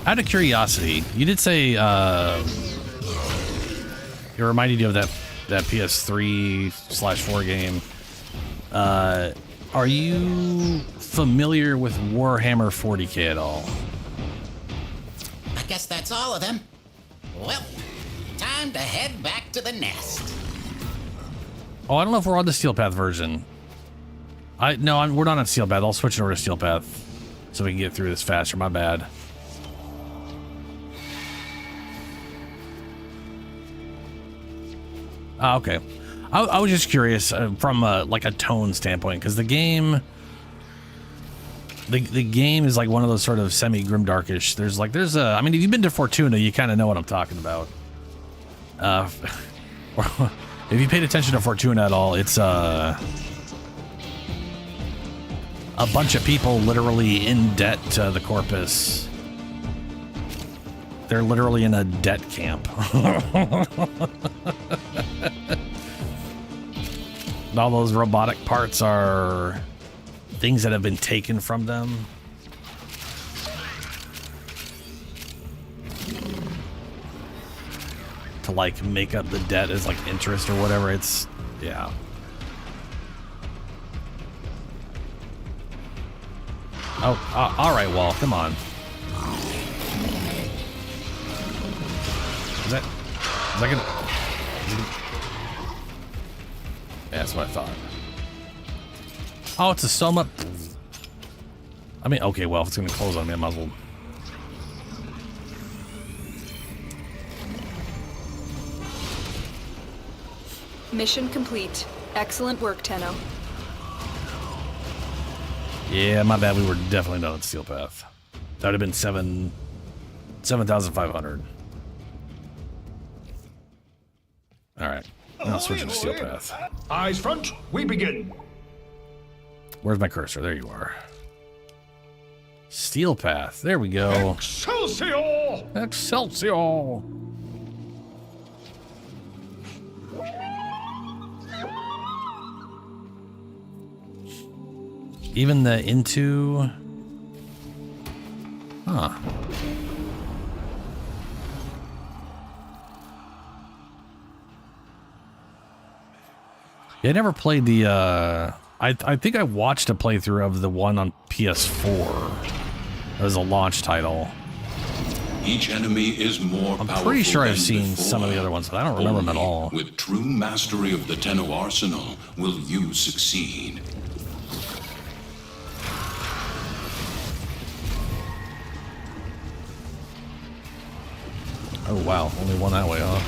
S2: out of curiosity, you did say it reminded you of that PS3/4 game. Are you familiar with Warhammer 40K at all?
S10: I guess that's all of them. Well, time to head back to the nest.
S2: Oh, I don't know if we're on the Steel Path version. We're not on Steel Path. I'll switch over to Steel Path so we can get through this faster. My bad. Okay. I was just curious from like a tone standpoint, because the game is like one of those sort of semi grimdarkish. I mean, if you've been to Fortuna, you kind of know what I'm talking about. If you paid attention to Fortuna at all, it's a bunch of people literally in debt to the Corpus. They're literally in a debt camp. All those robotic parts are things that have been taken from them. To like make up the debt as like interest or whatever. Yeah. Oh, all right, Wall. Come on. Is that gonna? Yeah, that's what I thought. Oh, it's a soma. I mean, okay, well, if it's gonna close on me, I might as well.
S4: Mission complete. Excellent work, Tenno.
S2: Yeah, my bad. We were definitely done at Steel Path. That would have been 7,500. All right. Now switching to Steel Path.
S11: Eyes front, we begin.
S2: Where's my cursor? There you are. Steel Path. There we go.
S11: Excelsior!
S2: Excelsior! Even the into... Huh. Yeah, I never played the, I think I watched a playthrough of the one on PS4. It was a launch title.
S1: Each enemy is more
S2: I'm
S1: powerful
S2: pretty sure I've
S1: than
S2: seen
S1: before.
S2: some of the other ones, but I don't remember them at all.
S1: With true mastery of the Tenno arsenal, will you succeed.
S2: Oh wow, only one that way, huh?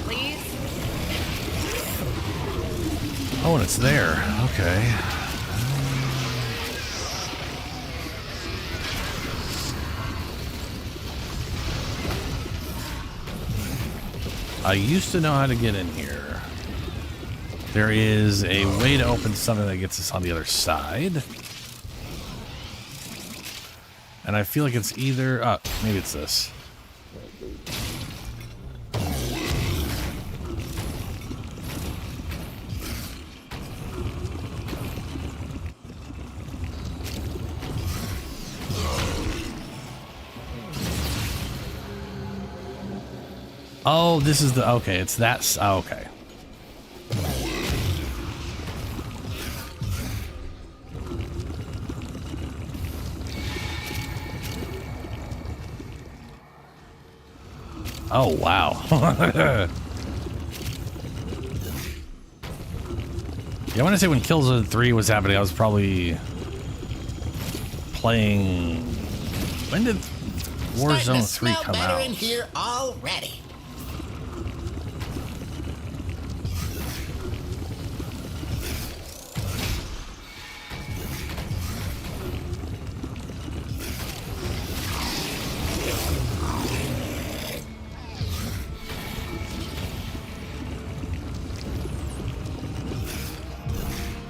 S13: Please?
S2: Oh, and it's there. Okay. I used to know how to get in here. There is a way to open something that gets us on the other side. And I feel like it's either... maybe it's this. Oh, this is the... Okay, it's that... Oh, okay. Oh, wow. Yeah, I want to say when Killzone 3 was happening, I was probably playing... When did Warzone 3 come out?
S18: In here already.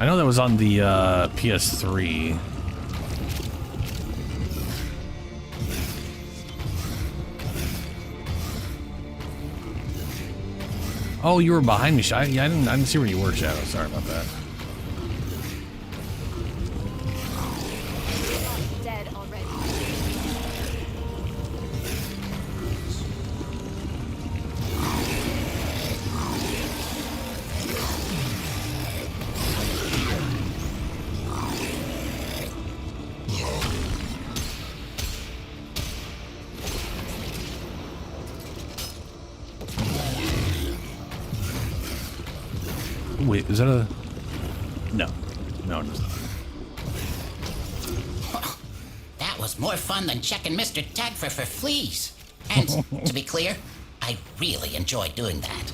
S2: I know that was on the PS3. Oh, you were behind me. I didn't see where you were, Shadow. Sorry about that.
S13: Dead already.
S2: Wait, is that a... No. No, it's not.
S18: That was more fun than checking Mr. Tagfer for fleas. And, to be clear, I really enjoy doing that.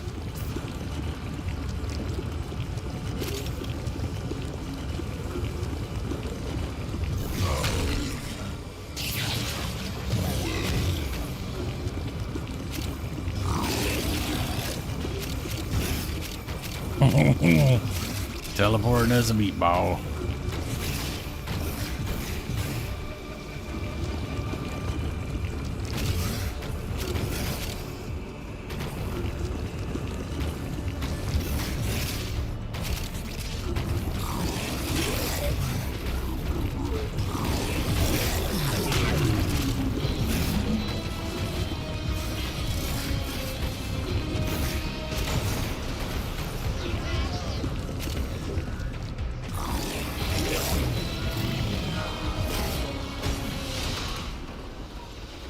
S2: Teleporting as a meatball.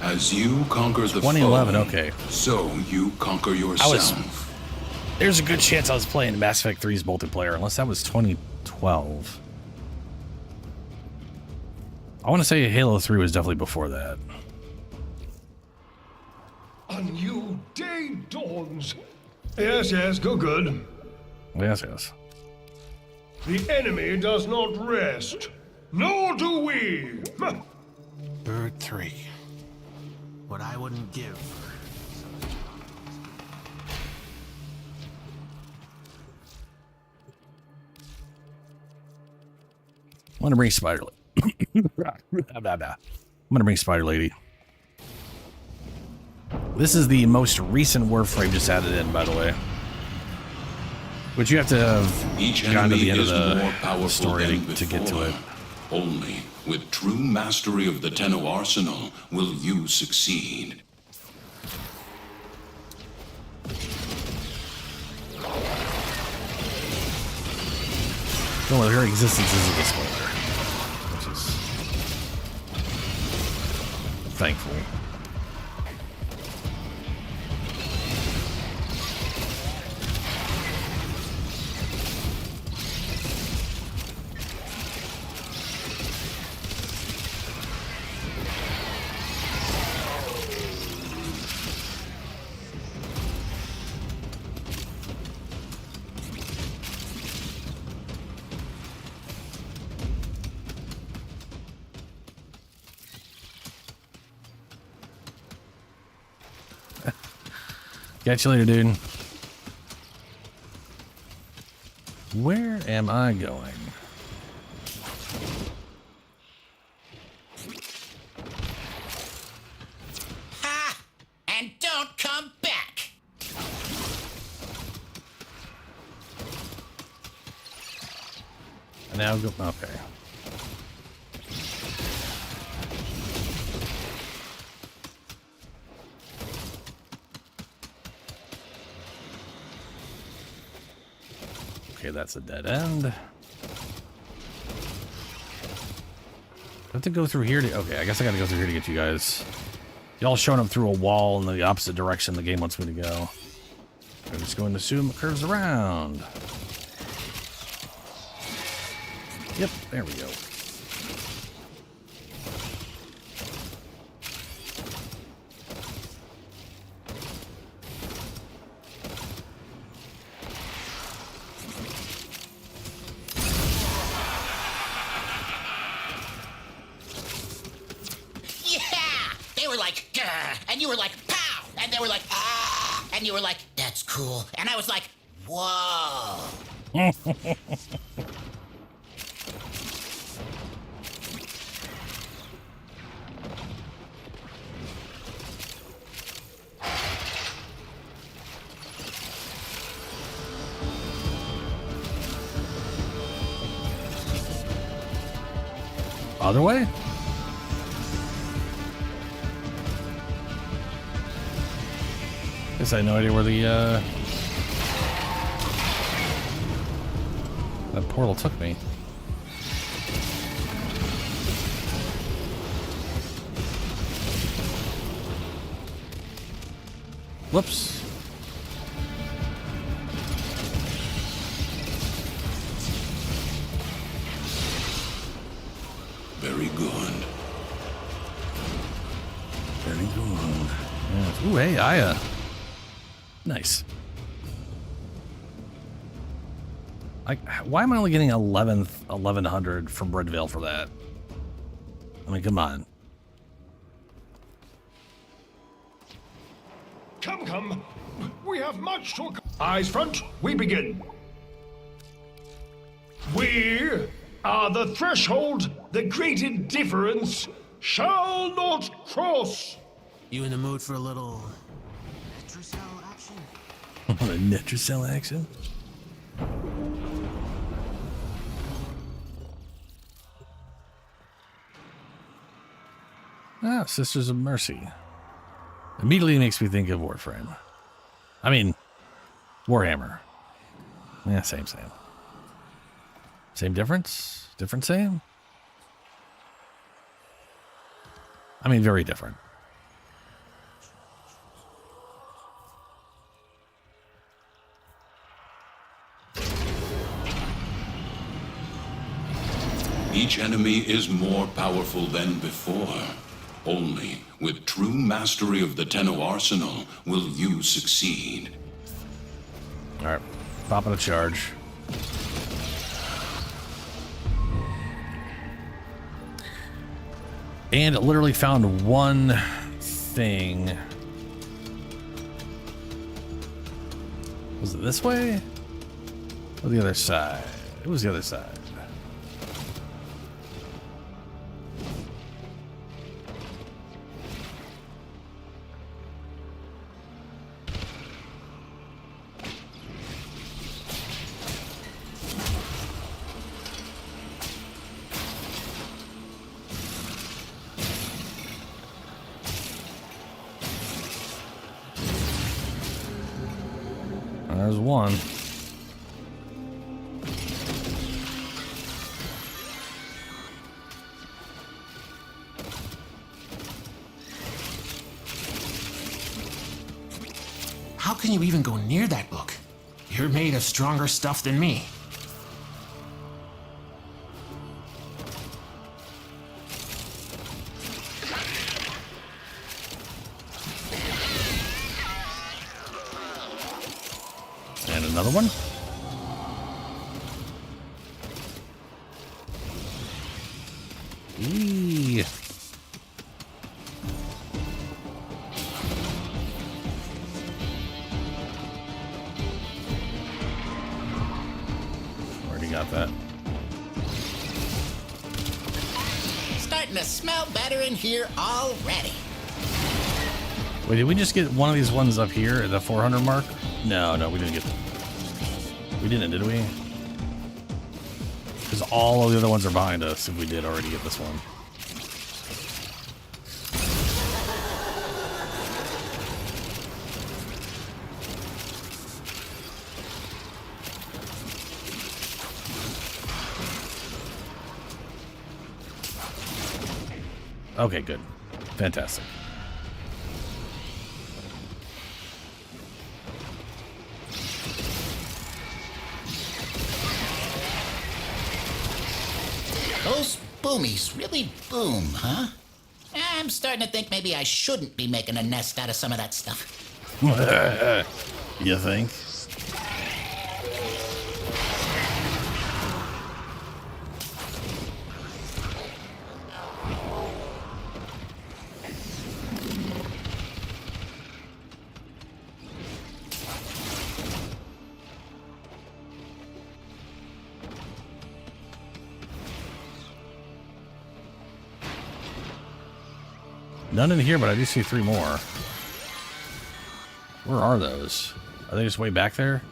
S1: As you conquer the
S2: 2011,
S1: foe,
S2: okay.
S1: so you conquer yourself.
S2: There's a good chance I was playing Mass Effect 3's multiplayer, unless that was 2012. I want to say Halo 3 was definitely before that.
S11: A new day dawns. Yes, yes, go good.
S2: Yes, yes.
S11: The enemy does not rest, nor do we.
S17: Bird 3. What I wouldn't give.
S2: I'm gonna bring Spider Lady. I'm gonna bring Spider Lady. This is the most recent Warframe just added in, by the way. But you have to have
S1: Each
S2: gone to the
S1: enemy
S2: end of
S1: is
S2: the
S1: more powerful
S2: story
S1: than
S2: to get to it.
S1: Only with true mastery of the Tenno arsenal will you succeed.
S2: No, her existence isn't a spoiler, which is thankful. Catch you later, dude. Where am I going?
S18: Ha! And don't come back!
S2: And now go. Okay. Okay, that's a dead end. I have to go through here to... Okay, I guess I gotta go through here to get you guys. Y'all showing up through a wall in the opposite direction the game wants me to go. I'm just going to assume it curves around. Yep, there we go.
S18: And you were like, pow! And they were like, ah! And you were like, that's cool. And I was like, whoa.
S2: Other way? Guess I had no idea where the that portal took me. Whoops.
S1: Very good.
S2: Very good. Yes. Ooh, hey, Aya. Nice. Why am I only getting 1100 from Redvale for that? I mean, come on.
S11: Come. We have much to... Eyes front, we begin. We are the threshold the great indifference shall not cross.
S17: You in the mood for a little...
S2: A Netracell action? Ah, Sisters of Mercy. Immediately makes me think of Warframe. I mean, Warhammer. Yeah, same. Same difference? Different same? I mean, very different.
S1: Each enemy is more powerful than before. Only with true mastery of the Tenno arsenal will you succeed.
S2: Alright, popping a charge. And literally found one thing. Was it this way? Or the other side? It was the other side. There's one.
S17: How can you even go near that book? You're made of stronger stuff than me.
S2: And another one. Eee. Already got that.
S18: Starting to smell better in here already.
S2: Wait, did we just get one of these ones up here at the 400 mark? No, we didn't get them. We didn't, did we? Because all of the other ones are behind us if we did already get this one. Okay, good. Fantastic.
S18: Those boomies really boom, huh? I'm starting to think maybe I shouldn't be making a nest out of some of that stuff.
S2: You think? None in here, but I do see 3 more. Where are those? Are they just way back there?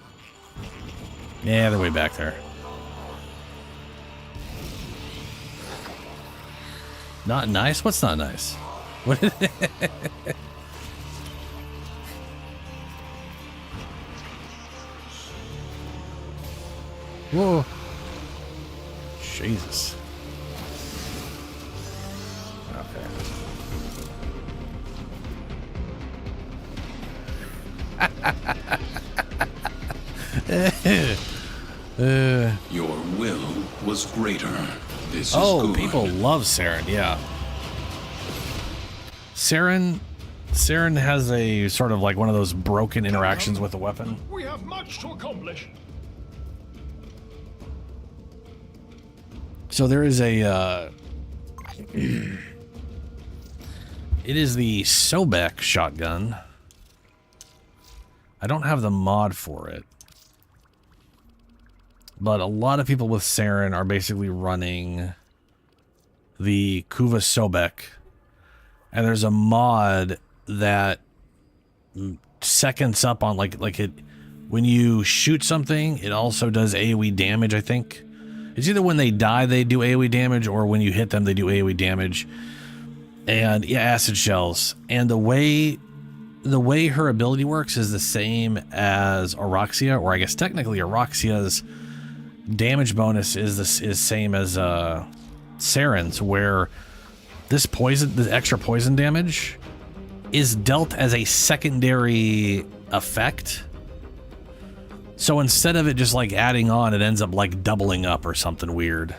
S2: Yeah, they're way back there. Not nice? What's not nice? What is it? Whoa. Jesus.
S1: Your will was greater. This is
S2: oh,
S1: good.
S2: People love Saren, yeah. Saren has a sort of like one of those broken interactions with the weapon.
S11: We have much to accomplish.
S2: So there is a it is the Sobek shotgun. I don't have the mod for it. But a lot of people with Saren are basically running the Kuva Sobek. And there's a mod that seconds up on like it when you shoot something, it also does AoE damage, I think. It's either when they die they do AoE damage or when you hit them they do AoE damage. And yeah, acid shells. And the way her ability works is the same as Oroxia, or I guess technically Oroxia's damage bonus is same as Saren's, where this extra poison damage is dealt as a secondary effect. So instead of it just like adding on, it ends up like doubling up or something weird.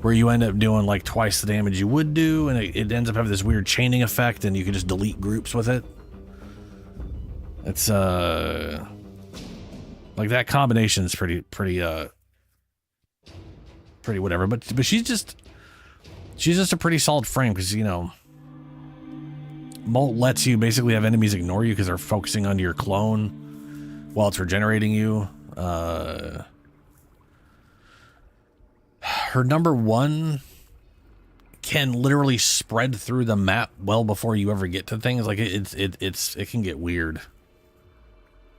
S2: where you end up doing like twice the damage you would do, and it ends up having this weird chaining effect, and you can just delete groups with it. It's like that combination is pretty whatever. But she's just a pretty solid frame, because you know, Molt lets you basically have enemies ignore you because they're focusing on your clone while it's regenerating you. Her number 1 can literally spread through the map well before you ever get to things. Like it can get weird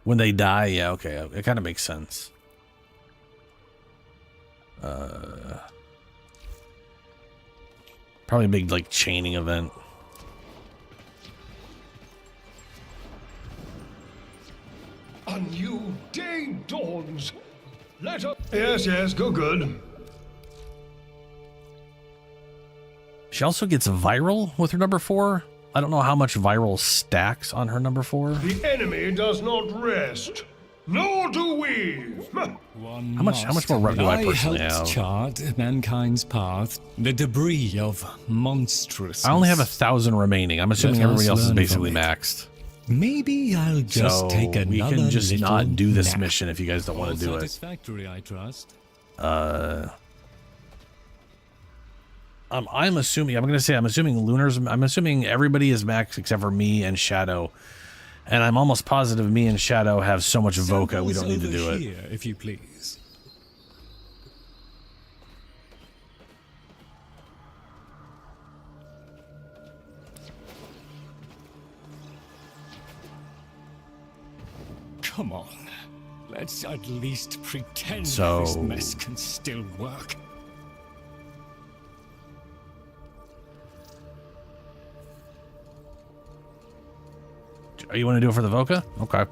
S2: when they die. Yeah, okay, it kind of makes sense. Probably a big like chaining event.
S11: A new day dawns. Let us. Yes, go good.
S2: She also gets viral with her number 4. I don't know how much viral stacks on her number 4.
S11: The enemy does not rest, nor do we.
S2: How much more rep do I personally have?
S19: Chart mankind's path, the debris of monstrous.
S2: I only have 1,000 remaining. I'm assuming everybody else is basically maxed.
S19: Maybe I'll just take another.
S2: We can just not do this mission if you guys don't want to do it.
S19: Satisfactory, I trust.
S2: I'm assuming Lunar's. I'm assuming everybody is max except for me and Shadow, and I'm almost positive me and Shadow have so much Voca we don't need to do it.
S19: Here, if you please. Come on, let's at least pretend this mess can still work.
S2: You want to do it for the Voca? Okay.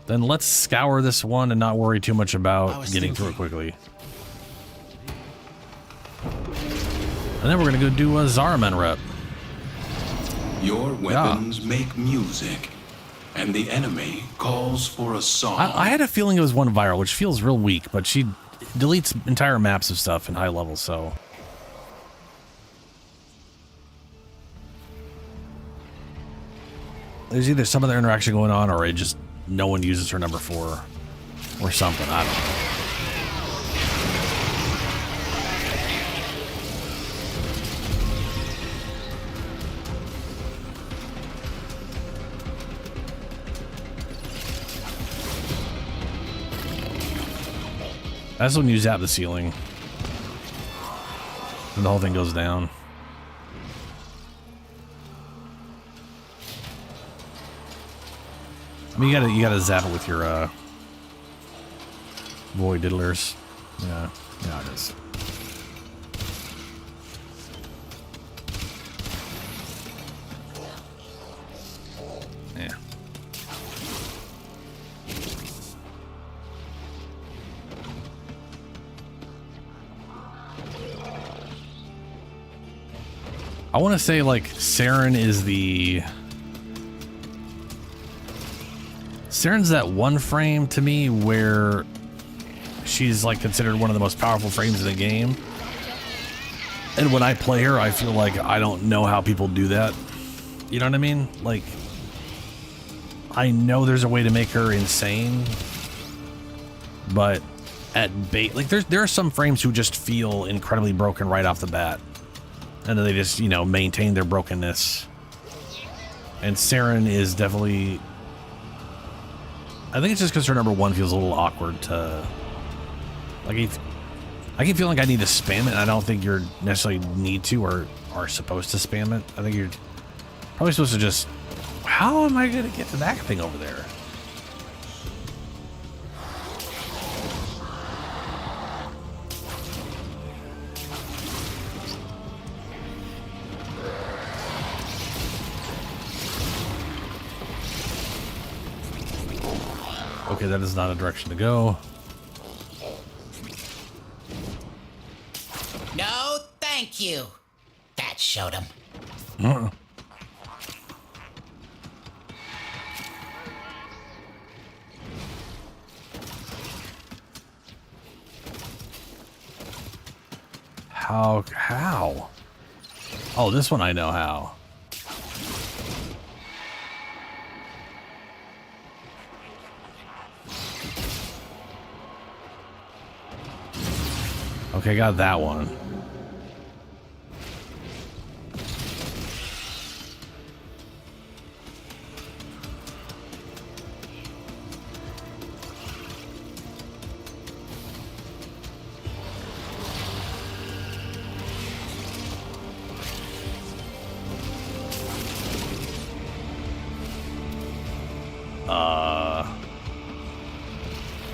S2: Then let's scour this one and not worry too much about getting through it quickly. And then we're going to go do a Zaraman rep.
S1: Your weapons make music, and the enemy calls for a song.
S2: I had a feeling it was one viral, which feels real weak, but she deletes entire maps of stuff in high level, so... There's either some other interaction going on, or it just no one uses her number 4 or something. I don't know. That's when you zap the ceiling and the whole thing goes down. I mean, you gotta zap it with your void diddlers. Yeah, it is. Yeah. I want to say like Saren is the. Saren's that one frame to me where she's like considered one of the most powerful frames in the game. And when I play her, I feel like I don't know how people do that. You know what I mean? Like, I know there's a way to make her insane, but at bait, like there are some frames who just feel incredibly broken right off the bat, and then they just, you know, maintain their brokenness. And Saren is definitely. I think it's just because her number 1 feels a little awkward to, like, I keep feeling like I need to spam it, and I don't think you're necessarily need to or are supposed to spam it. I think you're probably supposed to just, how am I going to get to that thing over there? Okay, that is not a direction to go.
S18: No, thank you. That showed him.
S2: How? Oh, this one I know how. Okay, got that one.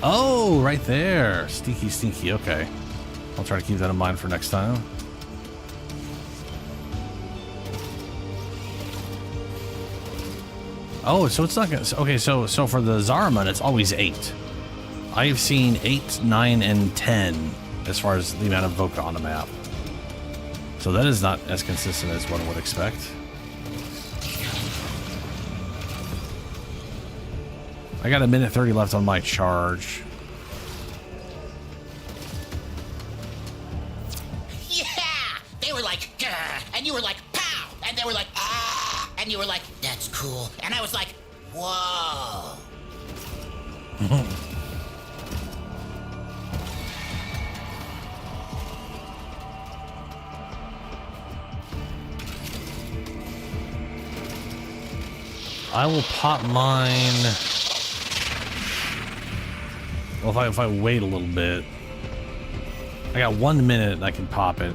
S2: Oh, right there. Stinky. Okay. I'll try to keep that in mind for next time. Oh, so it's not gonna... Okay, so for the Zariman, it's always 8. I've seen 8, 9, and 10 as far as the amount of Voca on the map. So that is not as consistent as one would expect. I got 1:30 left on my charge.
S18: Yeah! They were like, "Grr," and you were like, pow! And they were like, ah! And you were like, that's cool. And I was like, whoa!
S2: I will pop mine. Well, if I wait a little bit, I got 1 minute and I can pop it.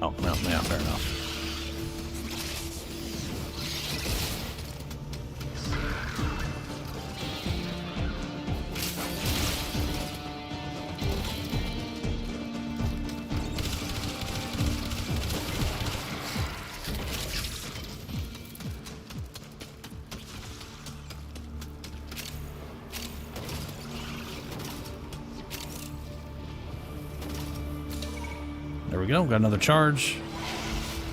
S2: Oh, no, yeah, fair enough. There we go, got another charge.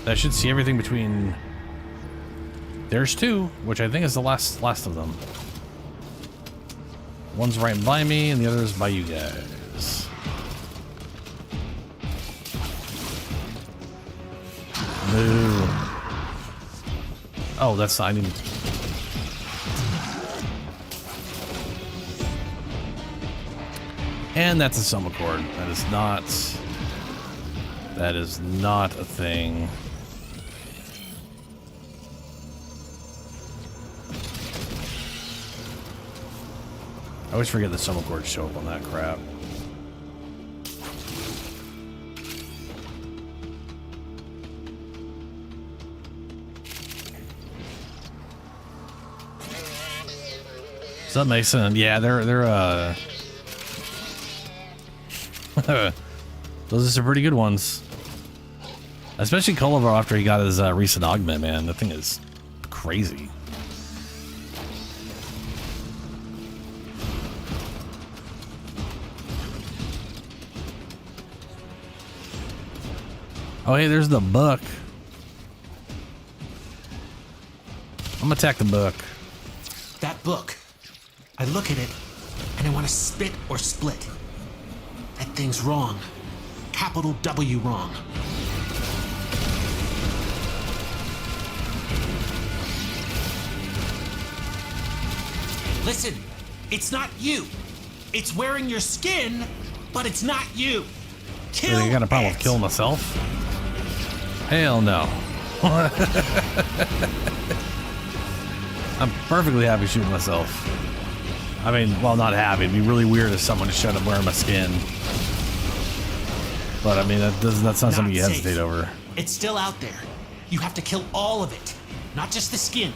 S2: That should see everything between... There's 2, which I think is the last of them. One's right by me, and the other is by you guys. No. Oh, that's... I didn't... And that's a Soma Cord. That is not... That is not a thing. I always forget the Soma Cords show up on that crap. What's up, Mason? Yeah, they're those are some pretty good ones. Especially Kolivar after he got his recent augment, man. That thing is crazy. Oh, hey, there's the book. I'm gonna attack the book.
S17: That book. I look at it, and I want to spit or split. That thing's wrong. Capital W wrong. Listen, it's not you. It's wearing your skin, but it's not you. Kill
S2: You got a problem with killing myself? Hell no. I'm perfectly happy shooting myself. I mean, well, not happy. It'd be really weird if someone showed up wearing my skin. But I mean, that's not something you hesitate over.
S17: It's still out there. You have to kill all of it, not just the skin.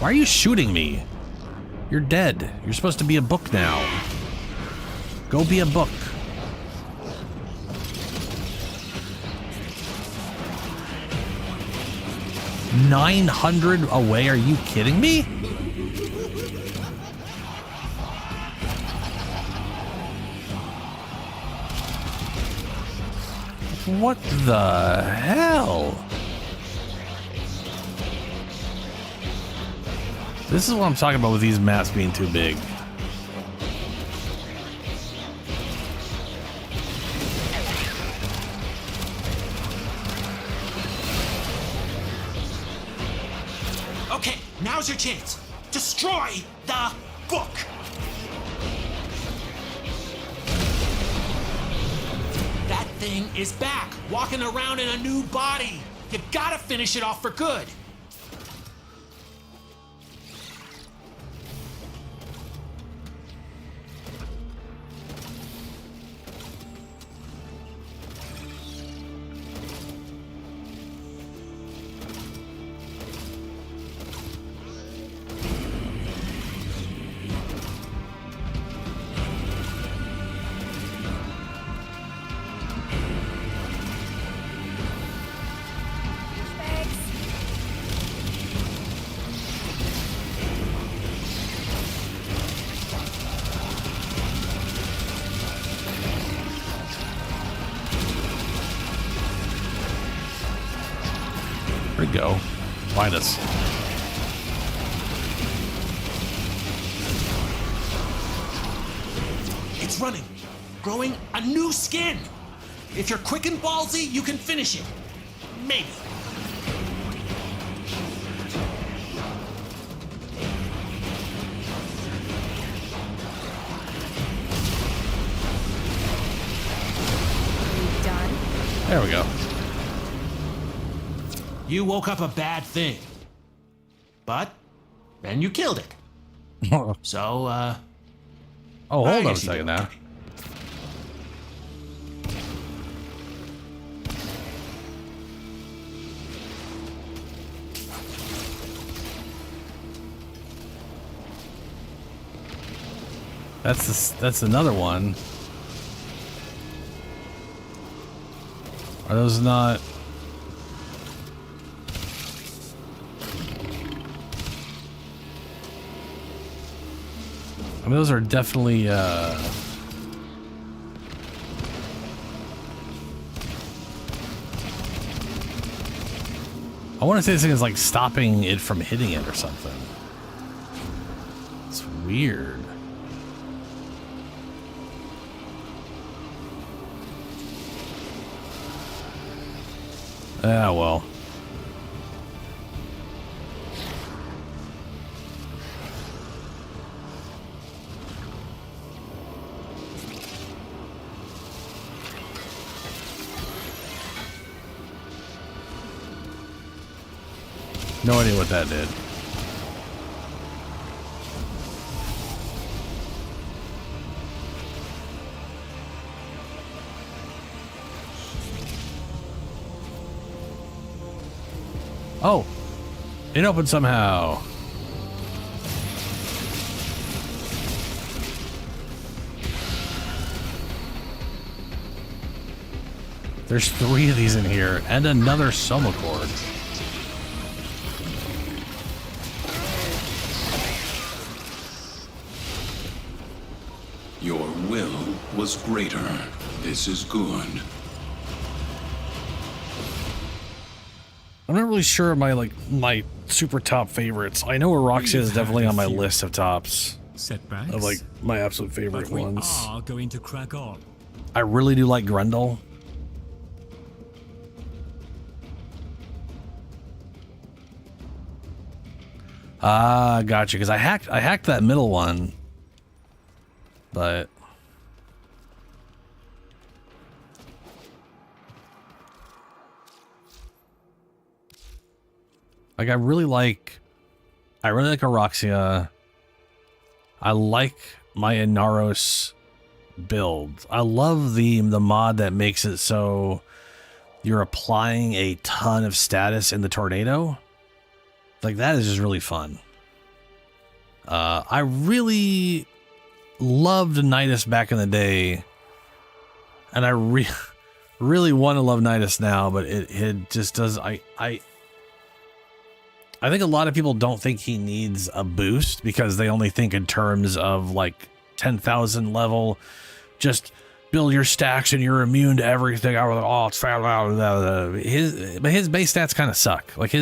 S2: Why are you shooting me? You're dead. You're supposed to be a book now. Go be a book. $900 away? Are you kidding me? What the hell? This is what I'm talking about with these maps being too big.
S17: Okay, now's your chance. Destroy the book. That thing is back, walking around in a new body. You gotta finish it off for good.
S2: Where'd it go? Find us.
S17: It's running, growing a new skin. If you're quick and ballsy, you can finish it. Maybe.
S2: There we go.
S17: You woke up a bad thing. But then you killed it. So,
S2: oh, hold on a second now. That's another one. Are those not? I mean, those are definitely, I want to say this thing is like stopping it from hitting it or something. It's weird. Ah, well. No idea what that did. Oh, it opened somehow. There's 3 of these in here and another Soma cord.
S1: Your will was greater. This is good.
S2: I'm not really sure of my super top favorites. I know Aroxia is definitely on my list of tops.
S19: Setbacks.
S2: Of like my absolute favorite
S19: but
S2: ones.
S19: We are going to crack on.
S2: I really do like Grendel. Ah, gotcha. Because I hacked that middle one, but like I really like Aroxia. I like my Inaros build. I love the mod that makes it so you're applying a ton of status in the tornado. Like, that is just really fun. I really loved Nidus back in the day, and I really want to love Nidus now, but it just does. I think a lot of people don't think he needs a boost because they only think in terms of like 10,000 level, just build your stacks and you're immune to everything. I was like, oh, it's fat. But his base stats kind of suck. Like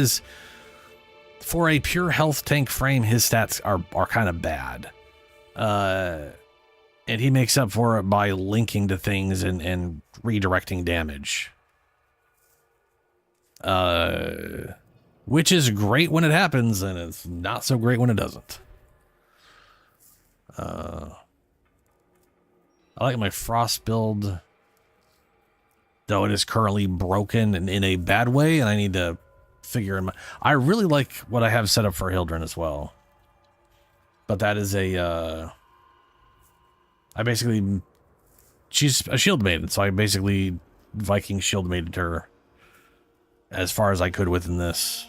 S2: for a pure health tank frame, his stats are kind of bad. And he makes up for it by linking to things and redirecting damage. Which is great when it happens, and it's not so great when it doesn't. I like my frost build, though it is currently broken and in a bad way, and I need to figure him out. I really like what I have set up for Hildren as well. But that is she's a shield maiden, so I basically Viking shield maided her as far as I could within this.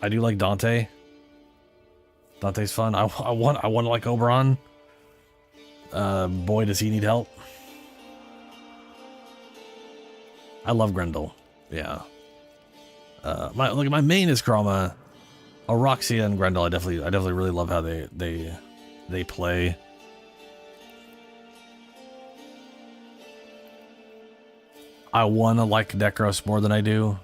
S2: I do like Dante. Dante's fun. I want to like Oberon. Boy, does he need help. I love Grendel. Yeah. My main is Chroma. Roxia and Grendel. I definitely really love how they play. I want to like Necros more than I do.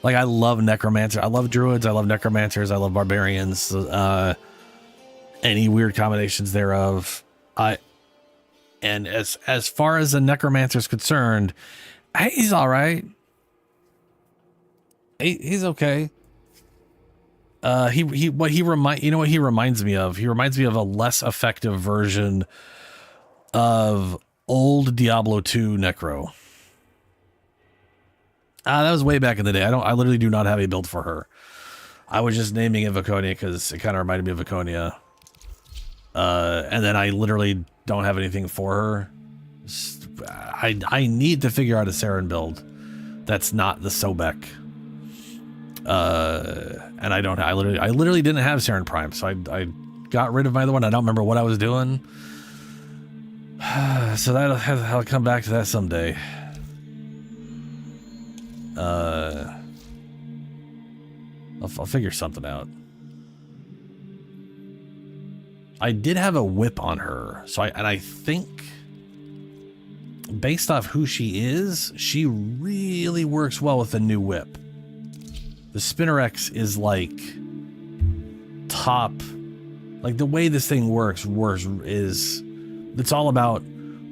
S2: Like, I love Necromancer. I love Druids. I love Necromancers. I love Barbarians. Any weird combinations thereof. And as far as the Necromancer is concerned, he's all right. He's okay. What he reminds me of? He reminds me of a less effective version of old Diablo 2 Necro. That was way back in the day. I literally do not have a build for her. I was just naming it Viconia because it kind of reminded me of Viconia. And then I literally don't have anything for her. I need to figure out a Saren build that's not the Sobek. And I literally didn't have Saren Prime, so I got rid of my other one. I don't remember what I was doing. So I'll come back to that someday. I'll figure something out. I did have a whip on her, so I think based off who she is, she really works well with the new whip. The Spinnerex is like top, like the way this thing works is it's all about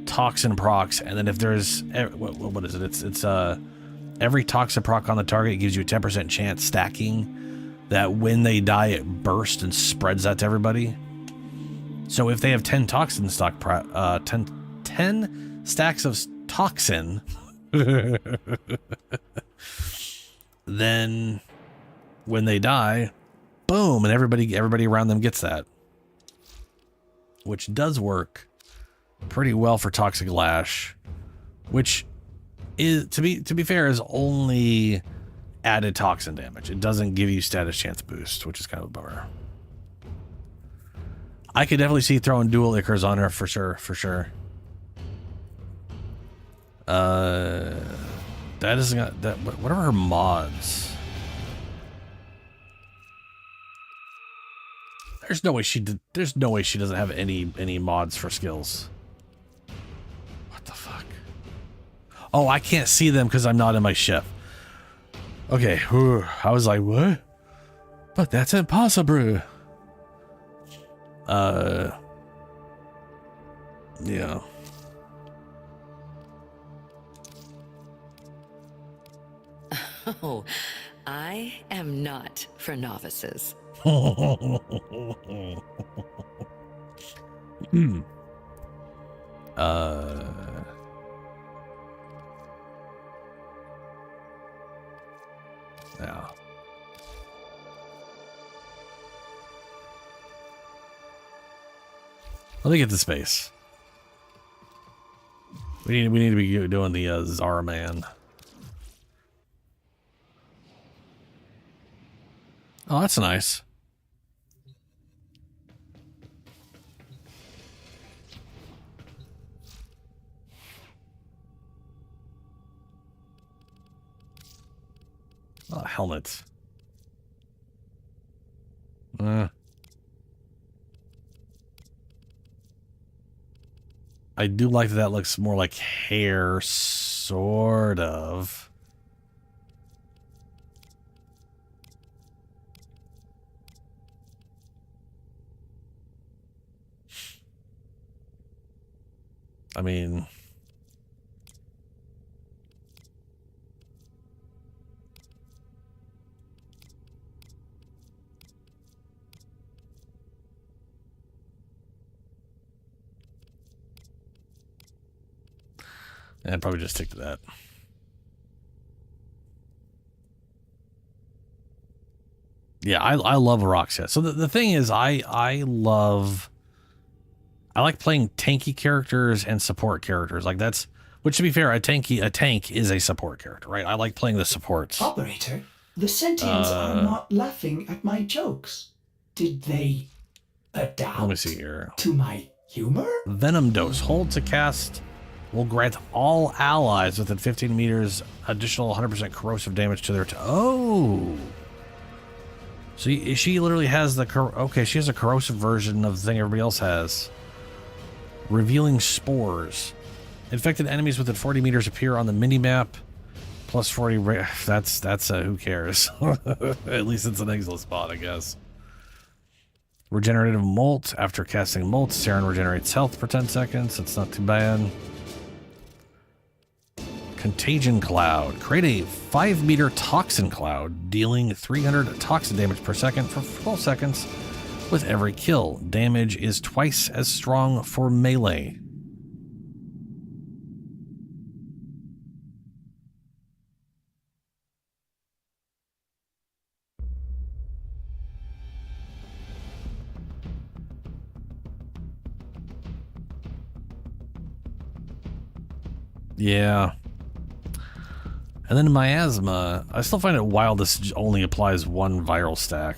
S2: toxin procs, and then if there's what is it? It's every toxin proc on the target gives you a 10% chance stacking that when they die it bursts and spreads that to everybody. So if they have 10 toxin stock 10 stacks of toxin, then when they die, boom, and everybody around them gets that, which does work pretty well for Toxic Lash, which is to be fair is only added toxin damage. It doesn't give you status chance boost, which is kind of a bummer. I could definitely see throwing dual Ichors on her for sure. That isn't got that. What are her mods? There's no way she doesn't have any mods for skills. What the fuck? Oh, I can't see them because I'm not in my ship. Okay, whew. I was like, what? But that's impossible. Yeah.
S20: Oh, I am not for novices.
S2: Yeah. Let me get the space. We need to be doing the Zara man. Oh, that's nice. Oh, helmets. I do like that. That looks more like hair, sort of. I mean, I'd probably just stick to that. Yeah, I love Roxas. So the thing is, I like playing tanky characters and support characters. Like that's, which to be fair, a tank is a support character, right? I like playing the supports.
S7: Operator, the sentients are not laughing at my jokes. Did they adapt
S2: Let me see here.
S7: to my humor?
S2: Venom Dose. Hold to cast will grant all allies within 15 meters additional 100% corrosive damage to their... Oh! So she literally has the... Okay, she has a corrosive version of the thing everybody else has. Revealing Spores. Infected enemies within 40 meters appear on the mini-map. Plus 40... That's who cares? At least it's an exile spot, I guess. Regenerative Molt. After casting Molt, Saren regenerates health for 10 seconds. It's not too bad. Contagion Cloud. Create a 5-meter toxin cloud, dealing 300 toxin damage per second for 12 seconds with every kill. Damage is twice as strong for melee. Yeah. And then Miasma, I still find it wild this only applies one viral stack.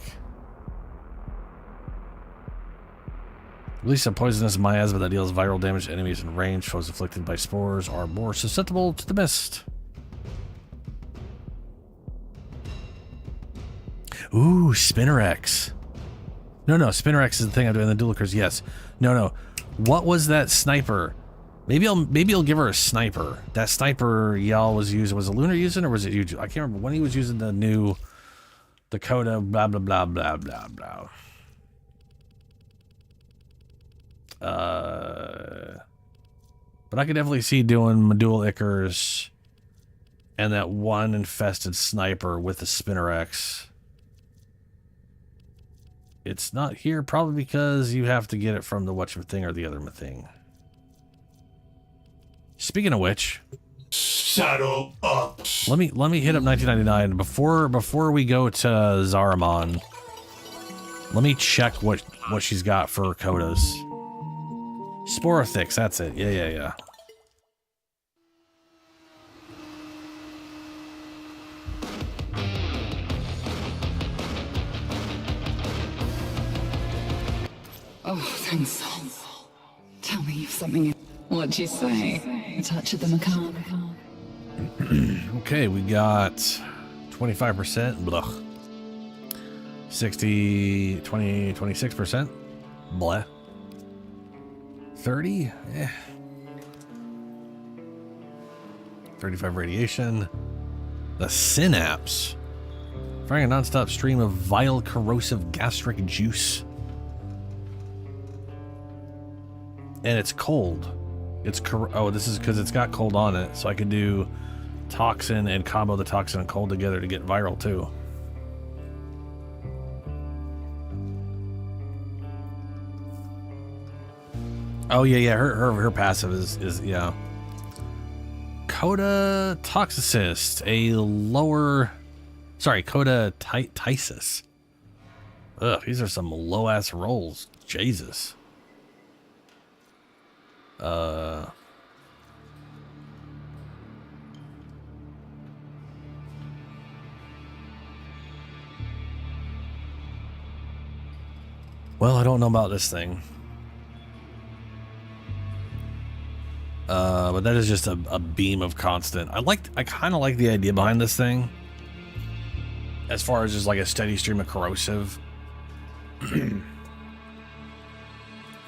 S2: Release a poisonous miasma that deals viral damage to enemies in range. Foes afflicted by spores are more susceptible to the mist. Ooh, Spinnerex. No, Spinnerex is the thing I'm doing. The Dulicers, yes. No. What was that sniper? Maybe I'll give her a sniper. That sniper y'all was using, was it Lunar using, or was it you? I can't remember when he was using the new Dakota blah blah blah blah blah blah. But I could definitely see doing Medulla Ichors and that one infested sniper with the Spinnerex. It's not here probably because you have to get it from the whatchamthing or the other thing. Speaking of which,
S8: saddle up.
S2: Let me hit up 1999 before we go to Zaramon. Let me check what she's got for Kodas. Sporothix, that's it. Yeah.
S9: Oh, thanks. Tell me if something... What'd you say? A touch of the macabre.
S2: Okay, we got 25%. Blah. 60, 20, 26%. Blah. 30? 35 radiation. The Synapse. Firing a non-stop stream of vile corrosive gastric juice. And it's cold. This is because it's got cold on it, so I can do toxin and combo the toxin and cold together to get viral too. Oh yeah. Her passive is yeah. Coda Toxicist, a lower. Sorry, Coda Tysis. Ugh, these are some low ass rolls. Jesus. Well, I don't know about this thing. But that is just a beam of constant. I kind of like the idea behind this thing. As far as just like a steady stream of corrosive.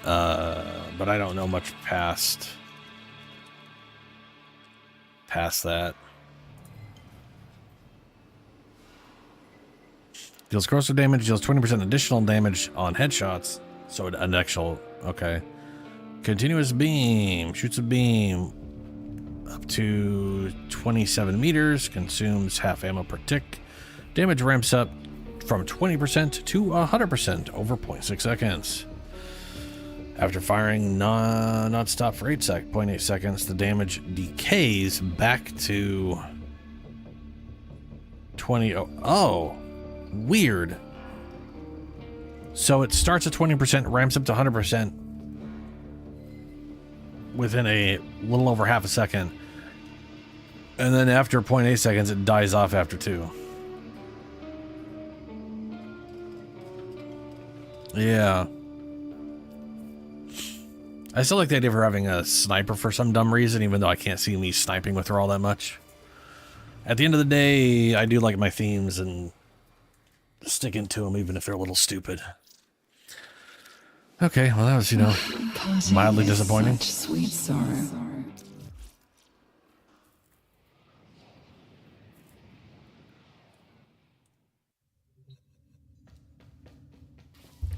S2: But I don't know much past that. Deals corrosive damage, deals 20% additional damage on headshots. So an actual, okay. Continuous beam, shoots a beam up to 27 meters, consumes half ammo per tick. Damage ramps up from 20% to 100% over 0.6 seconds. After firing non-stop for 0.8 seconds, the damage decays back to 20. Oh, weird. So it starts at 20%, ramps up to 100% within a little over half a second. And then after 0.8 seconds, it dies off after 2. Yeah. I still like the idea of her having a sniper for some dumb reason, even though I can't see me sniping with her all that much. At the end of the day, I do like my themes and sticking to them, even if they're a little stupid. Okay, well that was, you know, mildly disappointing.
S5: Such sweet sorrow.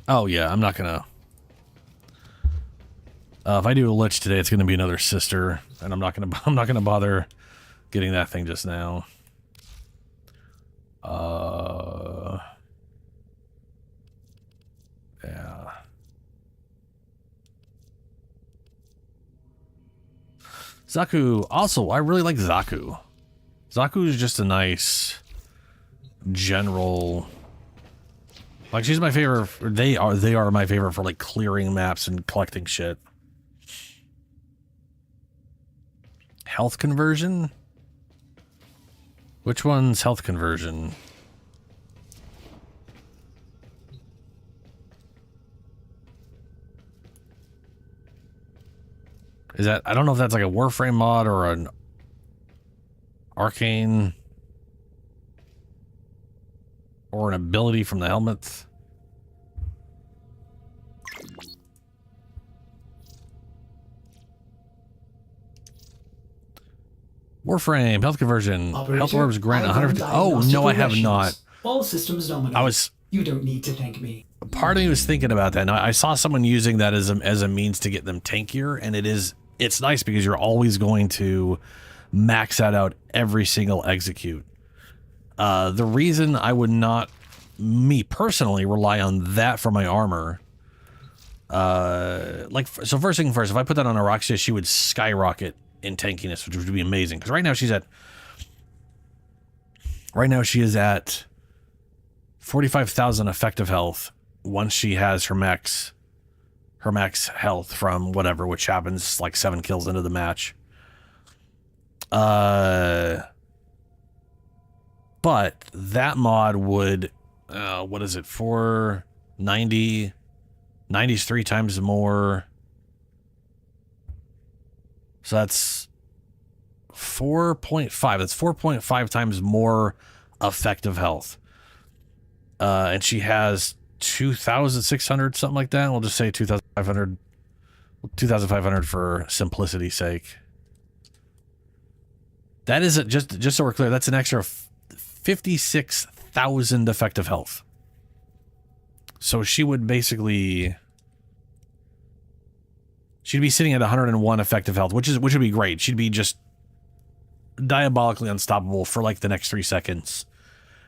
S2: Oh yeah, I'm not gonna... if I do a Lich today, it's gonna be another sister, and I'm not gonna bother getting that thing just now. Yeah. Zaku, also, I really like Zaku. Zaku is just a nice general... Like, she's my favorite. They are my favorite for, like, clearing maps and collecting shit. Health conversion? Which one's health conversion? Is that... I don't know if that's like a Warframe mod or an arcane... or an ability from the helmets. Warframe, health conversion.
S7: Operator,
S2: Health orbs grant
S7: I've
S2: 150.
S7: run
S2: Oh, no, I have
S7: diagnostic
S2: not.
S7: All systems nominal. You don't need to thank me.
S2: Part of me was thinking about that. And I saw someone using that as a means to get them tankier, and it's nice because you're always going to max that out every single execute. The reason I would not, me personally, rely on that for my armor, so first thing first, if I put that on a Roxas, she would skyrocket in tankiness, which would be amazing. Because right now she is at 45,000 effective health once she has her max health from whatever, which happens like 7 kills into the match. But that mod would, what is it, 490? 90's 3 times more. So that's 4.5. That's 4.5 times more effective health. And she has 2,600, something like that. We'll just say 2,500. 2,500 for simplicity's sake. That is just so we're clear, that's an extra 56,000 effective health. So she would basically... she'd be sitting at 101 effective health, which would be great. She'd be just diabolically unstoppable for like the next 3 seconds.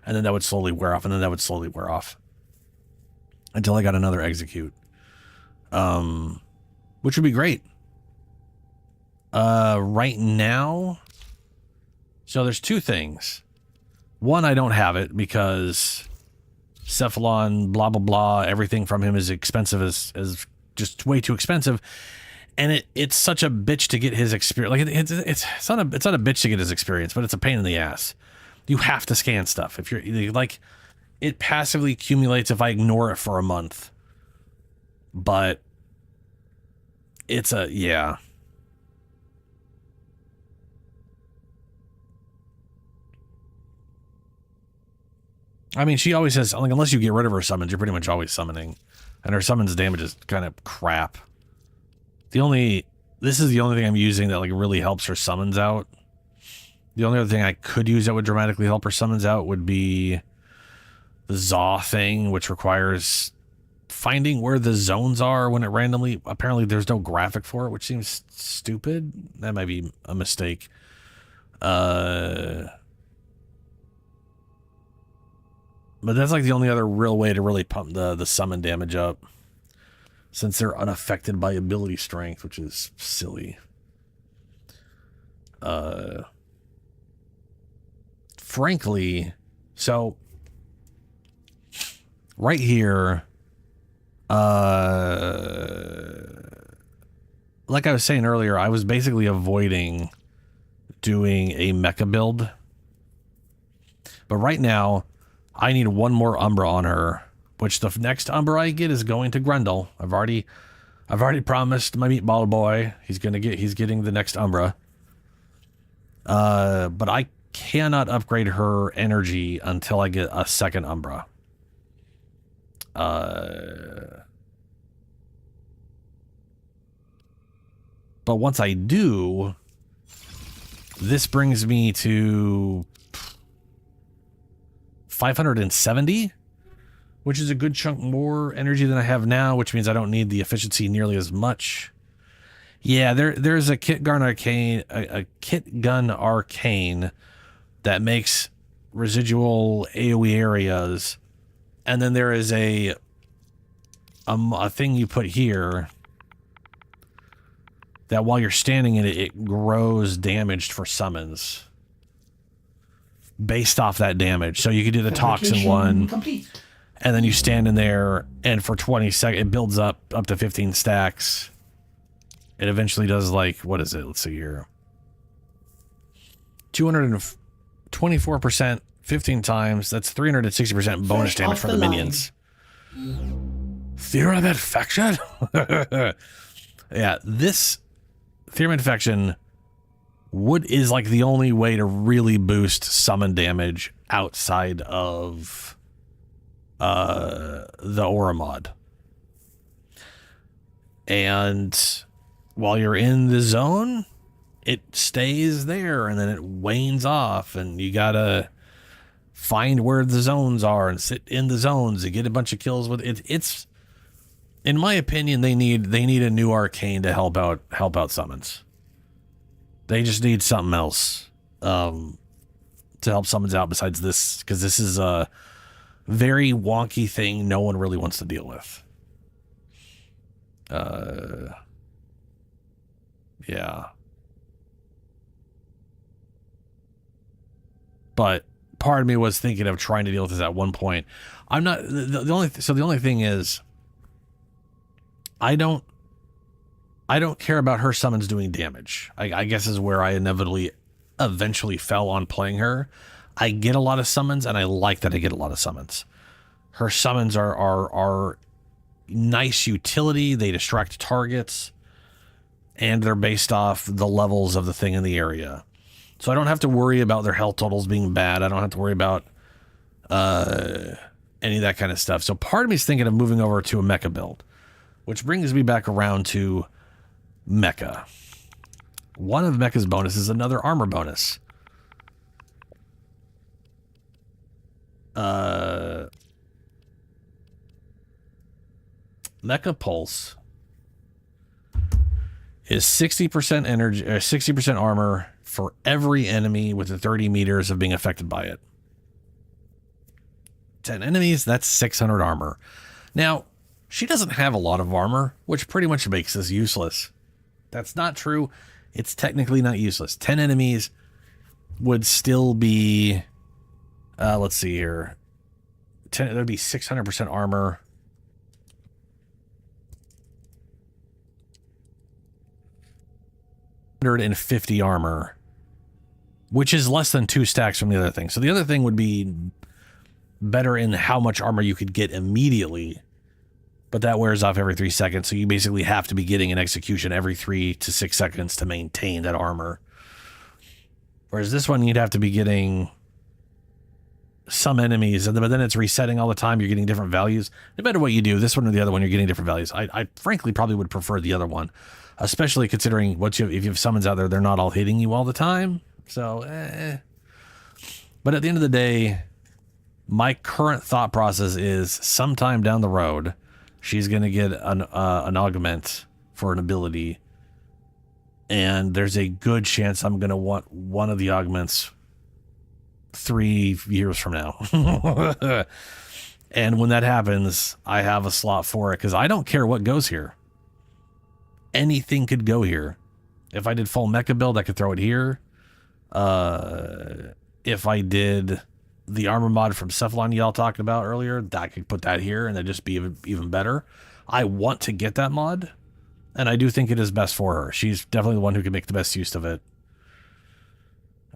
S2: And then that would slowly wear off, and then that would slowly wear off. Until I got another execute. Which would be great. Right now... so there's 2 things. One, I don't have it because Cephalon, blah, blah, blah, everything from him is expensive, is just way too expensive. And it's such a bitch to get his experience. Like, it's not a bitch to get his experience, but it's a pain in the ass. You have to scan stuff. If you're like, it passively accumulates if I ignore it for a month. But it's a, yeah. I mean, she always says, like, unless you get rid of her summons, you're pretty much always summoning. And her summons damage is kind of crap. This is the only thing I'm using that, like, really helps her summons out. The only other thing I could use that would dramatically help her summons out would be the Zaw thing, which requires finding where the zones are when it randomly... Apparently, there's no graphic for it, which seems stupid. That might be a mistake. But that's like the only other real way to really pump the summon damage up, since they're unaffected by ability strength, which is silly. Frankly, so right here, like I was saying earlier, I was basically avoiding doing a mecha build, but right now I need one more Umbra on her, which the next Umbra I get is going to Grendel. I've already promised my meatball boy he's getting the next Umbra. But I cannot upgrade her energy until I get a second Umbra. But once I do, this brings me to 570, which is a good chunk more energy than I have now, which means I don't need the efficiency nearly as much. Yeah, there's a kit gun arcane, a kit gun arcane that makes residual AoE areas, and then there is a thing you put here that while you're standing in it, it grows damage for summons based off that damage. So you could do the toxin one,
S7: complete.
S2: and then you stand in there, and for 20 seconds, it builds up to 15 stacks. It eventually does, like, what is it? Let's see here. 224%, 15 times. That's 360% bonus damage for the minions. Theorem Infection? Yeah, this Theorem Infection is like the only way to really boost summon damage outside of the Aura mod. And while you're in the zone, it stays there and then it wanes off, and you gotta find where the zones are and sit in the zones and get a bunch of kills with it. It's, in my opinion, they need a new arcane to help out summons. They just need something else to help summons out besides this, because this is a very wonky thing no one really wants to deal with. Yeah. But part of me was thinking of trying to deal with this at one point. I'm not the only thing is I don't care about her summons doing damage. I guess is where I eventually fell on playing her. I get a lot of summons, and I like that I get a lot of summons. Her summons are nice utility. They distract targets, and they're based off the levels of the thing in the area. So I don't have to worry about their health totals being bad. I don't have to worry about any of that kind of stuff. So part of me is thinking of moving over to a mecha build, which brings me back around to mecha. One of mecha's bonus is another armor bonus. Mecha Pulse is 60% energy, 60% armor for every enemy within 30 meters of being affected by it. 10 enemies, that's 600 armor. Now, she doesn't have a lot of armor, which pretty much makes this useless. That's not true. It's technically not useless. 10 enemies would still be, let's see here. That'd be 600% armor. $150 armor, which is less than 2 stacks from the other thing. So the other thing would be better in how much armor you could get immediately. but that wears off every 3 seconds. So you basically have to be getting an execution every 3 to 6 seconds to maintain that armor. Whereas this one, you'd have to be getting some enemies, but then it's resetting all the time. You're getting different values. No matter what you do, this one or the other one, you're getting different values. I frankly probably would prefer the other one, especially considering if you have summons out there, they're not all hitting you all the time. So, But at the end of the day, my current thought process is sometime down the road, she's going to get an augment for an ability. And there's a good chance I'm going to want one of the augments 3 years from now. And when that happens, I have a slot for it because I don't care what goes here. Anything could go here. If I did full mecha build, I could throw it here. If I did the armor mod from Cephalon y'all talked about earlier, I could put that here and that'd just be even better. I want to get that mod, and I do think it is best for her. She's definitely the one who can make the best use of it.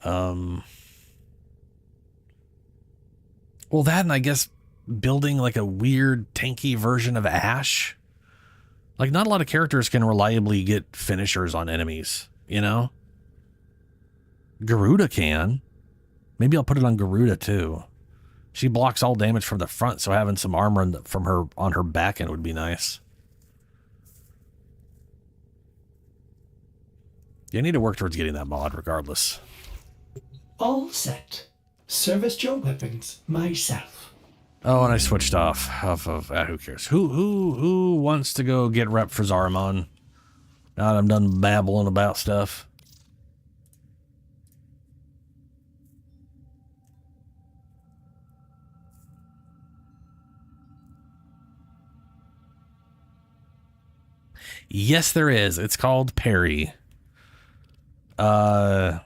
S2: Well, that, and I guess building like a weird tanky version of Ash. Like, not a lot of characters can reliably get finishers on enemies, you know? Garuda can. Maybe I'll put it on Garuda too. She blocks all damage from the front, so having some armor from her on her back end would be nice. You need to work towards getting that mod regardless.
S7: All set. Service your weapons myself.
S2: Oh, and I switched off of who cares? Who wants to go get rep for Zaramon? Now that I'm done babbling about stuff. Yes, there is. It's called Parry. There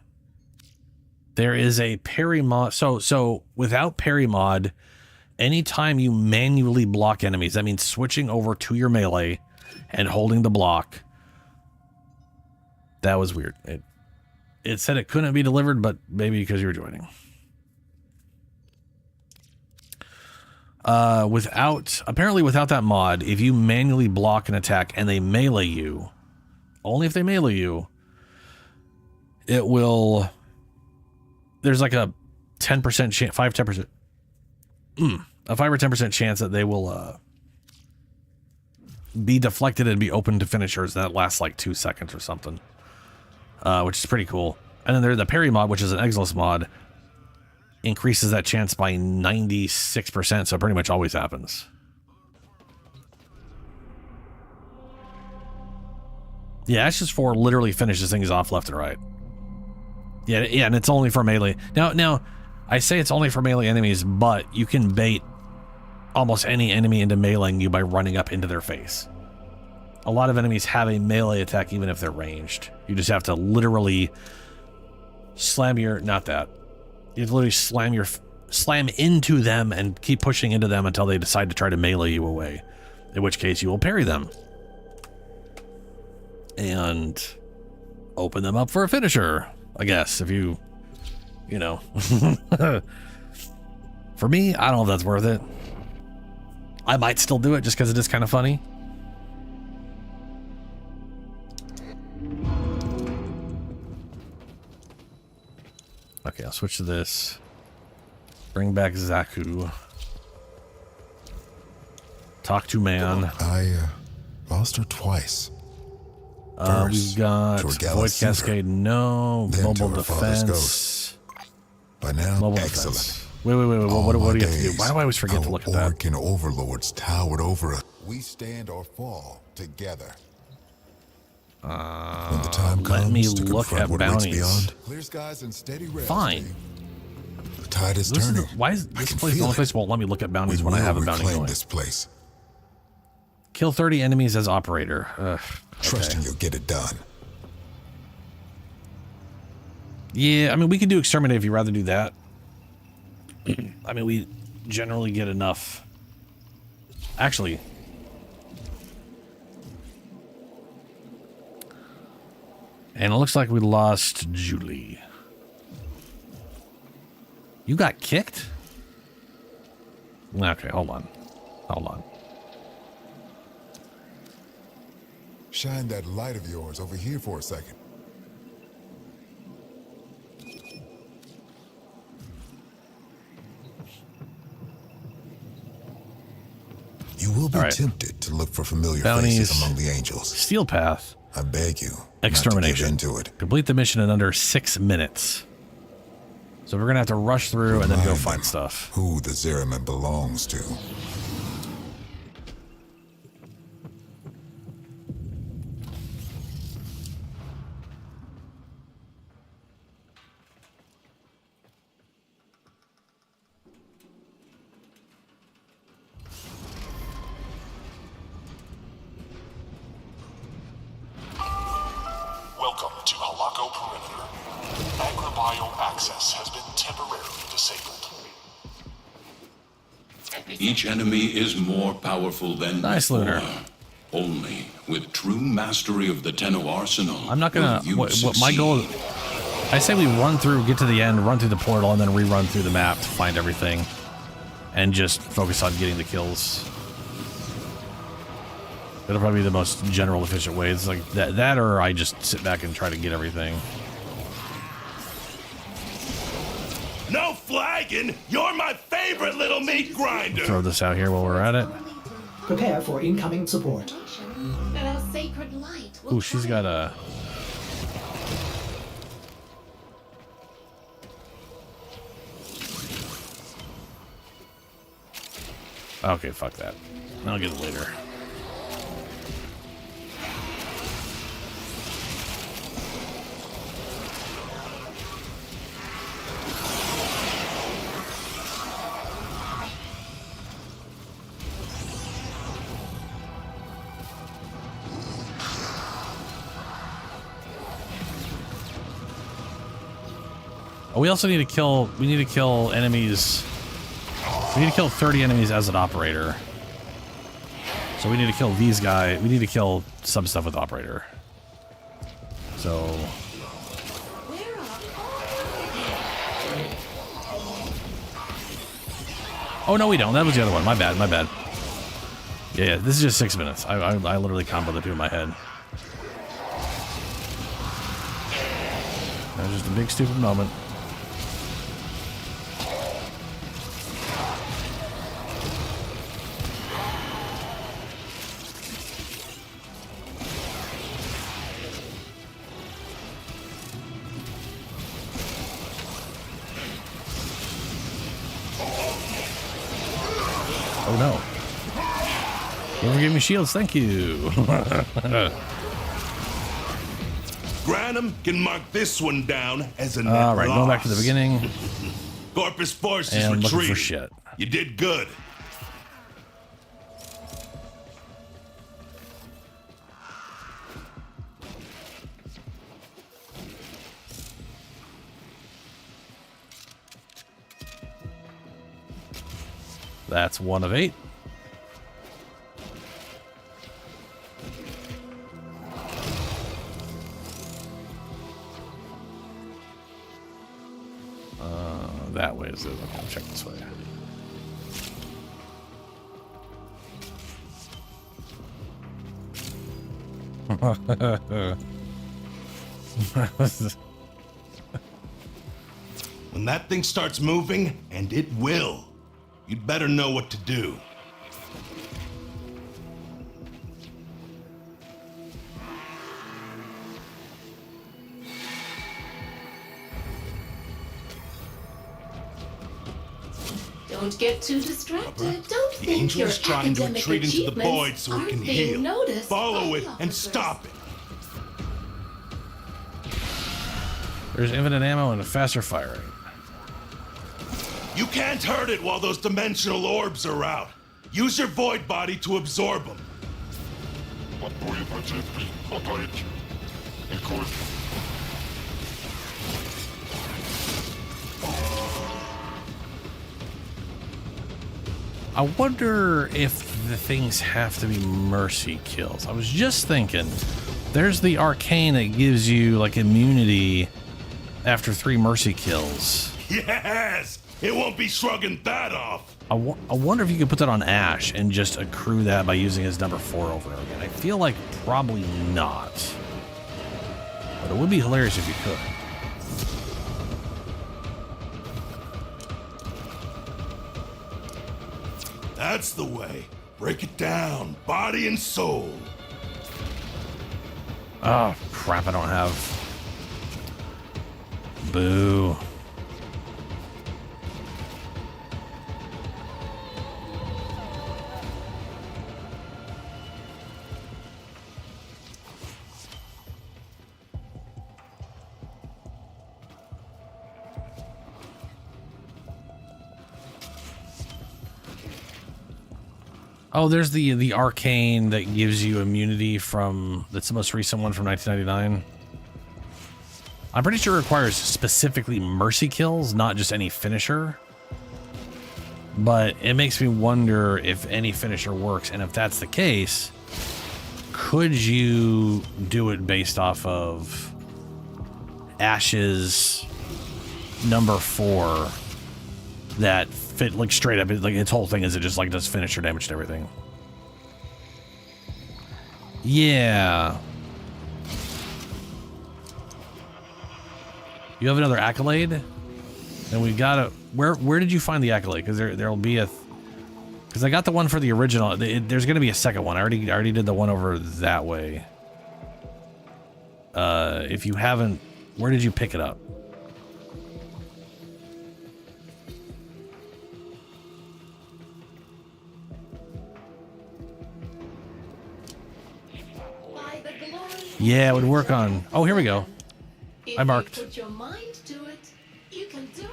S2: is a parry mod. So without parry mod, anytime you manually block enemies, that means switching over to your melee and holding the block. That was weird. It said it couldn't be delivered, but maybe because you were joining. Apparently without that mod, if you manually block an attack and they melee you, only if they melee you, it will, there's like a 10% chance, 5-10%, a 5 or 10% chance that they will be deflected and be open to finishers that lasts like 2 seconds or something, which is pretty cool. And then there's the parry mod, which is an Exiles mod, increases that chance by 96%, so it pretty much always happens. Yeah, Ashes 4 literally finishes things off left and right. Yeah, and it's only for melee. Now, I say it's only for melee enemies, but you can bait almost any enemy into meleeing you by running up into their face. A lot of enemies have a melee attack even if they're ranged. You just have to literally slam your, not that. You have to literally slam into them and keep pushing into them until they decide to try to melee you away. In which case you will parry them. And open them up for a finisher, I guess, if you know. For me, I don't know if that's worth it. I might still do it just because it is kind of funny. Okay, I'll switch to this. Bring back Zaku. Talk to man.
S8: I lost her twice.
S2: We've got Void Cascade, no. Mobile defense.
S8: By now,
S2: mobile
S8: excellent.
S2: Defense. Wait. What do you have to do? Why do I always forget to look at that?
S8: Orc and overlords towered over us. We stand or fall together. When the time comes
S2: let me
S8: to
S2: look at
S8: what
S2: bounties.
S8: beyond, clear skies and steady rest.
S2: Fine.
S8: The tide is turning.
S2: Why is this place the only place won't let me look at bounties when I have a bounty going?
S8: This place.
S2: Kill 30 enemies as operator. Okay.
S8: Trusting you'll get it done.
S2: Yeah, I mean, we could do exterminate if you'd rather do that. I mean, we generally get enough. Actually, and it looks like we lost Julie. You got kicked? Okay, hold on.
S21: Shine that light of yours over here for a second. You will be tempted to look for familiar
S2: Bounties,
S21: faces among the angels.
S2: Steel Path.
S21: I beg you.
S2: Extermination.
S21: Not to give into it.
S2: Complete the mission in under 6 minutes. So we're gonna have to rush through and then go find stuff.
S21: Who the Zeraman belongs to.
S22: Welcome to Halako Perimeter. Agribiome access has been temporarily disabled.
S1: Each enemy is more powerful than before.
S2: Lunar.
S1: Only with true mastery of the Tenno arsenal.
S2: I'm not gonna. What my goal? I say we run through, get to the end, run through the portal, and then rerun through the map to find everything, and just focus on getting the kills. That'll probably be the most general, efficient way. It's like that, or I just sit back and try to get everything.
S23: No flagging! You're my favorite little meat grinder!
S2: Throw this out here while we're at it.
S7: Prepare for incoming support.
S13: That our sacred light will
S2: Ooh, she's got a... Okay, fuck that. I'll get it later. Oh, we also need to kill. We need to kill enemies. We need to kill 30 enemies as an operator. So we need to kill these guys. We need to kill some stuff with operator. So. Oh no, we don't. That was the other one. My bad. My bad. Yeah, this is just 6 minutes. I literally comboed the two in my head. That was just a big stupid moment. Oh no. Whoever gave me shields, thank you.
S23: Granum can mark this one down as a net
S2: Alright,
S23: loss.
S2: going back to the beginning.
S23: Corpus forces
S2: And looking
S23: retreat.
S2: for shit.
S23: You did good.
S2: That's 1 of 8. That way is it. Okay, I'll check this way.
S23: When that thing starts moving, and it will, you'd better know what to do.
S13: Don't get too distracted. Don't
S23: The
S13: think your
S23: angel's trying to
S13: academic
S23: retreat into the
S13: achievements
S23: void so it
S13: aren't
S23: can
S13: being
S23: heal.
S13: noticed
S23: Follow
S13: by
S23: it
S13: the
S23: and
S13: officers.
S23: stop it.
S2: There's infinite ammo and a faster fire rate.
S23: You can't hurt it while those dimensional orbs are out. Use your void body to absorb them.
S2: I wonder if the things have to be mercy kills. I was just thinking, there's the arcane that gives you like immunity after 3 mercy kills.
S23: Yes! It won't be shrugging that off.
S2: I wonder if you could put that on Ash and just accrue that by using his number 4 over again. I feel like probably not. But it would be hilarious if you could.
S23: That's the way. Break it down, body and soul.
S2: Oh, crap, I don't have. Boo. Oh, there's the arcane that gives you immunity from, that's the most recent one from 1999. I'm pretty sure it requires specifically mercy kills, not just any finisher. But it makes me wonder if any finisher works, and if that's the case, could you do it based off of Ash's number 4 that fit like straight up, like its whole thing is it just like does finisher damage to everything? Yeah. You have another accolade, and we gotta. Where did you find the accolade? Because there'll be a. Because I got the one for the original. There's gonna be a second one. I already did the one over that way. If you haven't, where did you pick it up? Yeah, it would work on. Oh, here we go. I marked.
S13: If you put your mind to it, you can do it.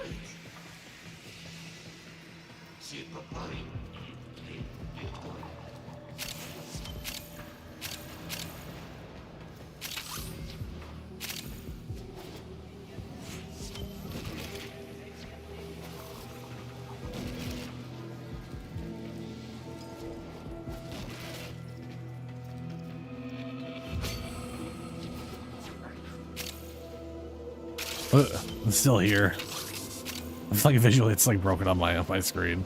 S2: It's still here. It's like visually, it's like broken on my screen.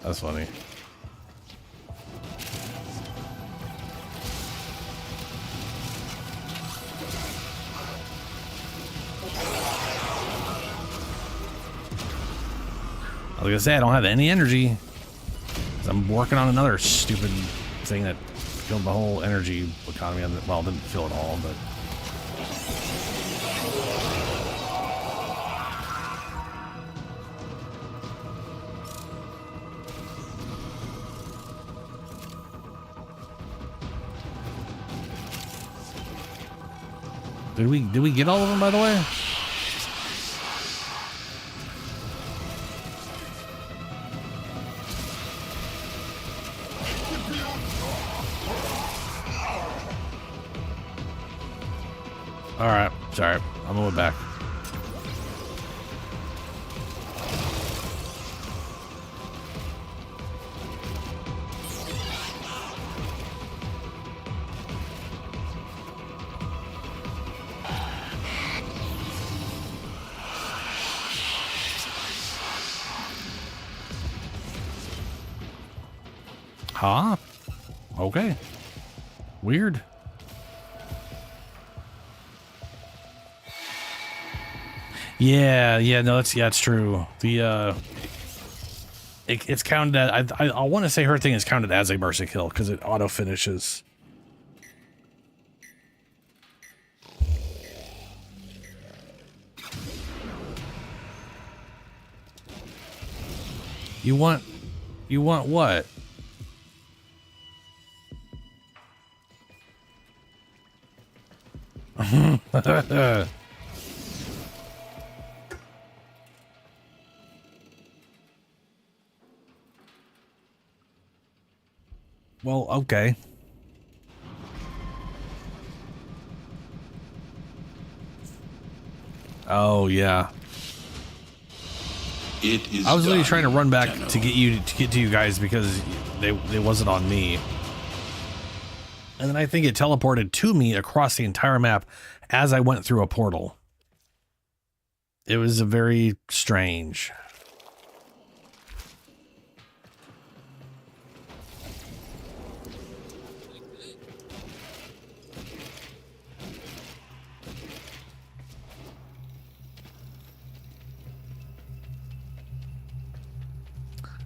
S2: That's funny. I was gonna say I don't have any energy. 'Cause I'm working on another stupid thing that killed the whole energy economy. On the, well, didn't kill it all, but. Did we get all of them, by the way? All right, sorry, I'm going back. Huh? Okay. Weird. Yeah, no, it's true. The it's counted as, I want to say her thing is counted as a mercy kill because it auto finishes. You want what? Well, okay. Oh yeah.
S1: It is.
S2: I was literally trying to run back to get to you guys because they wasn't on me. And then I think it teleported to me across the entire map as I went through a portal. It was a very strange.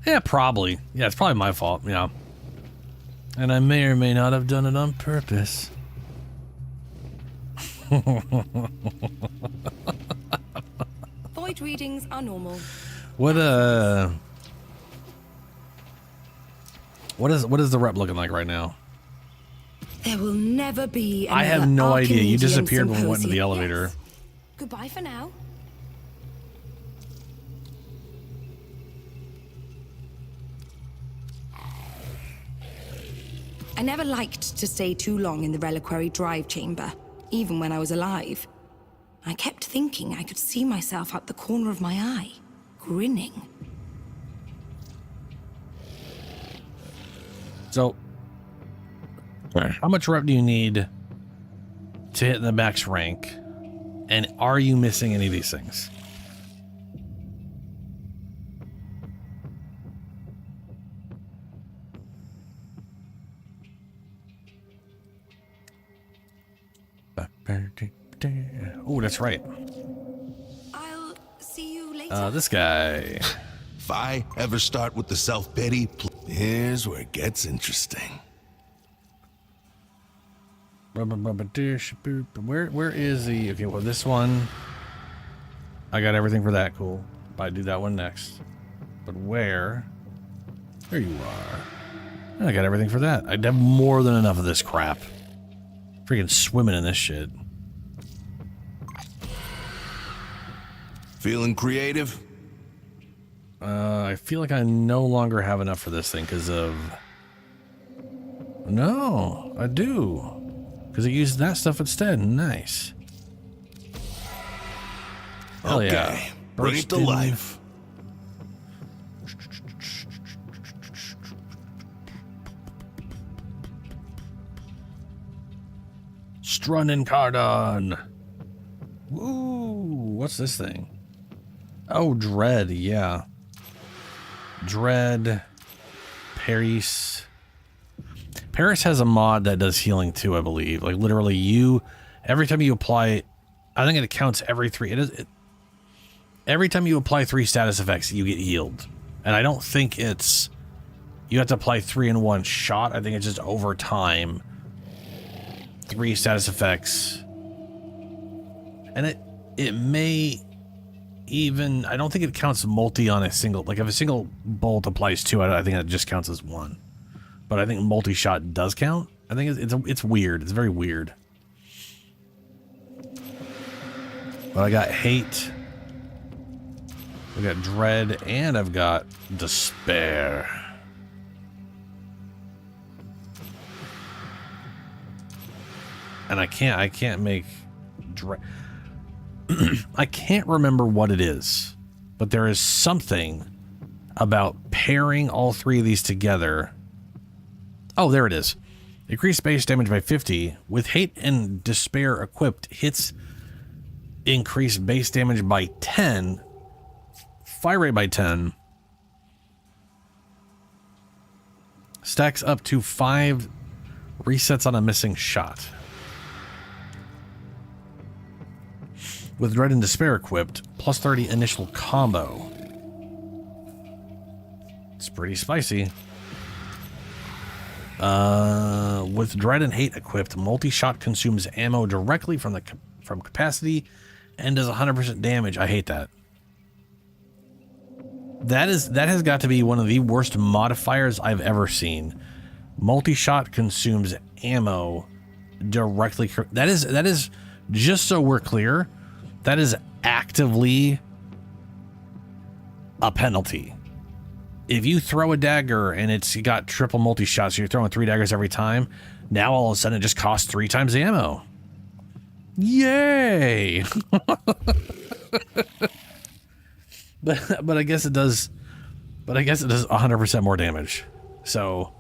S2: Yeah, probably. Yeah, it's probably my fault. Yeah. And I may or may not have done it on purpose.
S6: Void readings are normal.
S2: What is the rep looking like right now?
S6: There will never be
S2: I have
S6: another
S2: no idea. You
S6: Archimedean
S2: disappeared when we went into the
S6: symposium.
S2: elevator.
S6: Yes. Goodbye for now. I never liked to stay too long in the reliquary drive chamber, even when I was alive. I kept thinking I could see myself out the corner of my eye, grinning.
S2: So, how much rep do you need to hit the max rank? And are you missing any of these things? Oh, that's right.
S6: I'll see you later.
S2: This guy.
S23: If I ever start with the self-pity, here's where it gets interesting.
S2: Where is the... Okay, well, this one... I got everything for that. Cool. I do that one next. But where... There you are. I got everything for that. I'd have more than enough of this crap. Freaking swimming in this shit.
S23: Feeling creative?
S2: I feel like I no longer have enough for this thing because of... No, I do. Because I used that stuff instead. Nice. Hell
S23: okay,
S2: yeah.
S23: Bring it to life.
S2: Strunnen Cardon. Woo! What's this thing? Oh, Dread, yeah. Dread. Paris. Paris has a mod that does healing too, I believe. Like literally you, every time you apply, I think it counts every three. Every time you apply 3 status effects, you get healed. And I don't think it's, you have to apply 3 in one shot. I think it's just over time. 3 status effects. And it may even, I don't think it counts multi on a single, like if a single bolt applies 2, I think it just counts as 1. But I think multi-shot does count. I think it's weird. It's very weird. But I got Hate. I got Dread, and I've got Despair. And I can't make Dread. I can't remember what it is, but there is something about pairing all 3 of these together. Oh, there it is. Increase base damage by 50. With Hate and Despair equipped, hits increase base damage by 10. Fire rate by 10. Stacks up to 5 resets on a missing shot. With Dread and Despair equipped, plus 30 initial combo. It's pretty spicy. With Dread and Hate equipped, multi-shot consumes ammo directly from capacity and does 100% damage. I hate that. That has got to be one of the worst modifiers I've ever seen. Multi-shot consumes ammo directly. That is just so we're clear. That is actively a penalty. If you throw a dagger and it's got triple multi-shots, so you're throwing 3 daggers every time, now all of a sudden it just costs 3 times the ammo. Yay! but I guess it does. But I guess it does 100% more damage. So,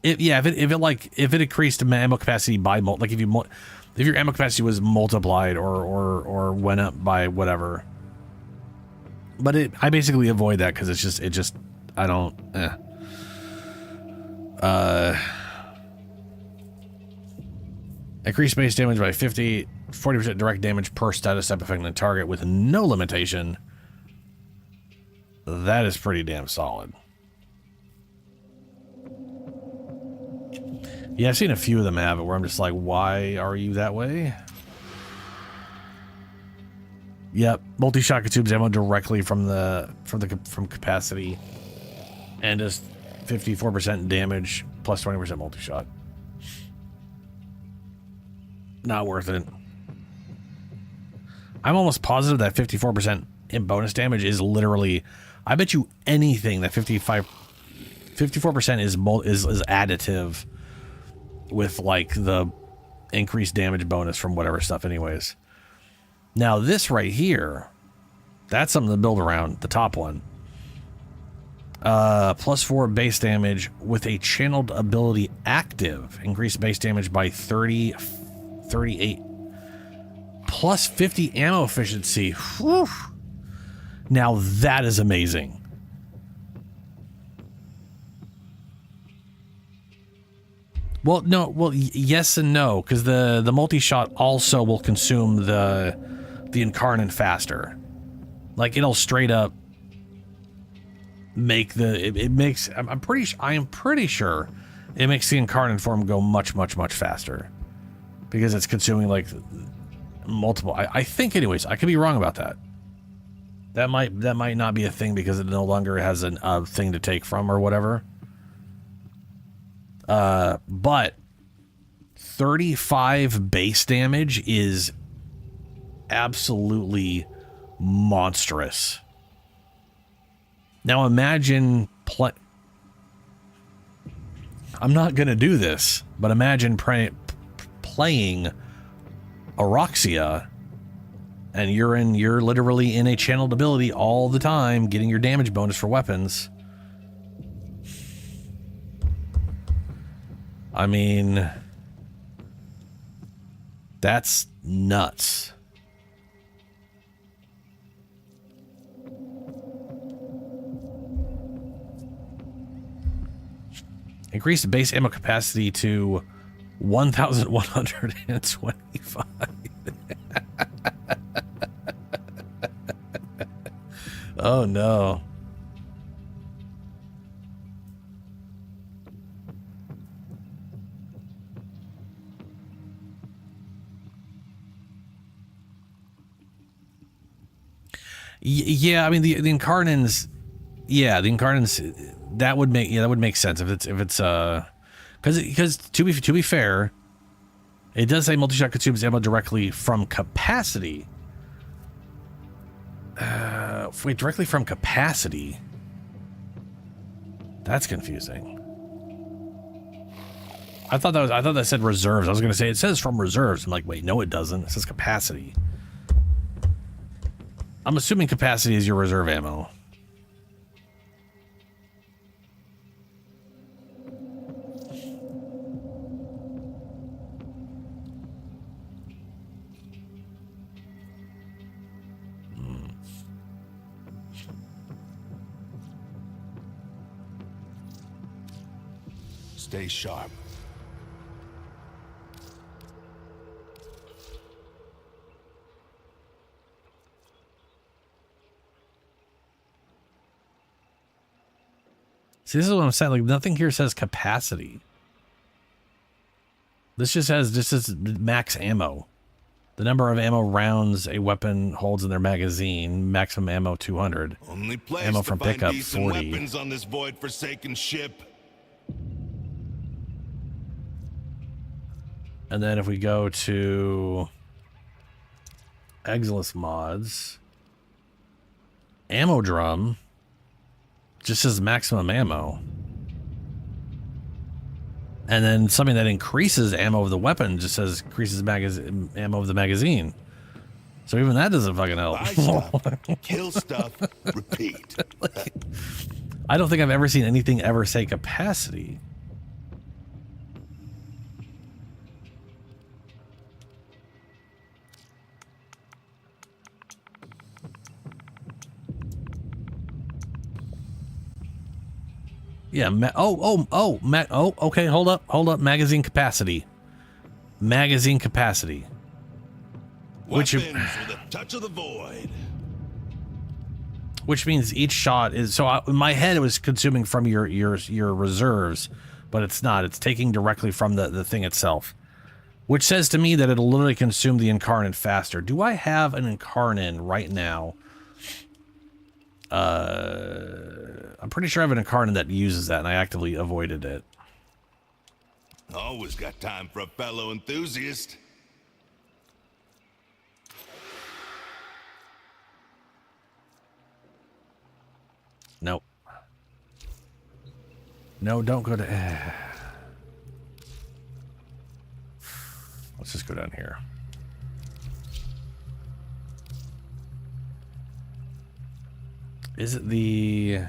S2: if it increased ammo capacity by like if you If your ammo capacity was multiplied or went up by whatever. But I basically avoid that because it just, I don't, Increase base damage by 40% direct damage per status step affecting the target with no limitation. That is pretty damn solid. Yeah, I've seen a few of them have it where I'm just like, why are you that way? Yep, multi-shot consumes ammo directly from capacity, and just 54% damage plus 20% multi-shot. Not worth it. I'm almost positive that 54% in bonus damage is literally, I bet you anything that 54% is additive with like the increased damage bonus from whatever stuff anyways. Now this right here, that's something to build around, the top one. +4 base damage with a channeled ability active. Increase base damage by 38. Plus 50 ammo efficiency. Whew. Now that is amazing. Well, no, yes and no, because the multi-shot also will consume the incarnate faster. Like it'll straight up make it makes I am pretty sure it makes the incarnate form go much faster because it's consuming like multiple. I think anyways. I could be wrong about that. That might not be a thing because it no longer has a thing to take from or whatever. But 35 base damage is absolutely monstrous. Now imagine I'm not going to do this, but imagine playing Auroxia and you're literally in a channeled ability all the time, getting your damage bonus for weapons. I mean, that's nuts. Increase the base ammo capacity to 1,125. Oh no. Yeah, I mean the Incarnans, yeah, the Incarnans, that would make sense if it's because to be fair, it does say multi-shot consumes ammo directly from capacity. Wait, directly from capacity? That's confusing. I thought that said reserves. I was gonna say it says from reserves. I'm like, wait, no, it doesn't. It says capacity. I'm assuming capacity is your reserve ammo.
S23: Stay sharp.
S2: See, this is what I'm saying. Like, nothing here says capacity. This just is max ammo. The number of ammo rounds a weapon holds in their magazine. Maximum ammo 200.
S23: Only place
S2: ammo
S23: to
S2: from
S23: find
S2: pickup
S23: decent
S2: 40.
S23: weapons on this void-forsaken ship.
S2: And then if we go to Exilus mods, ammo drum just says maximum ammo. And then something that increases ammo of the weapon just says increases ammo of the magazine. So even that doesn't fucking help.
S23: Buy stuff, kill stuff, repeat.
S2: I don't think I've ever seen anything ever say capacity. Yeah. Okay. Hold up. Magazine capacity. Magazine capacity.
S23: Weapons with a touch of the void.
S2: Which means each shot is in my head it was consuming from your reserves, but it's not. It's taking directly from the thing itself, which says to me that it'll literally consume the incarnate faster. Do I have an incarnate right now? I'm pretty sure I have an incarnate that uses that, and I actively avoided it.
S23: Always got time for a fellow enthusiast.
S2: Nope. No, don't go to... Let's just go down here. Is it the...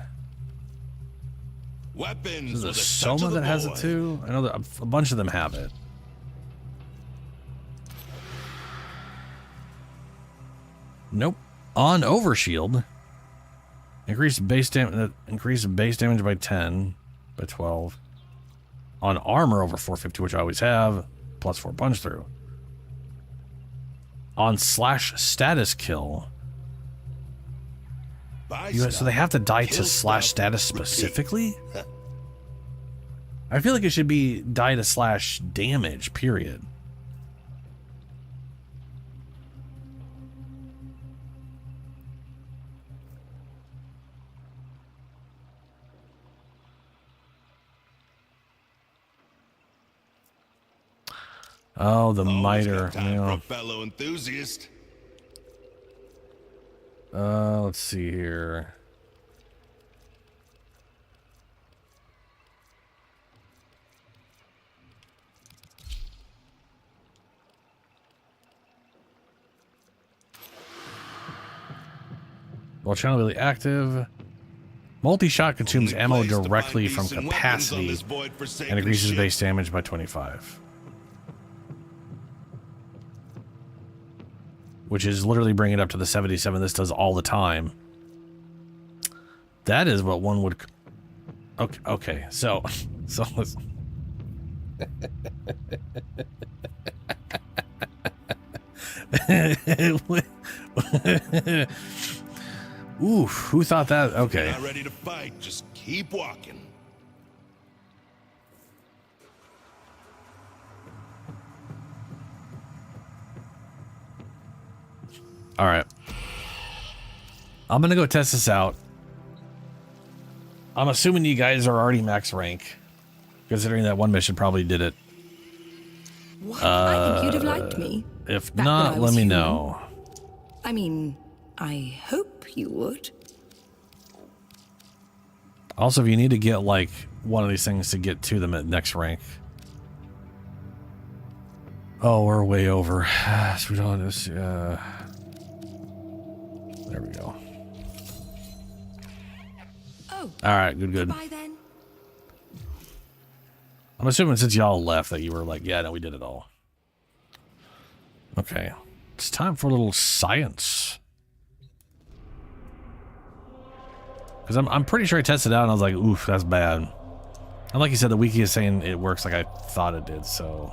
S23: Weapons
S2: Is it
S23: with a touch
S2: Soma
S23: of the
S2: that has it
S23: void.
S2: too? I know that a bunch of them have it. Nope. On Overshield. Increase base damage by 10, by 12. On armor over 450, which I always have, plus 4 punch through. On slash status kill. So they have to die to slash status specifically? I feel like it should be die to slash damage, period. Oh, the miter. Yeah.
S23: Fellow enthusiast.
S2: Let's see here. While channel really active, multi-shot consumes ammo directly from capacity and increases base damage by 25. Which is literally bringing it up to the 77 this does all the time. That is what one would... Okay, so listen. Oof, who thought that? Okay.
S23: Not ready to fight, just keep walking.
S2: All right. I'm going to go test this out. I'm assuming you guys are already max rank, considering that one mission probably did it.
S6: What? I think you'd have liked me.
S2: If
S6: back
S2: not,
S6: when I
S2: let
S6: was
S2: me
S6: human.
S2: know.
S6: I mean, I hope you would.
S2: Also, if you need to get like one of these things to get to them at next rank. Oh, we're way over. So we don't just, there we go.
S6: Oh.
S2: All right, good.
S6: Bye then.
S2: I'm assuming since y'all left that you were like, yeah, no, we did it all. Okay. It's time for a little science. Because I'm pretty sure I tested it out and I was like, oof, that's bad. And like you said, the wiki is saying it works like I thought it did, so.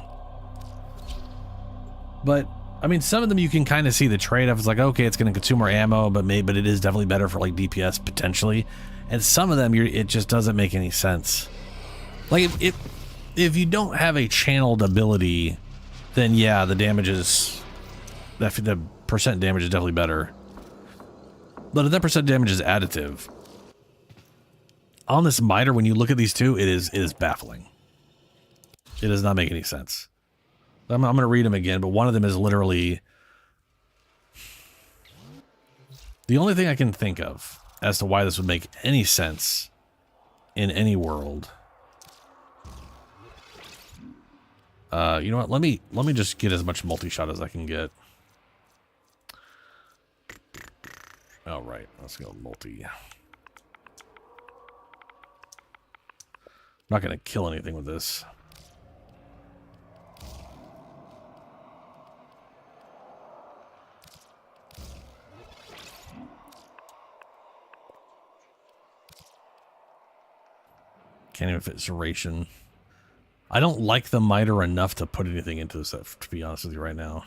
S2: But, I mean, some of them you can kind of see the trade-off. It's like, okay, it's going to consume more ammo, but it is definitely better for like DPS potentially. And some of them, it just doesn't make any sense. Like, if you don't have a channeled ability, then yeah, the damage is... The percent damage is definitely better. But if that percent damage is additive... On this miter, when you look at these two, it is baffling. It does not make any sense. I'm going to read them again, but one of them is literally... The only thing I can think of as to why this would make any sense in any world... you know what? Let me just get as much multi-shot as I can get. All right, let's go multi. I'm not gonna kill anything with this. Cannon infiltration. I don't like the miter enough to put anything into this, to be honest with you right now.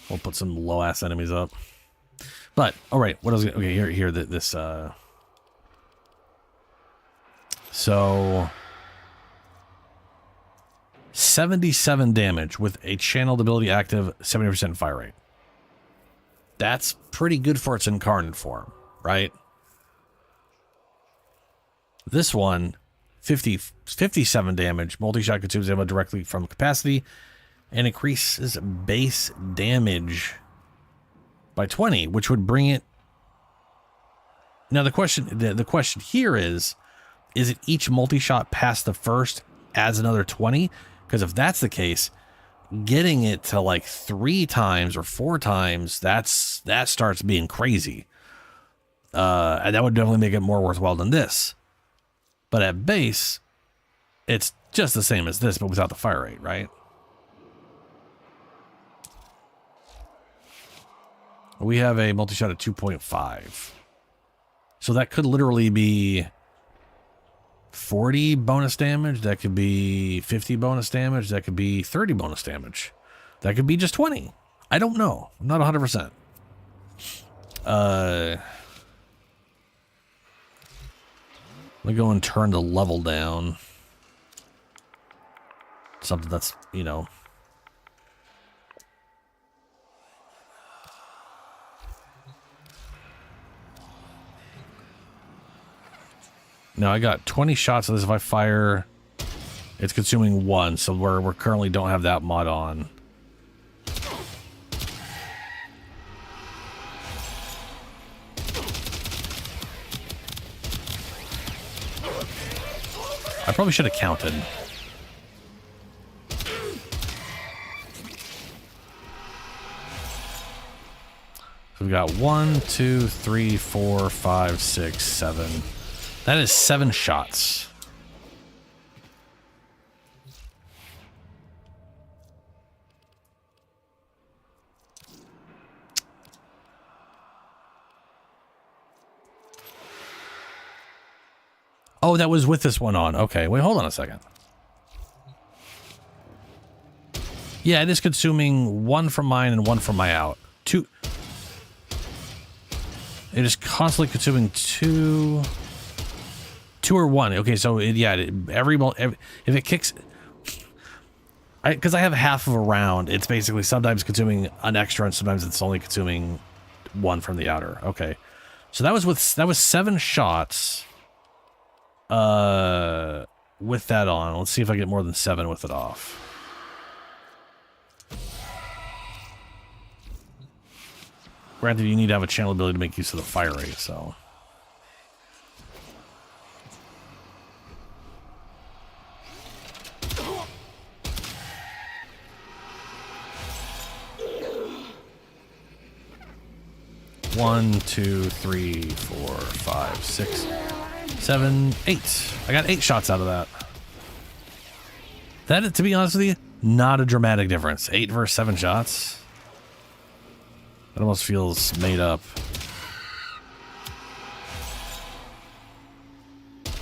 S2: We'll put some low-ass enemies up. But, alright, what else? Okay, here, this, so... 77 damage with a channeled ability active, 70% fire rate. That's pretty good for its incarnate form, right? This one, 57 damage, multi-shot consumes ammo directly from capacity, and increases base damage by 20, which would bring it... Now the question here is it each multi-shot past the first adds another 20? Because if that's the case, getting it to like 3 times or 4 times, that starts being crazy. And that would definitely make it more worthwhile than this. But at base, it's just the same as this, but without the fire rate, right? We have a multi-shot at 2.5. So that could literally be 40 bonus damage. That could be 50 bonus damage. That could be 30 bonus damage. That could be just 20. I don't know. I'm not 100%. Let me go and turn the level down. Something that's, you know... Now I got 20 shots of this. If I fire, it's consuming 1, so we're currently don't have that mod on. I probably should have counted. So we've got 1, 2, 3, 4, 5, 6, 7. That is 7 shots. Oh, that was with this one on. Okay, wait, hold on a second. Yeah, it is consuming 1 from mine and 1 from my out. 2. It is constantly consuming 2... 2 or 1. Okay, so if it kicks, because I have half of a round, it's basically sometimes consuming an extra and sometimes it's only consuming 1 from the outer. Okay, so that was 7 shots. With that on, let's see if I get more than 7 with it off. Granted, you need to have a channel ability to make use of the fire rate, so. One, 2, 3, 4, 5, 6, 7, 8. I got 8 shots out of that. That, to be honest with you, not a dramatic difference. 8 versus 7 shots. That almost feels made up.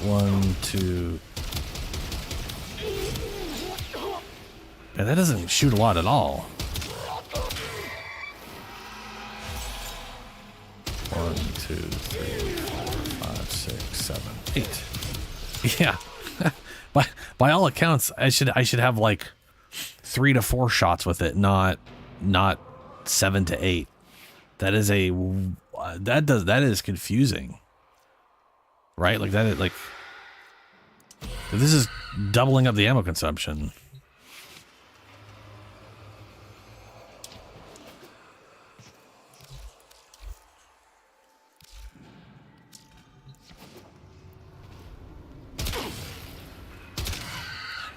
S2: 1, 2. Yeah, that doesn't shoot a lot at all. 1, 2, 3, 4, 5, 6, 7, 8. Yeah. by all accounts, I should have like 3 to 4 shots with it, not 7 to 8. That is that is confusing. Right? Like that, like this is doubling up the ammo consumption.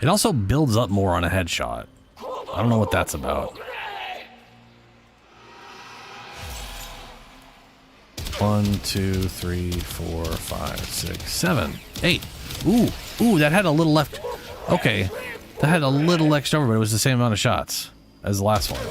S2: It also builds up more on a headshot. I don't know what that's about. 1, 2, 3, 4, 5, 6, 7, 8. Ooh, that had a little left. Okay, that had a little extra over, but it was the same amount of shots as the last one.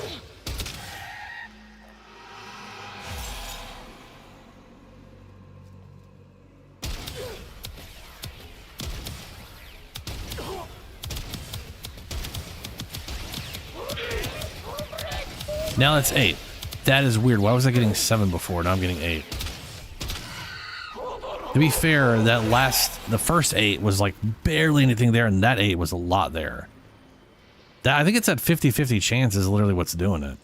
S2: Now that's 8. That is weird. Why was I getting 7 before? Now I'm getting 8. To be fair, the first 8 was like barely anything there, and that 8 was a lot there. I think it's at 50-50 chance is literally what's doing it.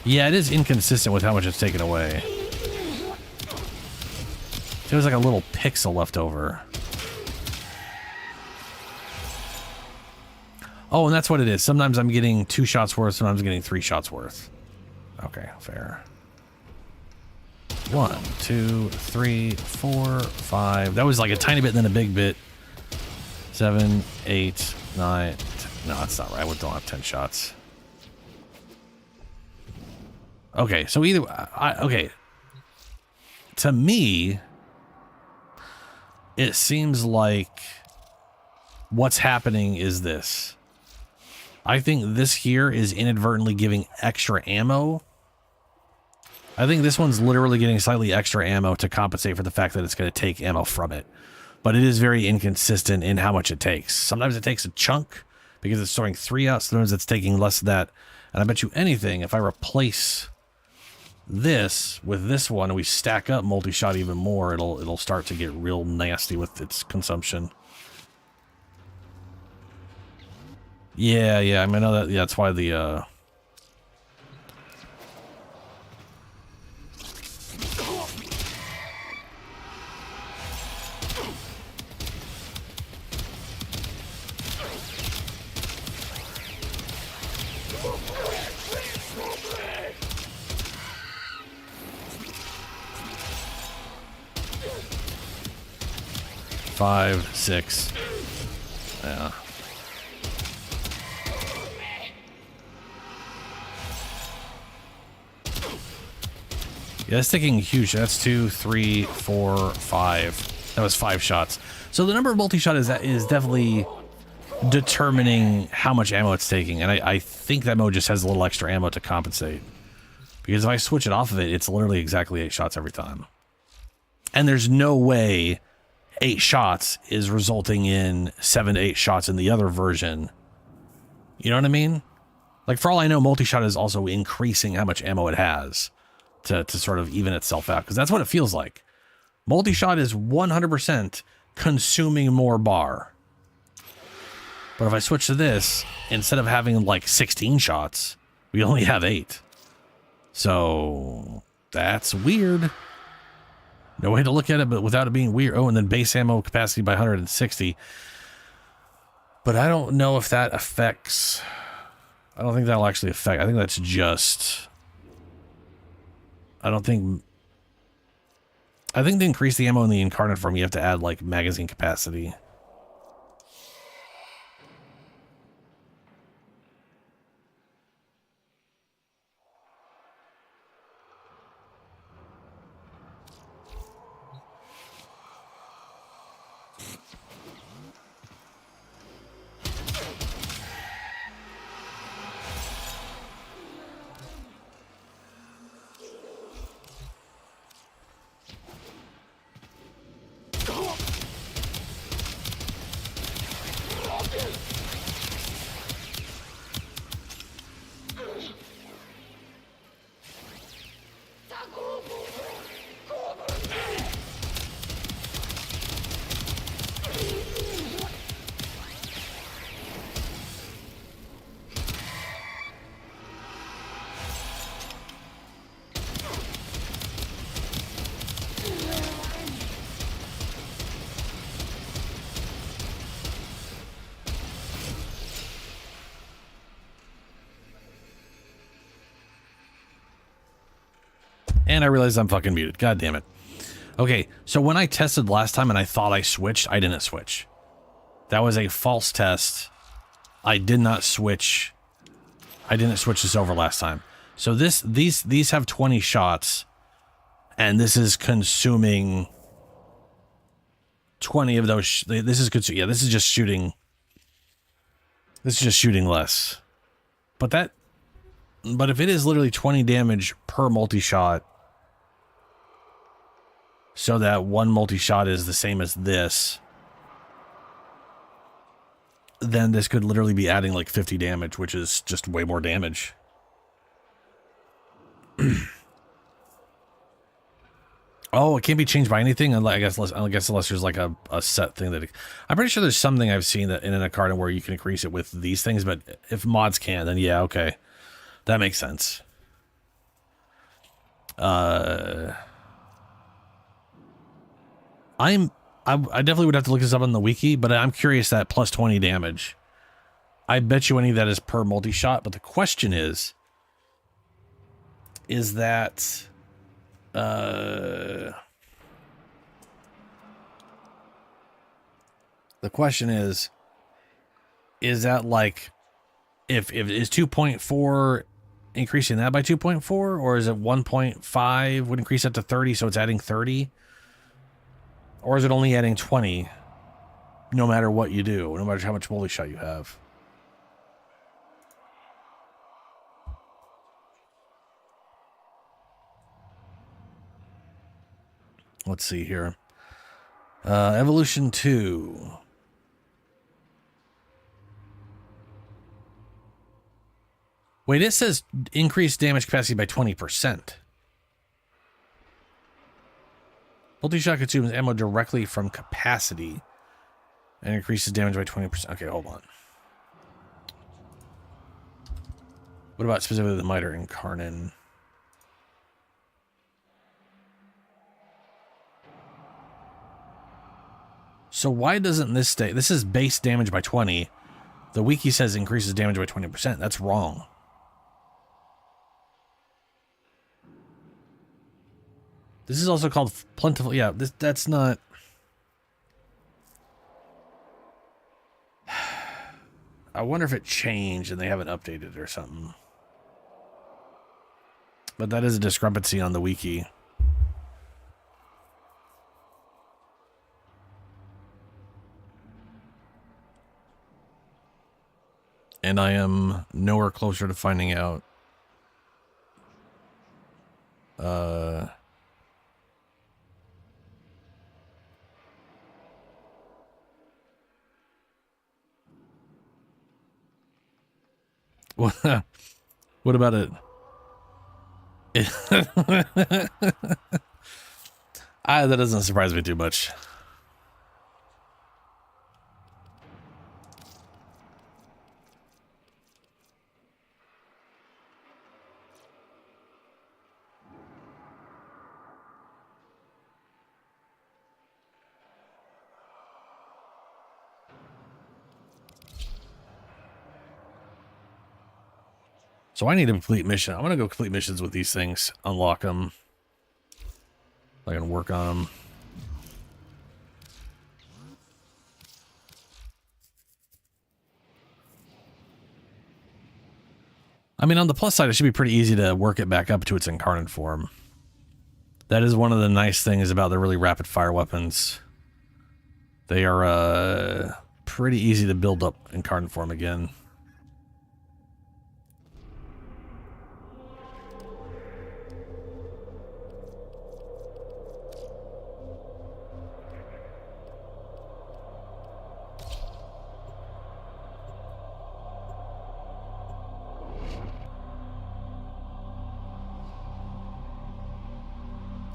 S2: Yeah, it is inconsistent with how much it's taken away. There's like a little pixel left over. Oh, and that's what it is. Sometimes I'm getting 2 shots worth, sometimes I'm getting 3 shots worth. Okay, fair. 1, 2, 3, 4, 5. That was like a tiny bit and then a big bit. 7, 8, 9. No, that's not right. I don't have 10 shots. Okay, so either okay. To me, it seems like what's happening is this. I think this here is inadvertently giving extra ammo. I think this one's literally getting slightly extra ammo to compensate for the fact that it's going to take ammo from it. But it is very inconsistent in how much it takes. Sometimes it takes a chunk because it's storing 3 out. Sometimes it's taking less than that. And I bet you anything, if I replace this with this one and we stack up multi-shot even more, it'll start to get real nasty with its consumption. Yeah, I mean, I know that. Yeah, that's why the 5, 6. Yeah. Yeah, that's taking huge. That's 2, 3, 4, 5. That was 5 shots. So the number of multi-shot is definitely determining how much ammo it's taking. And I think that mode just has a little extra ammo to compensate. Because if I switch it off of it, it's literally exactly 8 shots every time. And there's no way 8 shots is resulting in 7 to 8 shots in the other version. You know what I mean? Like, for all I know, multi-shot is also increasing how much ammo it has to sort of even itself out, because that's what it feels like. Multi-shot is 100% consuming more bar. But if I switch to this, instead of having like 16 shots, we only have 8. So that's weird. No way to look at it, but without it being weird. Oh, and then base ammo capacity by 160. But I don't know if that affects... I don't think that'll actually affect... I think that's just... I think to increase the ammo in the incarnate form, you have to add, like, magazine capacity. And I realized I'm fucking muted. God damn it. Okay, so when I tested last time and I thought I switched, I didn't switch. That was a false test. I did not switch. I didn't switch this over last time. So these have 20 shots, and this is consuming 20 of those. This is just shooting. This is just shooting less. But if it is literally 20 damage per multi-shot, so that one multi-shot is the same as this, then this could literally be adding like 50 damage, which is just way more damage. Oh, it can't be changed by anything. I guess unless there's like a set thing that I'm pretty sure there's something I've seen that in an Incarnate where you can increase it with these things, but if mods can, then yeah, okay, that makes sense. I definitely would have to look this up on the wiki, but I'm curious that plus 20 damage. I bet you any of that is per multi-shot, but the question is that the question is that like if is 2.4 increasing that by 2.4, or is it 1.5 would increase that to 30, so it's adding 30, or is it only adding 20 no matter what you do, no matter how much multi-shot you have? Let's see here. Evolution 2. Wait, it says increase damage capacity by 20%. Multi-shot consumes ammo directly from capacity and increases damage by 20%. Okay, hold on. What about specifically the Miter Incarnate? So why doesn't this stay? This is base damage by 20. The wiki says increases damage by 20%. That's wrong. This is also called plentiful. Yeah, that's not. I wonder if it changed and they haven't updated it or something. But that is a discrepancy on the wiki. And I am nowhere closer to finding out. What about it? That doesn't surprise me too much. So I need to complete mission. I'm going to go complete missions with these things. Unlock them. I can work on them. I mean, on the plus side, it should be pretty easy to work it back up to its incarnate form. That is one of the nice things about the really rapid fire weapons. They are pretty easy to build up incarnate form again.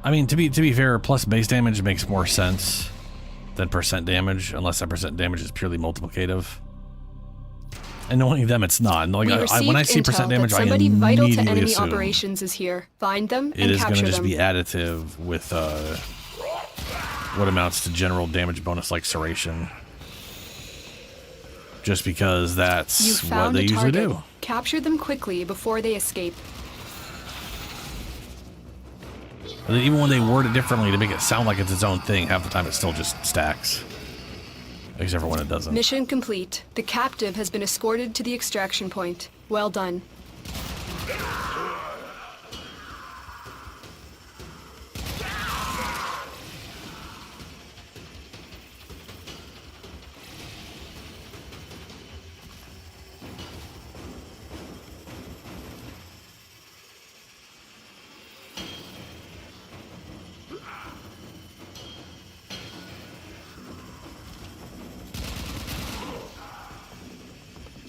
S2: I mean, to be fair, plus base damage makes more sense than percent damage, unless that percent damage is purely multiplicative. And knowing them, it's not. Like, when I see percent damage, I
S4: somebody vital to enemy
S2: assume
S4: operations is here. Find them
S2: it
S4: and
S2: is
S4: capture
S2: going to just
S4: them.
S2: be additive with what amounts to general damage bonus like Serration. Just because that's what they usually do.
S4: Capture them quickly before they escape.
S2: And even when they word it differently to make it sound like it's its own thing, half the time it still just stacks. Except for when it doesn't.
S4: Mission complete. The captive has been escorted to the extraction point. Well done.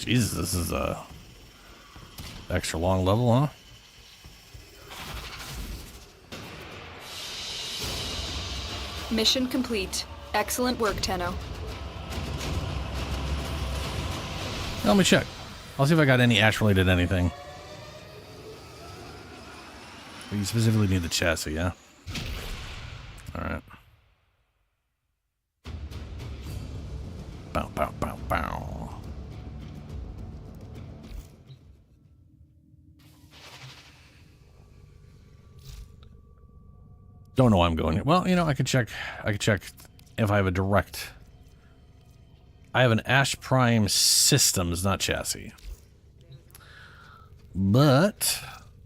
S2: Jesus, this is a extra long level, huh?
S4: Mission complete. Excellent work, Tenno.
S2: Let me check. I'll see if I got any Ash-related anything. You specifically need the chassis, yeah? Alright. Bow, bow, bow, bow. Don't know why I'm going. Well, you know, I could check if I have a direct. I have an Ash Prime Systems, not chassis. But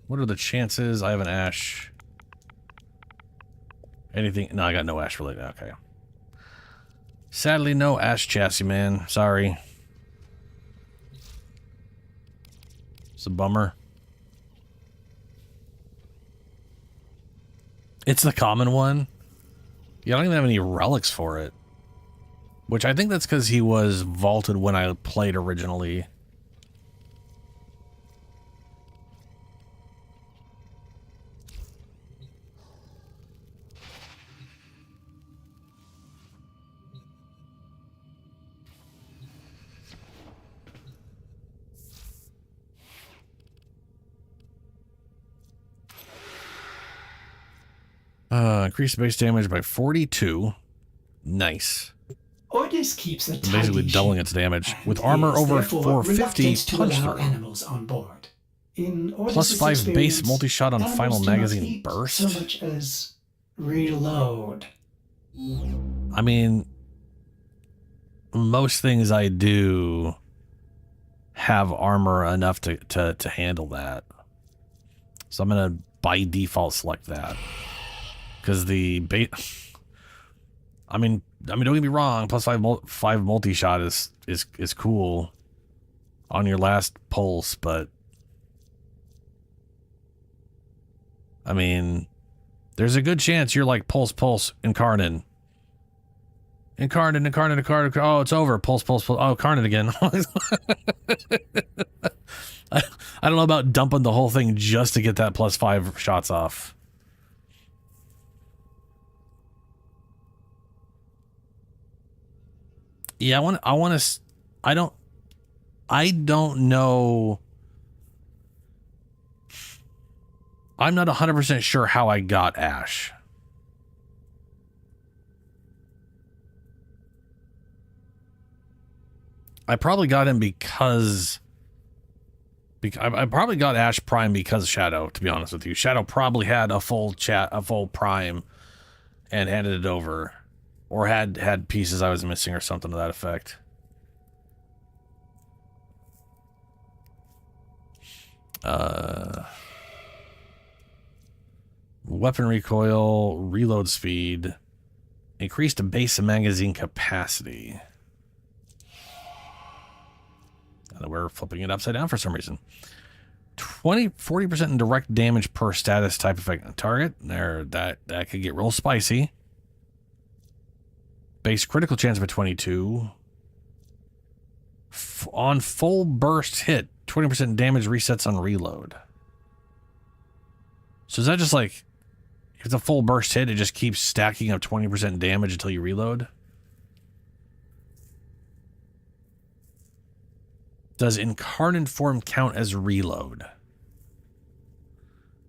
S2: what are the chances I have an Ash? Anything? No, I got no Ash related. Okay. Sadly, no Ash chassis, man. Sorry. It's a bummer. It's the common one. You don't even have any relics for it. Which I think that's because he was vaulted when I played originally. Increase base damage by 42. Nice.
S7: Ordis keeps a tidy
S2: Basically doubling
S7: ship
S2: its damage.
S7: and
S2: With armor
S7: is
S2: over
S7: therefore
S2: 450,
S7: reluctant to
S2: punch
S7: allow
S2: through.
S7: animals on board. In
S2: Plus
S7: Ordis's
S2: 5 base
S7: experience,
S2: multi-shot on
S7: animals
S2: final
S7: do not
S2: magazine
S7: eat
S2: burst.
S7: so much as reload.
S2: I mean, most things I do have armor enough to handle that. So I'm going to by default select that. Because the bait... I mean, don't get me wrong. Plus 5 multi-shot is cool on your last pulse, but... I mean... There's a good chance you're like pulse, incarnate. Incarnate. Oh, it's over. Pulse. Oh, carnate again. I don't know about dumping the whole thing just to get that plus 5 shots off. Yeah, I don't know. I'm not 100% sure how I got Ash. I probably got him because I probably got Ash Prime because Shadow, to be honest with you. Shadow probably had a full Prime and handed it over. Or had pieces I was missing or something to that effect. Weapon recoil, reload speed, increased base magazine capacity. And we're flipping it upside down for some reason. 40% in direct damage per status type effect on target. There, that could get real spicy. Base critical chance by 22. On full burst hit, 20% damage resets on reload. So is that just like, if it's a full burst hit, it just keeps stacking up 20% damage until you reload? Does incarnate form count as reload?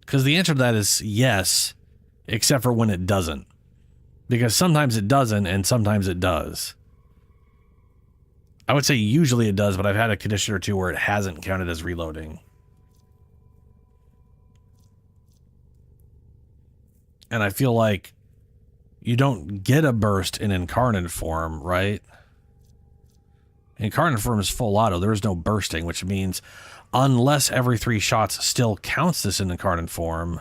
S2: Because the answer to that is yes, except for when it doesn't. Because sometimes it doesn't, and sometimes it does. I would say usually it does, but I've had a condition or two where it hasn't counted as reloading. And I feel like you don't get a burst in incarnate form, right? Incarnate form is full auto. There is no bursting, which means unless every 3 shots still counts this in incarnate form...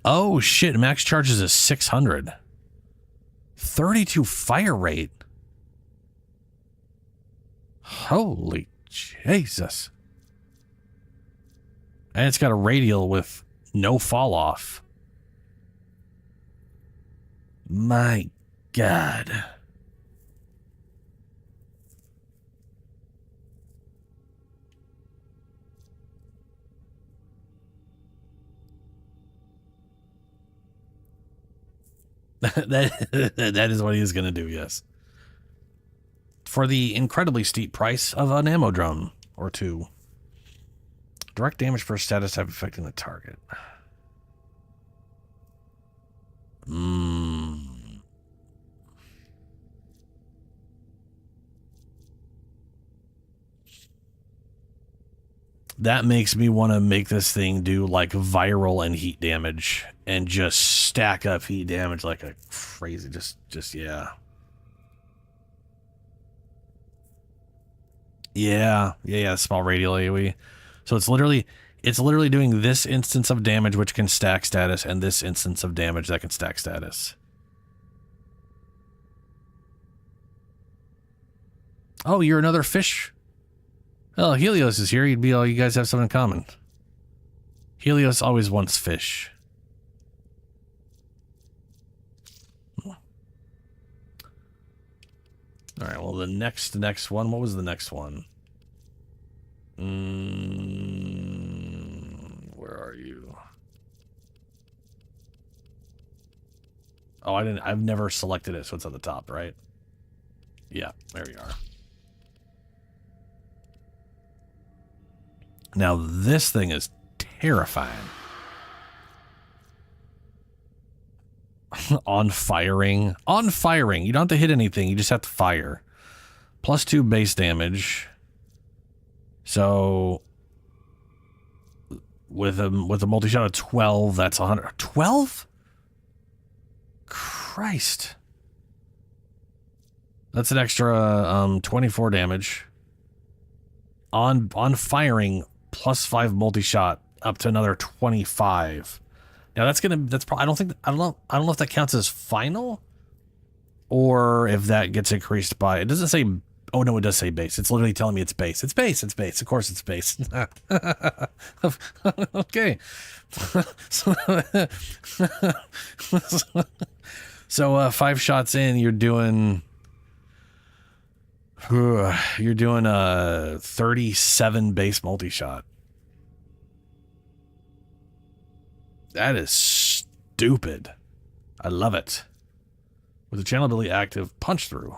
S2: Oh, shit. Max charges is 600. 32 fire rate. Holy Jesus. And it's got a radial with no fall off. My God. that is what he is going to do, yes. For the incredibly steep price of an ammo drum or two. Direct damage per status type affecting the target. That makes me want to make this thing do like viral and heat damage and just stack up heat damage like a crazy, yeah. Yeah, small radial AoE. So it's literally doing this instance of damage which can stack status and this instance of damage that can stack status. Oh, you're another fish. Oh, Helios is here. You guys have something in common. Helios always wants fish. All right, well, the next one, what was the next one? Where are you? Oh, I've never selected it, so it's at the top, right? Yeah, there we are. Now, this thing is terrifying. On firing. On firing. You don't have to hit anything. You just have to fire. +2 base damage. So, with a multi-shot of 12, that's 100. 12? Christ. That's an extra 24 damage. On firing, +5 multi-shot up to another 25. Now that's probably, I don't know if that counts as final or if that gets increased by, it doesn't say, oh no, it does say base. It's literally telling me it's base. It's base. Of course it's base. Okay. So 5 shots in, you're doing 37 base multi-shot. That is stupid. I love it. With the channel ability active, punch through.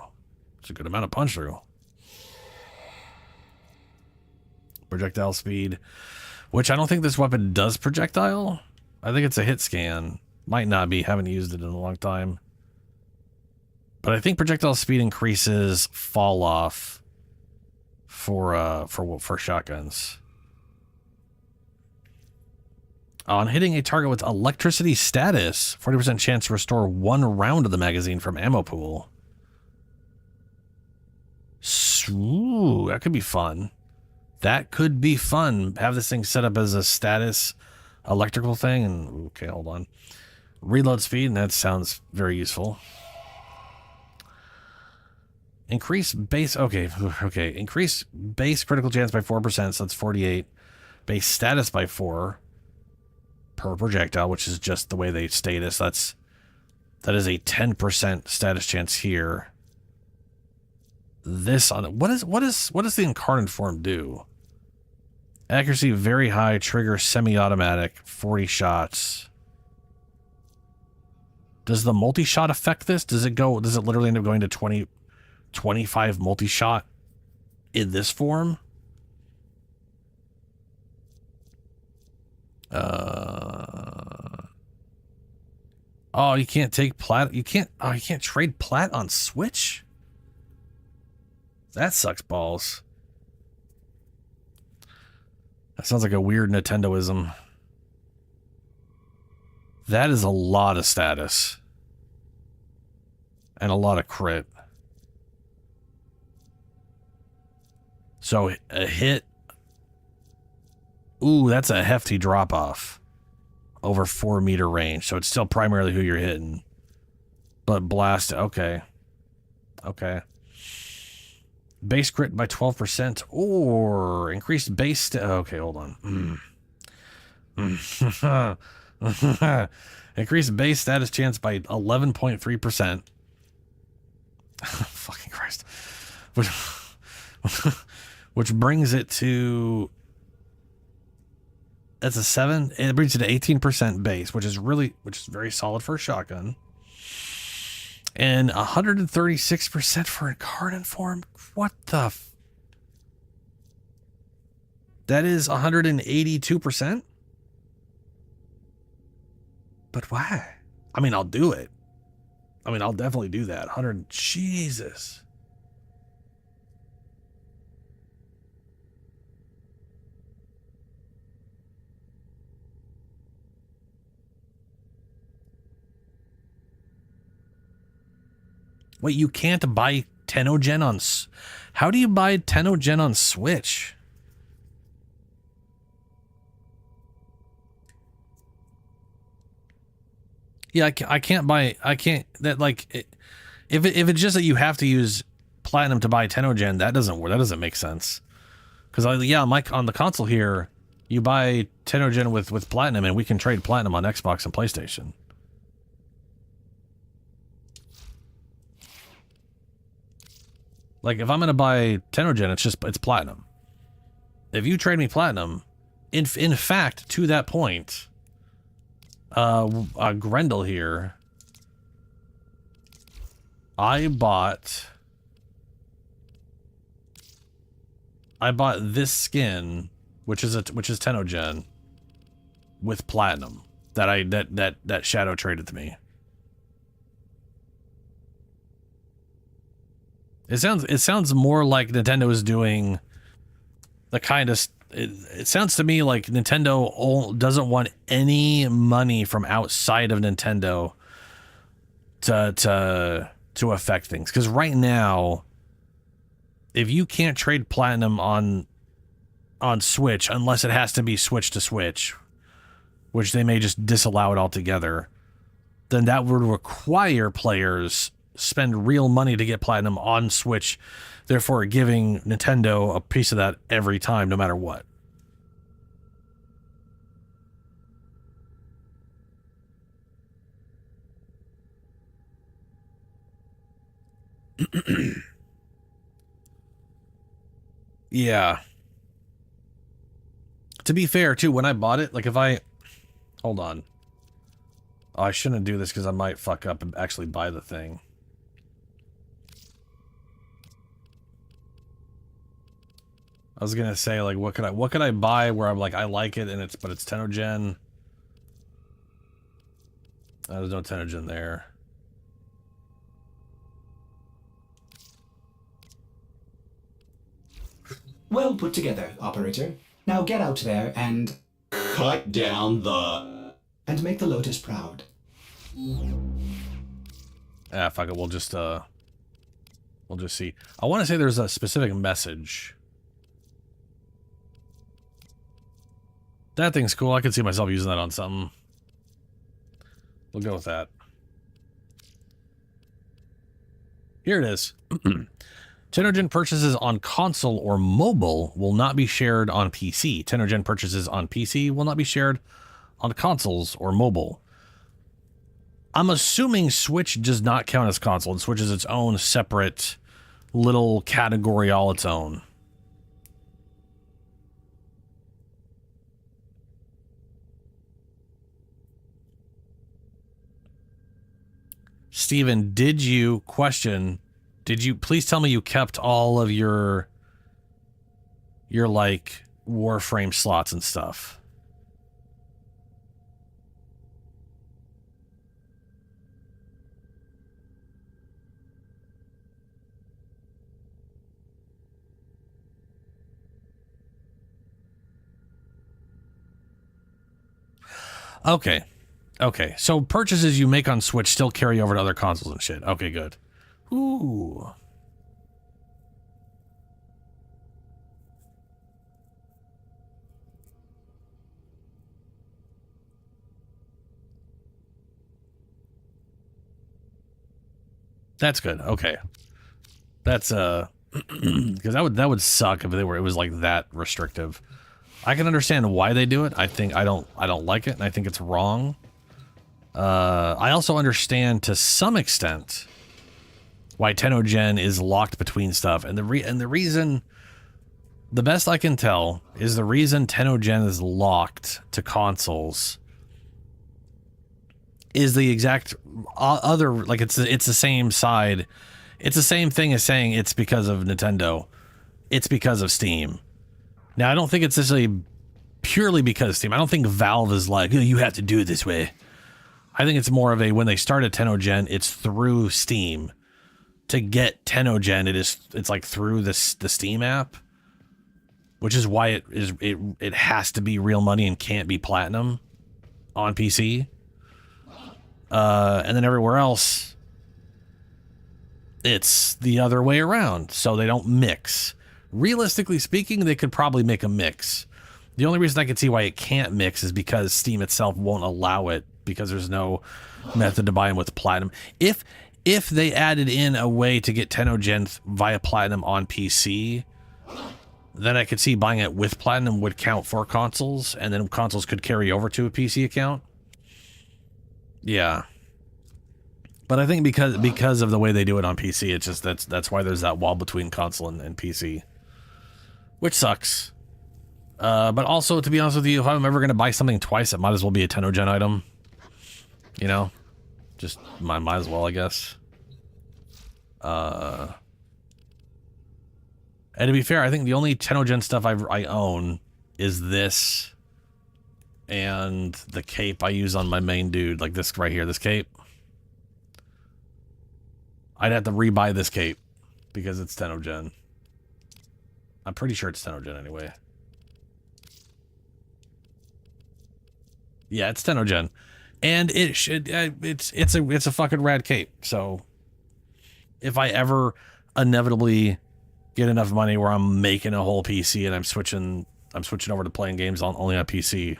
S2: It's a good amount of punch through. Projectile speed, which I don't think this weapon does projectile. I think it's a hit scan. Might not be. Haven't used it in a long time. But I think projectile speed increases fall off for shotguns. On hitting a target with electricity status, 40% chance to restore 1 round of the magazine from ammo pool. Ooh, that could be fun. That could be fun. Have this thing set up as a status electrical thing. And okay, hold on. Reload speed, and that sounds very useful. Increase base, okay. Increase base critical chance by 4%, so that's 48. Base status by 4 per projectile, which is just the way they state it. So that is a 10% status chance here. This on what does the incarnate form do? Accuracy very high, trigger semi-automatic, 40 shots. Does the multi-shot affect this? Does it literally end up going to 25 multi-shot in this form? Oh, you can't take plat. You can't trade plat on Switch? That sucks balls. That sounds like a weird Nintendoism. That is a lot of status. And a lot of crit. So a hit. Ooh, that's a hefty drop off. Over 4 meter range. So it's still primarily who you're hitting. But blast, okay. Okay. Base crit by 12% or increased base... okay, hold on. Increased base status chance by 11.3%. Fucking Christ. Which brings it to... That's a 7. It brings it to 18% base, which is very solid for a shotgun. And 136% for incarnate form. What the? That is 182%. But why? I mean, I'll do it. I mean, I'll definitely do that. 100. Jesus. Wait, you can't buy Tenogen on... How do you buy Tenogen on Switch? Yeah, I can't buy... I can't... That, like... If it's just that you have to use Platinum to buy Tenogen, that doesn't work. That doesn't make sense. Because, yeah, on the console here, you buy Tenogen with Platinum, and we can trade Platinum on Xbox and PlayStation. Like, if I'm going to buy Tenogen, it's Platinum. If you trade me Platinum, in fact, to that point, Grendel here, I bought this skin, which is Tenogen, with Platinum that Shadow traded to me. It sounds more like Nintendo is doing the kind of... It sounds to me like Nintendo doesn't want any money from outside of Nintendo to affect things. Because right now, if you can't trade Platinum on Switch, unless it has to be Switch to Switch, which they may just disallow it altogether, then that would require players spend real money to get Platinum on Switch, therefore giving Nintendo a piece of that every time, no matter what. Yeah. To be fair, too, when I bought it, like if I... Hold on. Oh, I shouldn't do this because I might fuck up and actually buy the thing. I was gonna say, like, what could I buy where I'm like, I like it and it's Tenogen. There's no Tenogen there.
S7: Well put together, operator. Now get out there and...
S12: Cut down the...
S7: And make the Lotus proud.
S2: Ah, fuck it, we'll just see. I want to say there's a specific message. That thing's cool. I could see myself using that on something. We'll go with that. Here it is. Tenogen purchases on console or mobile will not be shared on PC. Tenogen purchases on PC will not be shared on consoles or mobile. I'm assuming Switch does not count as console. And Switch is its own separate little category all its own. Steven, did you please tell me you kept all of your like Warframe slots and stuff? Okay. Okay, so purchases you make on Switch still carry over to other consoles and shit. Okay, good. Ooh. That's good. Okay. That's Because that would suck if it was like that restrictive. I can understand why they do it. I don't like it, and I think it's wrong. I also understand to some extent why Tenogen is locked between stuff, and the reason, the best I can tell, is the reason Tenogen is locked to consoles is the exact other, like it's the same side. It's the same thing as saying it's because of Nintendo. It's because of Steam. Now, I don't think it's necessarily purely because of Steam. I don't think Valve is like, oh, you have to do it this way. I think it's more of a, when they started Tenogen, it's through Steam. To get Tenogen, it's like through the Steam app, which is why it has to be real money and can't be platinum on PC. And then everywhere else, it's the other way around, so they don't mix. Realistically speaking, they could probably make a mix. The only reason I can see why it can't mix is because Steam itself won't allow it, because there's no method to buy them with platinum. If they added in a way to get Tenogen via platinum on PC, then I could see buying it with platinum would count for consoles, and then consoles could carry over to a PC account. Yeah. But I think because of the way they do it on PC, it's just that's why there's that wall between console and PC, which sucks. But also, to be honest with you, if I'm ever going to buy something twice, it might as well be a Tenogen item. You know, just might as well, I guess. And to be fair, I think the only Tenogen stuff I own is this and the cape I use on my main dude, like this right here, this cape. I'd have to rebuy this cape because it's Tenogen. I'm pretty sure it's Tenogen anyway. Yeah, it's Tenogen, and it should it's a fucking rad cape. So if I ever inevitably get enough money where I'm making a whole PC and I'm switching over to playing games only on PC,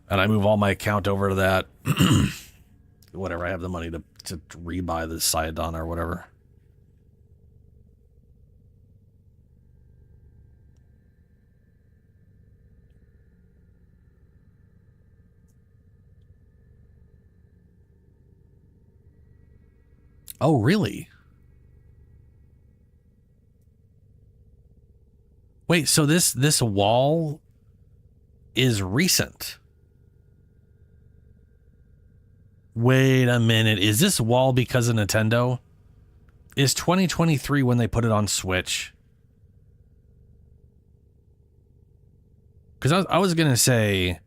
S2: and I move all my account over to that, whatever, I have the money to rebuy the Sidon or whatever. Oh, really? Wait, so this wall is recent. Wait a minute. Is this wall because of Nintendo? Is 2023 when they put it on Switch? Because I was gonna say,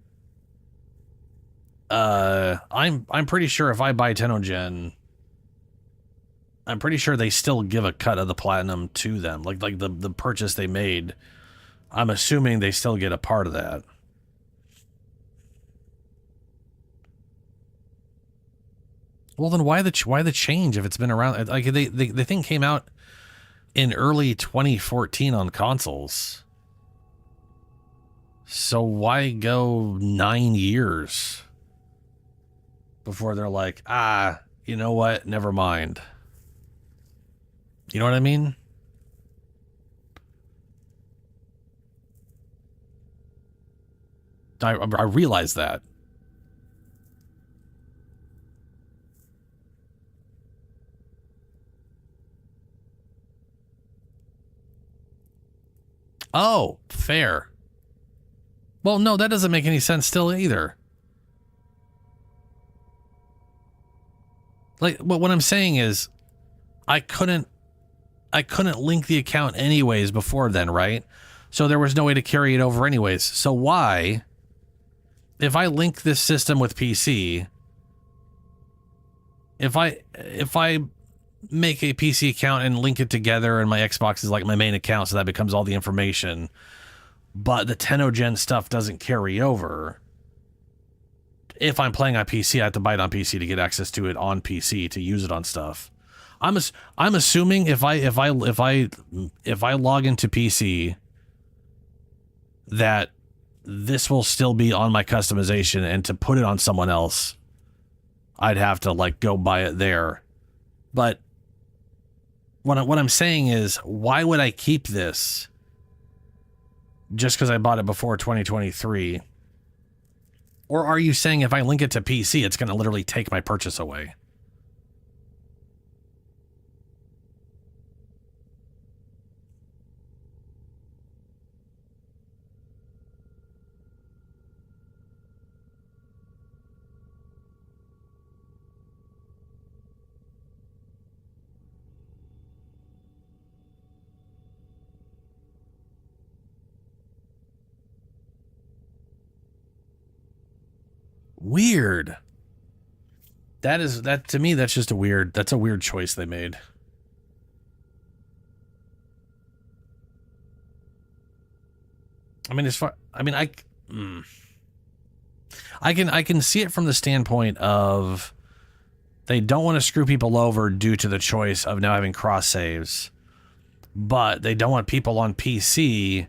S2: I'm pretty sure if I buy Tenogen, I'm pretty sure they still give a cut of the platinum to them, like the purchase they made. I'm assuming they still get a part of that. Well, then why the change if it's been around? Like the thing came out in early 2014 on consoles. So why go 9 years before they're like, you know what? Never mind. You know what I mean? I realize that. Oh, fair. Well, no, that doesn't make any sense still either. Like, what I'm saying is, I couldn't link the account anyways before then, right? So there was no way to carry it over anyways. So why, if I link this system with PC, if I make a PC account and link it together and my Xbox is like my main account, so that becomes all the information, but the Tenogen stuff doesn't carry over, if I'm playing on PC, I have to buy it on PC to get access to it on PC to use it on stuff. I'm assuming if I log into PC, that this will still be on my customization, and to put it on someone else, I'd have to like go buy it there. But what I'm saying is, why would I keep this just because I bought it before 2023? Or are you saying if I link it to PC, it's going to literally take my purchase away? Weird. That to me, that's just that's a weird choice they made. I mean, I can see it from the standpoint of they don't want to screw people over due to the choice of now having cross saves, but they don't want people on PC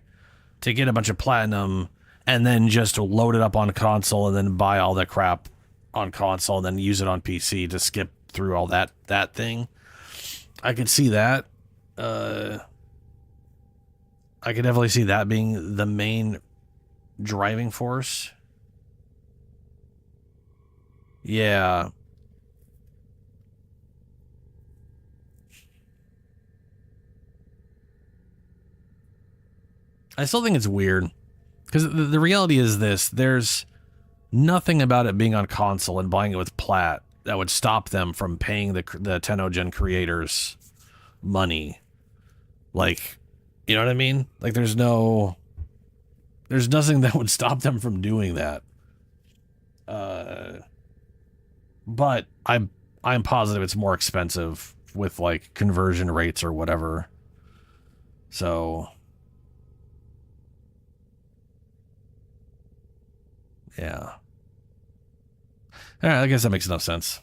S2: to get a bunch of platinum and then just load it up on console and then buy all that crap on console and then use it on PC to skip through all that thing. I could see that. I could definitely see that being the main driving force. Yeah. I still think it's weird. Because the reality is this, there's nothing about it being on console and buying it with plat that would stop them from paying the 10th-gen creators money. Like, you know what I mean? Like, there's nothing that would stop them from doing that. But I'm positive it's more expensive with, like, conversion rates or whatever. So... yeah. All right, I guess that makes enough sense.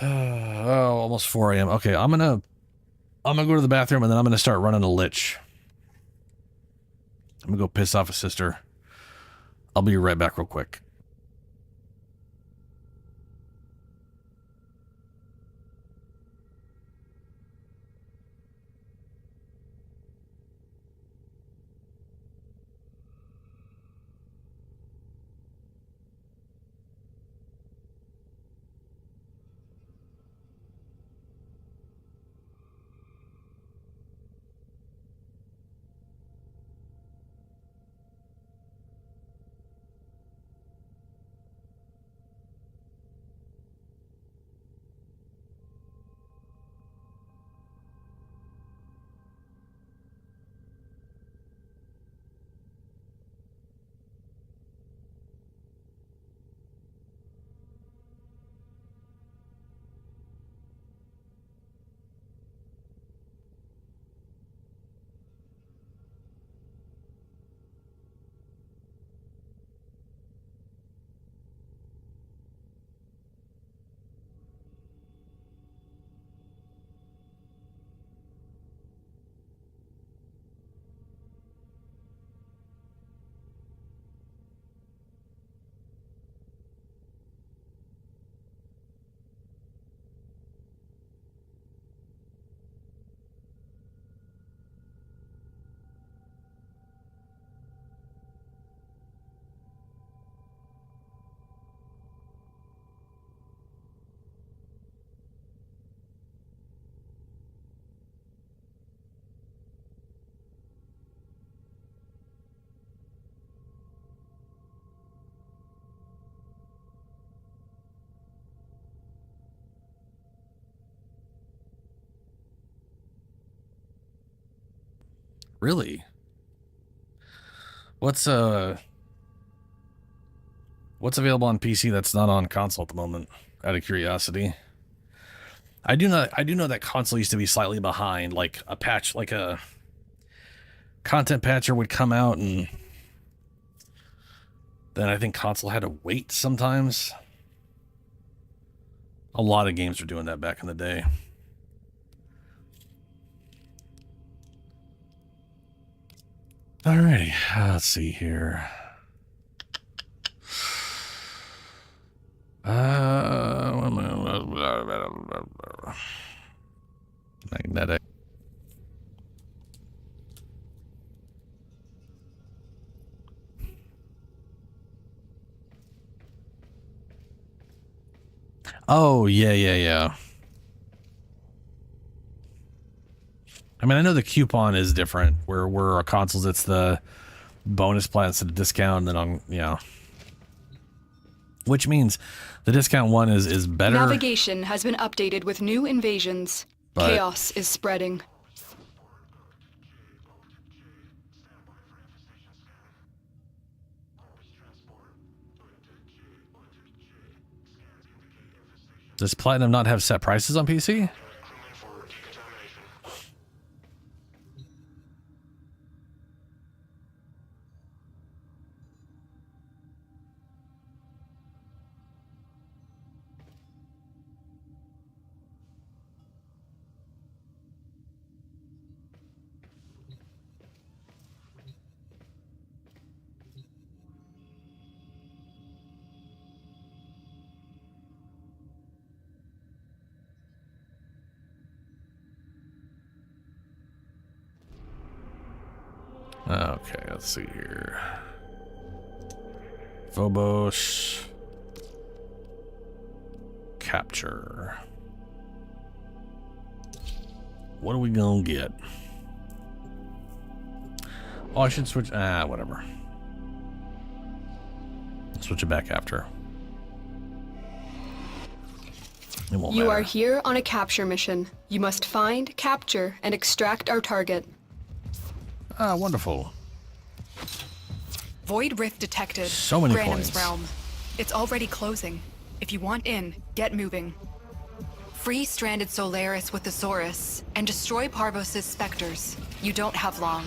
S2: Oh, almost 4 a.m. Okay, I'm gonna go to the bathroom and then I'm gonna start running a Lich. I'm gonna go piss off a sister. I'll be right back real quick. Really? What's available on PC that's not on console at the moment? Out of curiosity. I do know that console used to be slightly behind, like a patch, like a content patcher would come out and then I think console had to wait sometimes. A lot of games were doing that back in the day. Alrighty, let's see here. Magnetic. Oh, yeah. I mean, I know the coupon is different. Where our consoles, it's the bonus plan instead of discount, and then on, which means the discount one is better.
S4: Navigation has been updated with new invasions. Chaos is spreading.
S2: Does Platinum not have set prices on PC? Okay, let's see here. Phobos. Capture. What are we gonna get? Oh, I should switch. Whatever. Switch it back after. It won't
S4: You
S2: matter.
S4: are here on a capture mission. You must find, capture, and extract our target.
S2: Ah, wonderful.
S4: Void Rift detected.
S2: So many
S4: Granum's
S2: points.
S4: realm. It's already closing. If you want in, get moving. Free stranded Solaris with Thesaurus and destroy Parvos' specters. You don't have long.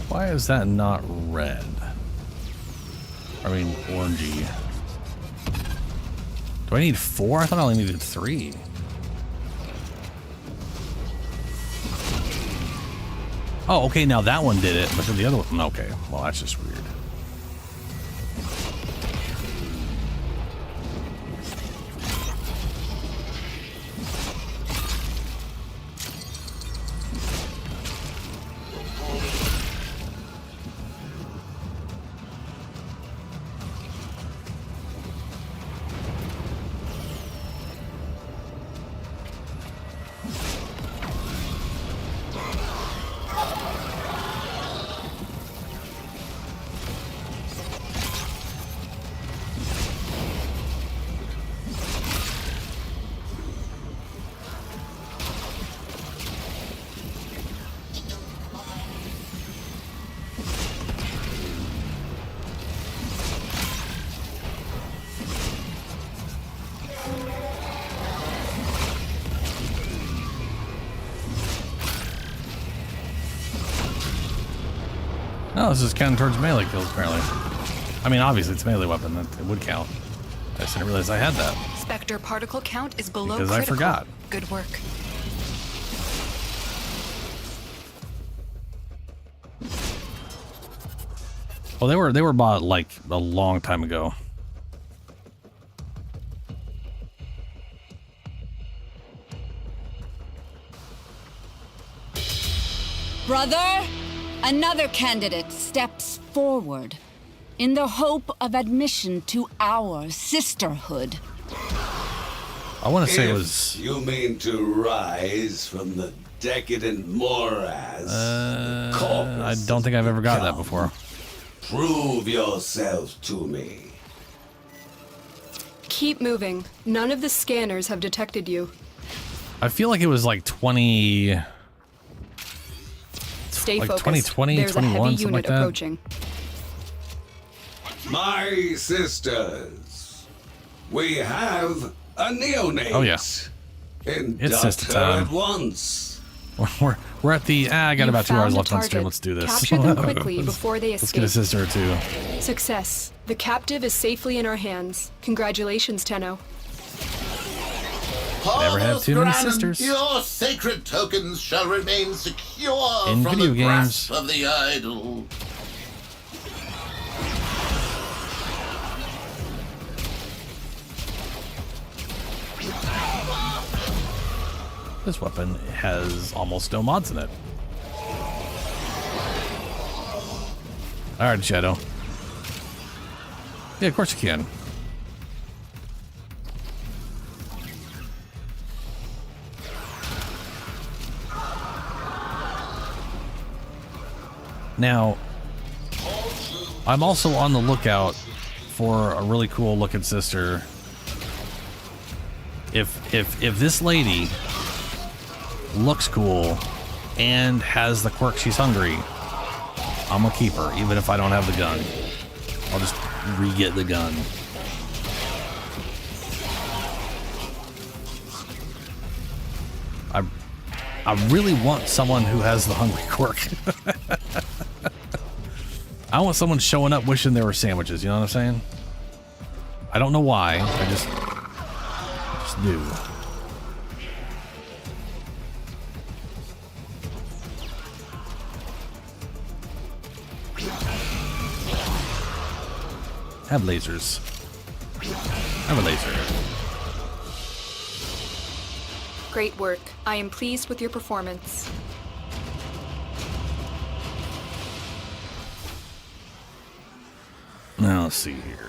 S2: Why is that not red? I mean, orangey. Do I need 4? I thought I only needed 3. Oh, okay, now that one did it, but then the other one... Okay, well, that's just weird. Oh, this is counting towards melee kills, apparently. I mean, obviously, it's a melee weapon. It would count. I just didn't realize I had that.
S4: Spectre particle count is below
S2: Because
S4: critical.
S2: I forgot.
S4: Good work.
S2: Well, they were bought, like, a long time ago.
S14: Brother, another candidate steps forward in the hope of admission to our sisterhood.
S2: I want to say it was...
S15: You mean to rise from the decadent morass?
S2: I don't think I've ever got that before.
S15: Prove yourself to me.
S4: Keep moving. None of the scanners have detected you.
S2: I feel like it was like 20...
S4: Stay
S2: like
S4: focused.
S2: 2020,
S4: There's
S2: 21,
S4: a heavy
S2: something like
S4: unit
S2: that.
S4: approaching.
S15: My sisters, we have a neonate.
S2: Oh, yeah.
S15: Induct
S2: It's sister
S15: her
S2: time.
S15: at once.
S2: We're at the. I got about 2 hours left on stream. Let's do this.
S3: Capture them quickly before they escape.
S2: Let's get a sister or two.
S3: Success. The captive is safely in our hands. Congratulations, Tenno.
S2: Never have too many sisters.
S10: Your sacred tokens shall remain secure
S2: In
S10: from
S2: video
S10: the
S2: games.
S10: grasp of the idol.
S2: This weapon has almost no mods in it. Alright, Shadow. Yeah, of course you can. Now, I'm also on the lookout for a really cool looking sister. If this lady looks cool and has the quirk she's hungry, I'm gonna keep her, even if I don't have the gun. I'll just re-get the gun. I really want someone who has the hungry quirk. I want someone showing up wishing there were sandwiches, you know what I'm saying? I don't know why, I just do. Have lasers. Have a laser.
S3: Great work. I am pleased with your performance.
S2: Now let's see here.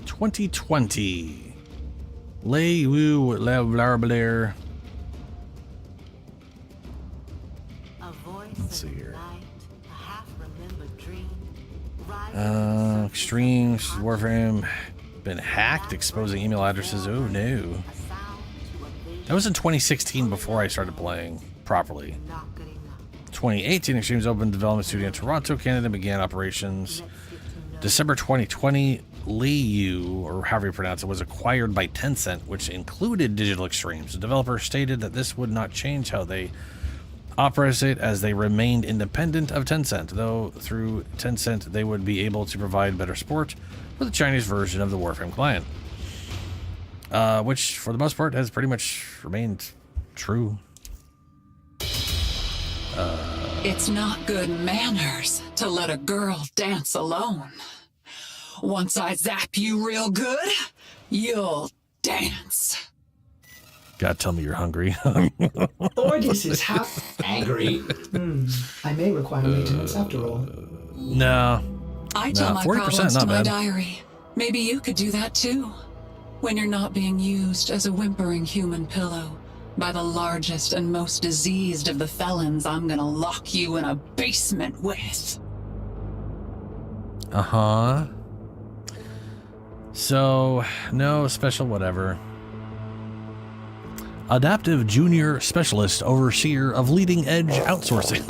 S2: $2020. Lay woo la blah blah. Let's see here. Extreme Warframe been hacked, exposing email addresses. Oh no. That was in 2016 before I started playing properly. 2018, Extreme's opened development studio in Toronto, Canada, began operations. December 2020, Liu, or however you pronounce it, was acquired by Tencent, which included Digital Extremes. The developer stated that this would not change how they operate it, as they remained independent of Tencent, though through Tencent they would be able to provide better support for the Chinese version of the Warframe client. Which, for the most part, has pretty much remained true.
S5: It's not good manners to let a girl dance alone. Once I zap you real good, you'll dance.
S2: God, tell me you're hungry.
S7: Ordis is half angry. I may require maintenance after all.
S2: No.
S5: I tell my
S2: 40%,
S5: problems
S2: not
S5: to my
S2: bad.
S5: diary. Maybe you could do that too. When you're not being used as a whimpering human pillow by the largest and most diseased of the felons I'm gonna lock you in a basement with.
S2: Uh-huh. So, no special whatever. Adaptive Junior Specialist Overseer of Leading Edge Outsourcing.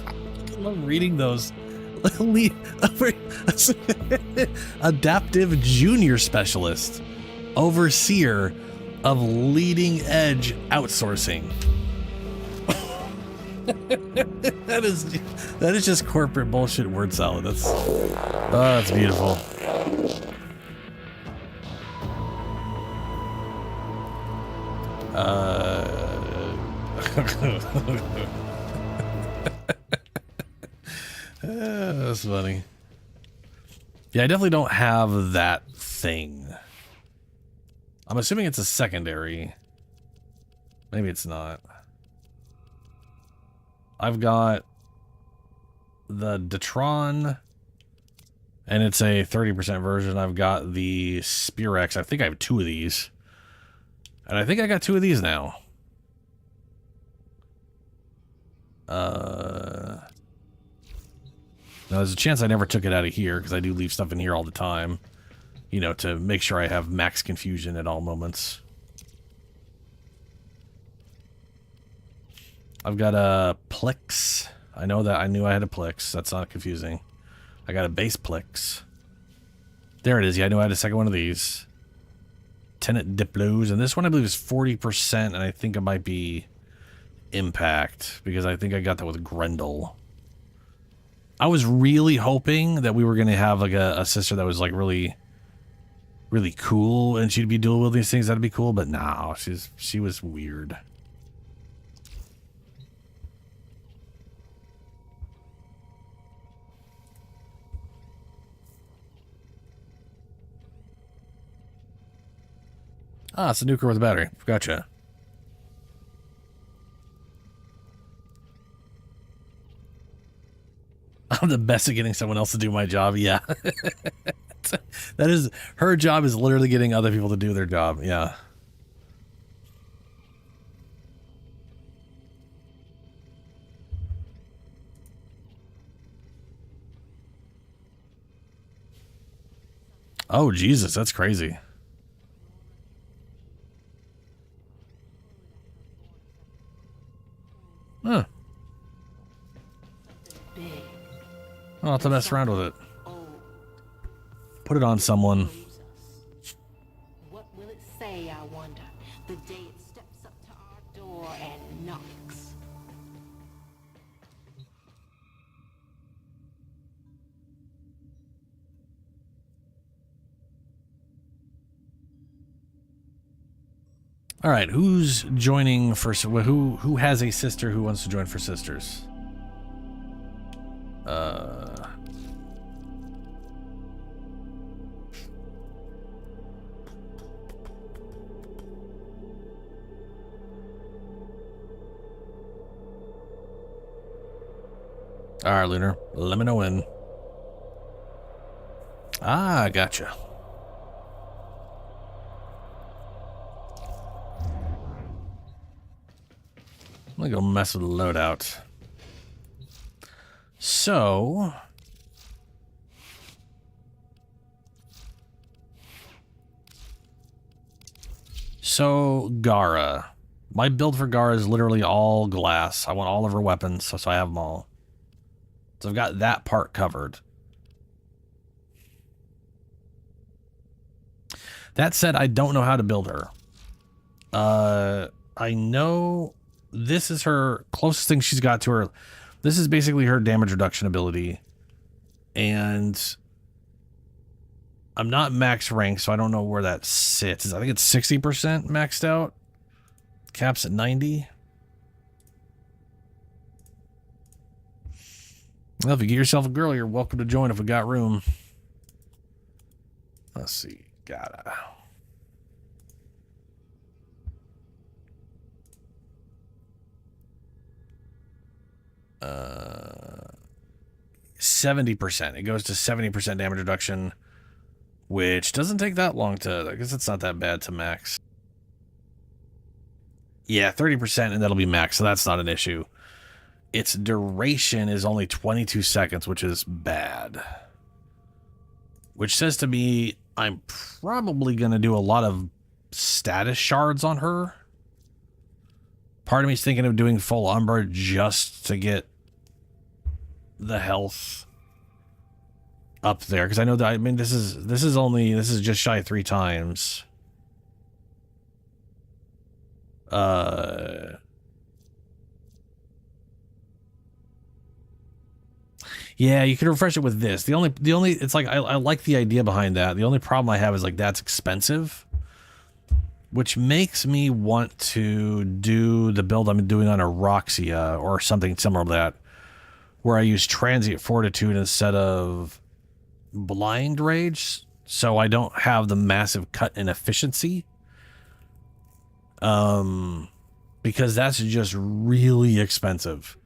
S2: I love reading those. Adaptive Junior Specialist Overseer of Leading Edge Outsourcing. that is just corporate bullshit word salad. That's beautiful. That's funny. Yeah, I definitely don't have that thing. I'm assuming it's a secondary. Maybe it's not. I've got the Detron, and it's a 30% version. I've got the Spearex. I think I have 2 of these. And I think I got 2 of these now. Now there's a chance I never took it out of here, because I do leave stuff in here all the time. You know, to make sure I have max confusion at all moments. I've got a Plix. I know that. I knew I had a Plix. That's not confusing. I got a base Plix. There it is. Yeah, I knew I had a second one of these. Tenant Diplos. And this one I believe is 40%. And I think it might be Impact. Because I think I got that with Grendel. I was really hoping that we were going to have like a sister that was like really cool. And she'd be dual wielding these things. That'd be cool. But no, she was weird. Ah, it's a nuker with a battery. Gotcha. I'm the best at getting someone else to do my job. Yeah. That is, her job is literally getting other people to do their job. Yeah. Oh, Jesus. That's crazy. Huh. I'll have to mess around with it. Put it on someone.
S13: What will it say, I wonder, the day it steps up to our door and knocks?
S2: All right, who's joining for who has a sister who wants to join for sisters? All right, Lunar, let me know when. Ah, gotcha. I'm gonna go mess with the loadout. So, Gara. My build for Gara is literally all glass. I want all of her weapons, so I have them all. So I've got that part covered. That said, I don't know how to build her. I know this is her closest thing she's got to her. This is basically her damage reduction ability. And I'm not max rank, so I don't know where that sits. I think it's 60% maxed out. Caps at 90. Well, if you get yourself a girl, you're welcome to join if we got room. Let's see. Gotta. 70%. It goes to 70% damage reduction, which doesn't take that long to. I guess it's not that bad to max. Yeah, 30%, and that'll be max, so that's not an issue. Its duration is only 22 seconds, which is bad. Which says to me, I'm probably going to do a lot of status shards on her. Part of me's thinking of doing full Umbra just to get the health up there. Because I know that, I mean, this is just shy 3 times. Yeah, you can refresh it with this. The only it's like I like the idea behind that. The only problem I have is like that's expensive, which makes me want to do the build I'm doing on Aroxia or something similar to that, where I use transient fortitude instead of blind rage, so I don't have the massive cut in efficiency. Because that's just really expensive.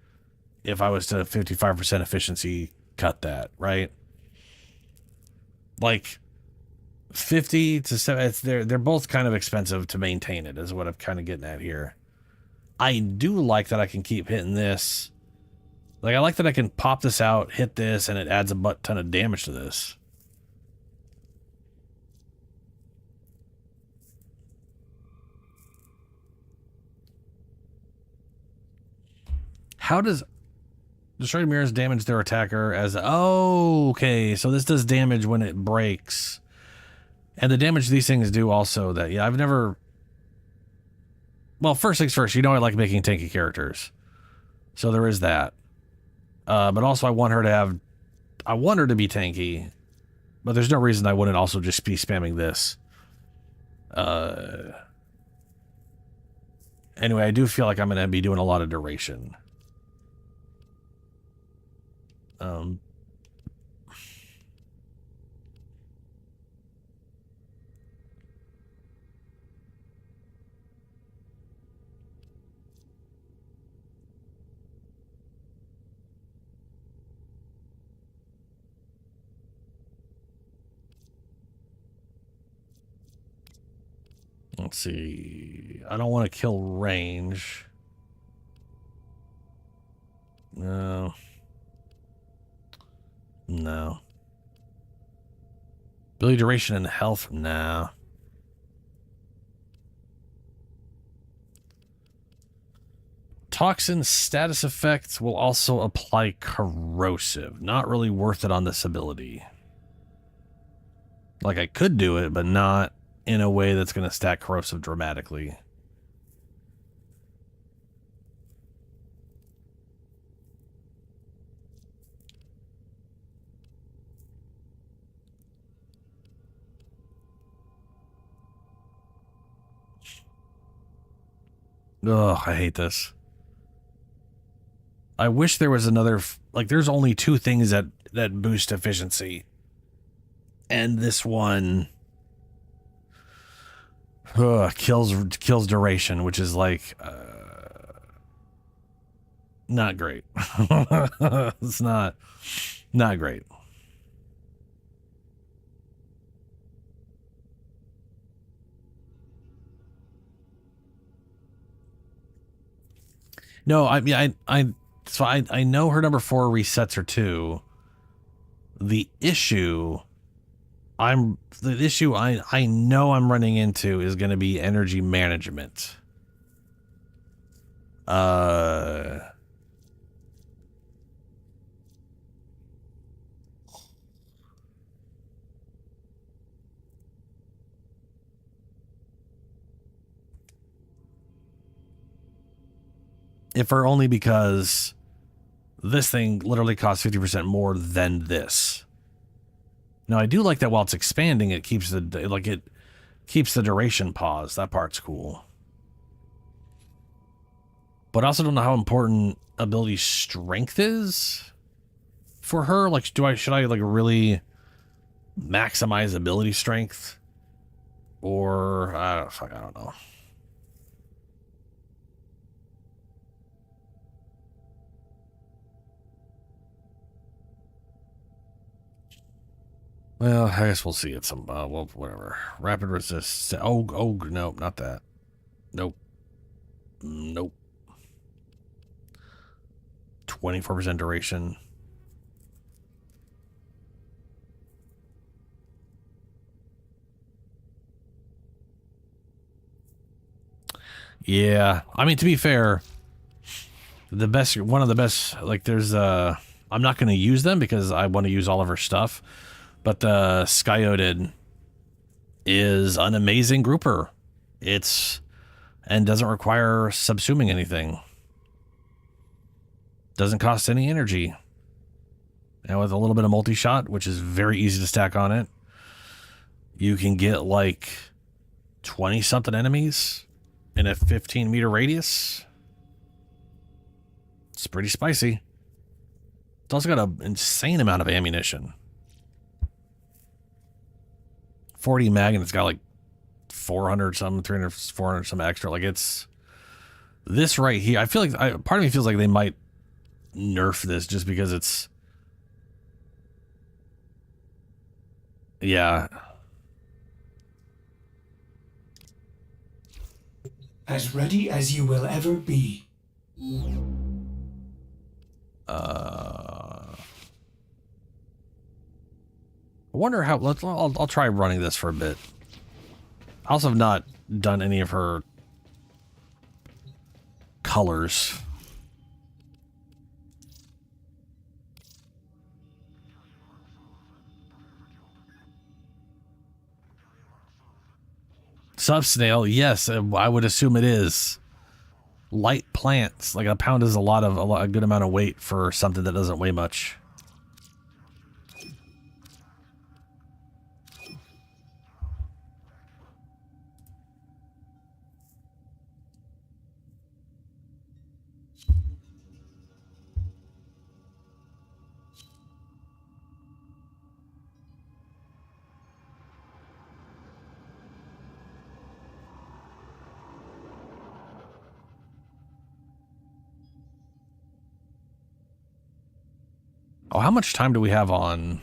S2: If I was to 55% efficiency cut that, right? Like 50 to 7, they're both kind of expensive to maintain it, is what I'm kind of getting at here. I do like that I can keep hitting this. Like, I like that I can pop this out, hit this, and it adds a butt ton of damage to this. How does destroyed mirrors damage their attacker as... Oh, okay. So this does damage when it breaks. And the damage these things do also that... Yeah, I've never... Well, first things first, you know I like making tanky characters. So there is that. But also I want her to have... I want her to be tanky. But there's no reason I wouldn't also just be spamming this. Anyway, I do feel like I'm going to be doing a lot of duration. Let's see. I don't want to kill range. No. No. Ability duration and health? Nah. Toxin status effects will also apply corrosive. Not really worth it on this ability. Like I could do it, but not in a way that's going to stack corrosive dramatically. Ugh, I hate this. I wish there was another... Like, there's only 2 things that boost efficiency. And this one... kills duration, which is like... not great. It's not great. No, I know her number 4 resets her too. The issue I know I'm running into is going to be energy management. If or only because this thing literally costs 50% more than this. Now, I do like that while it's expanding, it keeps the duration paused. That part's cool. But I also don't know how important ability strength is for her. Like, should I like really maximize ability strength? Or, I don't know. Well, I guess we'll see it some, well, whatever. Rapid resist. Oh, nope, not that. Nope. 24% duration. Yeah, I mean, to be fair, one of the best, like, there's, I'm not going to use them because I want to use all of her stuff. But the Skyodid is an amazing grouper. And doesn't require subsuming anything. Doesn't cost any energy. And with a little bit of multi-shot, which is very easy to stack on it, you can get like 20-something enemies in a 15-meter radius. It's pretty spicy. It's also got an insane amount of ammunition. 40 mag, and it's got like 400 some, 300, 400 some extra. Like, it's this right here. I feel like part of me feels like they might nerf this just because it's, yeah.
S7: As ready as you will ever be.
S2: I wonder how. I'll try running this for a bit. I also have not done any of her colors. Subsnail, yes, I would assume it is. Light plants, like a pound is a good amount of weight for something that doesn't weigh much. Oh, how much time do we have on?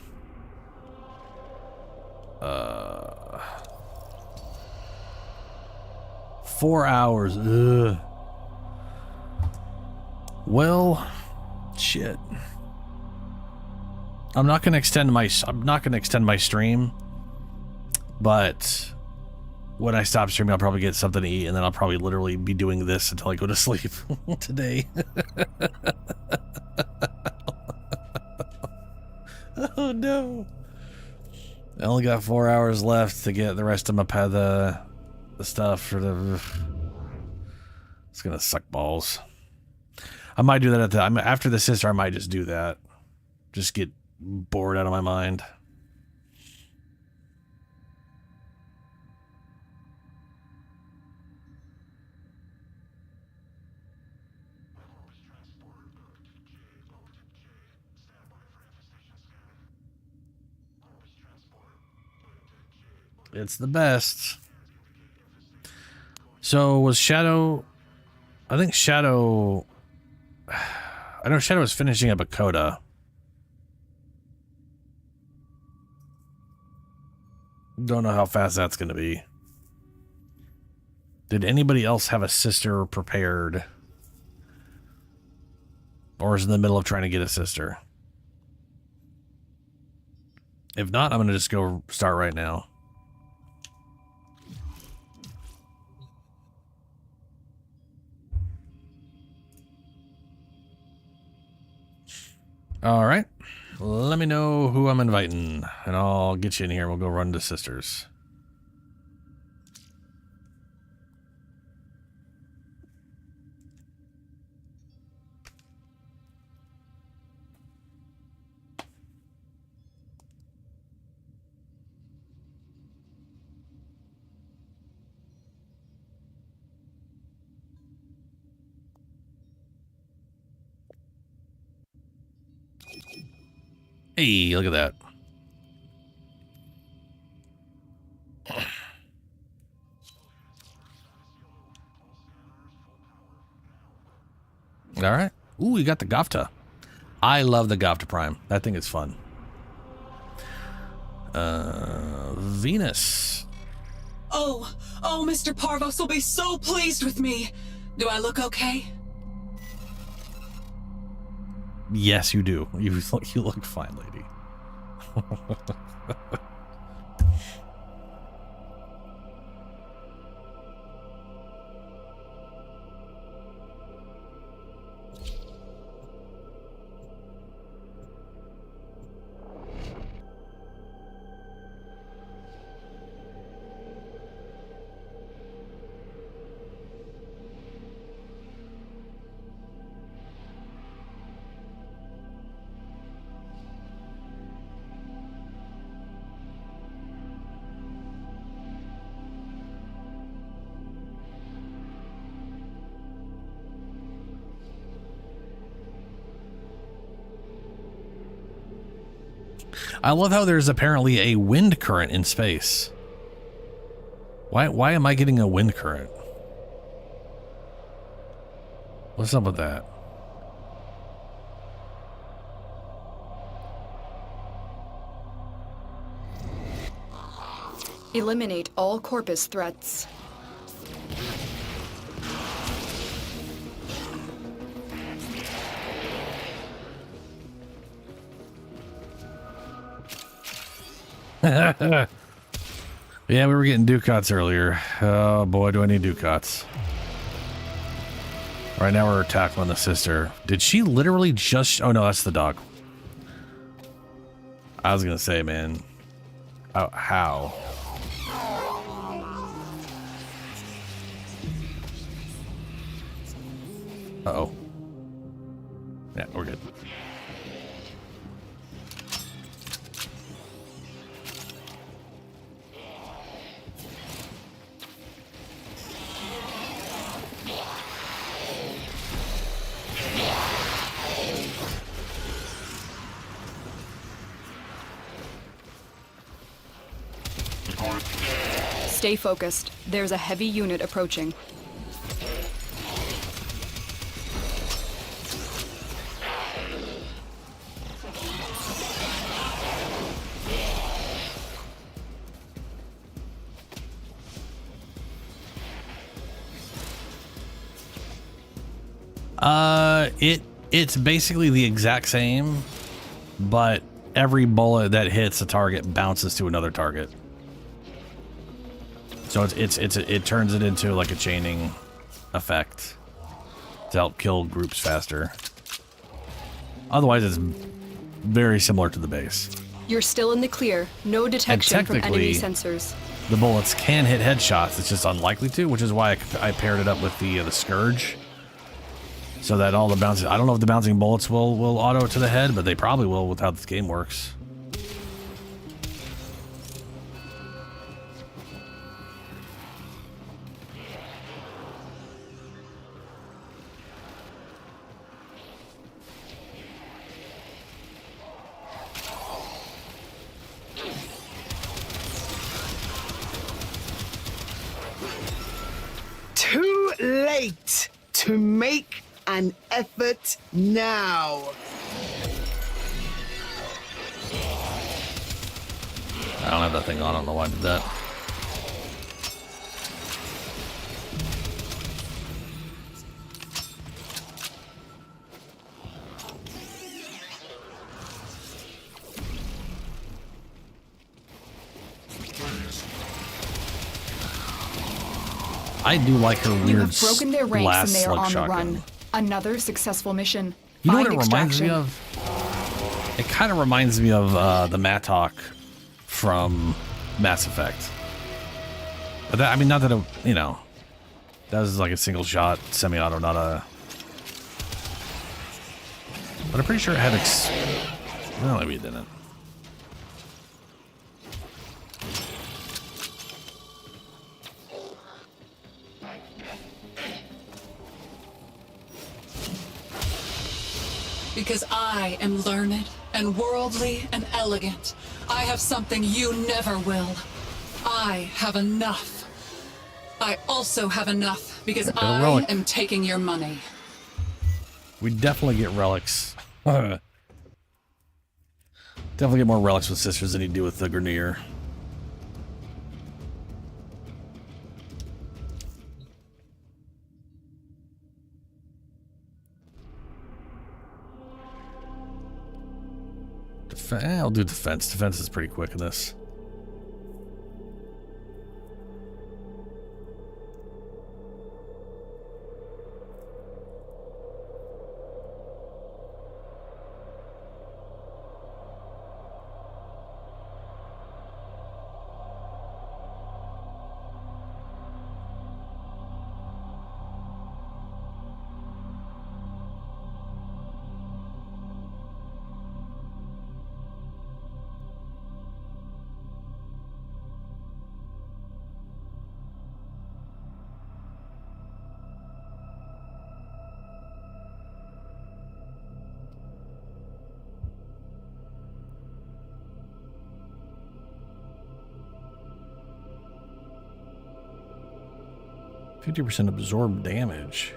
S2: 4 hours. Ugh. Well, shit. I'm not gonna extend my stream, but when I stop streaming, I'll probably get something to eat, and then I'll probably literally be doing this until I go to sleep today. Oh no! I only got 4 hours left to get the rest of my the stuff for the. It's gonna suck balls. I might do that at the. After the sister. I might just do that. Just get bored out of my mind. It's the best. So was Shadow... I think Shadow... I know Shadow was finishing up a coda. Don't know how fast that's going to be. Did anybody else have a sister prepared? Or is in the middle of trying to get a sister? If not, I'm going to just go start right now. All right. Let me know who I'm inviting, and I'll get you in here. We'll go run to sisters. Hey, look at that. All right. Ooh, you got the Gofta. I love the Gofta Prime. That thing is fun. Venus.
S5: Oh, Mr. Parvos will be so pleased with me. Do I look okay?
S2: Yes, you do. You look fine, lady. I love how there's apparently a wind current in space. Why am I getting a wind current? What's up with that?
S3: Eliminate all Corpus threats.
S2: Yeah, we were getting Ducats earlier. Oh boy, do I need Ducats. Right now we're tackling the sister. Did she literally just... Oh no, that's the dog. I was gonna say, man. How? Uh-oh. Yeah, we're good.
S3: Stay focused. There's a heavy unit approaching.
S2: It's basically the exact same, but every bullet that hits a target bounces to another target. So it turns it into like a chaining effect to help kill groups faster. Otherwise, it's very similar to the base.
S3: You're still in the clear. No detection from enemy sensors.
S2: The bullets can hit headshots. It's just unlikely to, which is why I paired it up with the Scourge. So that all the bouncing, I don't know if the bouncing bullets will auto to the head, but they probably will with how this game works.
S11: Too late to make an effort now.
S2: I don't have that thing on. I don't know why I did that. I do like her weird
S3: You have broken their ranks and they are on the
S2: shotgun.
S3: run. Another successful mission.
S2: You know
S3: Find
S2: what it reminds me
S3: extraction.
S2: of? It kind of reminds me of the Mattock from Mass Effect. But that, I mean, not that it, you know, that was like a single shot semi-auto, not a. But I'm pretty sure it had. No, maybe it didn't.
S5: Because I am learned and worldly and elegant. I have something you never will. I have enough. I also have enough because I
S2: relic.
S5: am taking your money.
S2: We definitely get relics. Definitely get more relics with sisters than you do with the Grenier. I'll do defense. Defense is pretty quick in this. %50 absorb damage.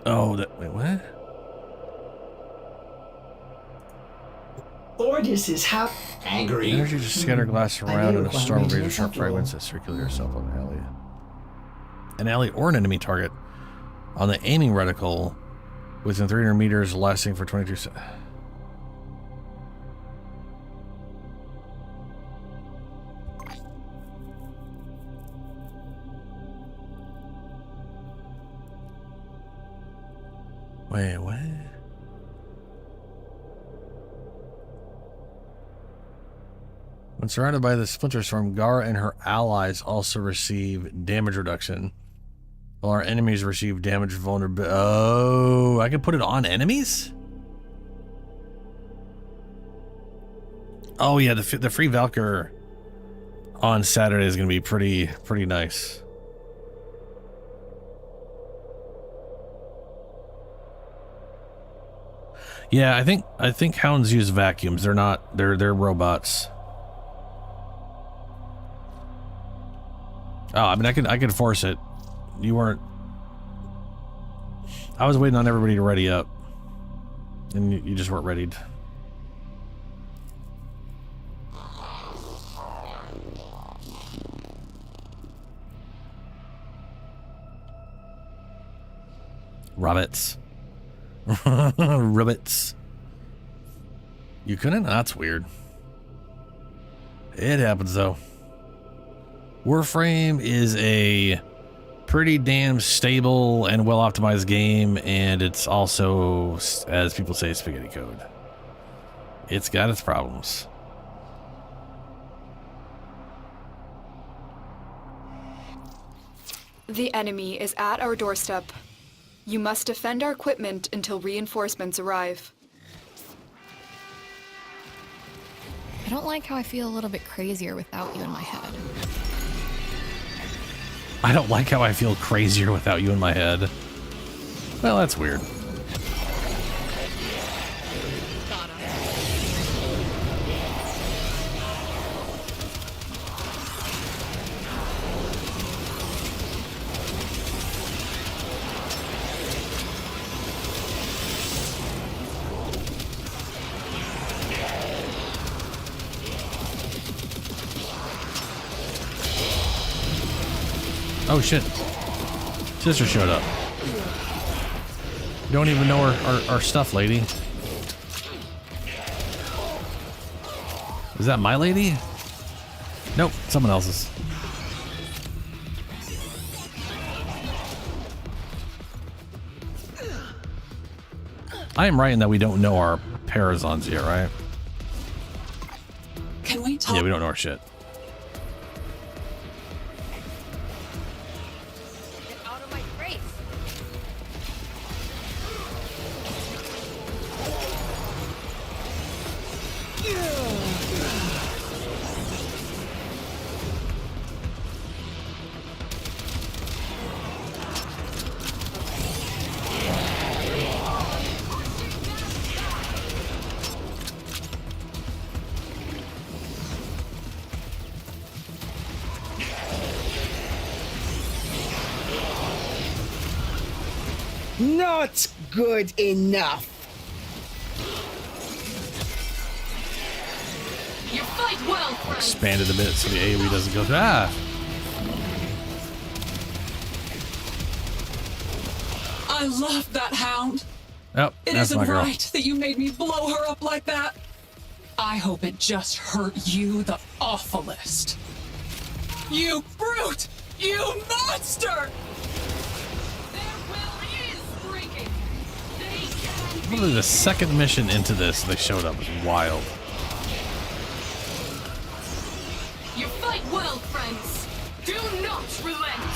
S2: Oh, that. Wait, what?
S7: Ordis is how
S12: angry.
S2: Energy to scatter glass around in a storm of razor sharp fragments that circulate yourself on an alley. An alley or an enemy target on the aiming reticle within 300 meters, lasting for 22 seconds. Wait, what? When surrounded by the splinter storm, Gara and her allies also receive damage reduction Will our enemies receive damage vulnerability? Oh, I can put it on enemies? Oh yeah, the free Valkyr on Saturday is going to be pretty nice. Yeah, I think hounds use vacuums. They're not. They're robots. Oh, I mean, I could force it. You weren't. I was waiting on everybody to ready up, and you just weren't readied. Rabbits. Rabbits. You couldn't? That's weird. It happens though. Warframe is a pretty damn stable and well optimized game, and it's also, as people say, spaghetti code. It's got its problems.
S3: The enemy is at our doorstep. You must defend our equipment until reinforcements arrive.
S16: I don't like how I feel a little bit crazier without you in my head.
S2: I don't like how I feel crazier without you in my head. Well, that's weird. Oh shit. Sister showed up. You don't even know our stuff, lady. Is that my lady? Nope, someone else's. I am right in that we don't know our Parazons yet, right?
S5: Can we talk?
S2: Yeah, we don't know our shit.
S11: Not good enough.
S9: You fight well, friend.
S2: Expanded a bit so the AoE doesn't go through. Ah!
S5: I love that hound.
S2: Oh,
S5: It
S2: that's
S5: isn't
S2: my girl.
S5: right that you made me blow her up like that. I hope it just hurt you the awfulest. You brute! You monster!
S2: Literally the second mission into this, they showed up. It was wild.
S9: You fight well, friends. Do not relent.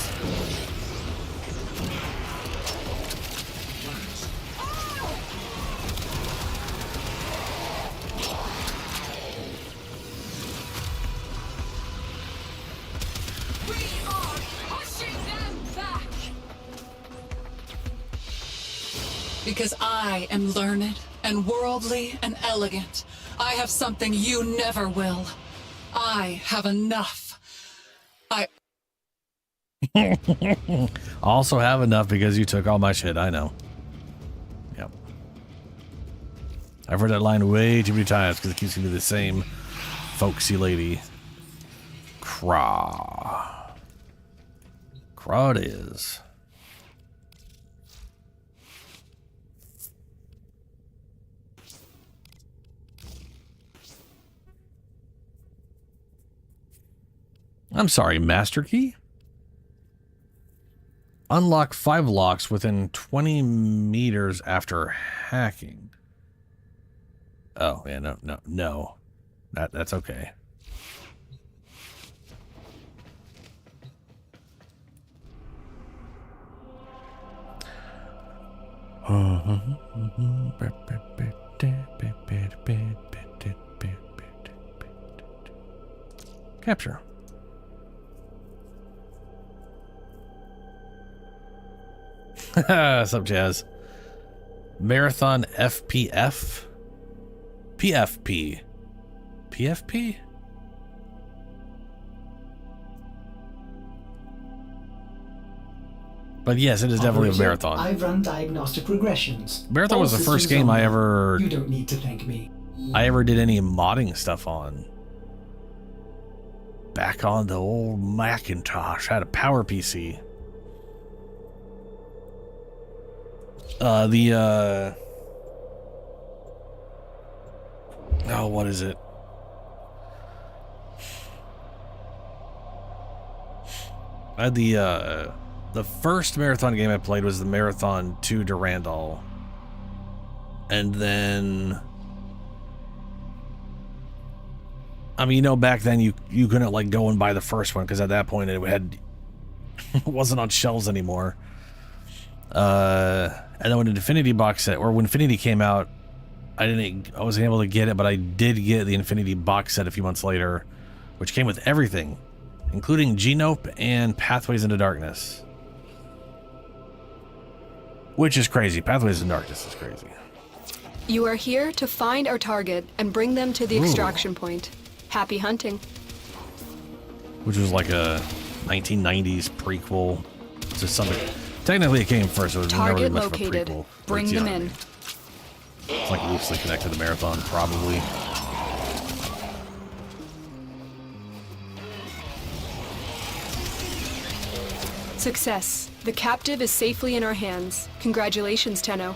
S9: We are pushing them back.
S5: Because I am learned and worldly and elegant. I have something you never will. I have enough. I
S2: Also have enough because you took all my shit, I know. Yep. I've heard that line way too many times because it keeps giving me the same folksy lady. Craw. Craw it is. I'm sorry, Master Key? Unlock 5 locks within 20 meters after hacking. Oh, yeah, no. That's okay. Capture. What's up, Jazz? Marathon FPF? PFP. PFP? But yes, it is definitely a marathon.
S7: I've run diagnostic regressions.
S2: Marathon was the first game I ever...
S7: You don't need to thank me.
S2: I ever did any modding stuff on. Back on the old Macintosh. I had a power PC. Oh, what is it? I had the first marathon game I played was the Marathon 2 Durandal. And then, I mean, you know, back then you couldn't like go and buy the first one because at that point it it wasn't on shelves anymore. And then when the Infinity box set, or when Infinity came out, I wasn't able to get it, but I did get the Infinity box set a few months later, which came with everything, including Genope and Pathways into Darkness. Which is crazy. Pathways into Darkness is crazy.
S3: You are here to find our target and bring them to the extraction point. Happy hunting.
S2: Which was like a 1990s prequel to something. Technically it came first, so it was never really much of a prequel.
S3: Bring them in.
S2: It's like loosely connected to Marathon, probably.
S3: Success. The captive is safely in our hands. Congratulations, Tenno.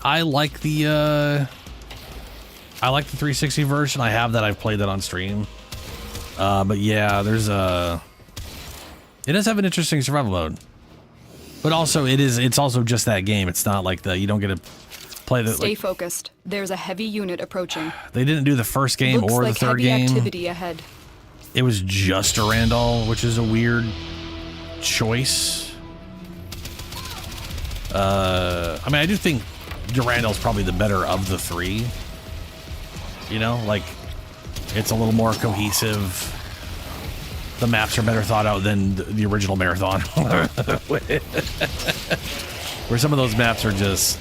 S2: I like the 360 version. I have that. I've played that on stream. But yeah, there's it does have an interesting survival mode. But also it's also just that game. It's not like you don't get to play the
S3: Stay focused. There's a heavy unit approaching.
S2: They didn't do the first game
S3: Looks
S2: or
S3: like
S2: the third
S3: heavy
S2: game.
S3: Activity ahead.
S2: It was just a Randall, which is a weird choice. I mean, I do think Durandal's probably the better of the three. You know, like, it's a little more cohesive. The maps are better thought out than the original Marathon. Where some of those maps are just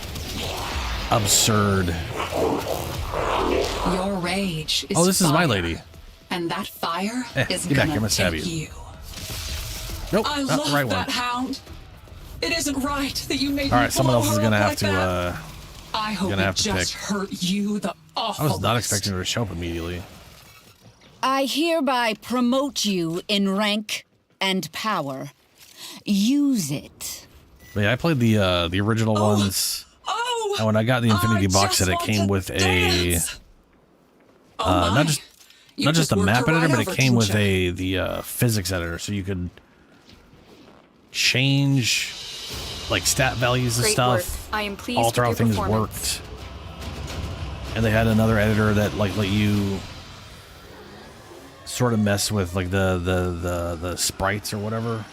S2: absurd.
S5: Your rage is
S2: this is my
S5: fire,
S2: lady.
S5: and that fire is
S2: get back, I'm
S5: gonna
S2: gonna stab
S5: take
S2: you.
S5: Nope,
S2: I
S5: not
S2: love
S5: the right
S2: that
S5: one. Hound. It isn't right that you made
S2: All
S5: me
S2: right, someone
S5: blow
S2: else is
S5: her
S2: gonna
S5: up
S2: have
S5: like
S2: to.
S5: that. I hope
S2: gonna
S5: it
S2: have to
S5: just
S2: pick.
S5: hurt you, the awful.
S2: I was not expecting her to show up immediately.
S14: I hereby promote you in rank and power. Use it.
S2: But yeah, I played the original ones. And when I got the Infinity box set, it came with a not just a map editor, but it came with the physics editor, so you could change like stat values and
S3: Great
S2: stuff,
S3: work. I am pleased
S2: alter how
S3: with your
S2: things
S3: performance.
S2: worked. And they had another editor that like let you sort of mess with like the sprites or whatever.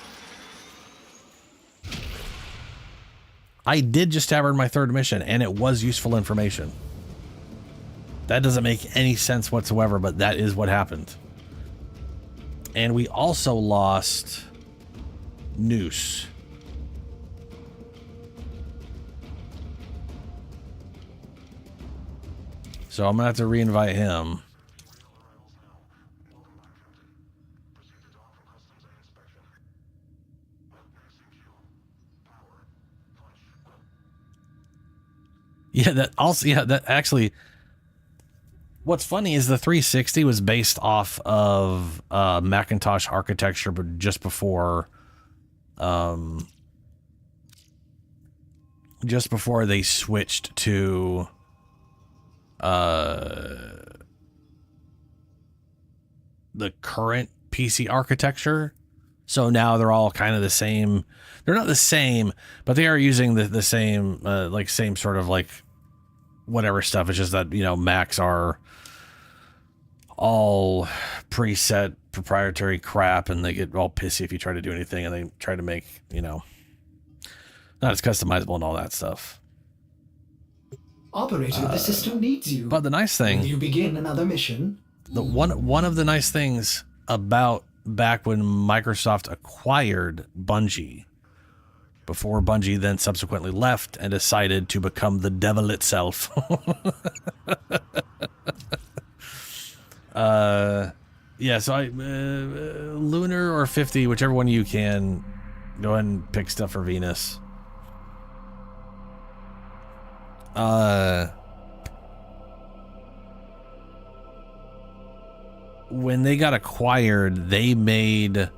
S2: I did just stab her in my third mission, and it was useful information. That doesn't make any sense whatsoever, but that is what happened. And we also lost Noose. So I'm gonna have to reinvite him. Yeah, that actually, what's funny is the 360 was based off of Macintosh architecture, but just before they switched to the current PC architecture. So now they're all kind of the same. They're not the same, but they are using the same, like same sort of like whatever stuff. It's just that, you know, Macs are all preset proprietary crap, and they get all pissy if you try to do anything, and they try to make, you know, not as customizable and all that stuff.
S7: Operator, the system needs you.
S2: But the nice thing,
S7: Will you begin another mission?
S2: the one of the nice things about back when Microsoft acquired Bungie, before Bungie then subsequently left and decided to become the devil itself. Yeah, so Lunar or 50, whichever one you can, go ahead and pick stuff for Venus. When they got acquired, they made,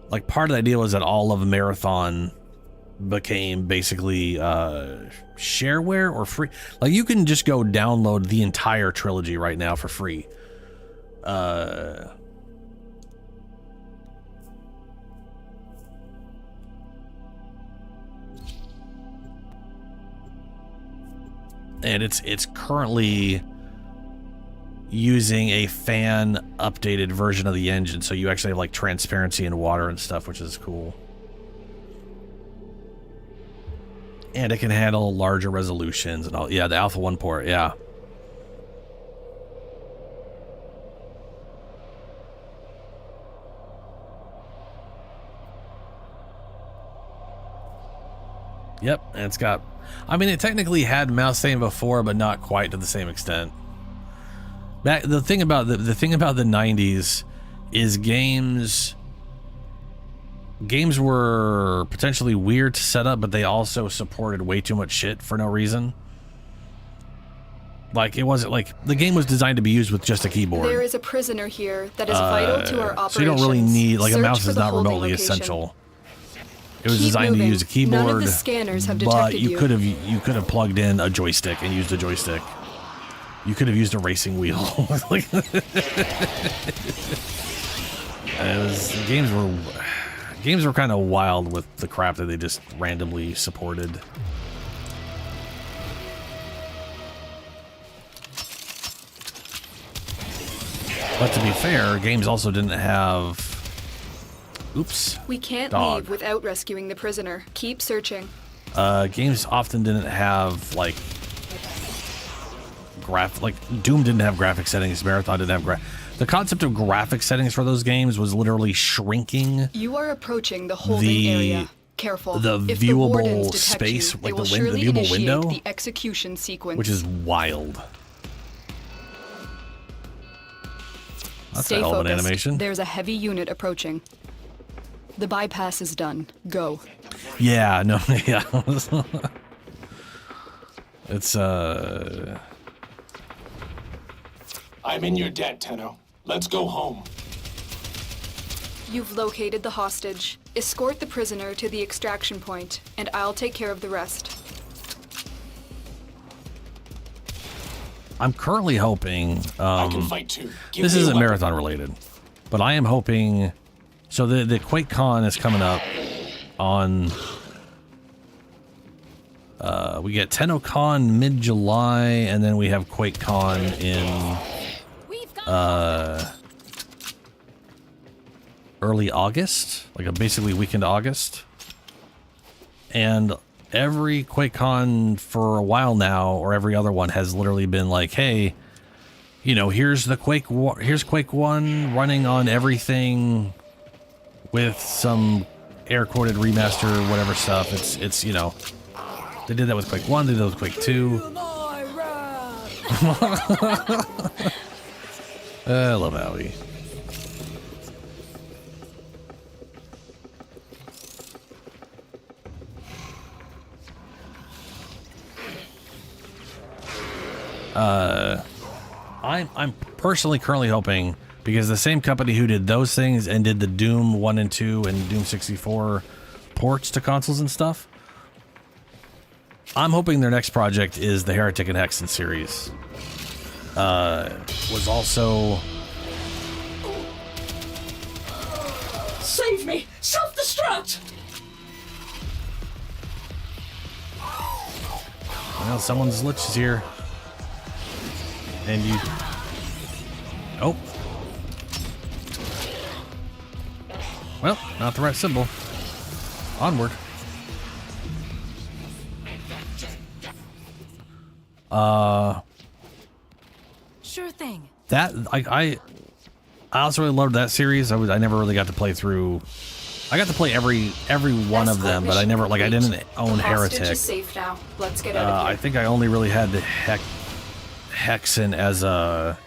S2: like, part of the idea was that all of Marathon became basically shareware or free. Like, you can just go download the entire trilogy right now for free. And it's currently using a fan updated version of the engine, so you actually have like transparency in water and stuff, which is cool. And it can handle larger resolutions and all. Yeah, the Alpha 1 port, yeah. Yep, and it's got, I mean, it technically had mouse aim before, but not quite to the same extent. The thing about the 90s is games were potentially weird to set up, but they also supported way too much shit for no reason. Like, it wasn't like the game was designed to be used with just a keyboard.
S3: There is a prisoner here that is vital to our operations.
S2: So you don't really need, like, a
S3: Search
S2: mouse
S3: for
S2: is
S3: the
S2: not
S3: holding
S2: remotely
S3: location.
S2: essential. It was
S3: Keep
S2: designed
S3: moving.
S2: to use a keyboard.
S3: None of the scanners have
S2: but
S3: detected
S2: you could have plugged in a joystick and used a joystick. You could have used a racing wheel. Like, games were kind of wild with the crap that they just randomly supported. But to be fair, games also didn't have. Oops.
S3: We can't
S2: Dog.
S3: leave without rescuing the prisoner. Keep searching.
S2: Games often didn't have like Doom didn't have graphic settings. Marathon didn't have the concept of graphic settings for those games was literally shrinking.
S3: You are approaching the holding area. Careful.
S2: The
S3: If
S2: viewable
S3: the wardens detect
S2: space,
S3: you,
S2: like
S3: they will
S2: the
S3: surely
S2: viewable
S3: initiate
S2: window,
S3: the execution sequence.
S2: which is wild. That's
S3: Stay
S2: a hell of an
S3: focused.
S2: animation.
S3: There's a heavy unit approaching. The bypass is done. Go.
S2: Yeah, no, yeah. It's
S22: I'm in your debt, Tenno. Let's go home.
S3: You've located the hostage. Escort the prisoner to the extraction point, and I'll take care of the rest.
S2: I'm currently hoping.
S22: I can fight too. Give
S2: This
S22: me a
S2: isn't
S22: weapon.
S2: marathon related, but I am hoping. So the QuakeCon is coming up on. We get TennoCon mid-July, and then we have QuakeCon in early August, like a basically weekend August. And every QuakeCon for a while now, or every other one, has literally been like, hey, you know, here's Quake 1 running on everything with some air quoted remaster, whatever stuff. It's you know, they did that with Quake 1, they did that with Quake 2. I love Howie. I'm personally currently hoping, because the same company who did those things and did the Doom 1 and 2 and Doom 64 ports to consoles and stuff, I'm hoping their next project is the Heretic and Hexen series. Was also
S5: that?
S2: Well, someone's Lichs is here. And you... Oh. Well, not the right symbol. Onward.
S6: Sure thing.
S2: That I also really loved that series. I never really got to play through. I got to play every one of them, but I never I didn't own Heretic.
S3: Hostage is safe now. Let's get out of here.
S2: I think I only really had the Hexen as a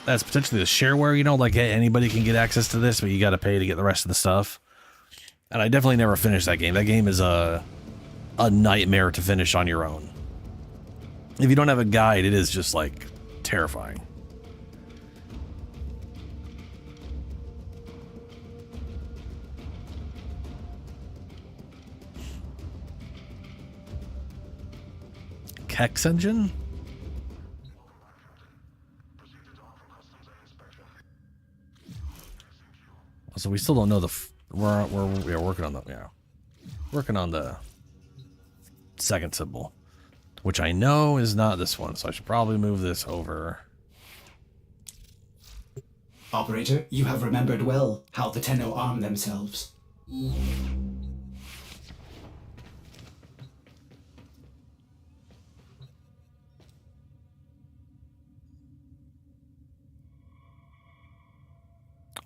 S2: as potentially the shareware. You know, like hey, anybody can get access to this, but you got to pay to get the rest of the stuff. And I definitely never finished that game. That game is a nightmare to finish on your own. If you don't have a guide, it is just like terrifying. Hex engine? So we still don't know we're working on the second symbol, which I know is not this one, so I should probably move this over.
S7: Operator, you have remembered well how the Tenno arm themselves.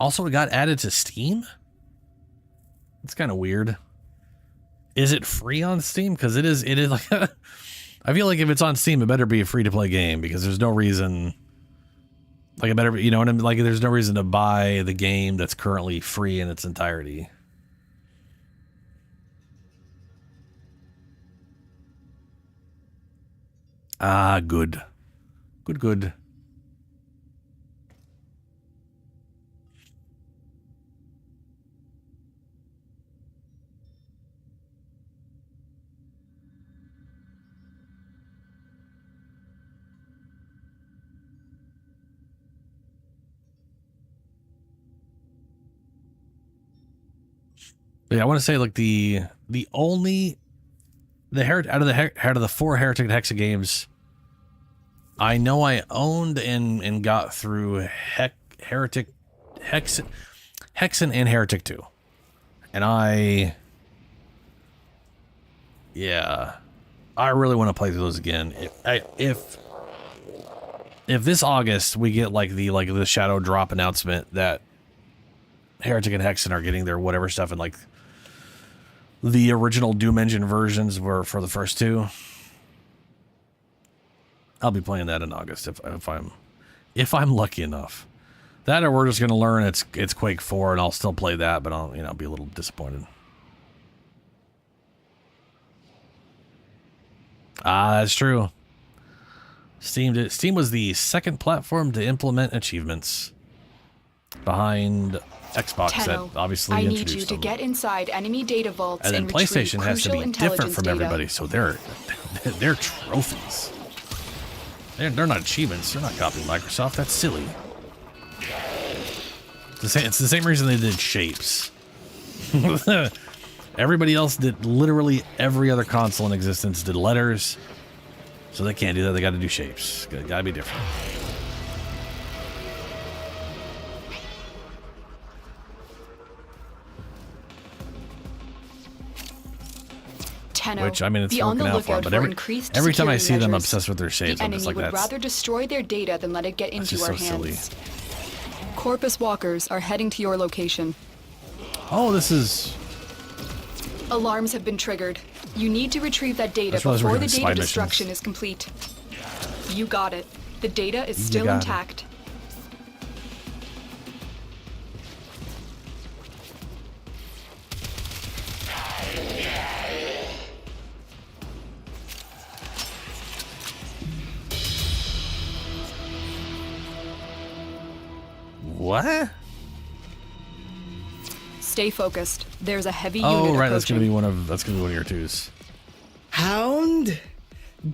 S2: Also, it got added to Steam? It's kind of weird. Is it free on Steam? Because it is like I feel like if it's on Steam, it better be a free-to-play game because there's no reason like it better be, you know what I mean? Like there's no reason to buy the game that's currently free in its entirety. Ah, good. Good. Yeah, I want to say like the out of the 4 Heretic and Hexa games, I know I owned and got through Hexen and Heretic 2, and I really want to play through those again. If this August we get like the Shadow Drop announcement that Heretic and Hexen are getting their whatever stuff and like the original Doom Engine versions were for the first 2. I'll be playing that in August if I'm lucky enough. That or we're just gonna learn it's Quake 4 and I'll still play that, but I'll be a little disappointed. Ah, that's true. Steam was the second platform to implement achievements behind Xbox.
S3: Tenno,
S2: that obviously
S3: I need
S2: introduced
S3: you to
S2: them.
S3: get inside enemy data vaults
S2: And then
S3: retrieve
S2: PlayStation has to
S3: crucial
S2: be different
S3: intelligence
S2: from
S3: data.
S2: everybody, so they're trophies. They're not achievements. They're not copying Microsoft. That's silly. It's the same reason they did shapes. Everybody else did literally every other console in existence did letters, so they can't do that. They got to do shapes. Gotta be different.
S3: Tenno,
S2: Which, I mean, it's
S3: be on the
S2: working out for them,
S3: lookout
S2: but
S3: for increased
S2: every time I
S3: security
S2: see them
S3: measures.
S2: obsessed with their shapes,
S3: The
S2: I'm just
S3: enemy
S2: like,
S3: would
S2: that's
S3: rather destroy their data than let it get into
S2: just
S3: our
S2: so silly.
S3: hands. Corpus walkers are heading to your location.
S2: Oh, this is...
S3: Alarms have been triggered. You need to retrieve that data
S2: That's why I was
S3: before
S2: working
S3: the
S2: on
S3: data
S2: spy
S3: destruction
S2: missions.
S3: is complete. You got it. The data is
S2: You
S3: still
S2: got it.
S3: intact.
S2: What?
S3: Stay focused. There's a heavy unit
S2: Oh, right.
S3: approaching.
S2: That's gonna be one of your 2s.
S11: Hound,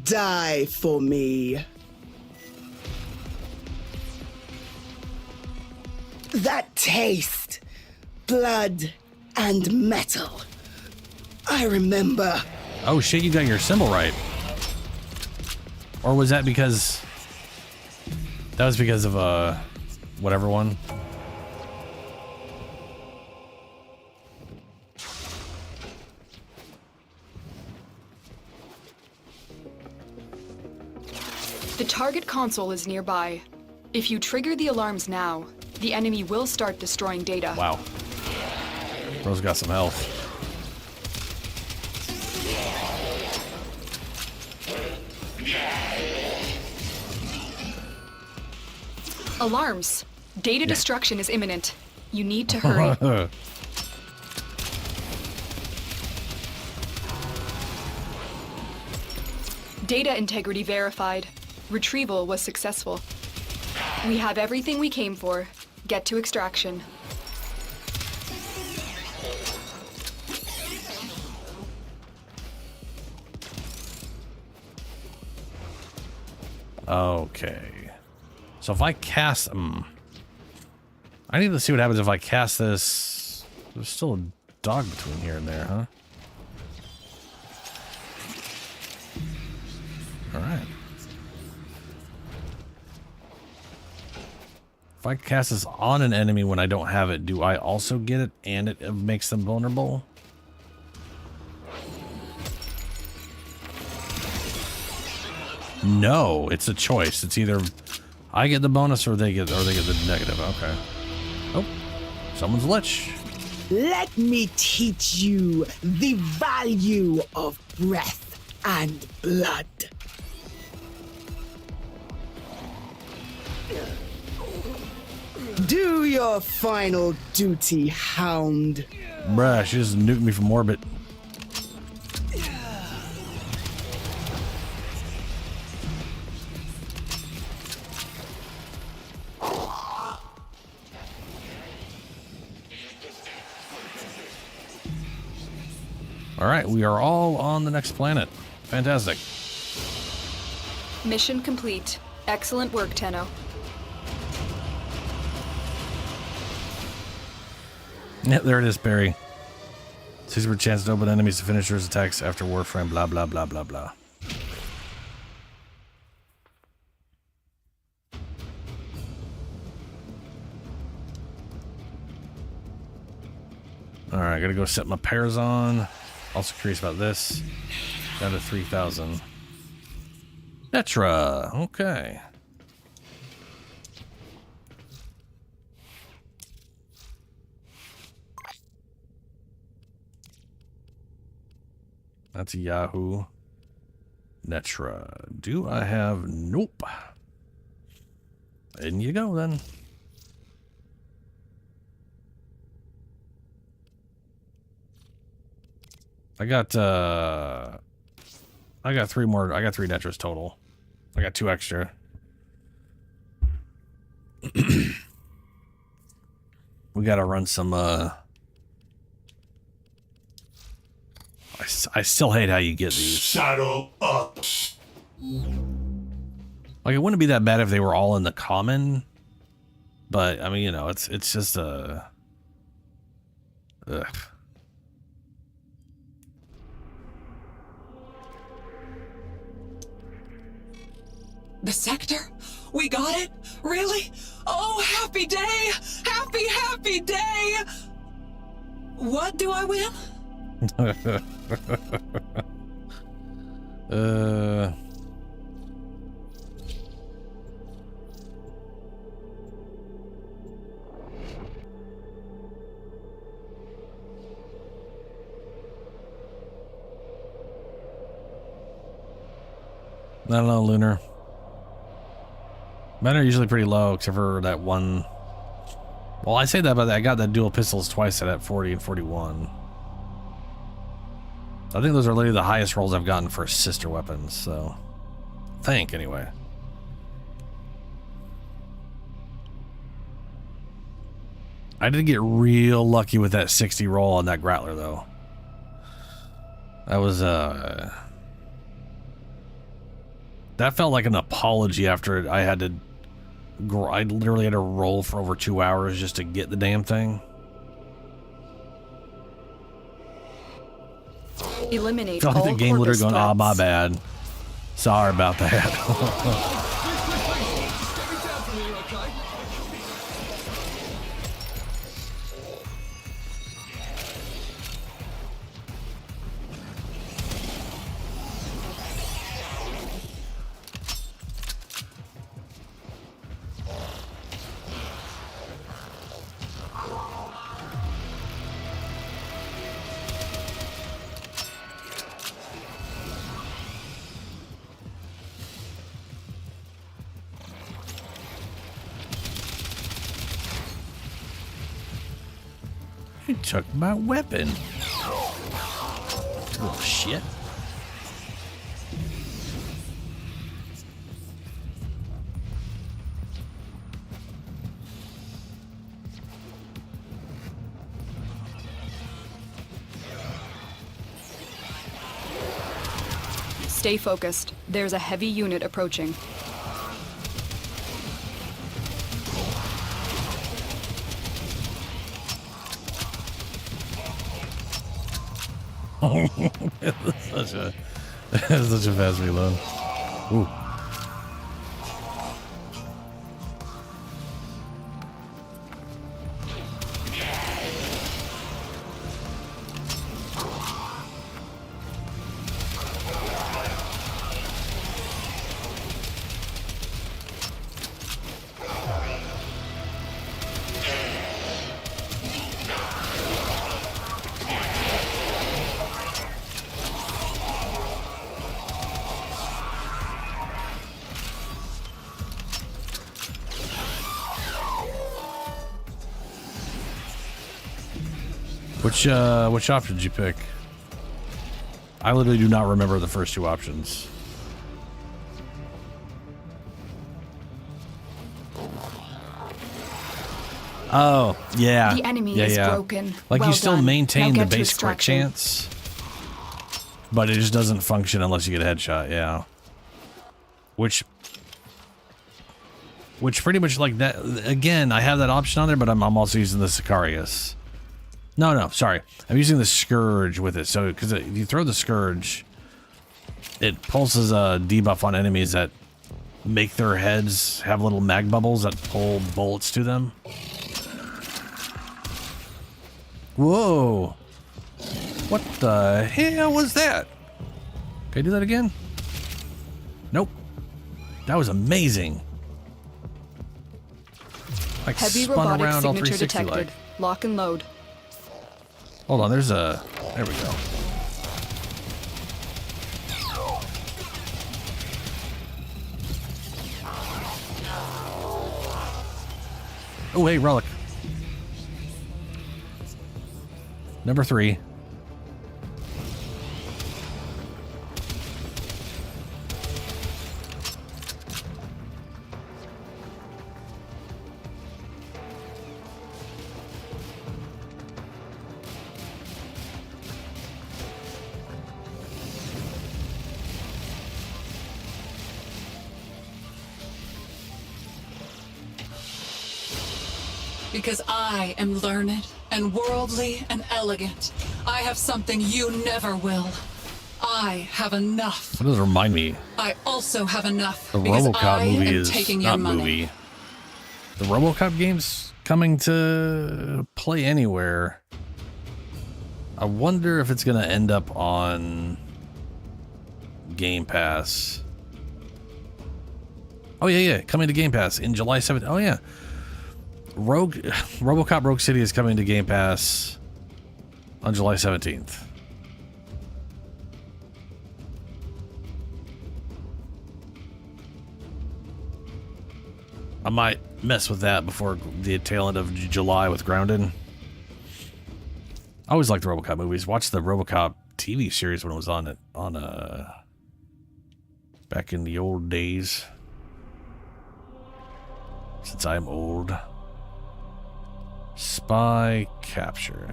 S11: die for me. That taste blood and metal. I remember.
S2: Oh shit, you got your symbol right. Or was that because... That was because of, whatever one?
S3: The target console is nearby. If you trigger the alarms now, the enemy will start destroying data.
S2: Wow. Bro's got some health.
S3: Alarms. Data destruction is imminent. You need to hurry. Data integrity verified. Retrieval was successful. We have everything we came for. Get to extraction.
S2: Okay. So if I cast... I need to see what happens if I cast this... There's still a dog between here and there, huh? Alright. If I cast this on an enemy when I don't have it, do I also get it and it makes them vulnerable? No, it's a choice. It's either I get the bonus or they get the negative. Okay. Oh, someone's Lich.
S11: Let me teach you the value of breath and blood. Do your final duty, hound.
S2: Bruh, she just nuked me from orbit. Alright, we are all on the next planet. Fantastic.
S3: Mission complete. Excellent work, Tenno.
S2: Yeah, there it is, Barry. 60% chance to open enemies to finishers attacks after Warframe, blah, blah, blah, blah, blah. Alright, gotta go set my pairs on. Also curious about this. Down to 3,000. Netra, okay. That's a Yahoo. Netra. Do I have... Nope. In you go, then. I got three more. I got 3 Netras total. I got 2 extra. We gotta run some, I still hate how you get these.
S22: Saddle up.
S2: Like, it wouldn't be that bad if they were all in the common. But, I mean, you know, it's just a... Ugh.
S5: The sector? We got it? Really? Oh, happy day! Happy, happy day! What do I win?
S2: I don't know, Lunar. Mine are usually pretty low, except for that one. Well, I say that, but I got that dual pistols twice at 40 and 41. I think those are literally the highest rolls I've gotten for sister weapons, so... I think, anyway. I did get real lucky with that 60 roll on that Grappler, though. That was, that felt like an apology after I had to... I literally had to roll for over 2 hours just to get the damn thing.
S3: Eliminate
S2: I
S3: all
S2: think the game literally
S3: Corvus
S2: going, oh, my
S3: threats.
S2: bad. Sorry about that. You took my weapon. Little shit.
S3: Stay focused. There's a heavy unit approaching.
S2: Such a fast reload. Ooh. Which option did you pick? I literally do not remember the first two options. Oh, yeah.
S3: The enemy is broken.
S2: Like
S3: Well
S2: you still
S3: done.
S2: maintain
S3: Now
S2: the
S3: get to
S2: base crit
S3: extraction.
S2: chance, but it just doesn't function unless you get a headshot, yeah. Which pretty much like that, again, I have that option on there, but I'm also using the Sicarius. No, sorry. I'm using the Scourge with it. So, because if you throw the Scourge, it pulses a debuff on enemies that make their heads have little mag bubbles that pull bullets to them. Whoa. What the hell was that? Can I do that again? Nope. That was amazing. Like
S3: Heavy
S2: spun
S3: robotic
S2: around all
S3: signature
S2: 360
S3: detected.
S2: like.
S3: Lock and load.
S2: Hold on, there's a... There we go. Oh, hey, relic. Number 3.
S5: Because I am learned and worldly and elegant. I have something you never will. I have enough.
S2: What does it remind me?
S5: I also have enough.
S2: The
S5: because
S2: RoboCop
S5: I
S2: movie
S5: am
S2: is
S5: taking your
S2: not
S5: money.
S2: movie. The RoboCop game's coming to play anywhere. I wonder if it's going to end up on Game Pass. Oh, yeah. Coming to Game Pass in July 7th. Oh, yeah. RoboCop Rogue City is coming to Game Pass on July 17th. I might mess with that before the tail end of July with Grounded. I always liked the RoboCop movies. Watched the RoboCop TV series when it was on back in the old days. Since I'm old. Spy capture.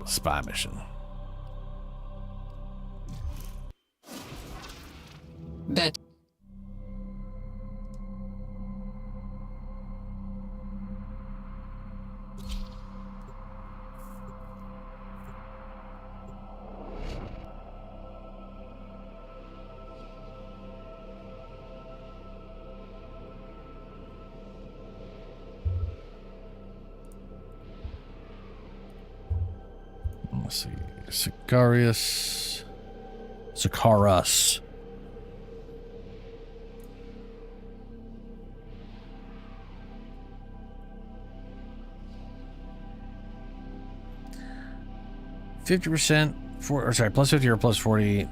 S2: Spy mission.
S5: Bet.
S2: Let's see. Sicarius. 50% plus 50 or plus 40.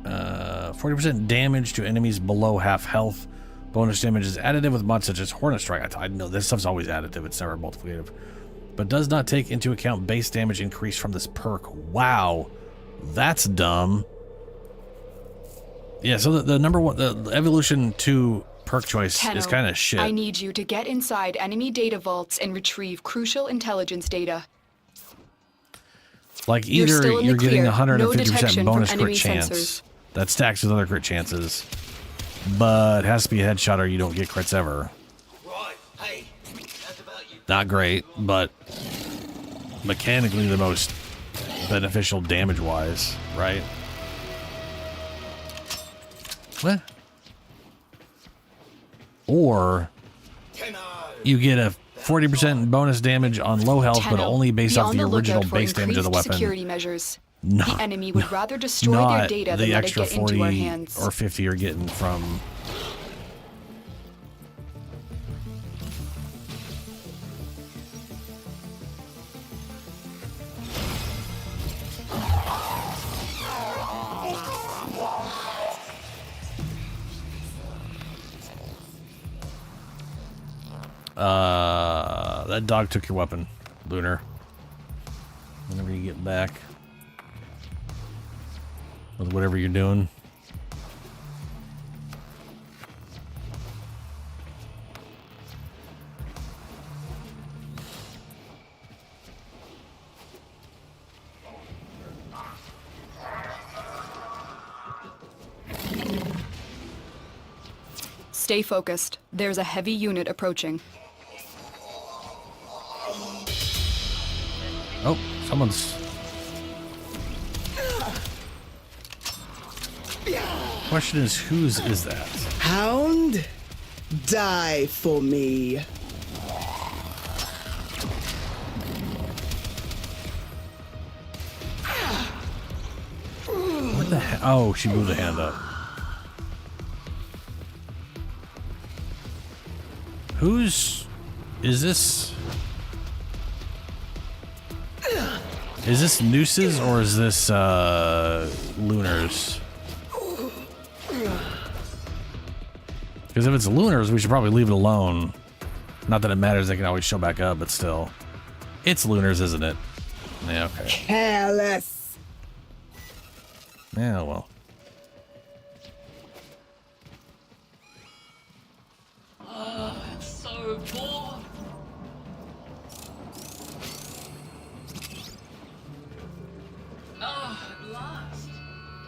S2: 40% damage to enemies below half health. Bonus damage is additive with mods such as Hornet Strike. I know this stuff's always additive, it's never multiplicative. But does not take into account base damage increase from this perk. Wow, that's dumb. Yeah, so the number one, the evolution 2 perk choice is kind of shit.
S3: I need you to get inside enemy data vaults and retrieve crucial intelligence data.
S2: Like either you're getting 150% bonus crit chance
S3: sensors.
S2: that stacks with other crit chances, but it has to be a headshot or you don't get crits ever. Not great, but mechanically the most beneficial damage-wise, right? What? Or you get a 40% bonus damage on low health, but only based off the original base damage of the weapon.
S3: Security measures.
S2: No,
S3: the enemy would rather destroy their data than let it get into our hands.
S2: Or 50 you're getting from. That dog took your weapon, Lunar. Whenever you get back with whatever you're doing.
S3: Stay focused. There's a heavy unit approaching.
S2: Oh, someone's... Question is, whose is that?
S11: Hound, die for me.
S2: What the hell? Oh, she moved the hand up. Whose... is this... Is this Noose's or is this Lunar's? Because if it's Lunar's, we should probably leave it alone. Not that it matters, they can always show back up, but still. It's Lunar's, isn't it? Yeah, okay.
S11: Careless.
S2: Yeah, well.
S5: I'm so bored. Oh, at last.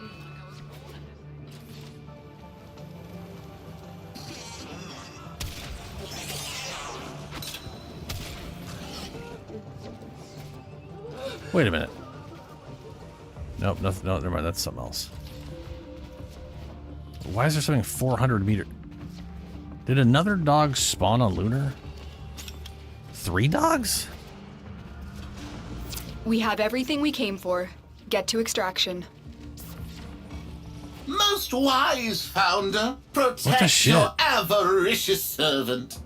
S5: Like I was born
S2: Wait a minute. Nope, nothing. No, never mind. That's something else. Why is there something 400 meter? Did another dog spawn on Lunar? 3 dogs?
S3: We have everything we came for. Get to extraction.
S10: Most wise founder,
S2: What the
S10: protect
S2: shit?
S10: your avaricious servant.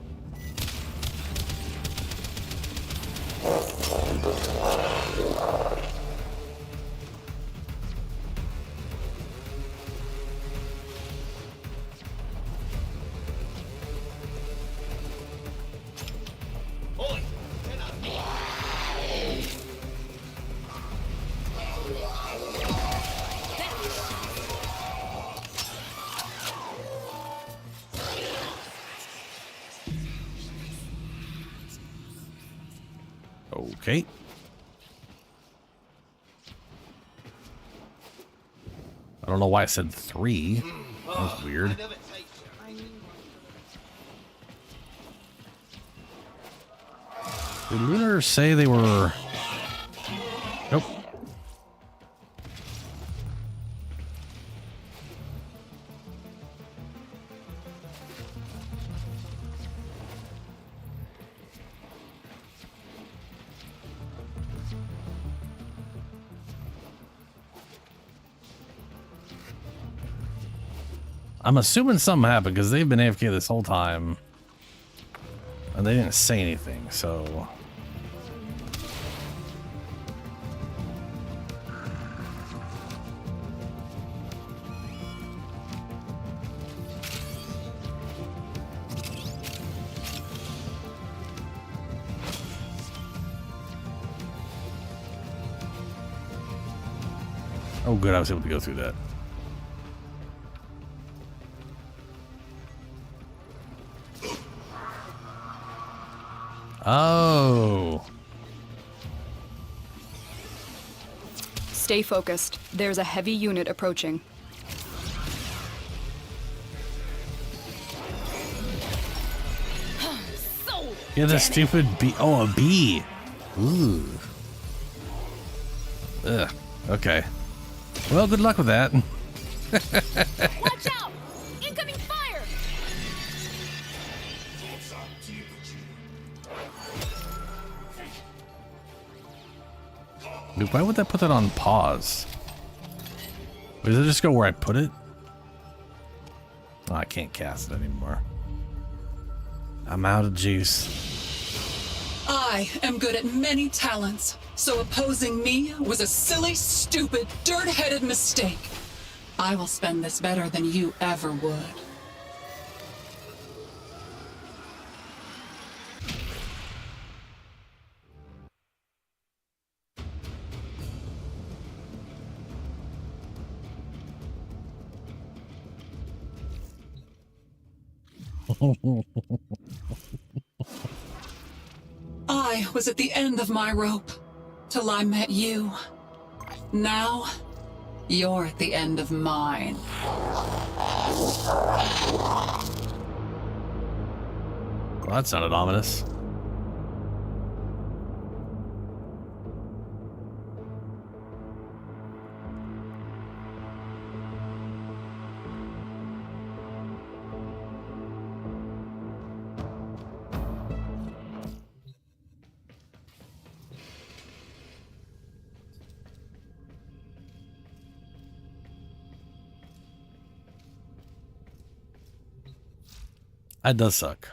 S2: Okay. I don't know why I said 3. That was weird. Did Lunar say they were... Nope. I'm assuming something happened because they've been AFK this whole time. And they didn't say anything, so... Oh, good, I was able to go through that. Oh.
S3: Stay focused. There's a heavy unit approaching.
S2: Yeah, the stupid bee. Oh, a bee. Ooh. Ugh. Okay. Well, good luck with that.
S17: Watch out! Incoming fire!
S2: Dude, why would that put that on pause? Wait, does it just go where I put it? Oh, I can't cast it anymore. I'm out of juice.
S5: I am good at many talents, so opposing me was a silly, stupid, dirt-headed mistake. I will spend this better than you ever would. I was at the end of my rope till I met you. Now, you're at the end of mine.
S2: Well, that sounded ominous. That does suck.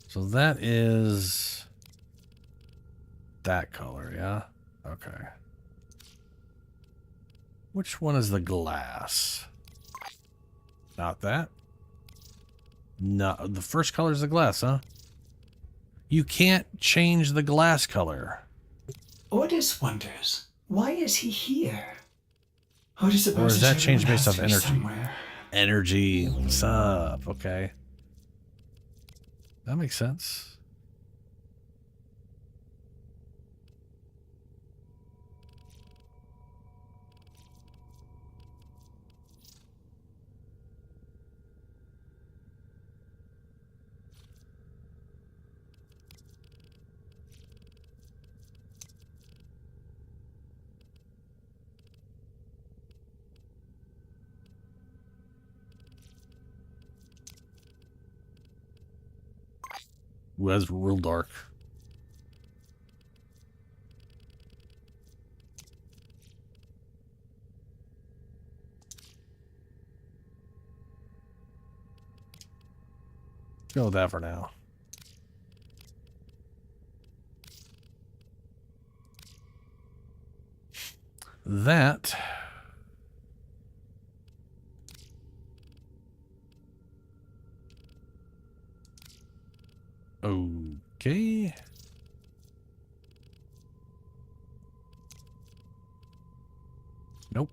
S2: So that is that color, yeah? Okay. Which one is the glass? Not that. No, the first color is the glass, huh? You can't change the glass color.
S7: Ordis wonders, why is he here? Ordis
S2: Or
S7: supposes
S2: is that changed
S7: everyone
S2: based
S7: has
S2: off
S7: to be
S2: energy?
S7: somewhere.
S2: Energy, what's up? Okay. That makes sense. Ooh, that's real dark. Go with that for now. That. Okay. Nope.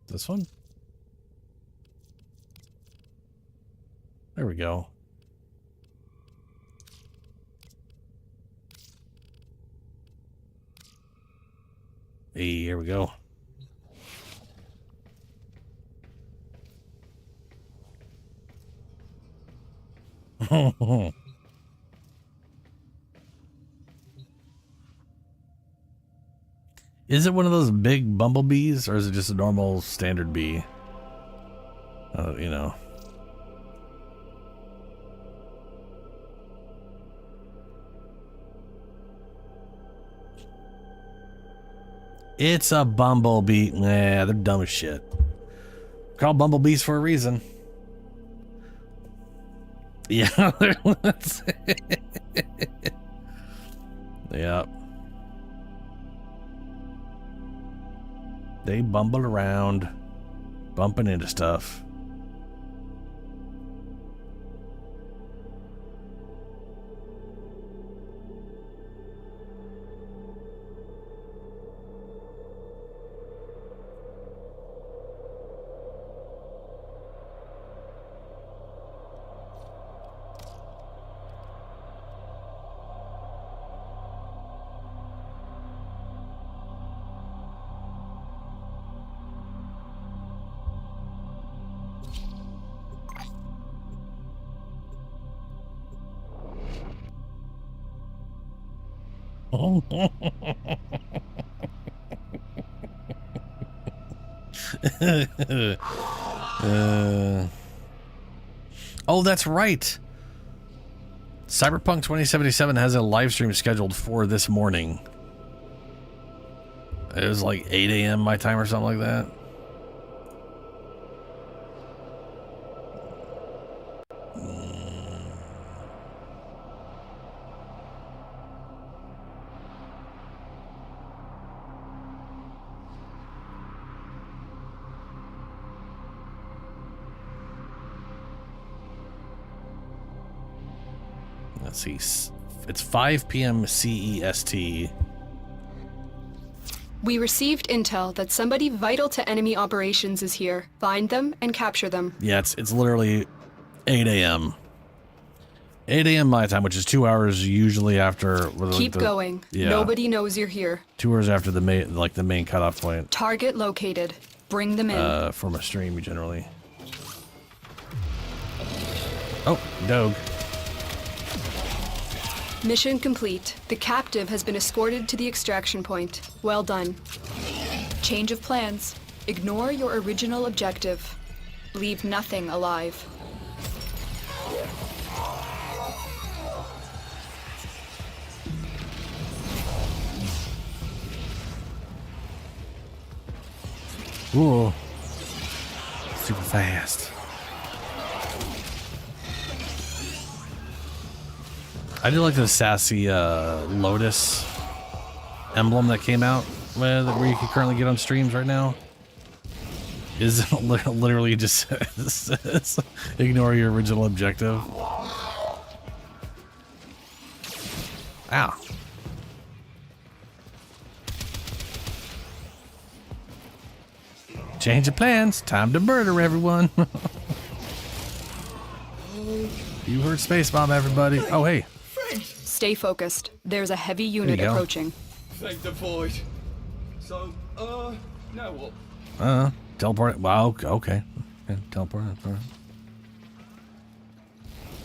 S2: This one? There we go. Hey, here we go. Is it one of those big bumblebees, or is it just a normal standard bee? You know. It's a bumblebee. Nah, they're dumb as shit. Called bumblebees for a reason. Yeah. Yep. They bumble around, bumping into stuff. Oh, that's right. Cyberpunk 2077 has a live stream scheduled for this morning. It was like 8 a.m. my time or something like that. Let's see. It's 5 p.m. CEST.
S3: We received intel that somebody vital to enemy operations is here. Find them and capture them.
S2: Yeah, it's literally 8 a.m. 8 a.m. my time, which is 2 hours usually after.
S3: Keep going.
S2: Yeah.
S3: Nobody knows you're here.
S2: 2 hours after the main cutoff point.
S3: Target located. Bring them in.
S2: From a stream generally. Oh, Doge.
S3: Mission complete. The captive has been escorted to the extraction point. Well done. Change of plans. Ignore your original objective. Leave nothing alive.
S2: Ooh. Super fast. I do like the sassy Lotus emblem that came out where you can currently get on streams right now. Is literally just says, ignore your original objective. Ow. Change of plans. Time to murder everyone. You heard Space Bomb, everybody. Oh, hey.
S3: Stay focused. There's a heavy unit approaching.
S18: Thank the void. So, now what?
S2: Teleport. Wow, okay. Teleport.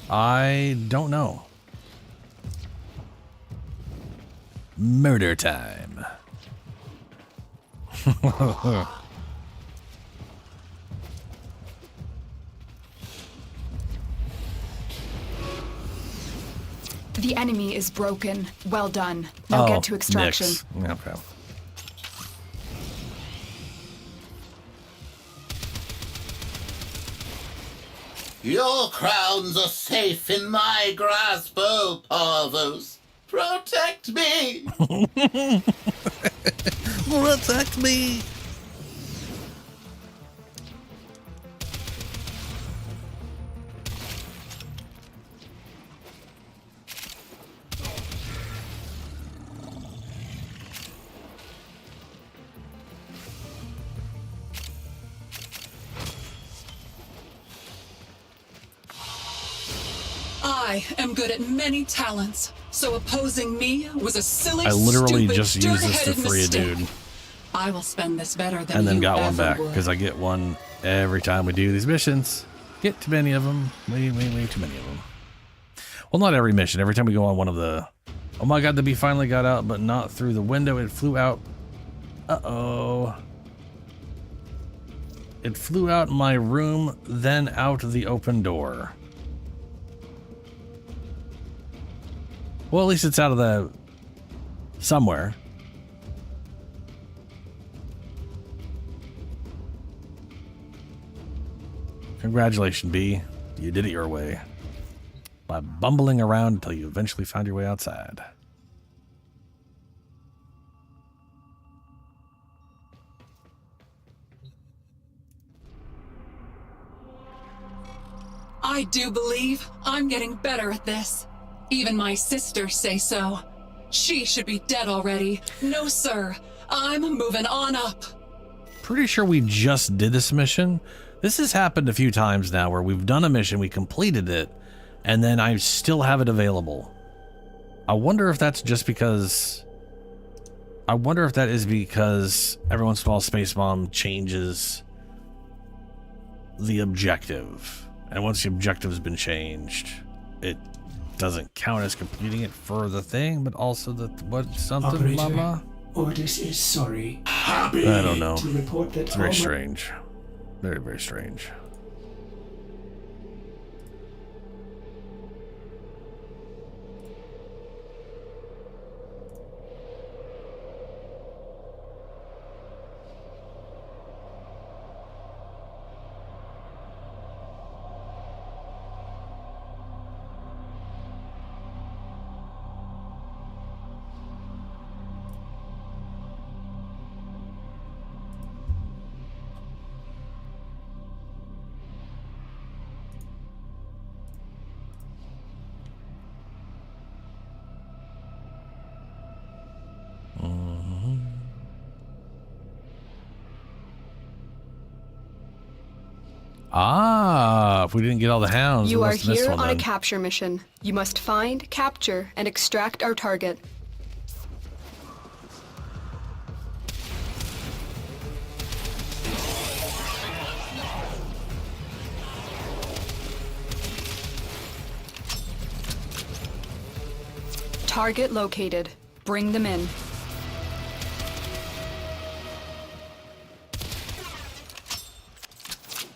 S2: I don't know. Murder time.
S3: The enemy is broken. Well done. Now get to extraction.
S2: Lichs. Okay.
S10: Your crowns are safe in my grasp, oh Parvos. Protect me!
S2: Protect me!
S5: I am good at many talents, so opposing me was a silly,
S2: I literally
S5: stupid,
S2: just used this to
S5: dirt-headed
S2: free
S5: mistake.
S2: a dude.
S5: I will spend this better than
S2: And then
S5: you
S2: got one
S5: ever
S2: back,
S5: would.
S2: because I get one every time we do these missions. Get too many of them. Way too many of them. Well, not every mission. Every time we go on one of the... Oh my god, the bee finally got out, but not through the window. It flew out. Uh-oh. It flew out my room, then out the open door. Well, at least it's out of the... somewhere. Congratulations, B. You did it your way. By bumbling around until you eventually found your way outside.
S5: I do believe I'm getting better at this. Even my sisters say so. She should be dead already. No, sir. I'm moving on up.
S2: Pretty sure we just did this mission. This has happened a few times now where we've done a mission, we completed it, and then I still have it available. I wonder if that's just because... I wonder if that is because every once in a while Space Bomb changes the objective. And once the objective's been changed, it doesn't count as completing it for the thing, but also the what something
S7: Operator,
S2: blah blah.
S7: Ordis is sorry. Happy
S2: I don't know.
S7: to report that
S2: It's very strange. Very, very strange. Ah, if we didn't get all the hounds,
S3: You
S2: we
S3: are
S2: must have missed
S3: here
S2: one
S3: on a
S2: then.
S3: capture mission. You must find, capture, and extract our target. Target located. Bring them in.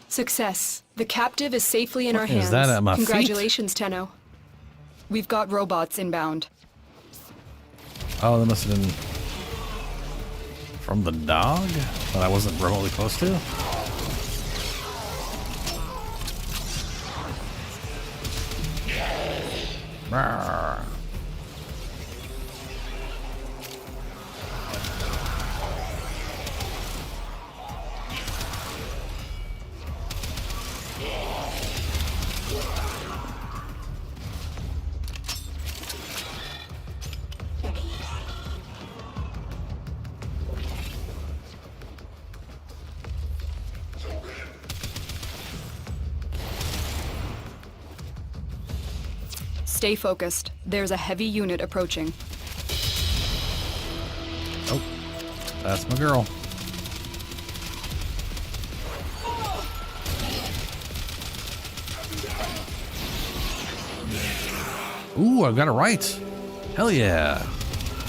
S3: Success. The captive is safely in our hands.
S2: Is that at my feet?
S3: Congratulations, Tenno. We've got robots inbound.
S2: Oh, that must have been from the dog that I wasn't remotely close to. Rawr.
S3: Stay focused. There's a heavy unit approaching.
S2: Oh, that's my girl. Ooh, I got it right. Hell yeah.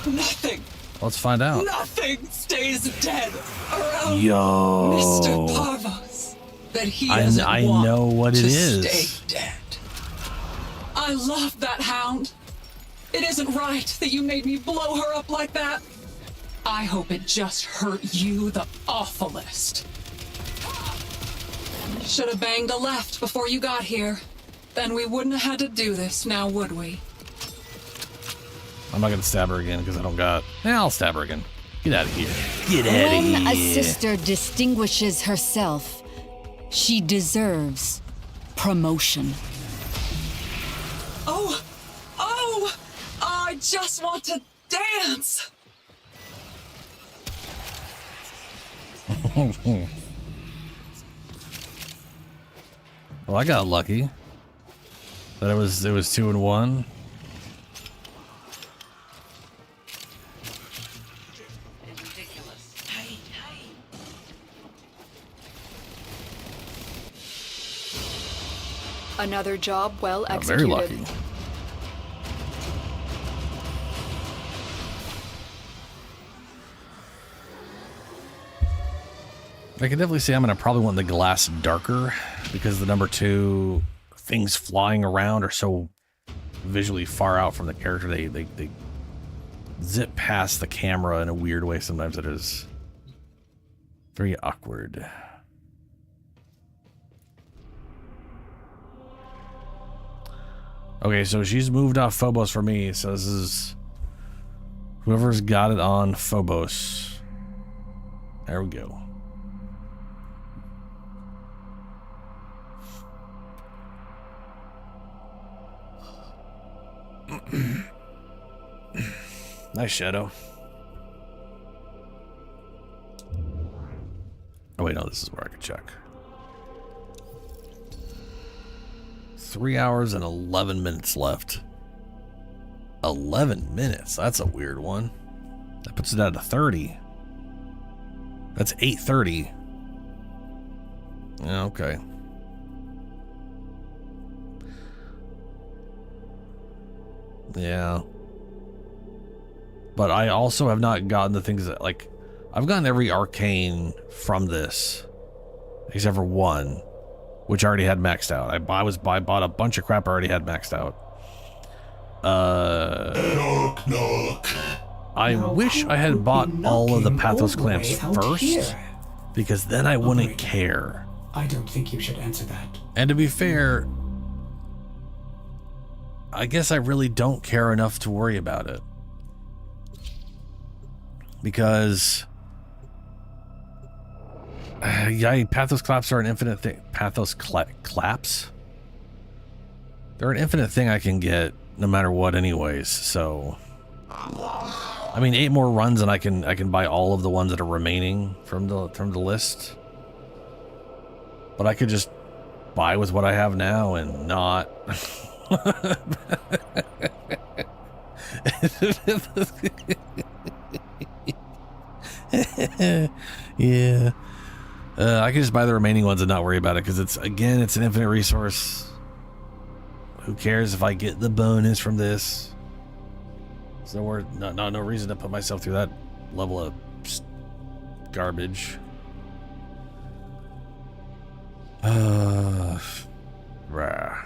S5: Nothing.
S2: Let's find out.
S5: Nothing stays dead around
S2: Yo.
S5: Mr. Parvos. That he doesn't
S2: I
S5: want
S2: know what it
S5: to
S2: is.
S5: stay dead. I love that hound. It isn't right that you made me blow her up like that. I hope it just hurt you the awfulest. Should have banged a left before you got here. Then we wouldn't have had to do this now, would we?
S2: I'm not gonna stab her again because I don't got. Yeah, I'll stab her again. Get out of here. Get out of here.
S14: When a sister distinguishes herself, she deserves promotion.
S5: Oh, I just want to dance.
S2: Well, I got lucky. That it was 2 and 1.
S3: Another job well
S2: Very
S3: executed.
S2: lucky. I can definitely see I'm going to probably want the glass darker because the number 2 things flying around are so visually far out from the character. They zip past the camera in a weird way sometimes. It is very awkward. Okay, so she's moved off Phobos for me, so this is whoever's got it on Phobos. There we go. Nice shadow. Oh wait, no, this is where I can check. 3 hours and 11 minutes left. 11 minutes? That's a weird one. That puts it down to 30. That's 8:30. Yeah, okay. Yeah. But I also have not gotten the things that, like, I've gotten every arcane from this, except for one, which I already had maxed out. I bought a bunch of crap I already had maxed out.
S21: Knock, knock.
S2: I wish I had bought all of the Pathos clamps first, because then I wouldn't care.
S7: I don't think you should answer that.
S2: And to be fair, I guess I really don't care enough to worry about it. Because yeah, Pathos claps are an infinite thing. Pathos claps? They're an infinite thing I can get no matter what anyways, so I mean 8 more runs and I can buy all of the ones that are remaining from the list. But I could just buy with what I have now and not yeah. I can just buy the remaining ones and not worry about it because it's an infinite resource. Who cares if I get the bonus from this? So no reason to put myself through that level of garbage. Rah.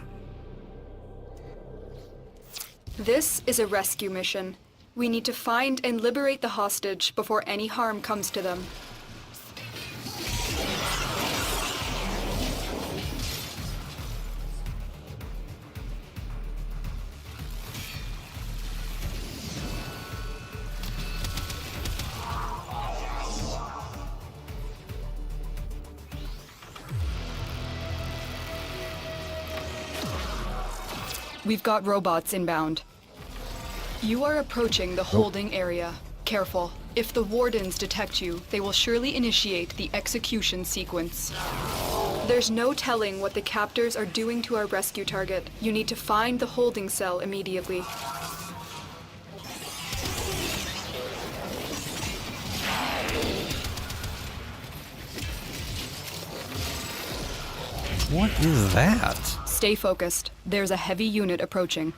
S3: This is a rescue mission. We need to find and liberate the hostage before any harm comes to them. We've got robots inbound. You are approaching the holding area. Careful. If the wardens detect you, they will surely initiate the execution sequence. There's no telling what the captors are doing to our rescue target. You need to find the holding cell immediately.
S2: What is that?
S3: Stay focused. There's a heavy unit approaching.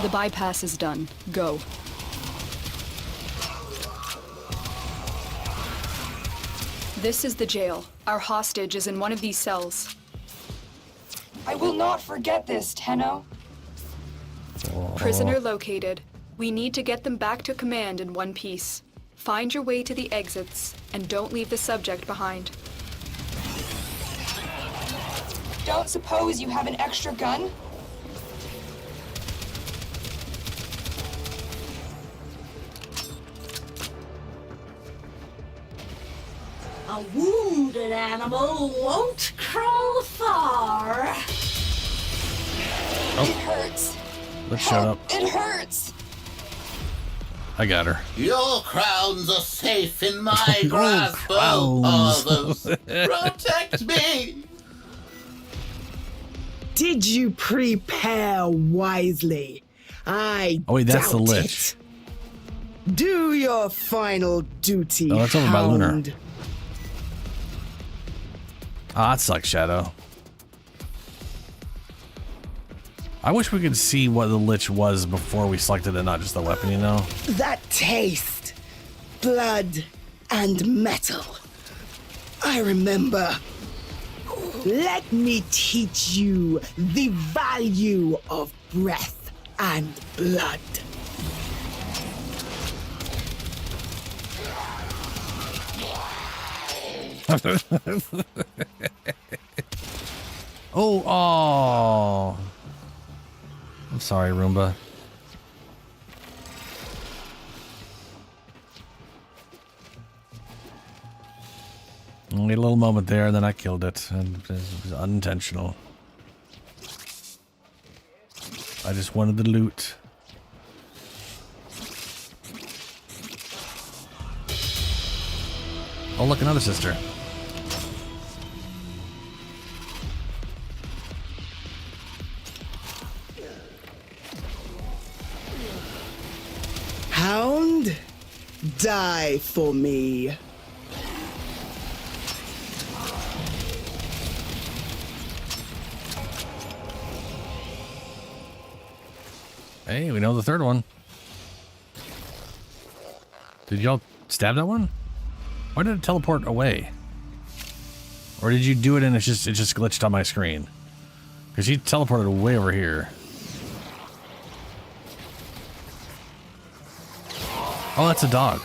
S3: The bypass is done. Go. This is the jail. Our hostage is in one of these cells.
S6: I will not forget this, Tenno.
S3: Prisoner located. We need to get them back to command in one piece. Find your way to the exits, and don't leave the subject behind.
S6: Don't suppose you have an extra gun?
S8: A wounded animal won't crawl far.
S6: It hurts.
S2: Let's shut up.
S6: It hurts.
S2: I got her.
S10: Your crowns are safe in my grasp, oh others. Protect me!
S11: Did you prepare wisely? I
S2: Oh wait, that's the
S11: doubt
S2: Lich.
S11: it. Do your final duty,
S2: Oh, that's over by Lunar.
S11: Hound.
S2: Ah, that sucks, Shadow. I wish we could see what the Lich was before we selected it, not just the weapon, you know?
S11: That taste. Blood and metal. I remember. Let me teach you the value of breath and blood.
S2: Oh. I'm sorry, Roomba. Only a little moment there, and then I killed it. And it was unintentional. I just wanted the loot. Oh, look, another sister.
S11: Hound, die for me.
S2: Hey, we know the third one. Did y'all stab that one? Why did it teleport away? Or did you do it and it just glitched on my screen? Because she teleported way over here. Oh, that's a dog.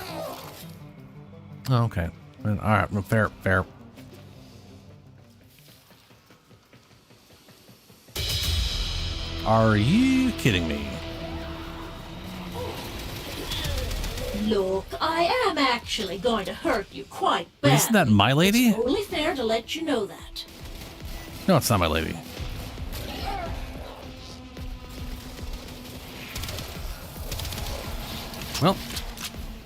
S2: Oh, okay. All right, fair. Are you kidding me?
S8: Look, I am actually going to hurt you quite badly.
S2: Isn't that my lady?
S8: It's only fair to let you know that.
S2: No, it's not my lady. Well,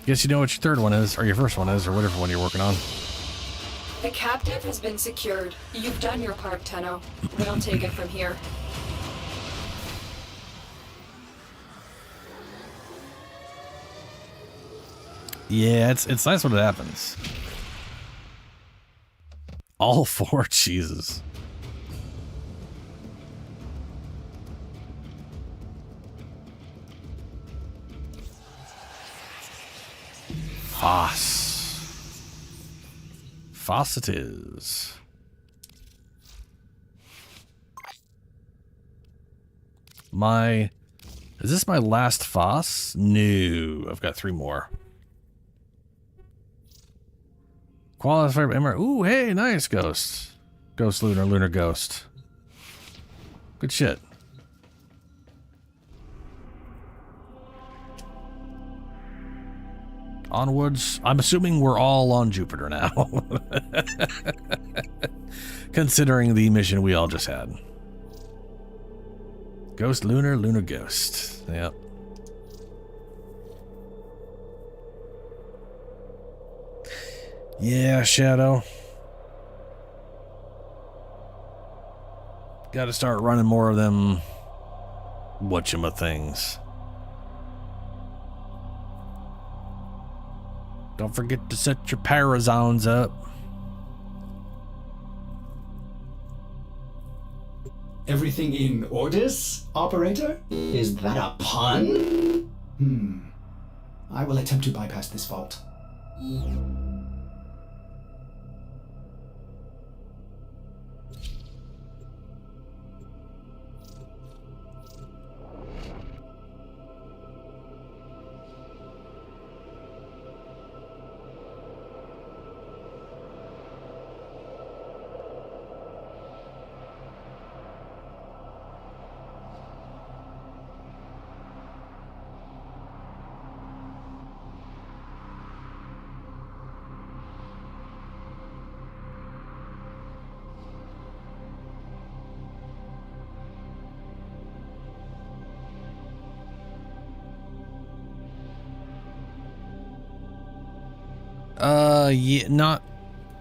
S2: guess you know what your third one is, or your first one is, or whatever one you're working on.
S3: The captive has been secured. You've done your part, Tenno. We'll take it from here.
S2: Yeah, it's nice when it happens. All four cheeses. Foss it is. Is this my last Foss? No, I've got 3 more. Qualified emerald. Ooh, hey, nice ghost. Ghost lunar ghost. Good shit. Onwards. I'm assuming we're all on Jupiter now. Considering the mission we all just had. Ghost lunar ghost. Yep. Yeah, Shadow. Gotta start running more of them whatchama-things. Don't forget to set your parazones up.
S7: Everything in orders, operator? Is that a pun? I will attempt to bypass this vault.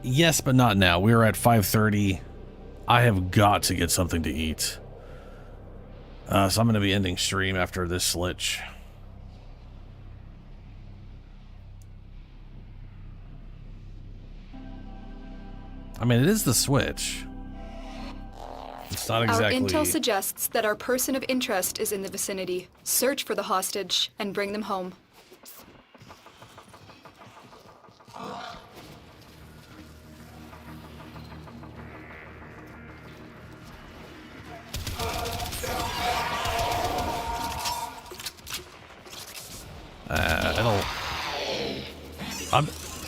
S2: Yes, but not now. We're at 5:30. I have got to get something to eat. So I'm going to be ending stream after this Lich. I mean, it is the Switch. It's not exactly...
S3: Our intel suggests that our person of interest is in the vicinity. Search for the hostage and bring them home.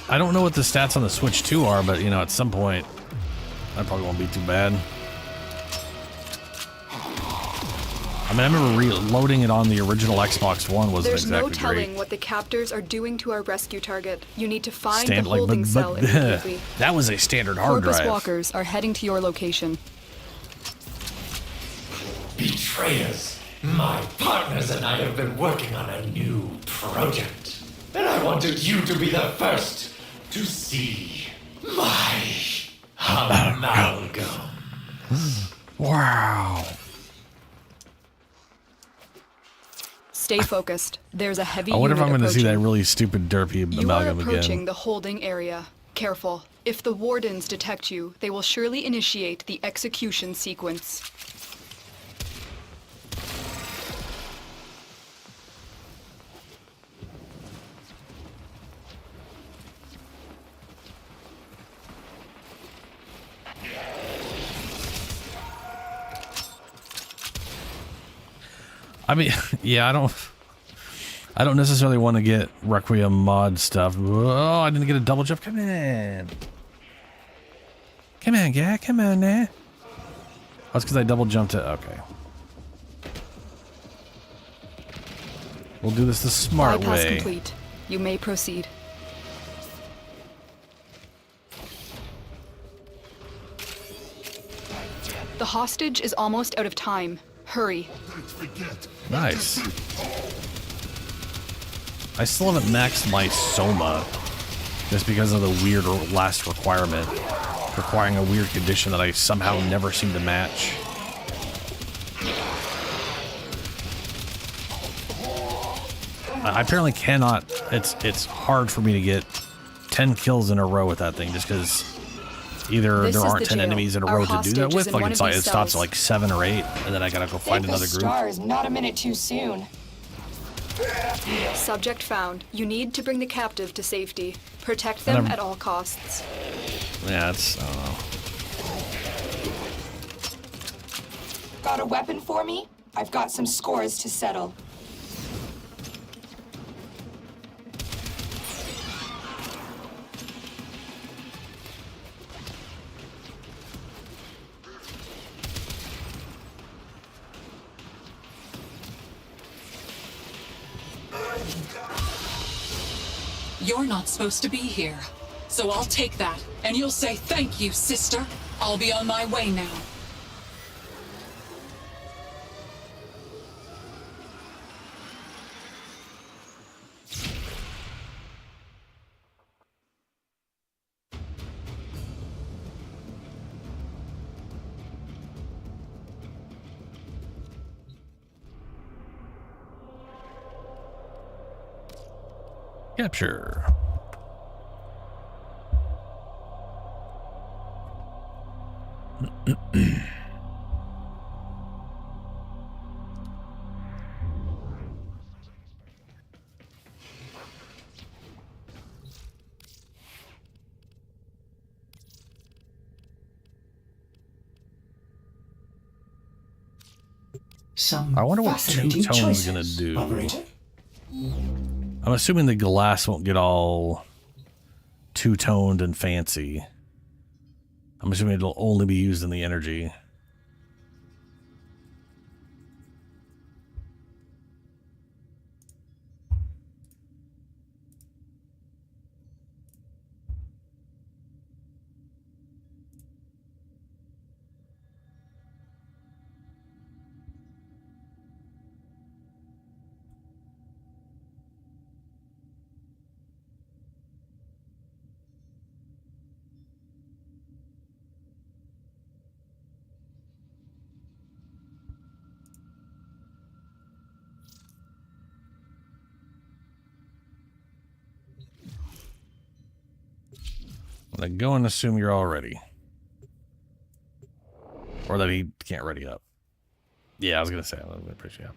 S2: I don't know what the stats on the Switch 2 are, but you know, at some point, that probably won't be too bad. I mean, I remember reloading it on the original Xbox One wasn't
S3: There's
S2: exactly
S3: no telling
S2: great.
S3: what the captors are doing to our rescue target. You need to find
S2: Stand
S3: the
S2: like,
S3: holding cell immediately.
S2: that was a standard hard
S3: Corpus
S2: drive.
S3: walkers are heading to your location.
S1: Betrayers! My partners and I have been working on a new project. And I wanted you to be the first to see my amalgam.
S2: Wow.
S3: Stay focused. There's a heavy
S2: I wonder if I'm
S3: unit
S2: going to see that
S3: approaching.
S2: really stupid derpy
S3: You are
S2: amalgam
S3: approaching
S2: again.
S3: the holding area. Careful. If the wardens detect you, they will surely initiate the execution sequence.
S2: I mean, yeah, I don't necessarily want to get Requiem mod stuff. Oh, I didn't get a double jump. Come on. Come on, guy. Come on now. Oh, it's because I double jumped it. Okay. We'll do this the smart
S3: Bypass
S2: way.
S3: complete. You may proceed. The hostage is almost out of time. Hurry.
S2: Nice. I still haven't maxed my Soma just because of the weird last requirement, requiring a weird condition that I somehow never seem to match. I apparently cannot. It's hard for me to get 10 kills in a row with that thing just because either
S3: This
S2: there
S3: is
S2: aren't
S3: the
S2: 10
S3: jail.
S2: enemies in a
S3: Our
S2: row to do
S3: hostage
S2: that
S3: is
S2: with.
S3: in
S2: Like
S3: one
S2: it
S3: of these
S2: stops at
S3: cells.
S2: like 7 or 8, and then I gotta go find another group.
S19: Stars, not a minute too soon.
S3: Subject found. You need to bring the captive to safety. Protect them at all costs.
S2: Yeah, it's I don't know.
S19: Got a weapon for me? I've got some scores to settle.
S5: You're not supposed to be here. So I'll take that, and you'll say thank you, sister. I'll be on my way now.
S2: Capture. I wonder what
S7: fascinating
S2: two-tone's gonna
S7: choices,
S2: do.
S7: Operator.
S2: I'm assuming the glass won't get all two-toned and fancy. I'm assuming it'll only be used in the energy. Then go and assume you're all ready. Or that he can't ready up. Yeah, I was going to say, I'm pretty sure.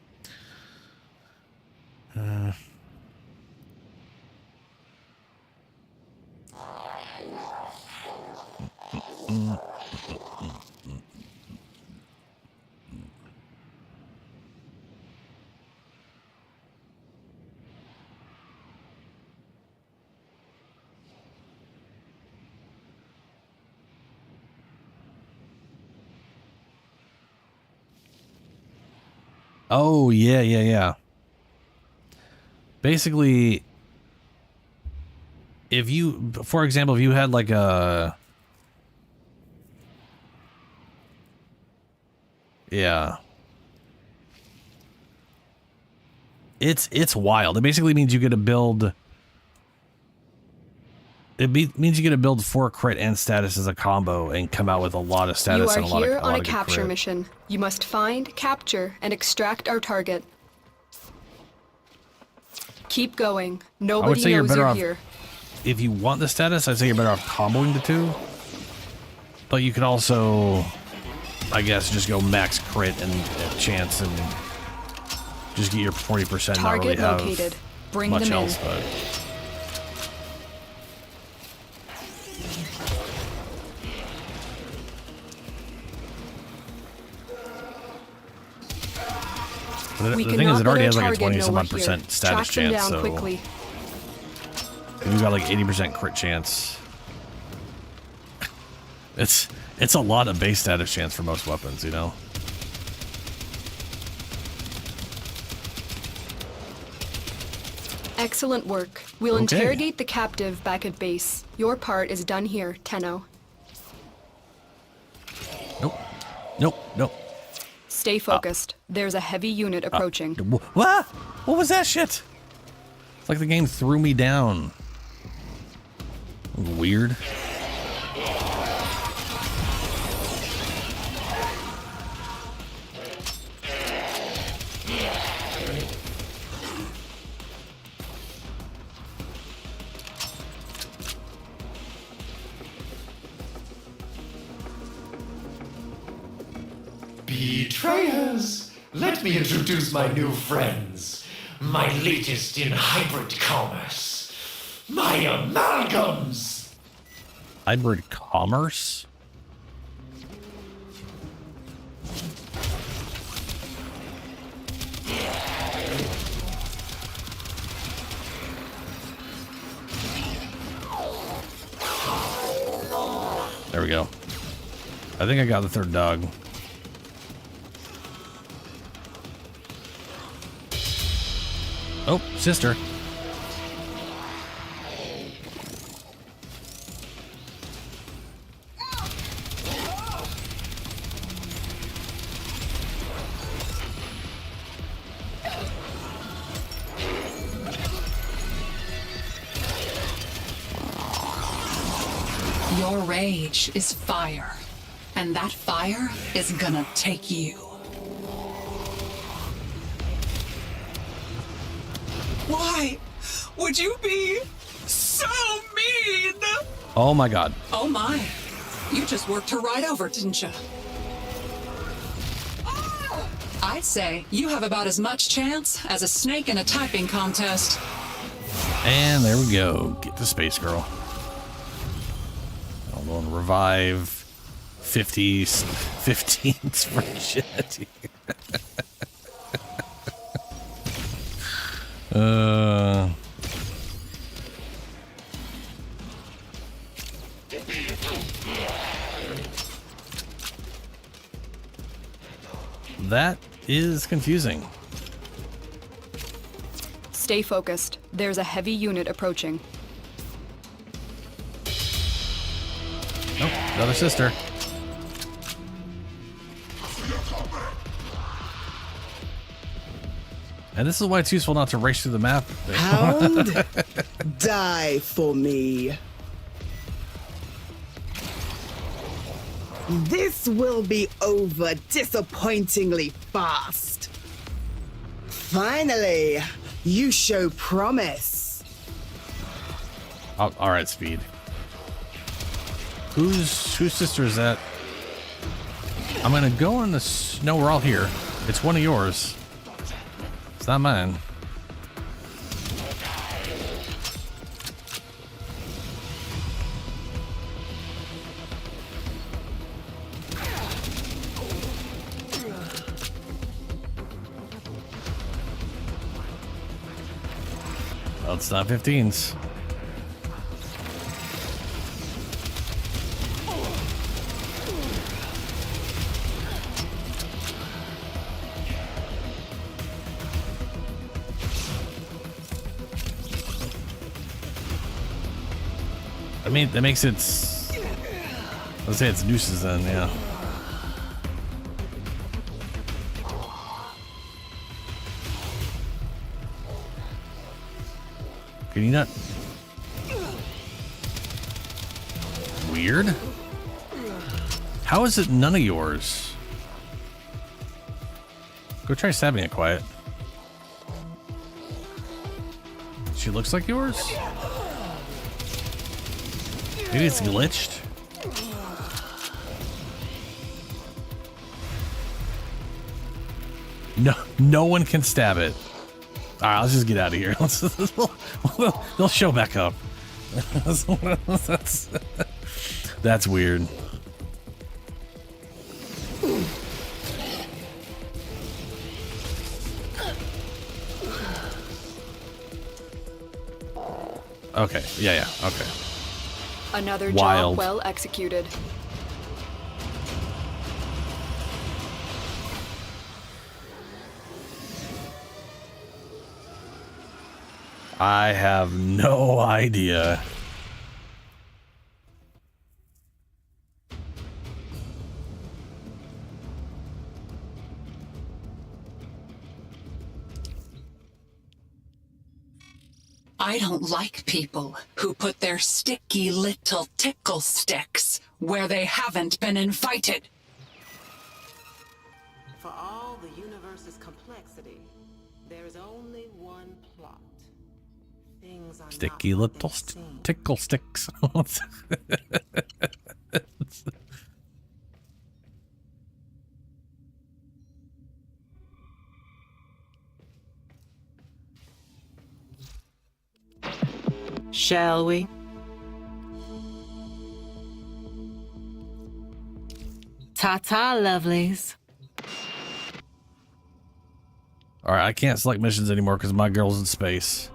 S2: Oh, yeah. Basically, if you, for example, if you had like a... Yeah. It's wild. It basically means you get to build... means you get to build 4 crit and status as a combo and come out with a lot of status and a lot of
S3: You are here on a
S2: good
S3: capture
S2: crit.
S3: mission. You must find, capture, and extract our target. Keep going.
S2: I would
S3: Nobody
S2: say you're
S3: knows
S2: better
S3: you're
S2: off...
S3: here.
S2: If you want the status, I'd say you're better off comboing the 2. But you could also, I guess, just go max crit and chance and just get your 40%.
S3: Target
S2: not really have
S3: located. Bring
S2: much
S3: them in.
S2: else, but... The thing is, it already has like a 20-some-odd% status chance, so
S3: quickly.
S2: you've got like 80% crit chance. It's a lot of base status chance for most weapons, you know?
S3: Excellent work. We'll
S2: Okay.
S3: interrogate the captive back at base. Your part is done here, Tenno.
S2: Nope.
S3: Stay focused. There's a heavy unit approaching.
S2: What? What was that shit? It's like the game threw me down. Weird.
S1: Betrayers! Let me introduce my new friends. My latest in hybrid commerce. My amalgams!
S2: Hybrid commerce? There we go. I think I got the 3rd dog. Oh, sister.
S5: Your rage is fire, and that fire is gonna take you. Why would you be so mean?
S2: Oh my god.
S5: Oh my. You just worked her right over, didn't you? I'd say you have about as much chance as a snake in a typing contest.
S2: And there we go. Get the space girl. Hold on, revive 15s for shit. That is confusing.
S3: Stay focused. There's a heavy unit approaching.
S2: Nope, another sister. And this is why it's useful not to race through the map.
S11: Hound, die for me. This will be over disappointingly fast. Finally, you show promise.
S2: Oh, all right, Speed. Whose sister is that? I'm gonna go on this. No, we're all here. It's one of yours. It's not mine. Well, it's not 15s. mean, that makes it... Let's say it's nooses then, yeah. Can you not... Weird? How is it none of yours? Go try stabbing it quiet. She looks like yours? Maybe it's glitched? No one can stab it. Alright, let's just get out of here. They'll show back up. That's weird. Okay, yeah, okay.
S3: Another
S2: Wild.
S3: job well executed.
S2: I have no idea.
S5: I don't like people who put their sticky little tickle sticks where they haven't been invited.
S13: For all the universe's complexity, there is only one plot. Things are
S2: Sticky little tickle sticks.
S13: Shall we? Ta-ta, lovelies.
S2: Alright, I can't select missions anymore because my girl's in space.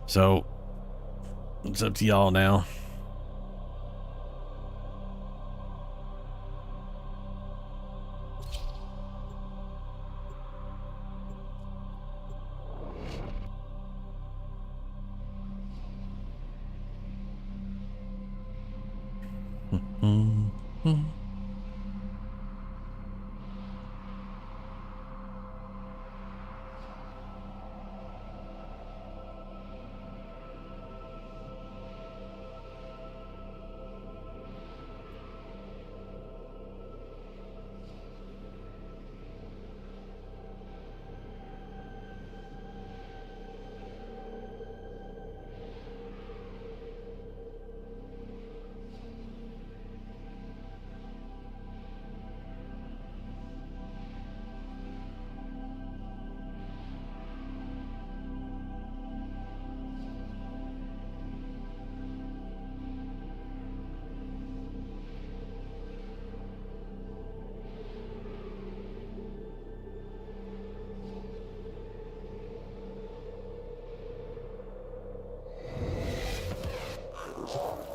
S2: So, it's up to y'all now.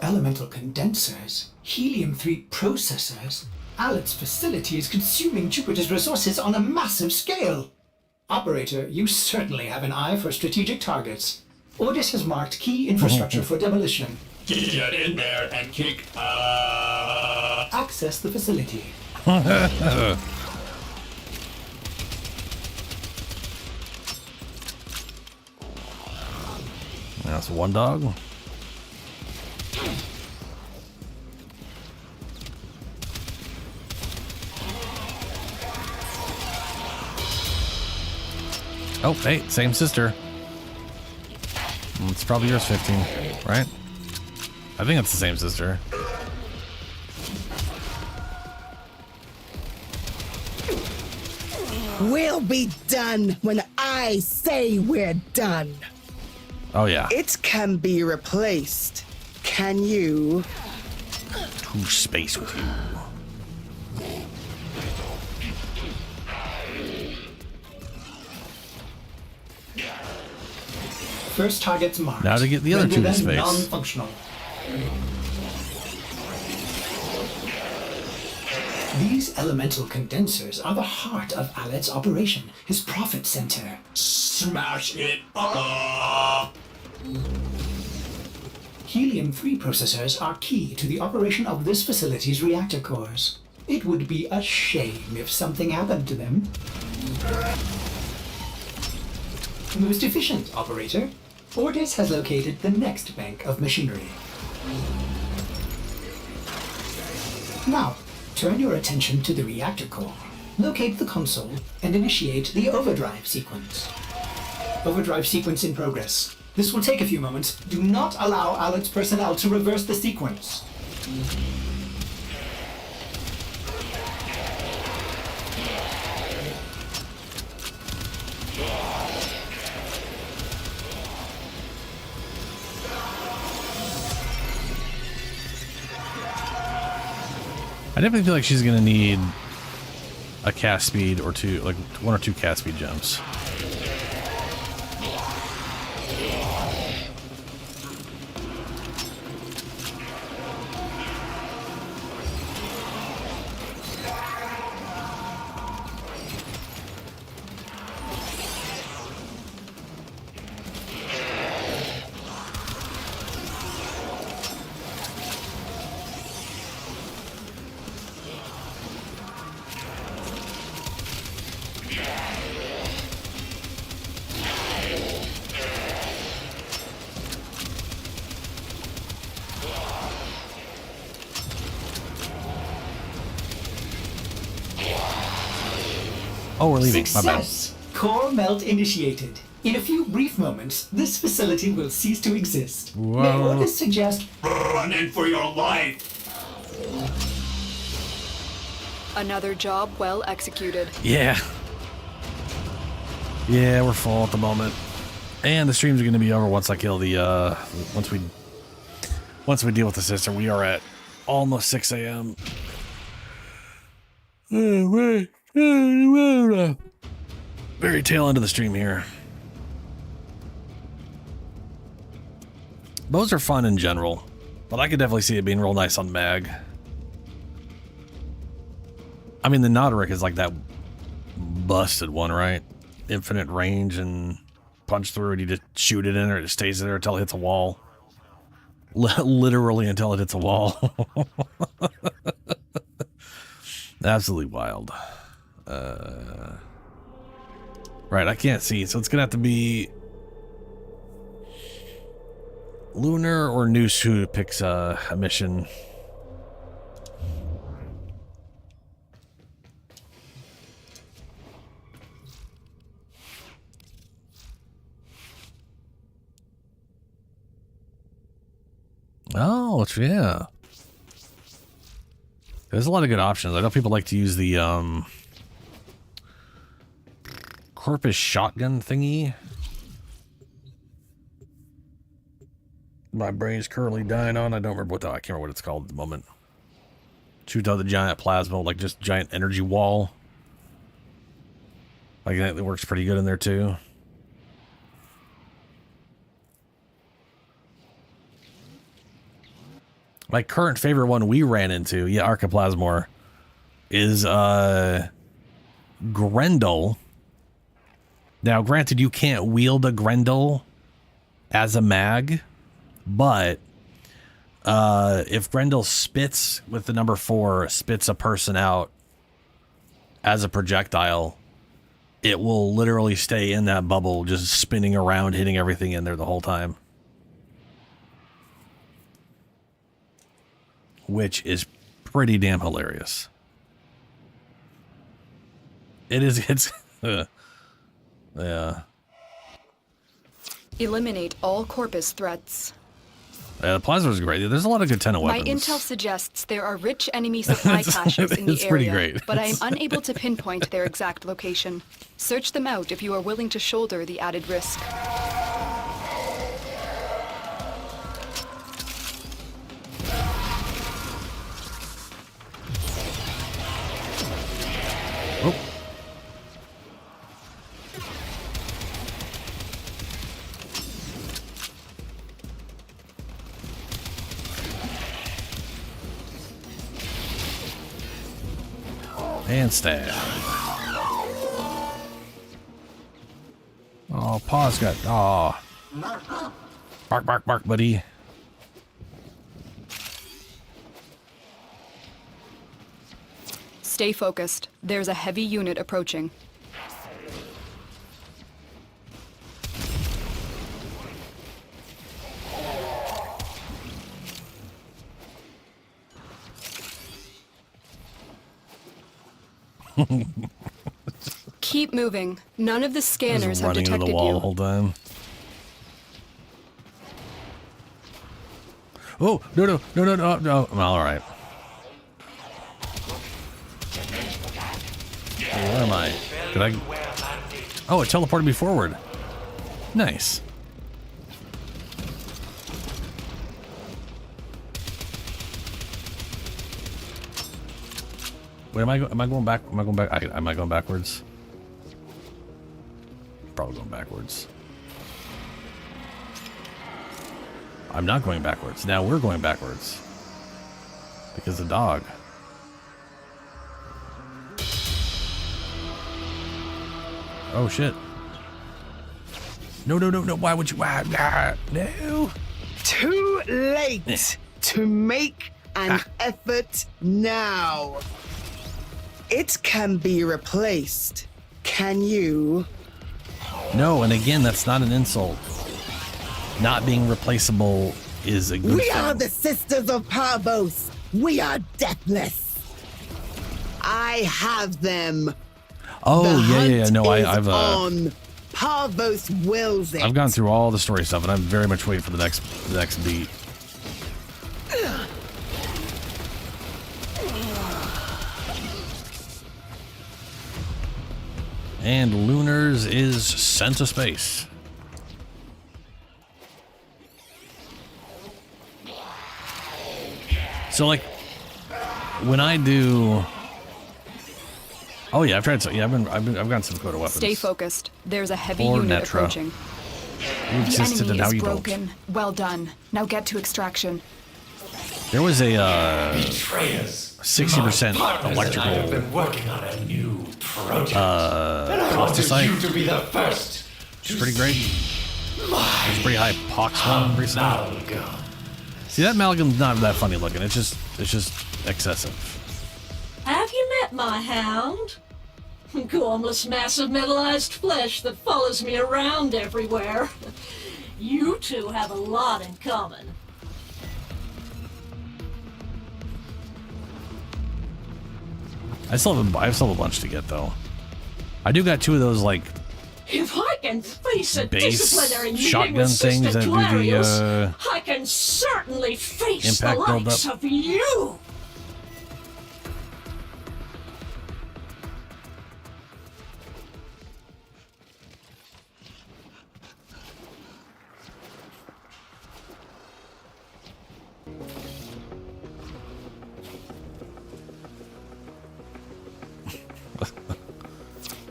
S7: Elemental condensers, helium-3 processors. Alet's facility is consuming Jupiter's resources on a massive scale. Operator, you certainly have an eye for strategic targets. Ordis has marked key infrastructure for demolition.
S12: Get in there and kick
S7: Access the facility.
S2: That's one dog. Oh, hey, same sister. It's probably yours, 15, right? I think it's the same sister.
S11: We'll be done when I say we're done.
S2: Oh, yeah.
S11: It can be replaced. Can you?
S2: To space with you.
S7: First target's marked.
S2: Now to get the other two to space.
S7: Non-functional. These elemental condensers are the heart of Alet's operation, his profit center.
S12: Smash it up!
S7: Helium-3 processors are key to the operation of this facility's reactor cores. It would be a shame if something happened to them. Most efficient, operator. Ordis has located the next bank of machinery. Now, turn your attention to the reactor core. Locate the console and initiate the overdrive sequence. Overdrive sequence in progress. This will take a few moments. Do not allow Alec's personnel to reverse the sequence.
S2: I definitely feel like she's gonna need a cast speed or two, like 1 or 2 cast speed jumps. Oh, we're leaving.
S7: Success! Core melt initiated. In a few brief moments, this facility will cease to exist.
S2: Whoa.
S7: May Ordis suggest
S12: run in for your life.
S3: Another job well executed.
S2: Yeah. Yeah, we're full at the moment. And the streams are going to be over once I kill the, once we deal with the sister. We are at almost 6 a.m. Very tail end of the stream here. Bows are fun in general, but I could definitely see it being real nice on mag. I mean, the Noderic is like that busted one, right? Infinite range and punch through and you just shoot it in or it stays there until it hits a wall. Literally until it hits a wall. Absolutely wild. Right, I can't see, so it's gonna have to be Lunar or Noose who picks a mission. Oh, yeah. There's a lot of good options. I know people like to use the Corpus shotgun thingy. My brain's currently dying on. I don't remember what I can't remember what it's called at the moment. Shoot out the giant plasma, like just giant energy wall. Like that works pretty good in there too. My current favorite one we ran into, yeah, Archiplasmor, is Grendel. Now, granted, you can't wield a Grendel as a mag, but if Grendel spits with the number 4, spits a person out as a projectile, it will literally stay in that bubble, just spinning around, hitting everything in there the whole time. Which is pretty damn hilarious. It is, it's, yeah.
S3: Eliminate all Corpus threats.
S2: Yeah, the plasma is great. There's a lot of good Tenno weapons.
S3: My intel suggests there are rich enemy supply caches in the area,
S2: pretty great.
S3: but I am unable to pinpoint their exact location. Search them out if you are willing to shoulder the added risk.
S2: Oh. And stab. Oh, paws got. Oh. Bark, bark, bark, buddy.
S3: Stay focused. There's a heavy unit approaching. Keep moving. None of the scanners have
S2: running into
S3: detected
S2: the wall
S3: you.
S2: the whole time. Oh, no. All right. Where am I? Did I? Oh, it teleported me forward. Nice. Wait, am I going back? Am I going back? Am I going backwards? Probably going backwards. I'm not going backwards. Now we're going backwards. Because the dog. Oh shit. No. Why would you? No.
S11: Too late to make an effort now. It can be replaced. Can you?
S2: No, and again, that's not an insult. Not being replaceable is a good
S11: We
S2: thing.
S11: are the Sisters of Parvos. We are deathless. I have them.
S2: Oh,
S11: The
S2: yeah.
S11: hunt
S2: No,
S11: is
S2: I've
S11: on. Parvos wills it.
S2: I've gone through all the story stuff, and I'm very much waiting for the next beat. And Lunars is sent to space. So, like, when I do, oh yeah, I've tried. So yeah, I've gotten some Coda weapons.
S3: Stay focused. There's a heavy
S2: Or
S3: unit
S2: Netra.
S3: approaching.
S2: You
S3: The
S2: existed and
S3: enemy
S2: now
S3: is
S2: you
S3: broken. Well done. Now get to extraction.
S2: don't. There was a 60% electrical
S1: I have been working on a new project.
S2: cost
S1: I
S2: to
S1: wanted
S2: site.
S1: you to be the first.
S2: It's pretty great. It's pretty high pox one recently.
S1: Amalgam.
S2: See, that amalgam's not that funny looking. It's just excessive.
S8: Have you met my hound? Gormless mass of metallized flesh that follows me around everywhere. You two have a lot in common.
S2: I still have a bunch to get though. I do got 2 of those like
S8: If I can face a
S2: base
S8: disciplinary meeting
S2: shotgun
S8: with
S2: things
S8: Sister
S2: that do the
S8: Clarios, I can certainly face the
S2: impact
S8: likes
S2: buildup.
S8: of you.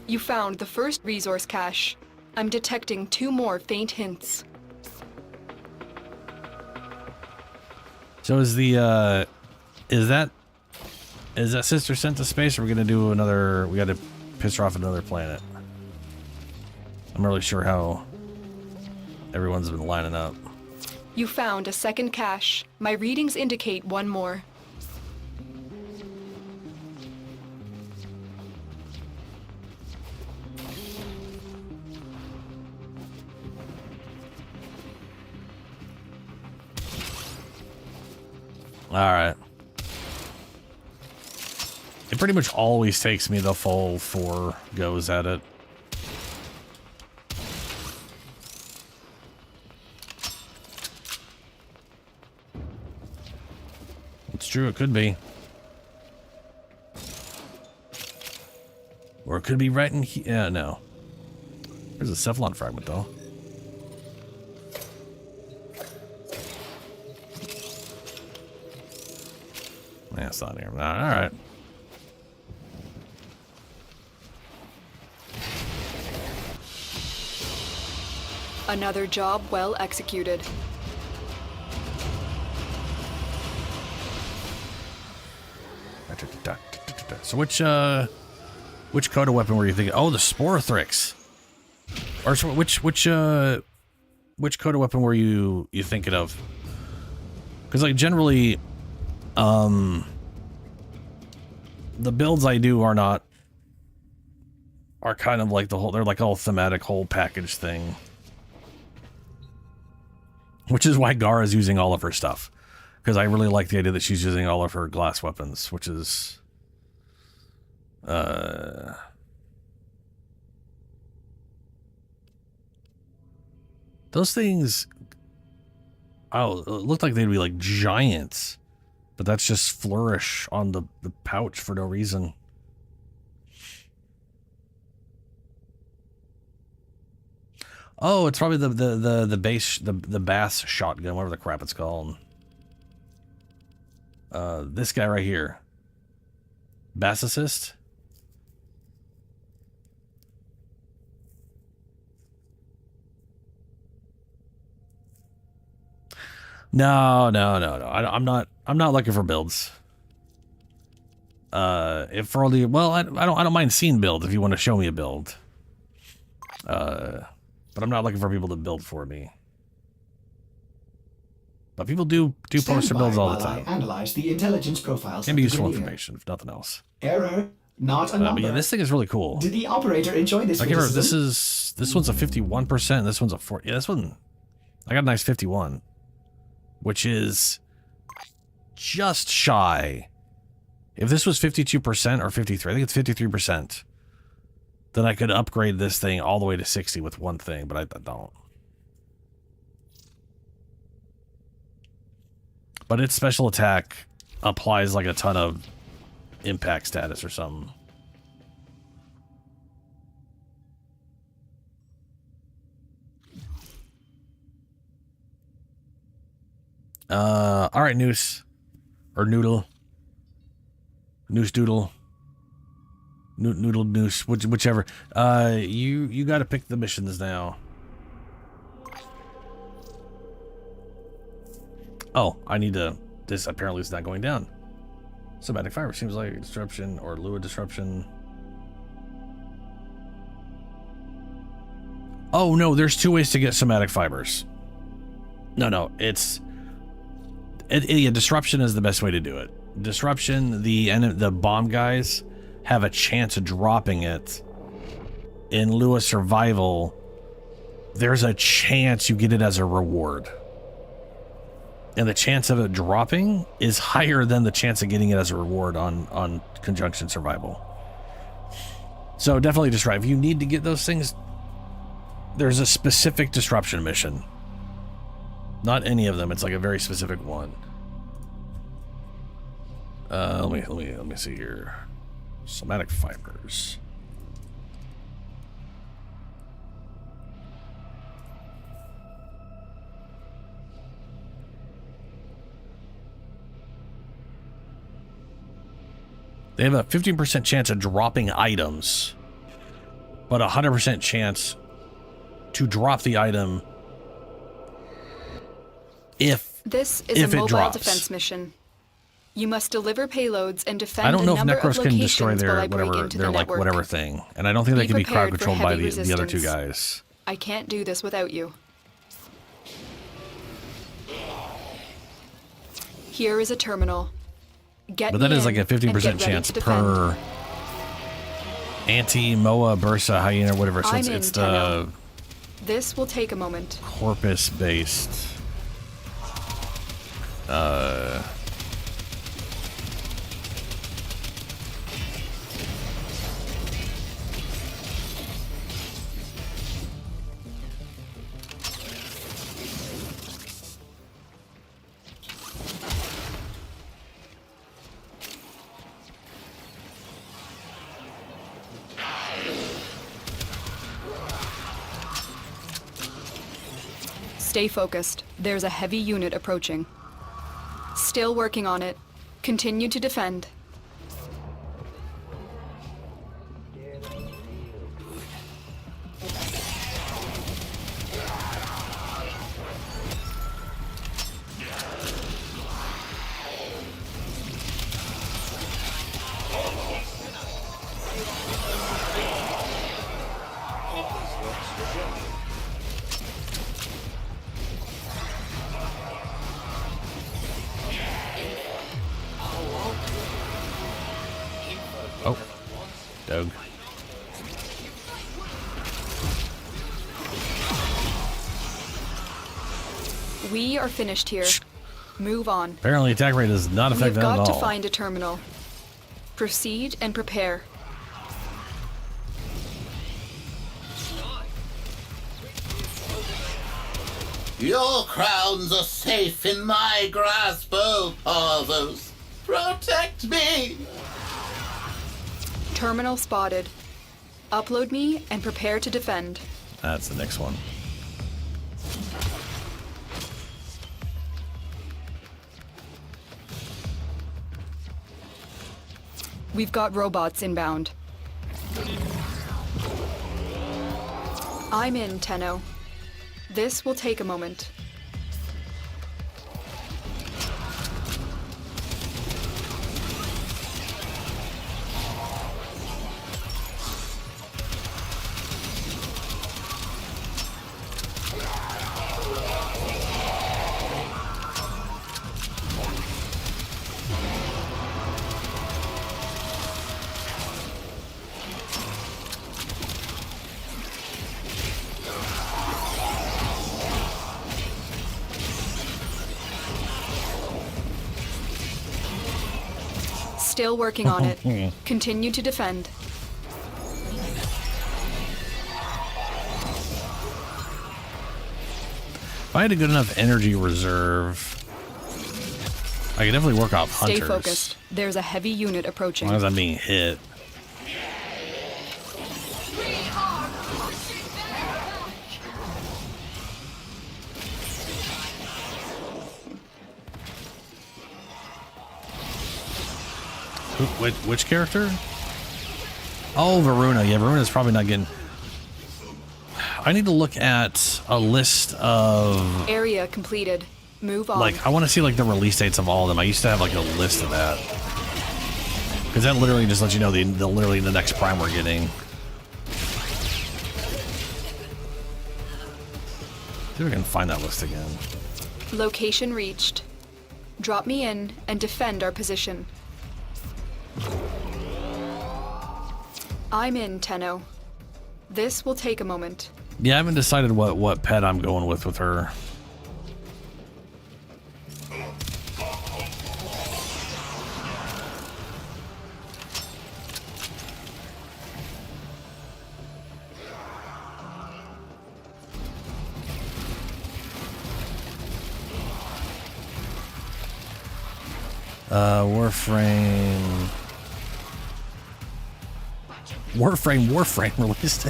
S3: You found the first resource cache. I'm detecting 2 more faint hints.
S2: So is the is that sister sent to space, or are we gonna do another? We got to piss her off another planet. I'm not really sure how everyone's been lining up.
S3: You found a second cache. My readings indicate 1 more.
S2: All right. It pretty much always takes me the full 4 goes at it. It's true, it could be. Or it could be right in here. Yeah, no. There's a Cephalon fragment, though. Yeah, it's not here. All right.
S3: Another job well executed.
S2: So which Coda weapon were you thinking? Oh, the Sporothrix. Or so which Coda weapon were you thinking of? Because like generally, the builds I do are kind of like they're like all thematic whole package thing. Which is why Gara's using all of her stuff. Because I really like the idea that she's using all of her glass weapons, which is... Those things... Oh, it looked like they'd be like giants. But that's just flourish on the pouch for no reason. Oh, it's probably the bass shotgun, whatever the crap it's called. This guy right here. Bass assist. No. I'm not looking for builds. If for all the I don't mind seeing builds if you want to show me a build. But I'm not looking for people to build for me. But people do post their builds all the time.
S7: I analyze the intelligence profiles.
S2: Can be useful information, if nothing else.
S7: Error, not a number.
S2: But yeah, this thing is really cool.
S7: Did the operator enjoy this?
S2: I give her, this one's a 51%. This one's a 4. Yeah, this one. I got a nice 51, which is just shy. If this was 52% or 53, I think it's 53%. Then I could upgrade this thing all the way to 60 with one thing, but I don't. But its special attack applies like a ton of impact status or something. All right, Noose. Or Noodle. Noose Doodle. Noodle Noose, whichever. You got to pick the missions now. Oh, I need to. This apparently is not going down. Somatic fiber seems like disruption or Lua disruption. Oh no, there's 2 ways to get somatic fibers. No, yeah, disruption is the best way to do it. Disruption, the bomb guys have a chance of dropping it. In lieu of survival, there's a chance you get it as a reward. And the chance of it dropping is higher than the chance of getting it as a reward on conjunction survival. So definitely disrupt. If you need to get those things, there's a specific disruption mission. Not any of them, it's like a very specific one. Let me see here. Somatic fibers. They have a 15% chance of dropping items, but a 100% chance to drop the item if
S3: this is
S2: if
S3: a mobile
S2: drops.
S3: defense mission. You must deliver payloads and defend
S2: I don't know
S3: a
S2: if
S3: number
S2: Necros
S3: of
S2: can destroy
S3: locations
S2: their
S3: while I break
S2: whatever
S3: into
S2: their
S3: the
S2: like
S3: network.
S2: whatever thing, and I don't think they can be crowd
S3: prepared for
S2: controlled by
S3: heavy
S2: the other two
S3: resistance.
S2: guys.
S3: I can't do this without you. Here is a terminal. Get
S2: But that
S3: me
S2: is like a
S3: in and
S2: 50%
S3: get ready
S2: chance
S3: to defend.
S2: per anti-Moa Bursa Hyena, whatever. So
S3: I'm
S2: it's,
S3: in,
S2: it's the
S3: Tenno. This will take a moment.
S2: corpus-based.
S3: Stay focused. There's a heavy unit approaching. Still working on it. Continue to defend.
S2: Oh, Doug.
S3: We are finished here. Move on.
S2: Apparently attack rate does not affect
S3: We've
S2: that at all.
S3: got to find a terminal. Proceed and prepare.
S10: Your crowns are safe in my grasp, oh Parvos. Protect me!
S3: Terminal spotted. Upload me and prepare to defend.
S2: That's the next one.
S3: We've got robots inbound. I'm in, Tenno. This will take a moment. Still working on it. Continue to defend.
S2: If I had a good enough energy reserve, I could definitely work off hunters.
S3: Stay focused. There's a heavy unit approaching.
S2: As long as I'm being hit. Which character? Oh, Varuna. Yeah, Varuna's probably not getting... I need to look at a list of...
S3: Area completed. Move on.
S2: Like, I want to see, like, the release dates of all of them. I used to have, like, a list of that. Because that literally just lets you know literally the next prime we're getting. See if we can find that list again.
S3: Location reached. Drop me in and defend our position. I'm in, Tenno. This will take a moment.
S2: Yeah, I haven't decided what pet I'm going with her. Warframe released.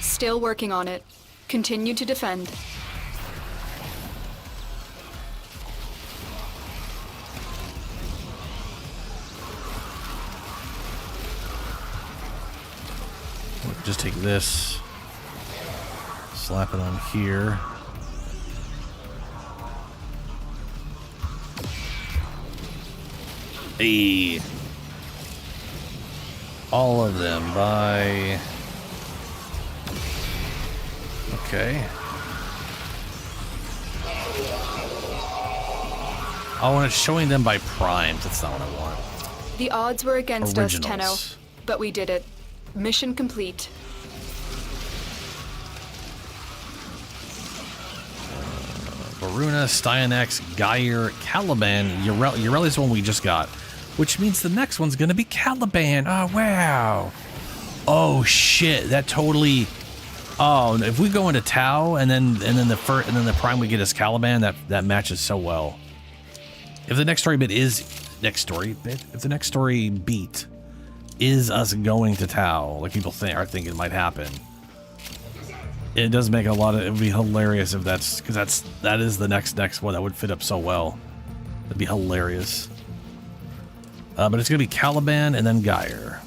S3: Still working on it. Continue to defend.
S2: Just take this, slap it on here. Hey. All of them by... Okay. Oh, and it's showing them by primes. That's not what I want.
S3: The odds were against
S2: Originals.
S3: us, Tenno, but we did it. Mission complete.
S2: Varuna, Styanax, Geyer, Caliban, Ureli's the one we just got. Which means the next one's gonna be Caliban. Oh, wow. Oh, shit. That totally... Oh, if we go into Tau and then the prime we get is Caliban, that matches so well. If the next story bit is... If the next story beat is us going to Tau, like people are thinking might happen, it does make a lot of... It would be hilarious if that's... Because that is the next one that would fit up so well. It'd be hilarious. But it's going to be Caliban and then Geyer.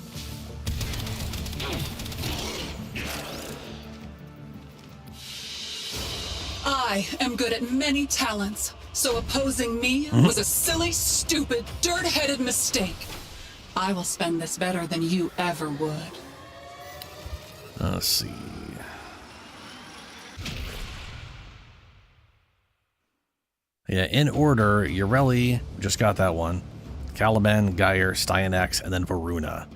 S5: I am good at many talents, so opposing me was a silly, stupid, dirt-headed mistake. I will spend this better than you ever would.
S2: Let's see. Yeah, in order, Ureli, just got that one. Caliban, Gyre, Styanax, and then Varuna.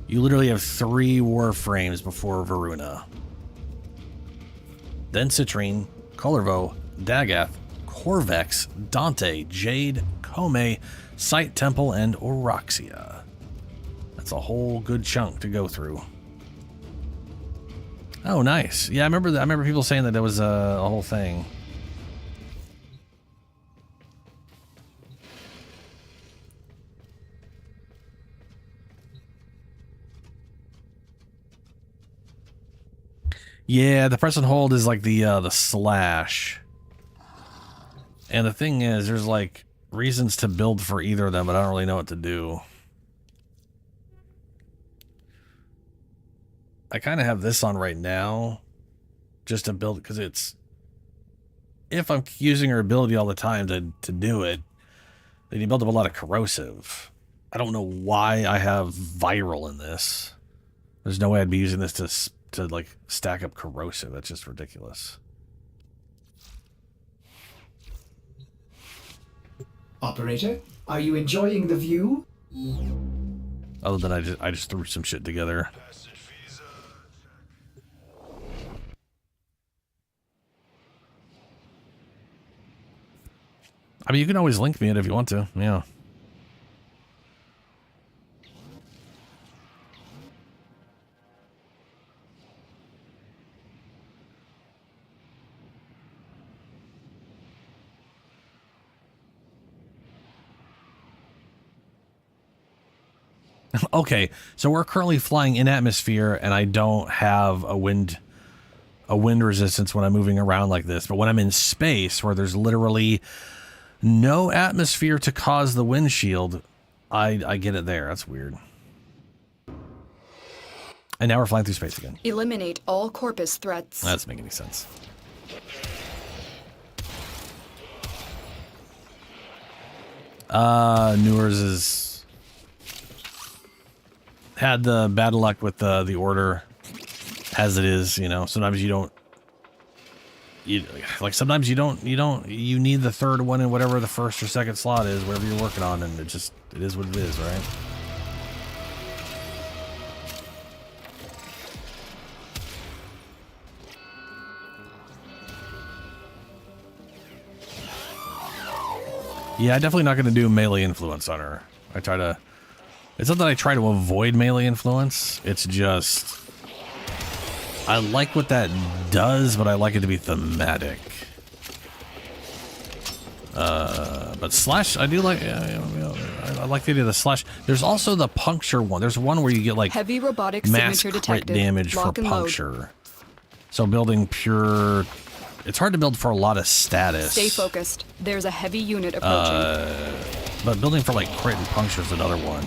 S2: You literally have 3 Warframes before Varuna. Then Citrine, Colorvo, Dagath, Corvex, Dante, Jade, Kome, Sight Temple, and Oroxia. That's a whole good chunk to go through. Oh, nice. Yeah, I remember people saying that there was a whole thing. Yeah, the press and hold is like the slash. And the thing is, there's like reasons to build for either of them, but I don't really know what to do. I kind of have this on right now just to build, because it's, if I'm using her ability all the time to do it, then you build up a lot of corrosive. I don't know why I have viral in this. There's no way I'd be using this to like stack up corrosive. That's just ridiculous.
S7: Operator, are you enjoying the view?
S2: Other than I just threw some shit together. I mean, you can always link me it if you want to. Yeah. Okay, so we're currently flying in atmosphere, and I don't have a wind resistance when I'm moving around like this. But when I'm in space, where there's literally no atmosphere to cause the windshield, I get it there. That's weird. And now we're flying through space again.
S3: Eliminate all Corpus threats.
S2: That doesn't make any sense. Newers is had the bad luck with the order as it is, you know. Sometimes you don't, sometimes you need the third one in whatever the first or second slot is, whatever you're working on, and it is what it is, right? Yeah, I'm definitely not going to do melee influence on her. It's not that I try to avoid melee influence. It's just, I like what that does, but I like it to be thematic. But slash, I do like, I like the idea of the slash. There's also the puncture one. There's one where you get like
S3: heavy robotic
S2: mass
S3: signature
S2: crit
S3: detected.
S2: damage for
S3: Lock and
S2: puncture.
S3: load.
S2: So building pure, it's hard to build for a lot of status.
S3: Stay focused. There's a heavy unit approaching.
S2: But building for like crit and puncture is another one.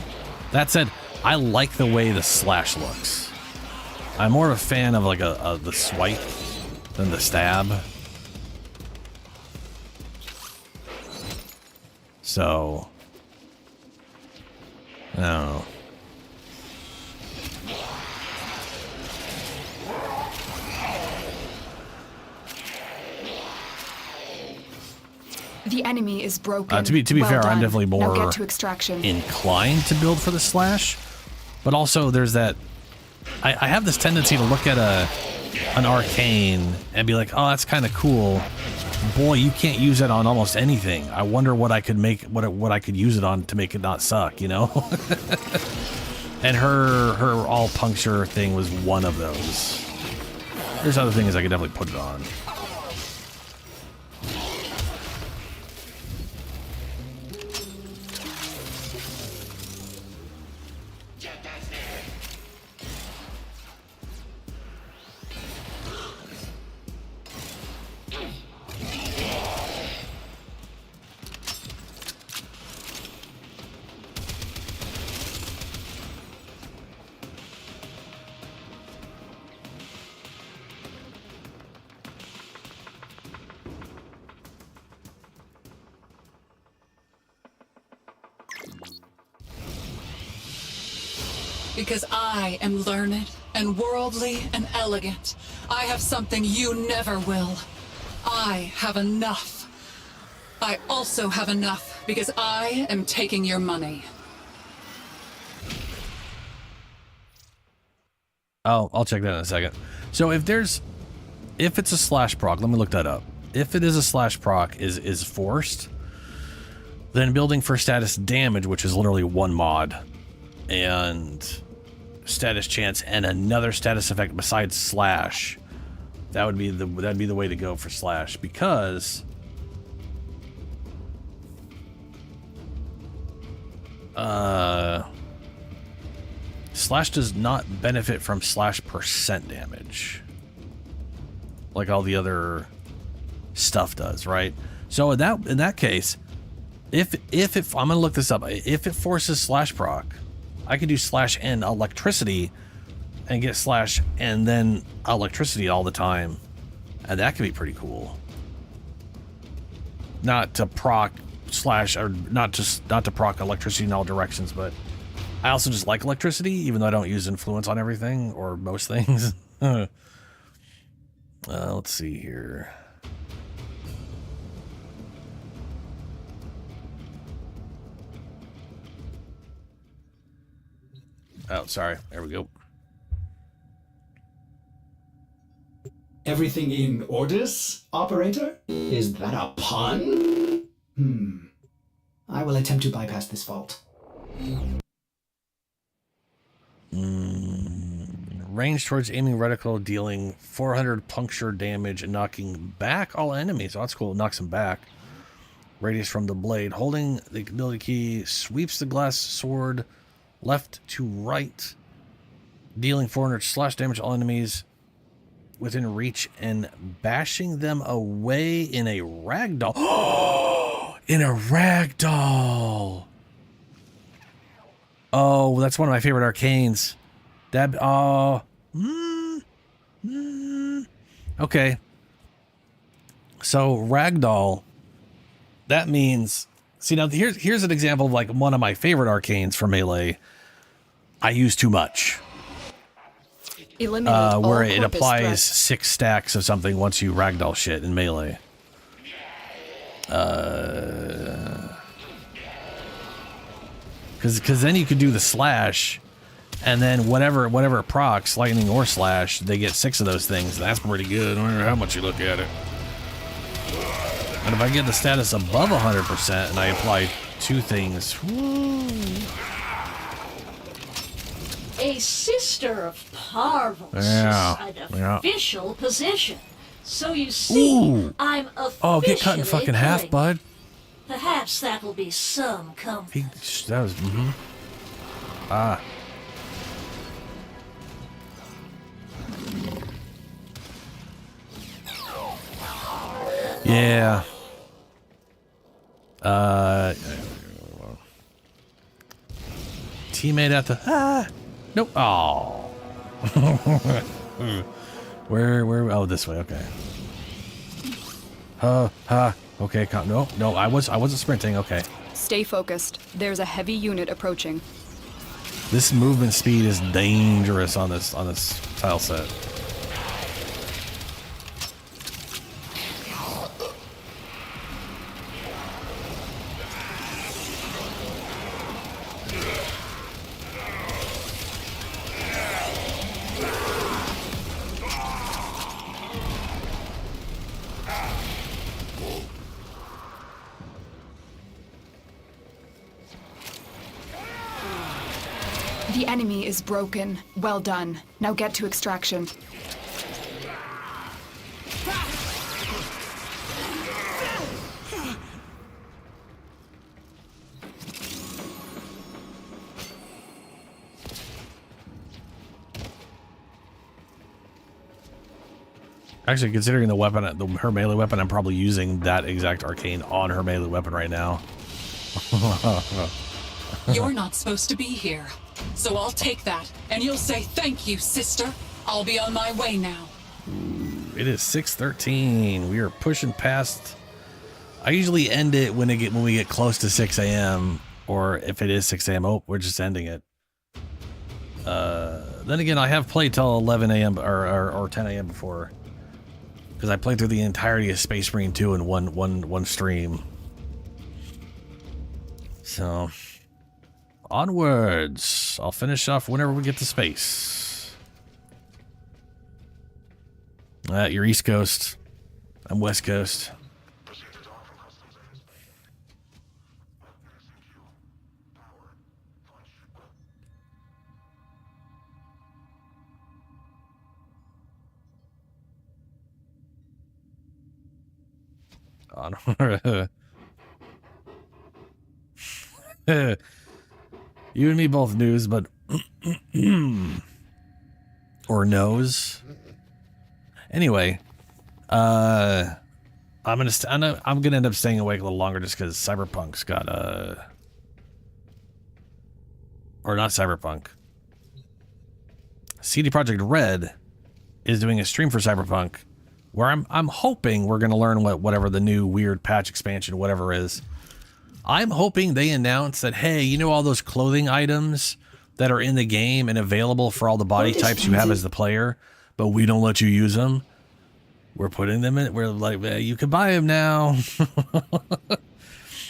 S2: That said, I like the way the slash looks. I'm more of a fan of like the swipe than the stab. So, I don't know.
S3: The enemy is broken.
S2: To be fair,
S3: Well
S2: I'm
S3: done.
S2: definitely
S3: Now
S2: more
S3: get to extraction.
S2: inclined to build for the slash, but also there's that. I have this tendency to look at an arcane and be like, oh, that's kind of cool. Boy, you can't use it on almost anything. I wonder what I could make, what I could use it on to make it not suck, you know? And her all puncture thing was one of those. There's other things I could definitely put it on.
S5: Because I am learned and worldly and elegant. I have something you never will. I have enough. I also have enough because I am taking your money.
S2: Oh, I'll check that in a second. So if it's a slash proc, let me look that up. If it is a slash proc is forced, then building for status damage, which is literally one mod, and status chance and another status effect besides slash, that'd be the way to go for slash, because slash does not benefit from slash percent damage like all the other stuff does, right? So in that case, if I'm gonna look this up, if it forces slash proc, I could do slash and electricity and get slash and then electricity all the time, and that could be pretty cool. Not to proc slash, or not to proc electricity in all directions, but I also just like electricity, even though I don't use influence on everything or most things. Let's see here. Oh, sorry. There we go.
S7: Everything in orders, operator? Is that a pun? I will attempt to bypass this fault.
S2: Range towards aiming reticle, dealing 400 puncture damage and knocking back all enemies. Oh, that's cool. It knocks them back. Radius from the blade. Holding the ability key sweeps the glass sword left to right, dealing 400 slash damage to all enemies within reach and bashing them away in a ragdoll. Oh, in a ragdoll. Oh, that's one of my favorite arcanes. That, okay. So ragdoll, that means, see, now here's an example of like one of my favorite arcanes for melee. I use too much. Where it applies threats. 6 stacks of something once you ragdoll shit in melee. Because then you could do the slash, and then whatever procs, lightning or slash, they get 6 of those things. That's pretty good, no matter how much you look at it. And if I get the status above 100% and I apply 2 things, whoo.
S8: A sister of Parvos is an official position. So you see, I'm officially
S2: get cut in fucking half, bud.
S8: Perhaps that'll be some comfort.
S2: That was, Yeah. Teammate at the, nope. Oh. Where, oh, this way, okay. Okay, no, I wasn't sprinting, okay.
S3: Stay focused. There's a heavy unit approaching.
S2: This movement speed is dangerous on this tile set.
S3: The enemy is broken. Well done. Now get to extraction.
S2: Actually, considering the weapon, her melee weapon, I'm probably using that exact arcane on her melee weapon right now.
S5: You're not supposed to be here, so I'll take that, and you'll say thank you, sister. I'll be on my way now.
S2: It is 6:13. We are pushing past. I usually end it when we get close to 6 a.m. or if it is 6 a.m. Oh, we're just ending it. Then again, I have played till 11 a.m. or 10 a.m. before, because I played through the entirety of Space Marine 2 in one stream. So, onwards. I'll finish off whenever we get to space. You're East Coast. I'm West Coast. You and me both news, but or knows. Anyway, I'm gonna end up staying awake a little longer just because Cyberpunk's got or not Cyberpunk. CD Projekt Red is doing a stream for Cyberpunk, where I'm hoping we're gonna learn whatever the new weird patch expansion whatever is. I'm hoping they announce that, hey, you know all those clothing items that are in the game and available for all the body types you have as the player, but we don't let you use them? We're putting them in. We're like, you can buy them now.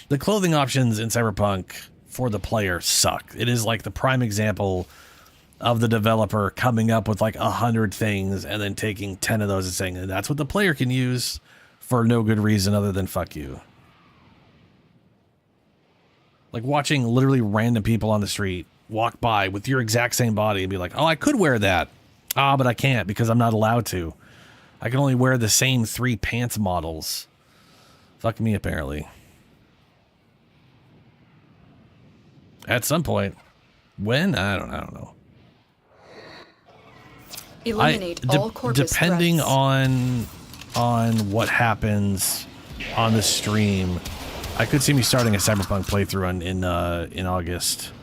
S2: The clothing options in Cyberpunk for the player suck. It is like the prime example of the developer coming up with like 100 things and then taking 10 of those and saying, that's what the player can use for no good reason other than fuck you. Like watching literally random people on the street walk by with your exact same body and be like, oh, I could wear that. Ah, but I can't because I'm not allowed to. I can only wear the same 3 pants models. Fuck me, apparently. At some point. When? I don't know.
S3: Eliminate all corpus
S2: depending
S3: threats.
S2: on what happens on the stream, I could see me starting a Cyberpunk playthrough in August.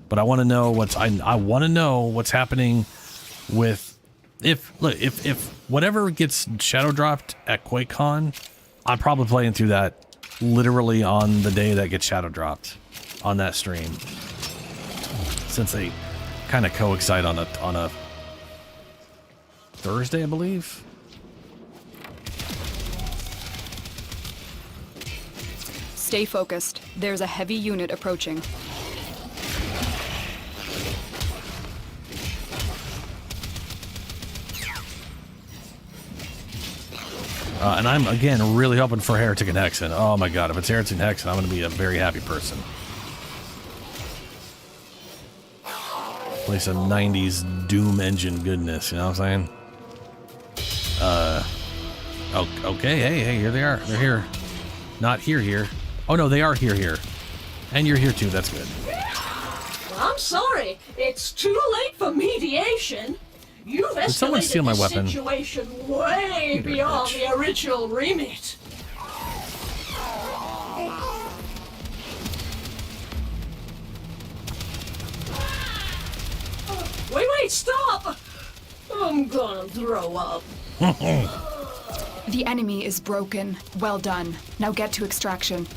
S2: But I want to know I want to know what's happening with if whatever gets shadow dropped at QuakeCon, I'm probably playing through that literally on the day that gets shadow dropped on that stream. Since they kind of coincide on a Thursday, I believe.
S3: Stay focused. There's a heavy unit approaching.
S2: And I'm, again, really hoping for Heretic and Hexen. Oh my god, if it's Heretic and Hexen, I'm going to be a very happy person. Play some 90s Doom engine goodness, you know what I'm saying? Okay, hey, here they are. They're here. Not here. Oh no, they are here. And you're here too, that's good.
S8: I'm sorry, it's too late for mediation. You've
S2: Did someone steal my weapon?
S8: Situation way beyond the original remit. Wait, stop! I'm gonna throw up.
S3: The enemy is broken. Well done. Now get to extraction.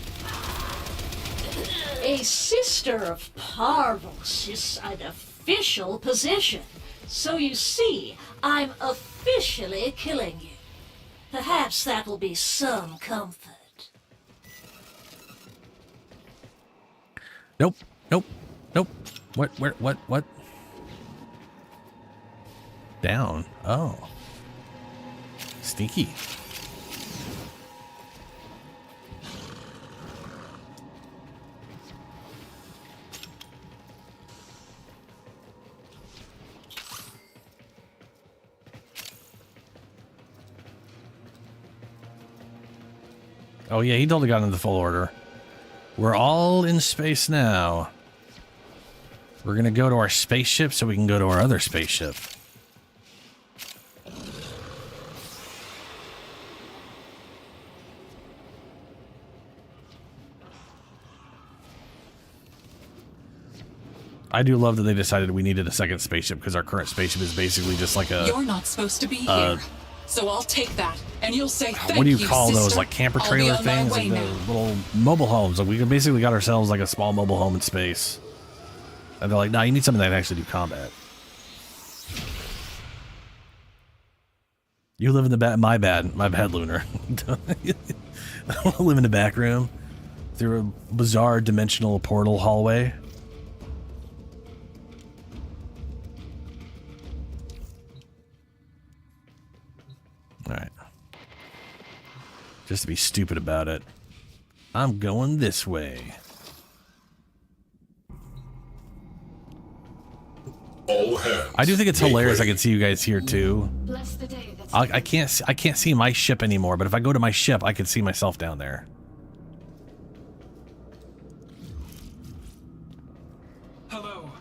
S8: A Sister of Parvos is an official position. So you see, I'm officially killing you. Perhaps that will be some comfort.
S2: Nope. What? Down. Oh. Sneaky. Oh yeah, he totally got into full order. We're all in space now. We're gonna go to our spaceship so we can go to our other spaceship. I do love that they decided we needed a second spaceship because our current spaceship is basically just like a...
S5: You're not supposed to be here, so I'll take that, and you'll say thank you,
S2: what do you call those,
S5: sister?
S2: like camper
S5: I'll
S2: trailer
S5: be on my
S2: things?
S5: way
S2: Like
S5: now.
S2: the little mobile homes. Like we basically got ourselves like a small mobile home in space. And they're like, nah, you need something that can actually do combat. You live in the my bad, Lunar. I live in the back room. through a bizarre dimensional portal hallway. Alright. Just to be stupid about it. I'm going this way.
S22: All hands.
S2: I do think it's hilarious I can see you guys here too.
S9: Bless the day that's
S2: I can't see my ship anymore, but if I go to my ship, I can see myself down there.
S18: Hello.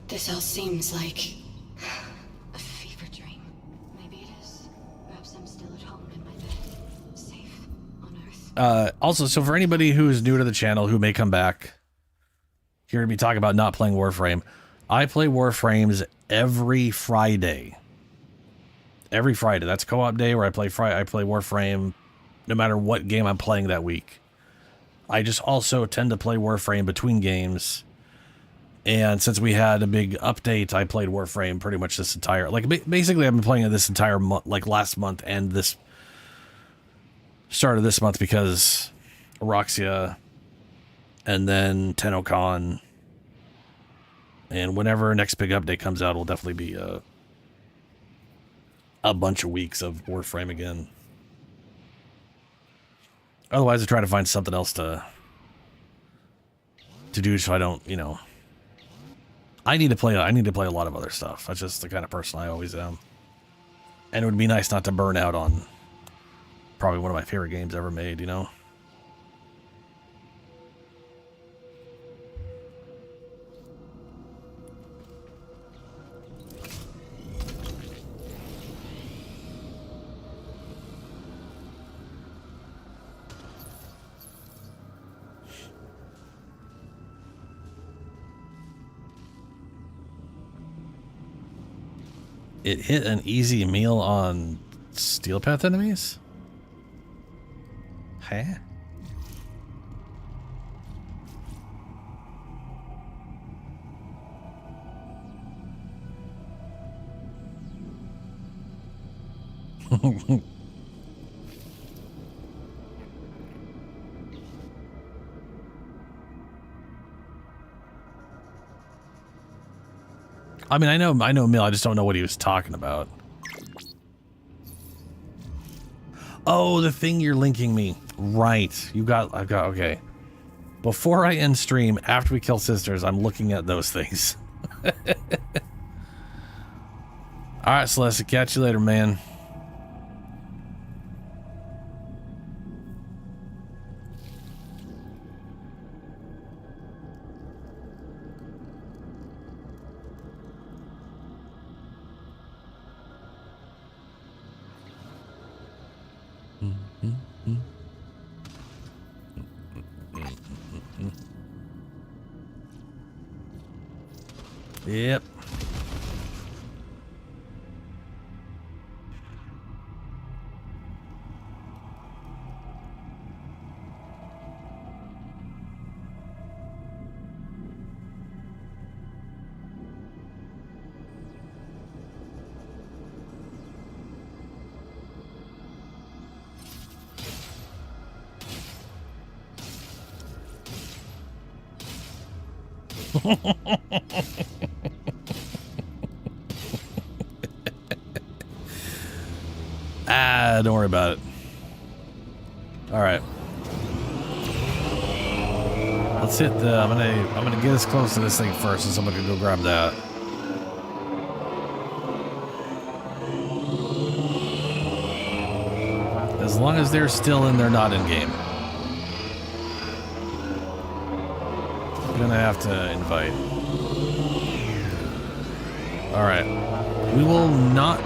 S4: This all seems like a fever dream. Maybe it is. Perhaps I'm still at home in my bed, safe on Earth.
S2: Also, so for anybody who is new to the channel who may come back, hearing me talk about not playing Warframe, I play Warframes every Friday. Every Friday. That's co-op day where I play Warframe no matter what game I'm playing that week. I just also tend to play Warframe between games. And since we had a big update, I played Warframe pretty much this entire... Like, basically, I've been playing it this entire month, like last month and this... Start of this month because Aroxia and then TennoCon. And whenever next big update comes out, will definitely be a bunch of weeks of Warframe again. Otherwise, I try to find something else to do so I don't, you know... I need to play a lot of other stuff. That's just the kind of person I always am. And it would be nice not to burn out on probably one of my favorite games ever made, you know? It hit an easy meal on Steel Path enemies? Huh? I mean, I know Mill, I just don't know what he was talking about. Oh, the thing you're linking me. Right. I've got, okay. Before I end stream, after we kill sisters, I'm looking at those things. Alright, Celeste, catch you later, man. Yep. Don't worry about it. All right. Let's hit the. I'm gonna get as close to this thing first, so someone can go grab that. As long as they're still in, they're not in game. I'm gonna have to invite. All right. We will not.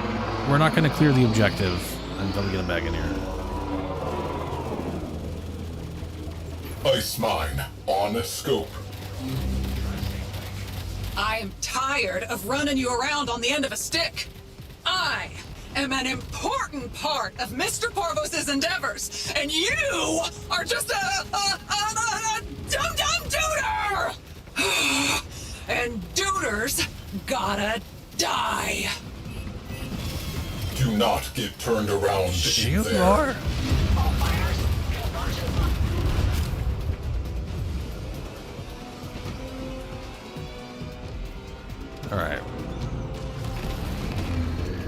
S2: We're not gonna clear the objective until we get him back in here.
S22: Ice mine on scope.
S5: I am tired of running you around on the end of a stick. I am an important part of Mr. Porvos's endeavors. universe, and you are just a dum-dum duder! And duders gotta die.
S22: Do not get turned around in there.
S2: Are. All right.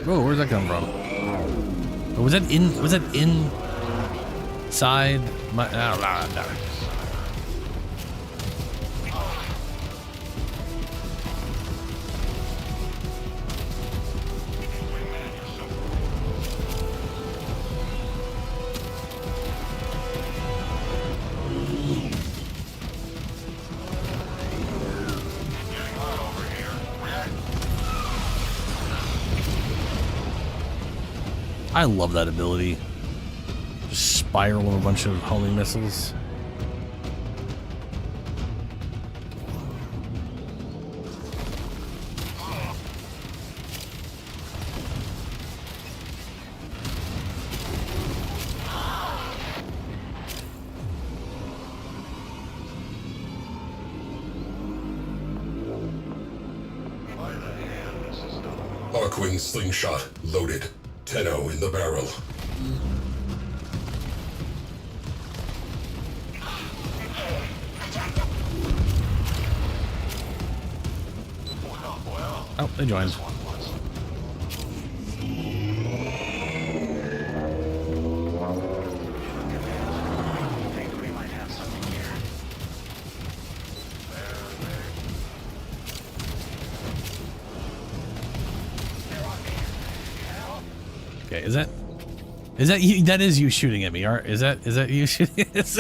S2: Whoa, where'd that come from? Oh, was that inside my? Oh, no. I love that ability. Just spiral a bunch of homing missiles.
S22: Arcwing slingshot loaded. Tenno in the barrel.
S2: Oh, they joined. Okay, is that you? That is you shooting at me, Art? Is that you shooting? It's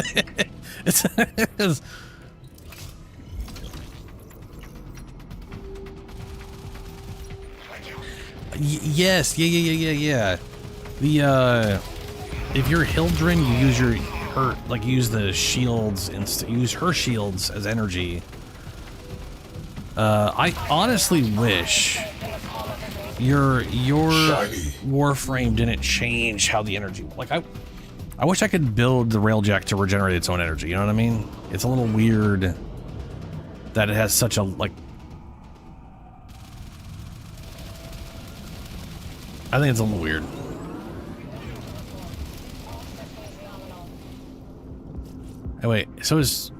S2: yes, yeah. The if you're Hildren, you use use the shields and use her shields as energy. I honestly wish your Warframe didn't change how the energy. Like I wish I could build the railjack to regenerate its own energy. You know what I mean? It's a little weird that it has such a I think it's a little weird. Oh wait, so is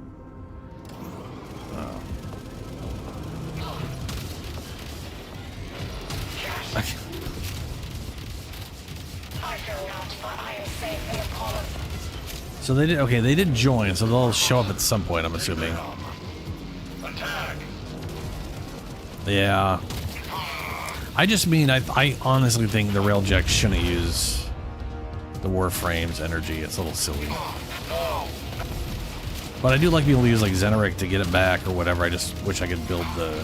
S2: okay. So they did they did join, so they'll show up at some point, I'm assuming. Yeah. I just mean, I honestly think the railjack shouldn't use the Warframe's energy. It's a little silly. But I do like being able to use like Xeneric to get it back or whatever. I just wish I could build the...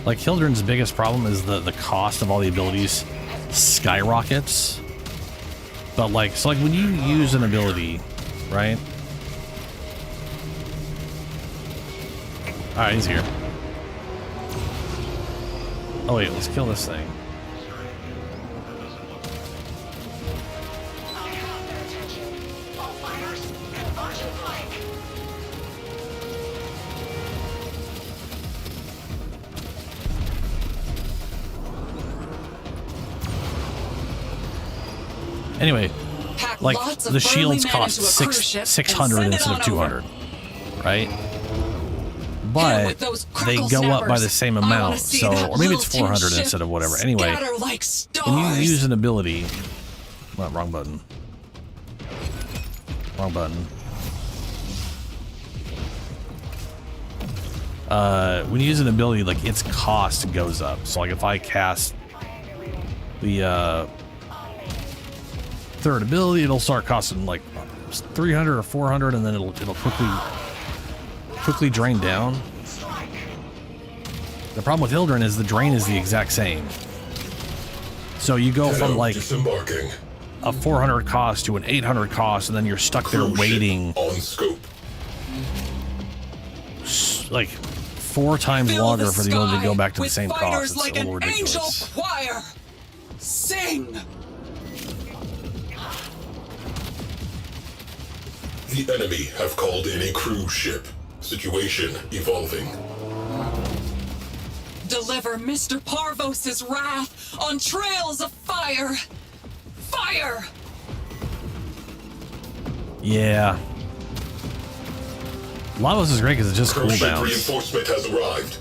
S2: Like, Hildren's biggest problem is the cost of all the abilities skyrockets. But, like, so, like, when you use an ability, right? Alright, he's here. Oh, wait, let's kill this thing. Anyway, like the shields cost 600 instead of 200, right? But they go up by the same amount, so or maybe it's 400 instead of whatever. Anyway, when you use an ability, well, wrong button. Wrong button. When you use an ability, like its cost goes up. So like if I cast the third ability, it'll start costing like 300 or 400, and then it'll quickly drain down. The problem with Ildren is the drain is the exact same. So you go from like a 400 cost to an 800 cost, and then you're stuck there waiting
S22: on scope.
S2: Like 4 times longer for the ability to go back to the same cost. It's
S5: like
S2: a little
S5: an angel
S2: ridiculous.
S5: choir. Sing.
S22: The enemy have called in a cruise ship. Situation evolving.
S5: Deliver Mr. Parvos's wrath on trails of fire. Fire!
S2: Yeah. Lavos is great because it's just
S22: Cruise ship
S2: cooldowns.
S22: reinforcement has arrived.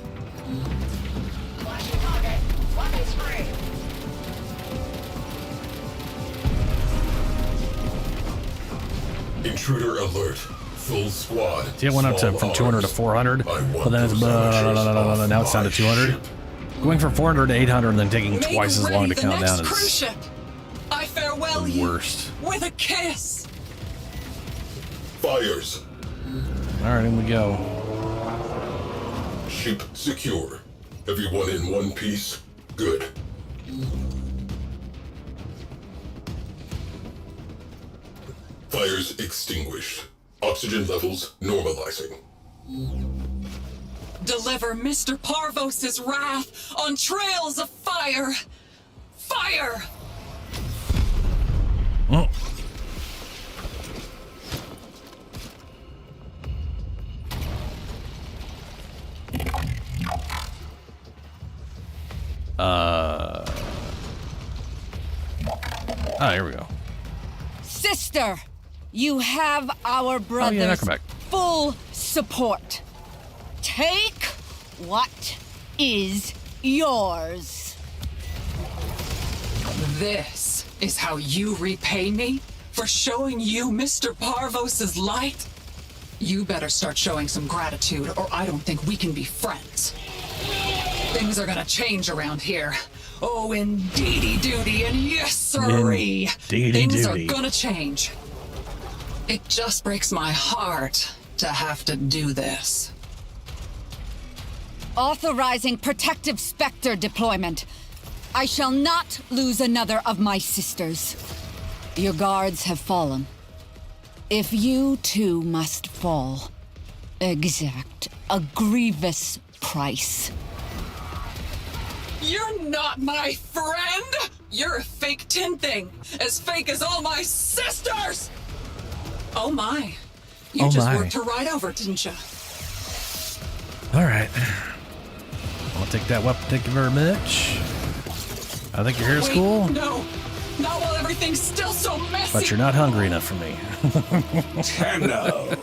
S22: Intruder alert. Full squad.
S2: See, it went up to from 200 to 400, but then it's now it's down to 200. Going from 400 to 800 and then taking twice as long to count down
S5: Cruise
S2: is
S5: ship. I farewell
S2: the
S5: you
S2: worst.
S5: with a kiss.
S22: Fires.
S2: All right, in we go.
S22: Ship secure. Everyone in one piece. Good. Fires extinguished. Oxygen levels normalizing.
S5: Deliver Mr. Parvos's wrath on trails of fire. Fire!
S2: Oh. Here we go.
S14: Sister, you have our brother's
S2: now come back.
S14: full support. Take what is yours.
S5: This is how you repay me for showing you Mr. Parvos's light? You better start showing some gratitude, or I don't think we can be friends. Things are gonna change around here. Oh, indeedy doody, and yes, sirree. Things are gonna change. It just breaks my heart to have to do this.
S14: Authorizing protective Spectre deployment. I shall not lose another of my sisters. Your guards have fallen. If you too must fall, exact a grievous price.
S5: You're not my friend! You're a fake tin thing, as fake as all my sisters! Oh my. You just worked her right over, didn't you?
S2: Alright. I'll take that weapon, thank you very much. I think your hair is cool.
S5: No, not while everything's still so messy.
S2: But you're not hungry enough for me.
S12: Tenno.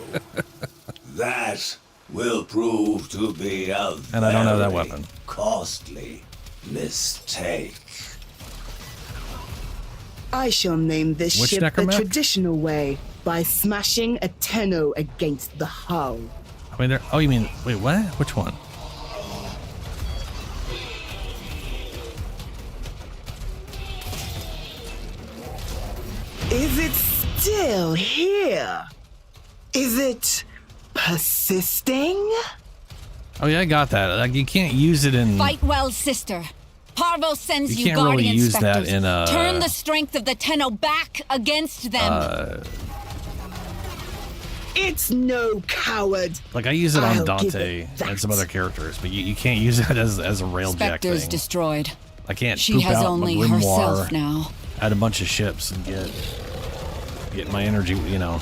S12: That will prove to be a
S2: And I don't have that weapon.
S12: Costly mistake.
S11: I shall name this
S2: Which
S11: ship the
S2: necromancer?
S11: traditional way by smashing a Tenno against the hull.
S2: I mean, oh, you mean, wait, what? Which one?
S11: Is it still here? Is it persisting?
S2: Oh yeah, I got that. Like, you can't use it in.
S14: Fight well, sister. Parvo sends
S2: You
S14: you,
S2: can't really
S14: guardian
S2: use that
S14: specters.
S2: in,
S14: Turn the strength of the Tenno back against them.
S11: It's no coward.
S2: Like I use it on
S11: I'll give
S2: Dante
S11: it that.
S2: and some other characters, but you can't use it as a railjack
S14: Spectres
S2: thing.
S14: destroyed.
S2: I can't.
S14: She
S2: poop
S14: has
S2: out
S14: only
S2: my grimoire,
S14: herself now.
S2: add a bunch of ships and get my energy. You know,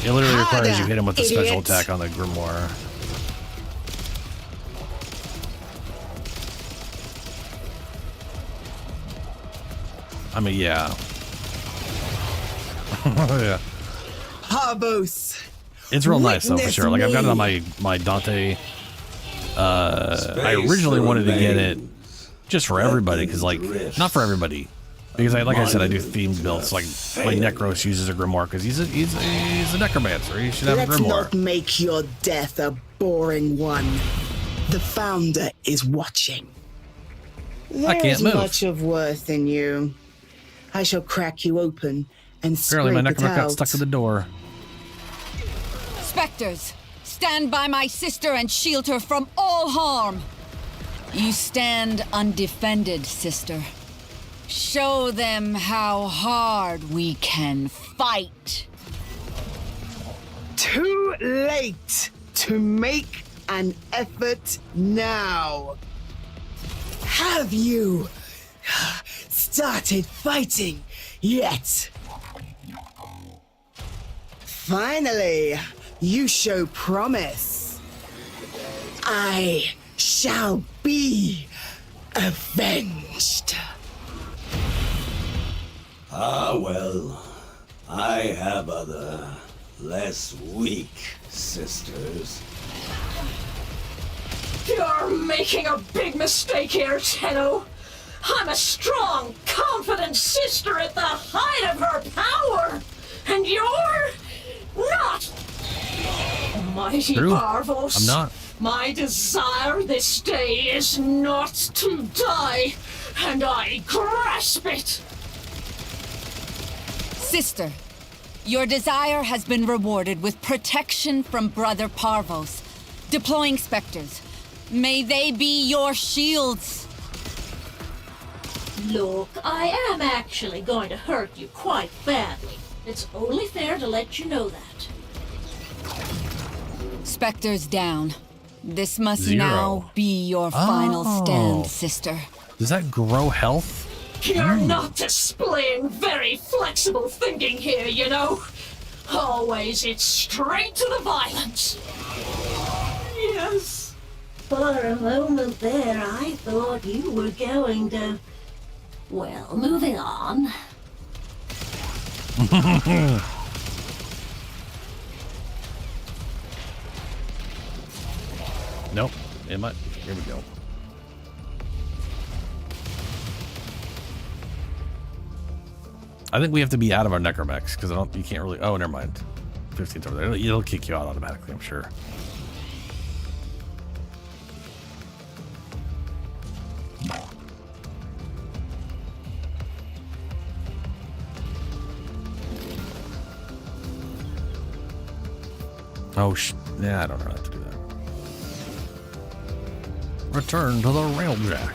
S2: it literally requires you hit him with a special
S11: idiot.
S2: attack on the grimoire. I mean, yeah. Yeah.
S11: Parvos.
S2: It's real nice though, for
S11: Witness
S2: sure. Like I've got it on
S11: me.
S2: my Dante. I originally wanted to get it just for everybody, because like not for everybody, because like I said, I do themed builds. Like my Necros uses a grimoire because he's a necromancer. He should have a
S11: Let's
S2: grimoire.
S11: not make your death a boring one. The founder is watching.
S2: I can't
S11: There's
S2: move.
S11: much of worth in you. I shall crack you open and
S2: Apparently, my
S11: scrape it
S2: Necromancer got
S11: out.
S2: stuck to the door.
S14: Spectres, stand by my sister and shield her from all harm. You stand undefended, sister. Show them how hard we can fight.
S11: Too late to make an effort now. Have you started fighting yet? Finally, you show promise. I shall be avenged.
S12: Ah, well, I have other, less weak sisters.
S8: You're making a big mistake here, Tenno. I'm a strong, confident sister at the height of her power, and you're not. Mighty
S2: True.
S8: Parvos.
S2: I'm not.
S8: My desire this day is not to die, and I grasp it.
S14: Sister, your desire has been rewarded with protection from Brother Parvos. Deploying specters. May they be your shields.
S8: Look, I am actually going to hurt you quite badly. It's only fair to let you know that.
S14: Specters down. This must
S2: 0.
S14: now be your final stand, sister.
S2: Does that grow health?
S8: You're not displaying very flexible thinking here, you know. Always it's straight to the violence. Yes. For a moment there, I thought you were going to... Well, moving on.
S2: Nope. It might. Here we go. I think we have to be out of our necromex because you can't really. Oh, never mind. 15's over there. It'll kick you out automatically, I'm sure. Oh, yeah, I don't know how to do that. Return to the railjack.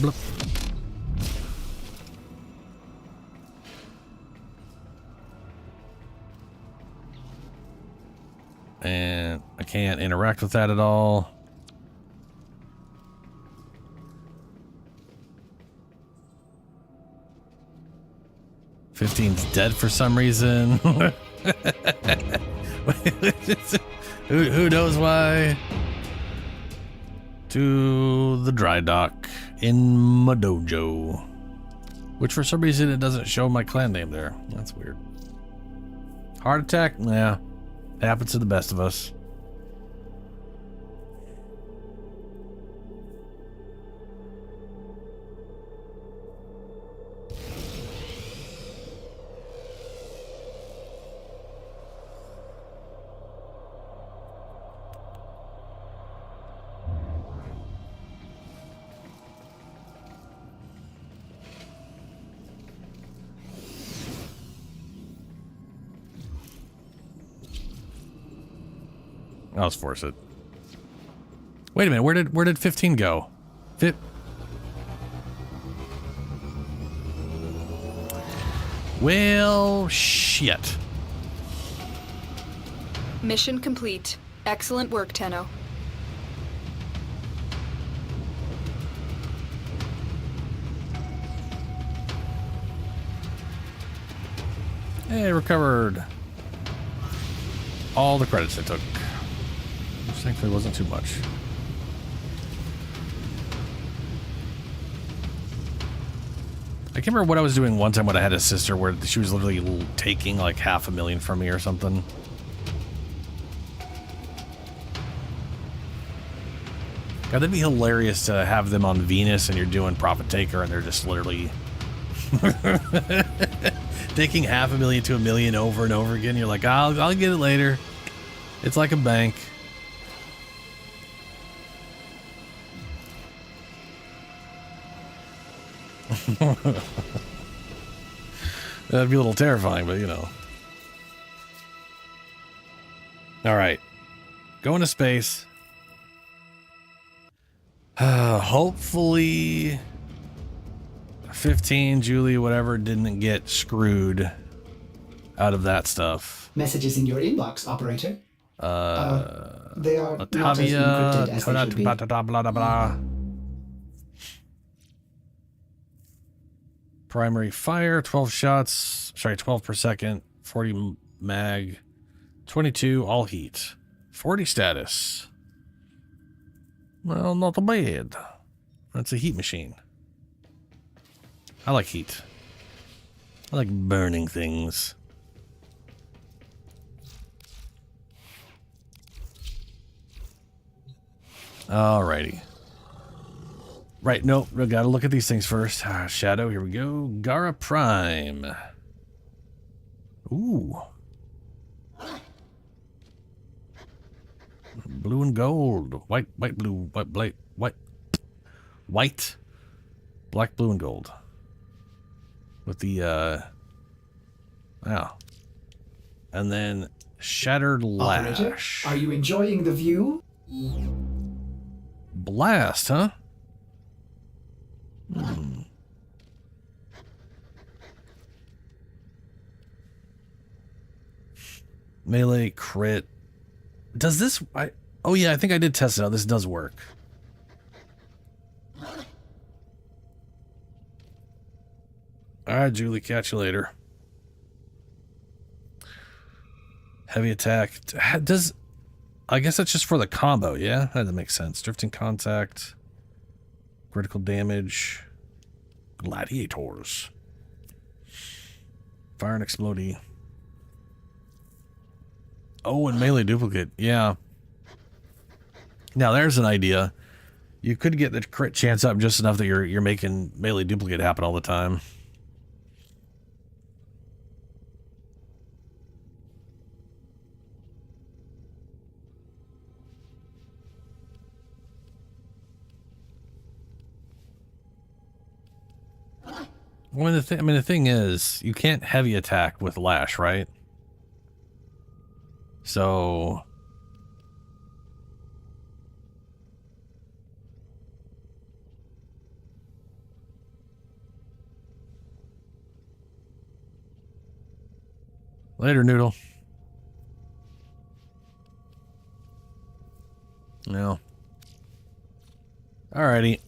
S2: Blip. And I can't interact with that at all. $15's dead for some reason. who knows why? To the dry dock in my dojo. Which for some reason it doesn't show my clan name there. That's weird. Heart attack? Yeah. Happens to the best of us. Let's force it. Wait a minute, where did 15 go? Well, shit.
S3: Mission complete. Excellent work, Tenno.
S2: Hey, recovered all the credits I took. Which thankfully wasn't too much. I can't remember what I was doing one time when I had a sister where she was literally taking like $500,000 from me or something. God, that'd be hilarious to have them on Venus and you're doing Profit Taker and they're just literally taking $500,000 to $1 million over and over again. You're like, I'll get it later. It's like a bank. That'd be a little terrifying, but you know. All right. Going to space. Hopefully 15, Julie, whatever, didn't get screwed out of that stuff.
S7: Messages in your inbox, operator. They are not as
S2: Latavia,
S7: encrypted as they should be.
S2: blah, blah, blah, blah. Primary fire, 12 shots, sorry, 12 per second, 40 mag, 22 all heat, 40 status. Well, not bad. That's a heat machine. I like heat. I like burning things. Alrighty. Right, nope, we gotta look at these things first. Shadow, here we go. Gara Prime. Ooh. Blue and gold. White, blue, white, black, blue, and gold. With the, yeah. And then Shattered Lash.
S7: Operator, are you enjoying the view?
S2: Blast, huh? Melee crit. Does this... oh yeah, I think I did test it out. This does work. Alright, Julie, catch you later. Heavy attack. Does... I guess that's just for the combo, yeah? That makes sense. Drifting contact. Critical damage. Gladiators. Fire and explodey. Oh, and melee duplicate. Yeah. Now there's an idea. You could get the crit chance up just enough that you're making melee duplicate happen all the time. Well, the thing is, you can't heavy attack with Lash, right? So... Later, Noodle. No. Alrighty.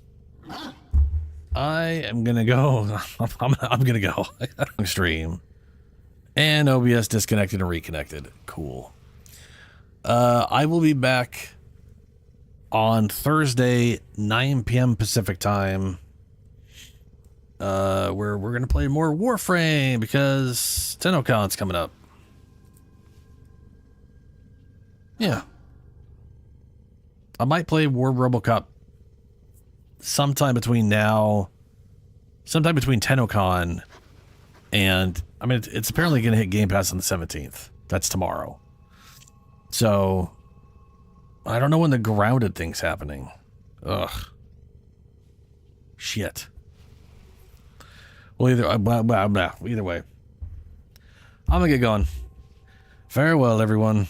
S2: I am gonna go. I'm gonna go. Stream. And OBS disconnected and reconnected. Cool. I will be back on Thursday, 9 p.m. Pacific time. Where we're gonna play more Warframe because TennoCon's coming up. Yeah. I might play War RoboCop sometime between TennoCon and, I mean, it's apparently going to hit Game Pass on the 17th. That's tomorrow. So, I don't know when the Grounded thing's happening. Ugh. Shit. Well, either way. I'm going to get going. Farewell, everyone.